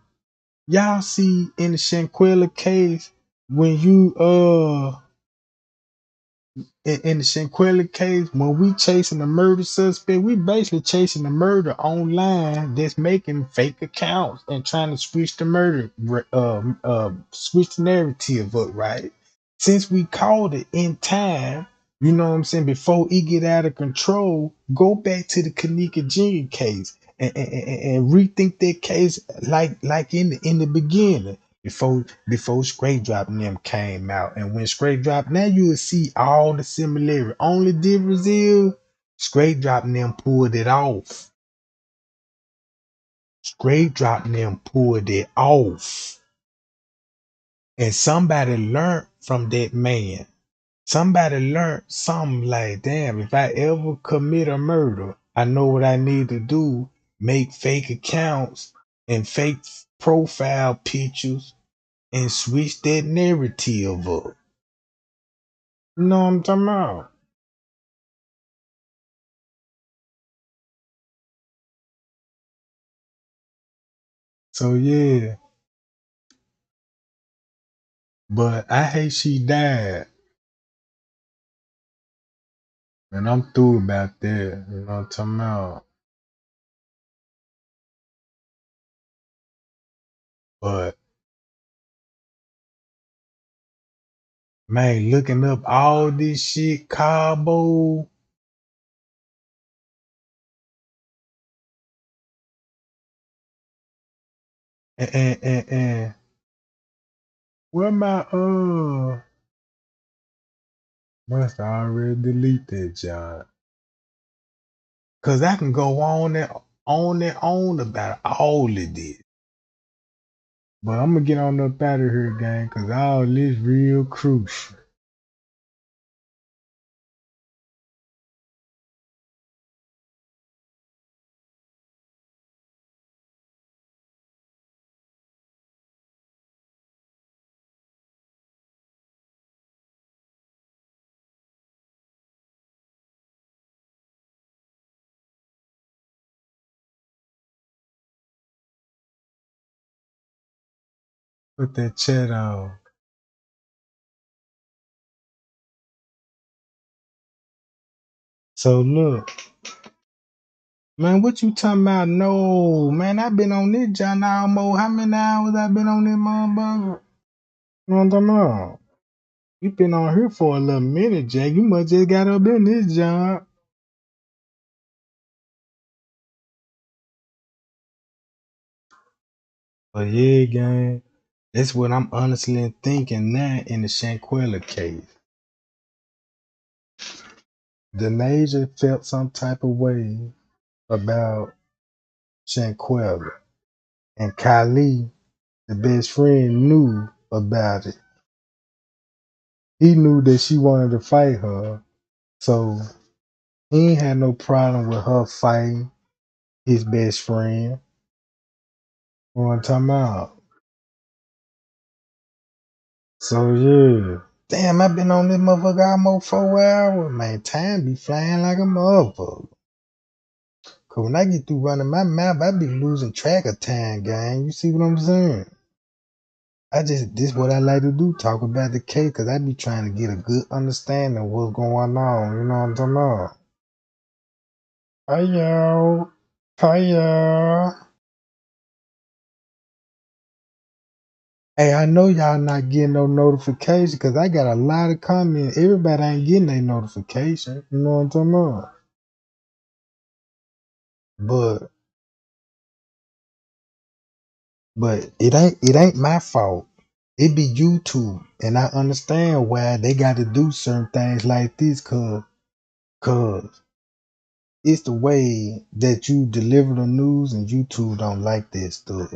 Y'all see in the Shanquella case when you in the Shanquella case, when we chasing the murder suspect, we basically chasing the murder online that's making fake accounts and trying to switch the switch the narrative up, right? Since we called it in time, you know what I'm saying, before it get out of control, go back to the Kanika Jr. case and rethink that case like in the beginning before Straight Drop and them came out. And when Straight Drop, now you will see all the similarity. Only difference is Straight Drop and them pulled it off. Straight Drop and them pulled it off. And somebody learned from that man. Somebody learned something like, damn, if I ever commit a murder, I know what I need to do. Make fake accounts and fake profile pictures and switch that narrative up. You know what I'm talking about? So yeah, but I hate she died, and I'm through about that. You know what I'm talking about? But man, looking up all this shit, Cabo, and where my must already delete that job. Cause I can go on about all of this. But I'm gonna get on up out of here, gang, cause all this real crucial. Put that chat on. So look, man, what you talking about? No, man, I been on this job now almost how many hours I been on this motherfucker? You know what I'm talking about? You been on here for a little minute, Jack. You must just got up in this job. But yeah, gang, that's what I'm honestly thinking now in the Shanquella case. Denasia felt some type of way about Shanquella. And Kylie, the best friend, knew about it. He knew that she wanted to fight her. So he ain't had no problem with her fighting his best friend. You know what I'm talking about? So yeah. Damn, I been on this motherfucker almost 4 hours. Man, time be flying like a motherfucker. Cause when I get through running my mouth, I be losing track of time, gang. You see what I'm saying? This what I like to do, talk about the case, cause I be trying to get a good understanding of what's going on. You know what I'm talking about? Hi y'all. Hi y'all. Hey, I know y'all not getting no notification because I got a lot of comments. Everybody ain't getting a notification. You know what I'm talking about? But it ain't my fault. It be YouTube. And I understand why they got to do certain things like this cause it's the way that you deliver the news, and YouTube don't like that stuff.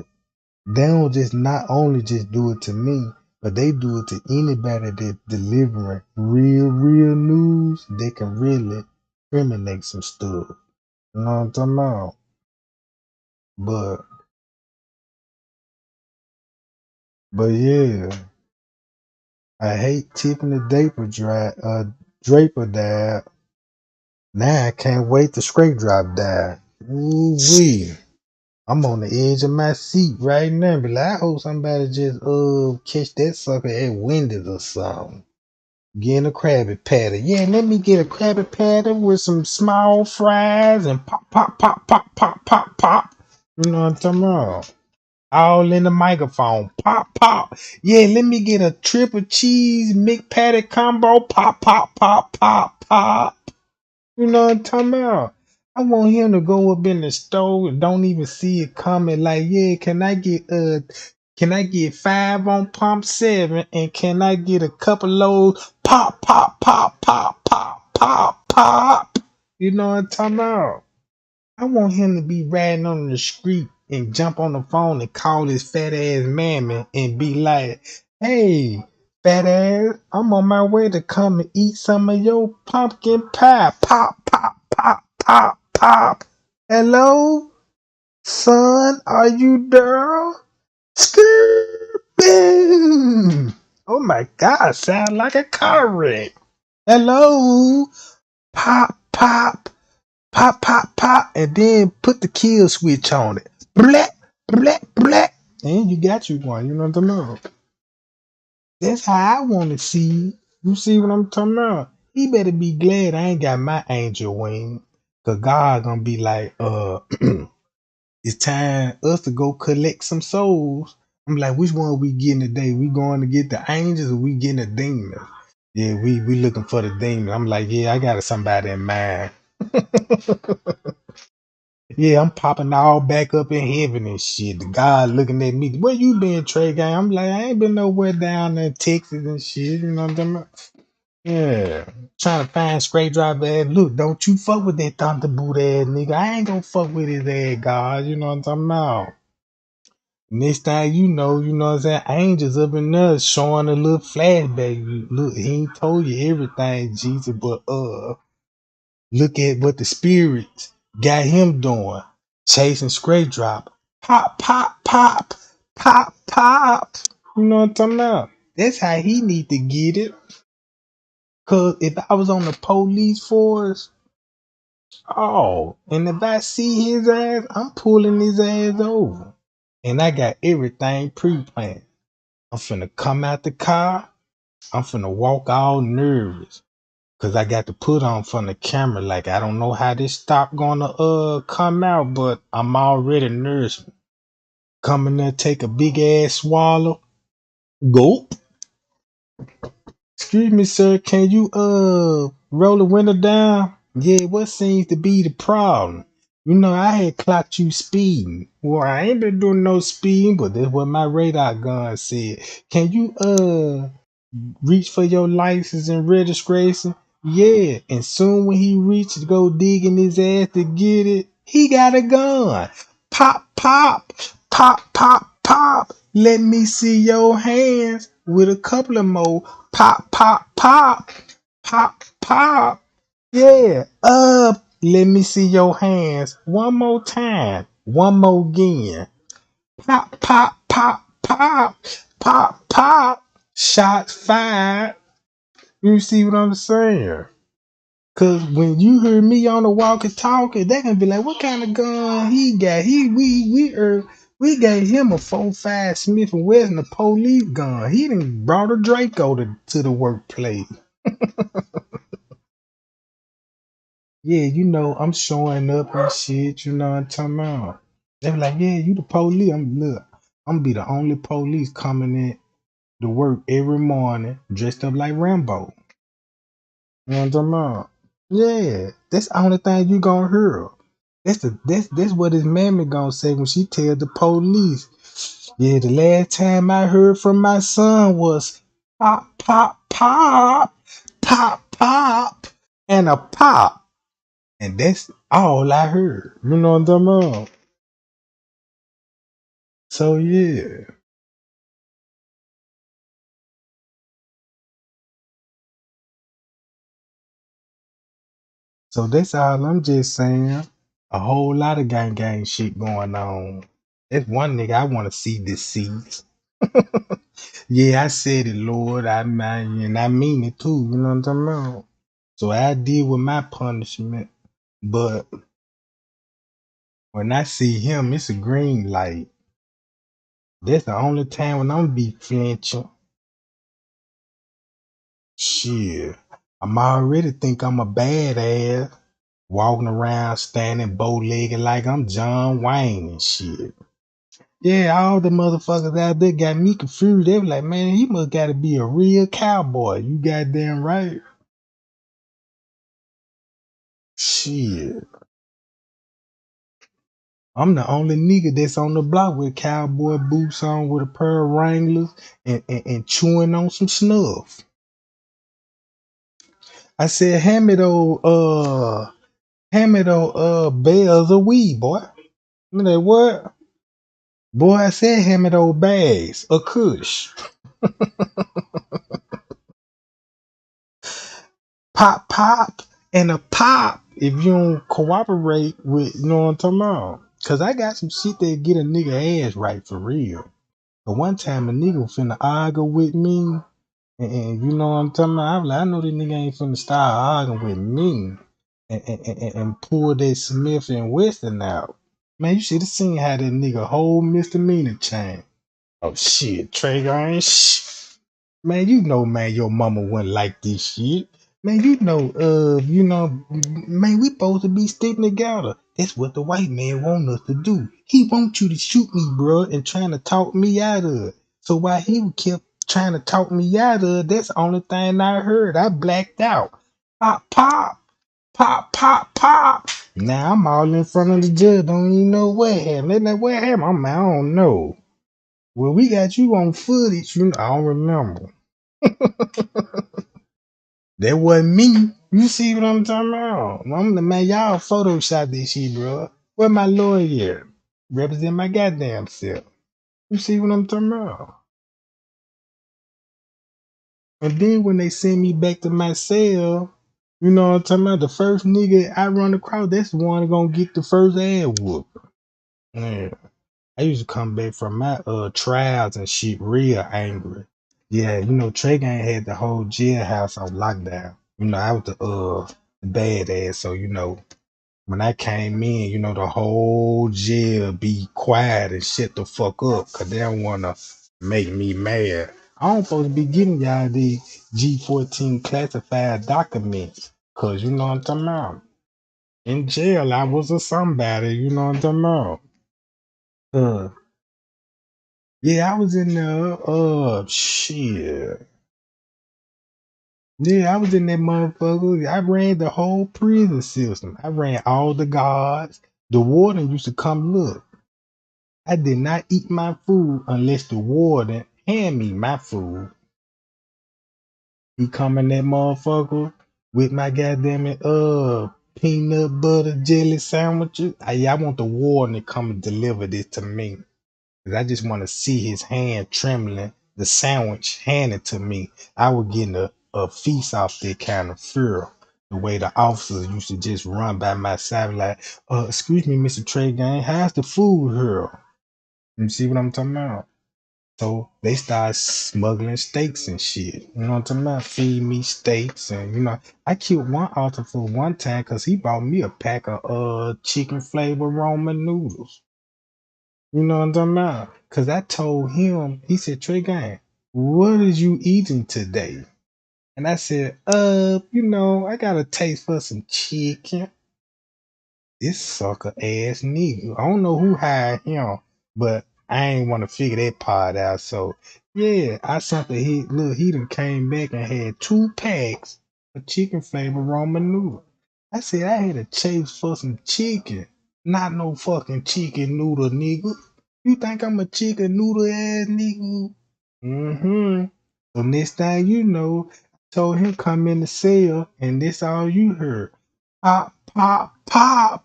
They don't just not only just do it to me, but they do it to anybody that delivering real news. They can really criminate some stuff. You know what I'm talking about? But yeah, I hate Tiffany Draper died. Now I can't wait to Straight Drop die. Ooh wee. I'm on the edge of my seat right now. But I hope somebody just catch that sucker at Wendy's or something. Getting a Krabby Patty. Yeah, let me get a Krabby Patty with some small fries and pop, pop, pop, pop, pop, pop, pop. You know what I'm talking about? All in the microphone. Pop, pop. Yeah, let me get a triple cheese McPatty combo. Pop, pop, pop, pop, pop. You know what I'm talking about? I want him to go up in the store and don't even see it coming. Like, yeah, can I get 5 on pump 7, and can I get a couple loads? Pop, pop, pop, pop, pop, pop, pop. You know what I'm talking about? I want him to be riding on the street and jump on the phone and call his fat ass mammy and be like, "Hey, fat ass, I'm on my way to come and eat some of your pumpkin pie. Pop, pop, pop, pop, pop. Hello, son, are you there? Skirt, boom. Oh my God, sound like a car wreck. Hello, pop, pop. Pop, pop, pop, and then put the kill switch on it. Black, black, black. And you got you one. You know what I'm talking about? That's how I want to see. You see what I'm talking about? He better be glad I ain't got my angel wing. Cause God gonna be like, it's time us to go collect some souls. I'm like, which one we getting today? We going to get the angels or we getting the demons? Yeah, we looking for the demon. I'm like, yeah, I got somebody in mind. Yeah, I'm popping all back up in heaven and shit. The God looking at me. Where you been, Trey Gang? I'm like, I ain't been nowhere down in Texas and shit. You know what I'm talking about? Yeah. Trying to find straight drive ass. Look, don't you fuck with that thunderboot ass nigga. I ain't gonna fuck with his ass, God. You know what I'm talking about? Next time you know what I'm saying? Angels up in there showing a little flashback. Look, he ain't told you everything, Jesus, but look at what the spirits got him doing. Chasing straight drop. Pop, pop, pop, pop, pop. You know what I'm talking about? That's how he need to get it. Cause if I was on the police force, and if I see his ass, I'm pulling his ass over. And I got everything pre-planned. I'm finna come out the car. I'm finna walk all nervous. Cause I got to put on from the camera, like I don't know how this stop gonna come out, but I'm already nervous. Come in there, take a big ass swallow. Gulp. Excuse me, sir, can you roll the window down? Yeah, what seems to be the problem? You know, I had clocked you speeding. Well, I ain't been doing no speeding, but that's what my radar gun said. Can you reach for your license and registration? Yeah, and soon when he reached to go dig in his ass to get it, he got a gun. Pop, pop, pop, pop, pop. Let me see your hands with a couple of more. Pop, pop, pop, pop, pop. Yeah, let me see your hands one more time. One more again. Pop, pop, pop, pop, pop, pop. Shots fired. You see what I'm saying? Cause when you hear me on the walkie-talkie, they gonna be like, "What kind of gun he got?" We gave him a 45 Smith and Wesson, a police gun. He done brought a Draco to the workplace. Yeah, you know I'm showing up and shit. You know what I'm talking about? They be like, "Yeah, you the police." I'm gonna be the only police coming in to work every morning dressed up like Rambo. You know what I'm talking about? Yeah, that's the only thing you gonna hear. That's what his mammy gonna say when she tell the police. Yeah, the last time I heard from my son was pop, pop, pop, pop, pop, and a pop. And that's all I heard. You know what I'm talking about? So yeah. So that's all I'm just saying. A whole lot of gang shit going on. That's one nigga I want to see deceased. Yeah, I said it, Lord. I mean, and I mean it too. You know what I'm talking about? So I deal with my punishment. But when I see him, it's a green light. That's the only time when I'm be flinching. Shit. I'm already think I'm a badass. Walking around standing bow-legged like I'm John Wayne and shit. Yeah, all the motherfuckers out there got me confused. They were like, man, he must gotta be a real cowboy. You goddamn right. Shit. I'm the only nigga that's on the block with cowboy boots on with a pair of Wranglers and chewing on some snuff. I said, hand me those bells of weed, boy. I'm like, what? Boy, I said hand me those bags of kush. Pop, pop, and a pop if you don't cooperate with, you know what I'm talking about. Cause I got some shit that get a nigga ass right for real. But one time a nigga finna argue with me, and you know what I'm talking about. I was like, I know this nigga ain't finna start arguing with me, and pull that Smith and Weston out. Man, you should have seen how that nigga whole misdemeanor chain. Oh shit, Trey ain't Man, you know, man, your mama wouldn't like this shit. Man, man, we supposed to be sticking together. That's what the white man want us to do. He want you to shoot me, bro, and trying to talk me out of it. So while he kept trying to talk me out of it, that's the only thing I heard. I blacked out. Pop, pop, pop, pop, pop. Now I'm all in front of the judge. Don't even know what happened. What happened? I don't know. Well, we got you on footage. I don't remember. That wasn't me. You see what I'm talking about? I'm the man. Y'all Photoshop this shit, bro. Where my lawyer? Represent my goddamn self. You see what I'm talking about? And then when they send me back to my cell, you know what I'm talking about? The first nigga I run across, that's the one gonna get the first ass whoop. Yeah. I used to come back from my trials and shit real angry. Yeah, Trey Gang had the whole jailhouse on lockdown. I was the badass, so when I came in, the whole jail be quiet and shut the fuck up, cause they don't wanna make me mad. I don't supposed to be giving y'all these G14 classified documents, cause you know what I'm talking about. In jail, I was a somebody, you know what I'm talking about. Yeah, I was in there. Shit. Yeah, I was in that motherfucker. I ran the whole prison system. I ran all the guards. The warden used to come look. I did not eat my food unless the warden hand me my food. He come in that motherfucker with my goddamn peanut butter jelly sandwiches. I want the warden to come and deliver this to me. Cause I just want to see his hand trembling, the sandwich handed to me. I was getting a feast off that kind of fear. The way the officers used to just run by my side like, excuse me, Mr. Trey Gang, how's the food here? You see what I'm talking about? So they started smuggling steaks and shit. You know what I'm talking about? Feed me steaks and I killed one officer for one time because he bought me a pack of chicken flavored Roman noodles. You know what I'm talking about? Cause I told him, he said, Trey Gang, what is you eating today? And I said, I got a taste for some chicken. This sucker ass nigga. I don't know who hired him, but I ain't want to figure that part out. So yeah, I sent the hit. Look, he done came back and had 2 packs of chicken flavored Roman noodle. I said I had a chase for some chicken, not no fucking chicken noodle, nigga. You think I'm a chicken noodle ass nigga? Mm-hmm. So next thing you know, I told him come in the cell, and this all you heard. Pop, pop, pop,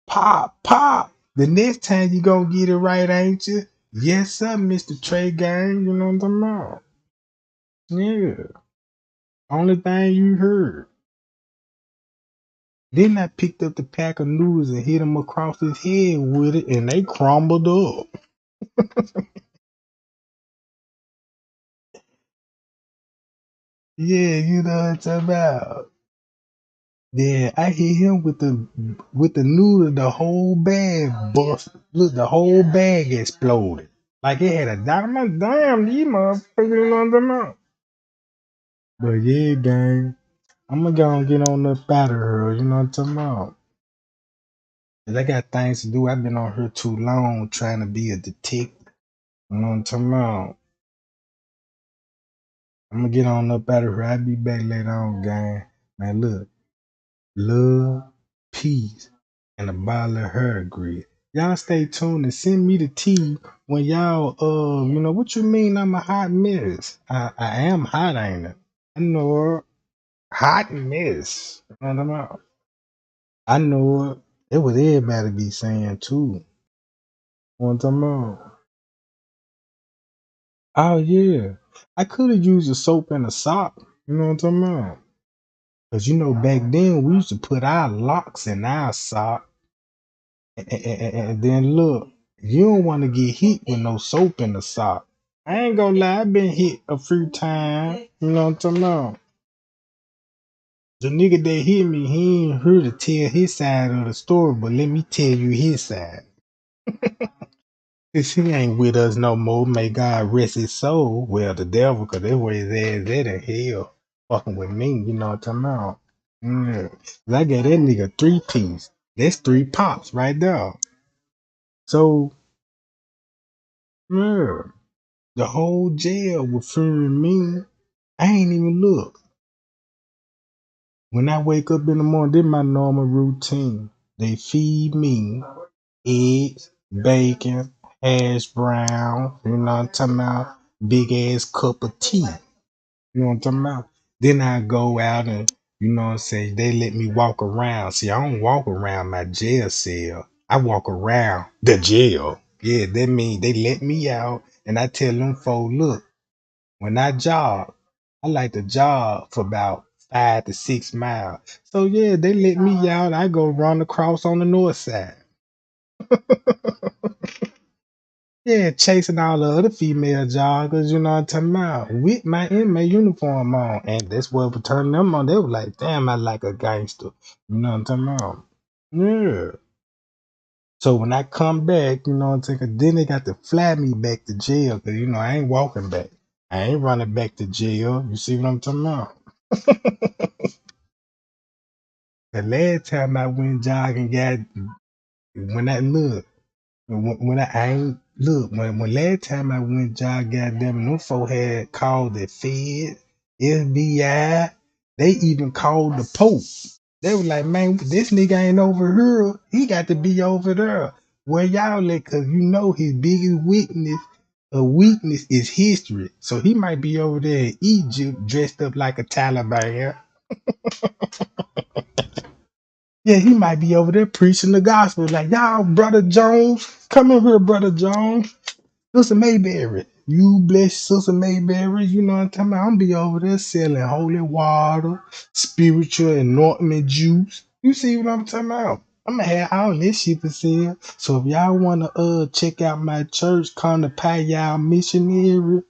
pop, pop. The next time you gonna get it right, ain't you? Yes, sir, Mr. Trey Gang. You know what I'm talking about? Yeah. Only thing you heard. Then I picked up the pack of noodles and hit him across his head with it, and they crumbled up. Yeah, you know what I'm talking about. Yeah, I hit him with the noodle. The whole bag bust. Look, the whole bag exploded. Like it had a dynamite. Damn, these motherfuckers, you know what I'm talking about. But yeah, gang, I'm gonna go and get on up out of her. You know what I'm talking about. 'Cause I got things to do. I've been on her too long trying to be a detective. You know what I'm talking about. I'm gonna get on up out of here. I'll be back later on, gang. Man, look, love, peace, and a bottle of hair grease. Y'all stay tuned and send me the tea when y'all, you know, what you mean I'm a hot mess? I am hot, ain't it? I know it. Hot mess. You know what I'm about? I know it. It was everybody be saying too. What I'm talking about? Oh yeah. I could have used a soap and a sock. You know what I'm talking about? Cause you know back then we used to put our locks in our sock, and then look, you don't want to get hit with no soap in the sock. I ain't gonna lie, I've been hit a few times. You know what I'm talking about? The nigga that hit me, he ain't here to tell his side of the story, but let me tell you his side. Cause he ain't with us no more. May God rest his soul. Well, the devil, cause that's where his ass at in hell, fucking with me. You know what I'm talking about? Yeah. 'Cause I gave that nigga 3 piece. That's 3 pops right there. So yeah, the whole jail was fearing me. I ain't even look. When I wake up in the morning, this my normal routine. They feed me eggs, bacon, hash brown. You know what I'm talking about? Big ass cup of tea. You know what I'm talking about? Then I go out and, you know what I'm saying, they let me walk around. See, I don't walk around my jail cell. I walk around the jail. Yeah, that means they let me out and I tell them folks, look, when I jog, I like to jog for about 5 to 6 miles. So yeah, they let me out. I go run across on the north side. Yeah, chasing all the other female joggers, you know what I'm talking about, with my inmate uniform on. And that's what would turn them on. They were like, damn, I like a gangster. You know what I'm talking about? Yeah. So when I come back, you know what I'm saying, 'cause then they got to fly me back to jail. Because, you know, I ain't walking back. I ain't running back to jail. You see what I'm talking about? The last time I went jogging, got when I look. When I ain't look, when last time I went jog, goddamn, them folk had called the Fed, FBI. They even called the Pope. They was like, man, this nigga ain't over here. He got to be over there. Where y'all at? Cause you know his biggest weakness is history. So he might be over there in Egypt dressed up like a Taliban. Yeah, he might be over there preaching the gospel. Like, y'all, Brother Jones, come in here, Brother Jones. Sister Mayberry, you bless Sister Mayberry. You know what I'm talking about? I'm be over there selling holy water, spiritual anointment juice. You see what I'm talking about? I'm gonna have all this shit to sell. So if y'all wanna check out my church, come to Pie Y'all Missionary.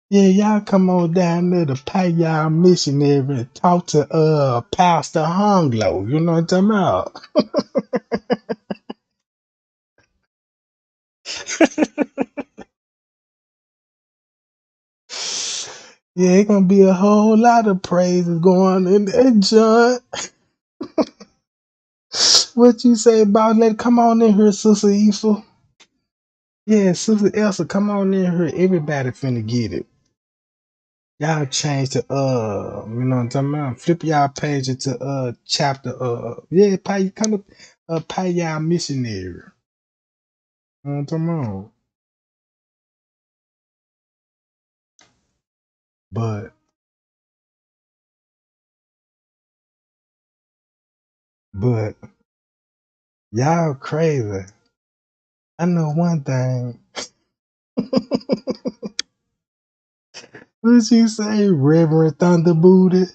Yeah, y'all come on down there to Pie Y'all Missionary and talk to Pastor Hunglo. You know what I'm talking about? Yeah, it's gonna be a whole lot of praises going in there, John. What you say about that? Come on in here, Sister Issa. Yeah, Sister Elsa, come on in here. Everybody finna get it. Y'all change to you know what I'm talking about? Flip y'all page into chapter yeah, come to pay y'all missionary. You know what I'm talking about? But but y'all crazy. I know one thing. What you say, Reverend Thunder Booty?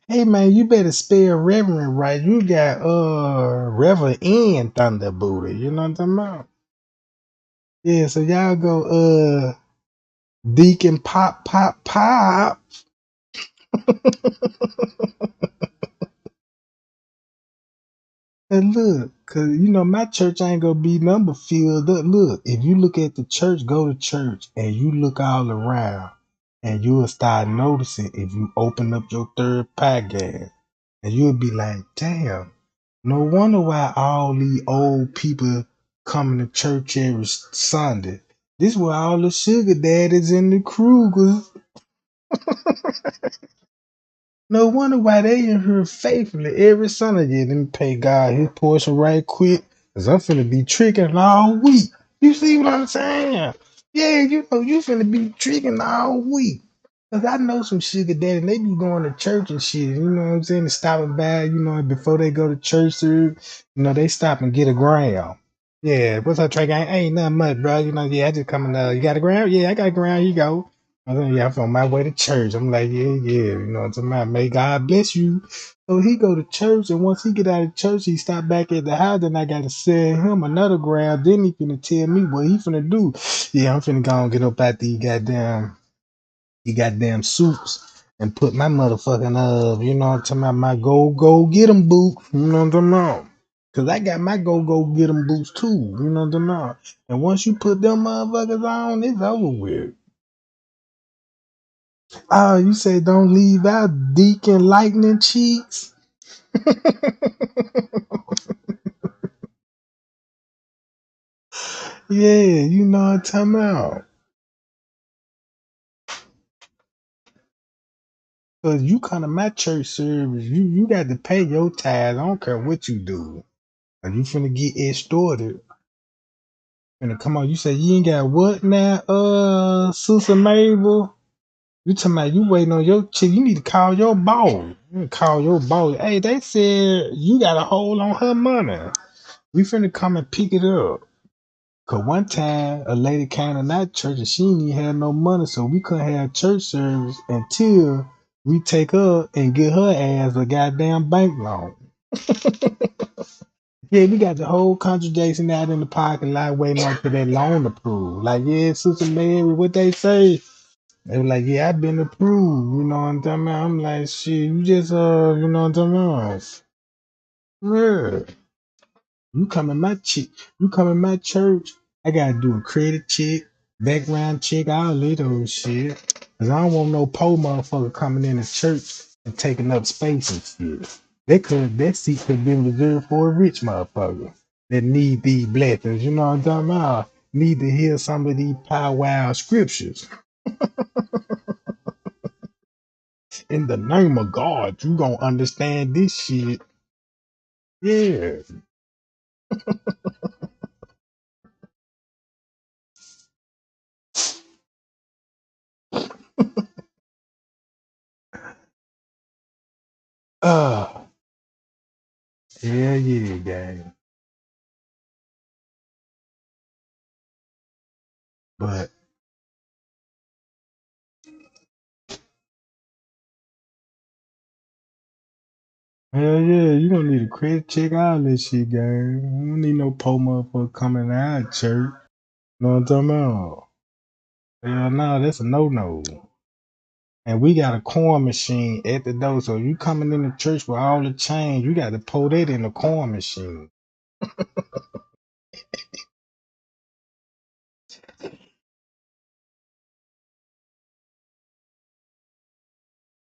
Hey man, you better spell Reverend right. You got Reverend and Thunder Booty. You know what I'm talking about? Yeah, so y'all go Deacon Pop Pop Pop. And look, cause you know my church ain't gonna be number filled up. Look, if you look at the church, go to church and you look all around and you'll start noticing if you open up your third podcast and you'll be like, damn, no wonder why all these old people coming to church every Sunday. This where all the sugar daddies and the Krugers. No wonder why they in here faithfully every Sunday. Yeah, let me pay God his portion right quick. Cause I'm finna be tricking all week. You see what I'm saying? Yeah, you know, you finna be tricking all week. Cause I know some sugar daddy, they be going to church and shit. You know what I'm saying? And stopping by, you know, before they go to church, they stop and get a gram. Yeah, what's up, Trey? Ain't nothing much, bro. You know, yeah, I just coming. You got a gram? Yeah, I got a gram. Here you go. I said, yeah, I'm on my way to church. I'm like, yeah, you know what I'm talking about? May God bless you. So he go to church, and once he get out of church, he stop back at the house, then I gotta send him another gram. Then he finna tell me what he finna do. Yeah, I'm finna go and get up out these goddamn suits and put my motherfucking you know what I'm talking about, my go get 'em boot. You know what I'm talking about? Cause I got my go get 'em boots too. You know what I'm talking about? And once you put them motherfuckers on, it's over with. Oh, you say don't leave out Deacon Lightning Cheeks? Yeah, you know what I'm talking about. Cause you come to my church service, you got to pay your tithes. I don't care what you do. If you finna get extorted, finna come on. You say you ain't got what now, Sister Mabel? You talking about you waiting on your chick? You need to call your boss. You need to call your boss. Hey, they said you got a hold on her money. We finna come and pick it up. Cause one time a lady came to that church and she didn't even have no money, so we couldn't have church service until we take her and get her ass a goddamn bank loan. Yeah, we got the whole congregation out in the parking lot waiting on for that loan approved. Like, yeah, Sister Mary, what they say? They were like, yeah, I've been approved. You know what I'm talking about? I'm like, shit, you just, you know what I'm talking about? Yeah. You come in my church, I gotta do a credit check, background check, all of those shit. Cause I don't want no poor motherfucker coming in the church and taking up space and shit. That seat could be reserved for a rich motherfucker that need these blessings, you know what I'm talking about? Need to hear some of these powwow scriptures. In the name of God, you gonna understand this shit. Yeah. Uh, yeah, gang. But hell yeah, you don't need a credit check, all that shit, gang. You don't need no poor motherfucker coming out of church. You know what I'm talking about? Hell no, that's a no. And we got a coin machine at the door, so you coming in the church with all the change, you got to pour that in the coin machine.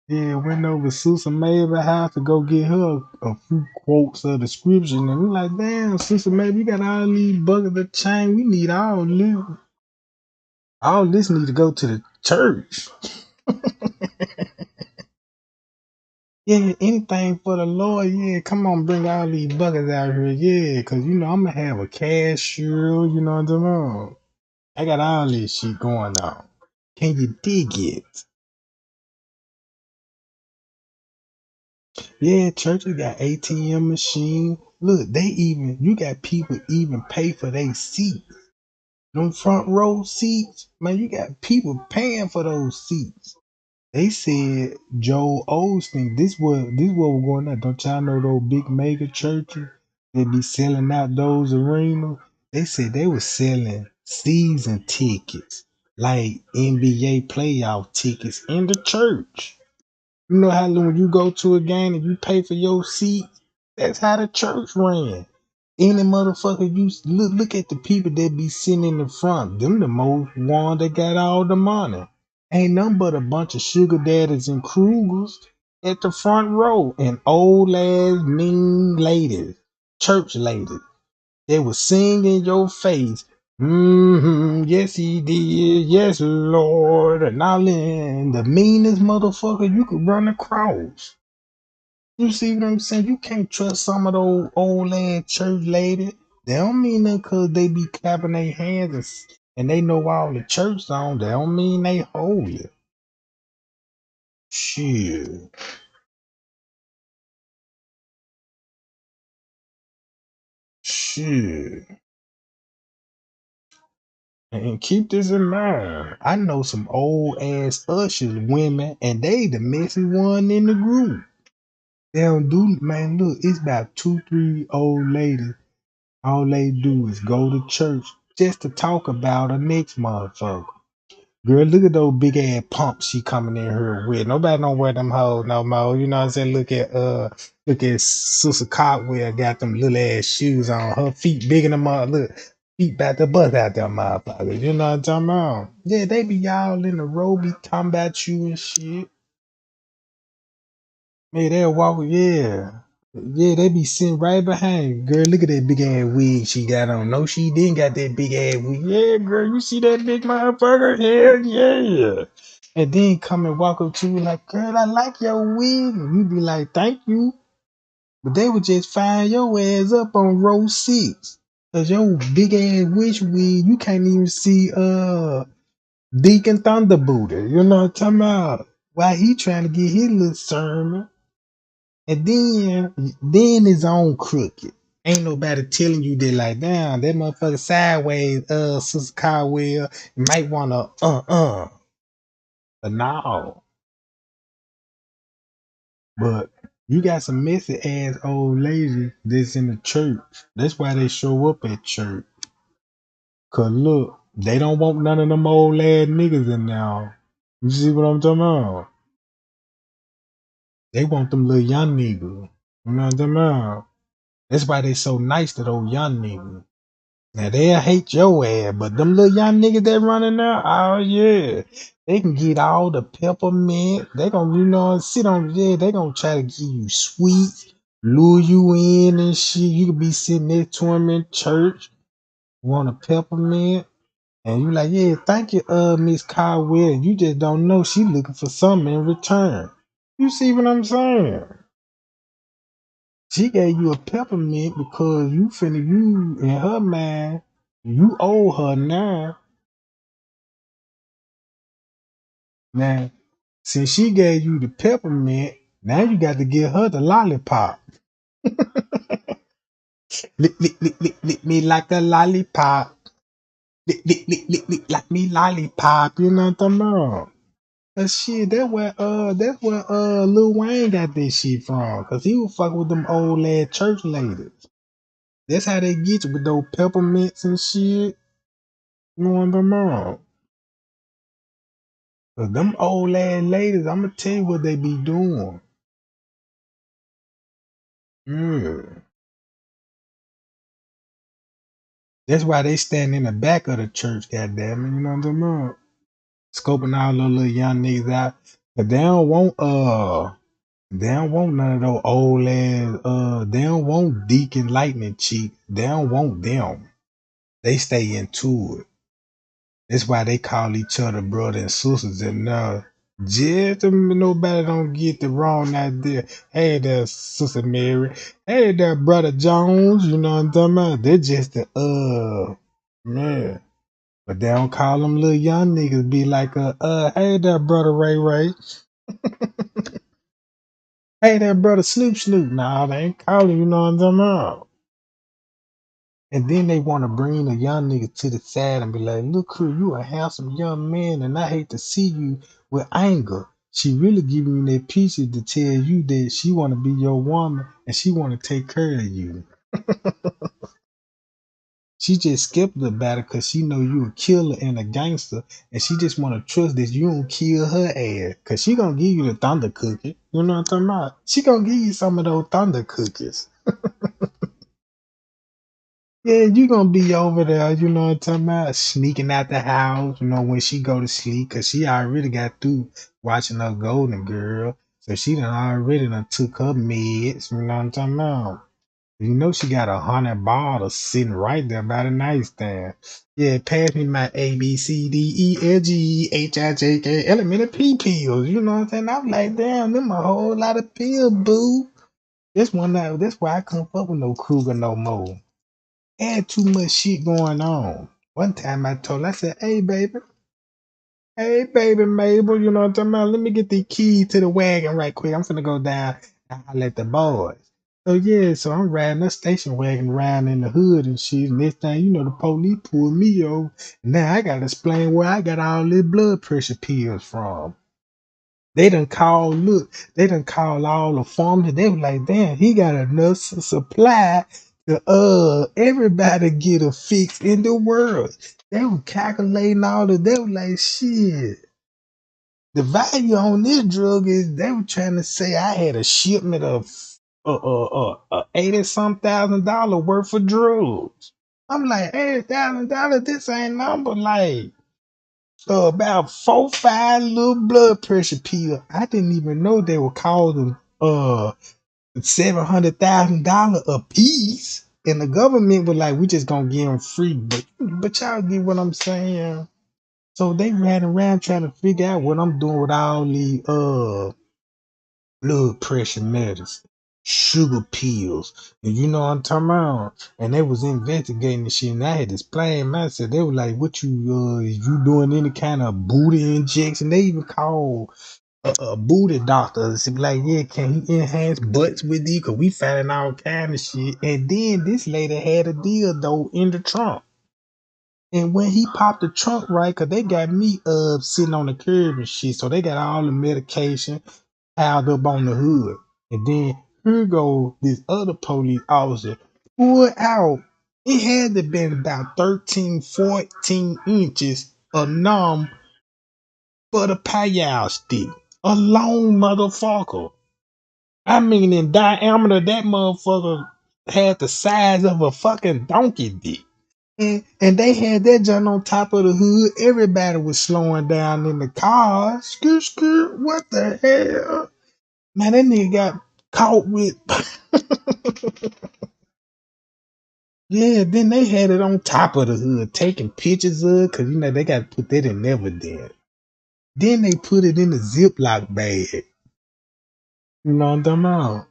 Yeah, went over to Sister Mabel's house to go get her a few quotes of the scripture, and we like, damn, Sister Mabel, you got all these buckets of change. We need all this. All this need to go to the church. Yeah, anything for the Lord. Yeah, come on, bring all these buckets out here. Yeah, because, you know, I'm going to have a cashier. You know what I'm talking about? I got all this shit going on. Can you dig it? Yeah, churches got ATM machine. Look, you got people even pay for their seats. Them front row seats, man, you got people paying for those seats. They said Joel Osteen, this what was going on. Don't y'all know those big mega churches that be selling out those arenas? They said they were selling season tickets, like NBA playoff tickets in the church. You know how when you go to a game and you pay for your seat, that's how the church ran. Any motherfucker, you look at the people that be sitting in the front. Them the most one that got all the money. Ain't nothing but a bunch of sugar daddies and Krugers at the front row and old ass mean ladies, church ladies. They would sing in your face. Yes, he did. Yes, Lord. And all in the meanest motherfucker you could run across. You see what I'm saying? You can't trust some of those old ass church ladies. They don't mean that because they be clapping their hands and they know all the church songs. They don't mean they holy. Shit. Shit. And keep this in mind. I know some old ass ushers women, and they the messy one in the group. They don't do, man. Look, it's about 2, 3 old ladies. All they do is go to church just to talk about a next motherfucker. Girl, look at those big ass pumps she coming in here with. Nobody don't wear them hoes no more. You know what I'm saying? Look at Sister Cotwell got them little ass shoes on. Her feet bigger than my look. Feet about to bust out them motherfuckers. You know what I'm talking about? Yeah, they be all in the row, be talking about you and shit. Man, they'll walk, yeah. Yeah, they be sitting right behind. Girl, look at that big ass wig she got on. No, she didn't got that big ass wig. Yeah, girl, you see that big motherfucker? Hell yeah. And then come and walk up to you like, girl, I like your wig. And you be like, thank you. But they would just find your ass up on row 6. Cause your big ass witch wig, you can't even see Deacon Thunderbooter. You know what I'm talking about? Why he trying to get his little sermon. And then his own crooked. Ain't nobody telling you that like, damn, that motherfucker sideways, Sister Caldwell, you might wanna But no. But you got some messy ass old ladies that's in the church. That's why they show up at church. Cause look, they don't want none of them old ass niggas in there. You see what I'm talking about? They want them little young niggas. You know what I'm talking about? That's why they so nice to those young niggas. Now they'll hate your ass, but them little young niggas that running there, oh yeah. They can get all the peppermint. They gonna, sit on, yeah, they gonna try to give you sweets, lure you in and shit. You could be sitting next to them in church, want a peppermint, and you like, yeah, thank you, Miss Caldwell. You just don't know she looking for something in return. You see what I'm saying? She gave you a peppermint because you in her mind, you owe her now. Now, since she gave you the peppermint, now you got to give her the lollipop. Lick me like a lollipop. Lick like me lollipop. You know what I'm talking about? That shit, that's where Lil Wayne got this shit from. Cause he was fucking with them old ass church ladies. That's how they get you with those peppermints and shit. You know what I'm talking about? Cause them old ass ladies, I'ma tell you what they be doing. Yeah. That's why they stand in the back of the church, goddamn it. You know what I'm talking about? Scoping all those little young niggas out. But they don't want none of those old ass they don't want Deacon Lightning cheek. They don't want them. They stay into it. That's why they call each other brother and sisters and just nobody don't get the wrong idea. Hey there, Sister Mary. Hey there, Brother Jones. You know what I'm talking about? They're just the man. But they don't call them little young niggas. Be like, hey there, brother Ray Ray. Hey there, brother Snoop Snoop. Nah, they ain't calling you know what I'm talking about. And then they want to bring a young nigga to the side and be like, look here, you a handsome young man, and I hate to see you with anger. She really giving you that picture to tell you that she want to be your woman and she want to take care of you. She just skeptical about it because she know you a killer and a gangster, and she just want to trust that you don't kill her ass. Because she going to give you the thunder cookie. You know what I'm talking about? She going to give you some of those thunder cookies. Yeah, you gonna be over there, you know what I'm talking about, sneaking out the house, you know, when she go to sleep, cause she already got through watching her Golden Girl, so she done took her meds, you know what I'm talking about. You know she got 100 bottles sitting right there by the nightstand. Yeah, pass me my A B C D E F G H I J K L M N P pills, you know what I'm saying? I'm like, damn, them a whole lot of pills, boo. That's why I can't fuck with no Kruger no more. Had too much shit going on. One time I told her, I said, hey baby Mabel, you know what I'm talking about? Let me get the key to the wagon right quick. I'm finna go down and holler at the boys. So yeah, so I'm riding a station wagon around in the hood and shit. Next thing you know, the police pulled me over. Now I gotta explain where I got all this blood pressure pills from. They done call all the farmers. They were like, damn, he got enough supply to everybody get a fix in the world. They were calculating all of that. They were like, shit. The value on this drug is they were trying to say I had a shipment of 80 some $1,000 worth of drugs. I'm like, $80,000, this ain't number like about 4, 5 little blood pressure pills. I didn't even know they were causing $700,000 a piece. And the government was like, we just gonna give them free. But y'all get what I'm saying. So they ran around trying to figure out what I'm doing with all these blood pressure medicine, sugar pills, and you know what I'm talking about. And they was investigating the shit, and I had to explain myself. They were like, "What you doing any kind of booty injection?" They even called a booty doctor and be like, "Yeah, can he enhance butts with you? Cause we finding all kind of shit." And then this lady had a deal though in the trunk. And when he popped the trunk, right, cause they got me sitting on the curb and shit, so they got all the medication piled up on the hood. And then here go this other police officer pulled out. It had to been about 13, 14 inches of numb for the payal stick. A long motherfucker. I mean, in diameter, that motherfucker had the size of a fucking donkey dick. And they had that junk on top of the hood. Everybody was slowing down in the car. Skirt, skirt, what the hell? Man, that nigga got caught with. Yeah, then they had it on top of the hood, taking pictures of it, because, you know, they got to put that in evidence. Then they put it in a Ziploc bag. You know what I'm talking about?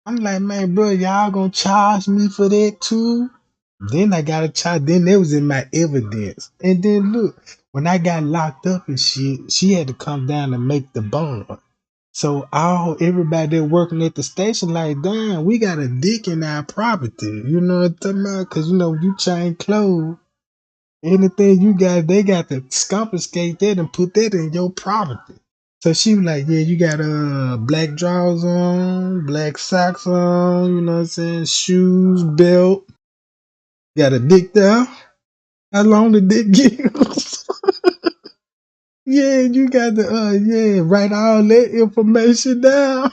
I'm like, man, bro, y'all gonna charge me for that too? Then I got a charge. Then that was in my evidence. And then look, when I got locked up and shit, she had to come down and make the bond. So all everybody that working at the station, like, damn, we got a dick in our property. You know what I'm talking about? Cause you know, you change clothes, anything you got, they got to confiscate that and put that in your property. So she was like, yeah, you got black drawers on, black socks on, you know what I'm saying, shoes, belt, got a dick there. How long the dick get? Yeah, you got to write all that information down.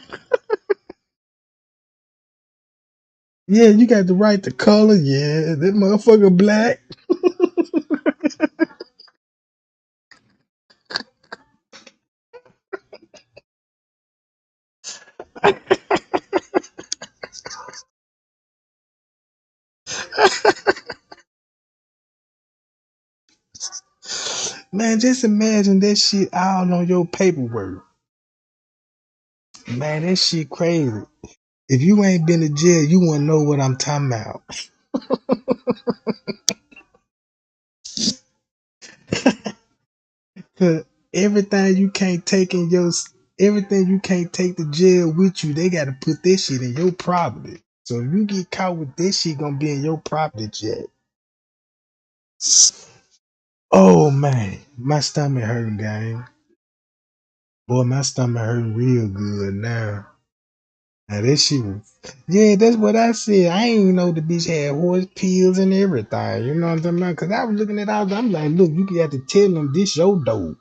Yeah, you got to write the color. Yeah, that motherfucker black. Man, just imagine that shit all on your paperwork. Man, that shit crazy. If you ain't been to jail, you wouldn't know what I'm talking about. Cause everything you can't take in your, everything you can't take to jail with you, they gotta put this shit in your property. So if you get caught with this shit, gonna be in your property jet. Oh man, my stomach hurting, gang. Boy, my stomach hurting real good now. Now that shit was, yeah, that's what I said. I ain't know the bitch had horse pills and everything. You know what I'm talking about? Cause I was looking at all, I'm like, look, you have to tell them this your dope.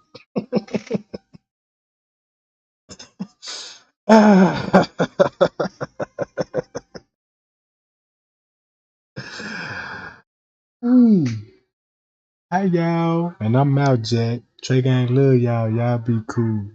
Ooh. Hi y'all, and I'm out, Jack. Trey Gang love y'all. Y'all be cool.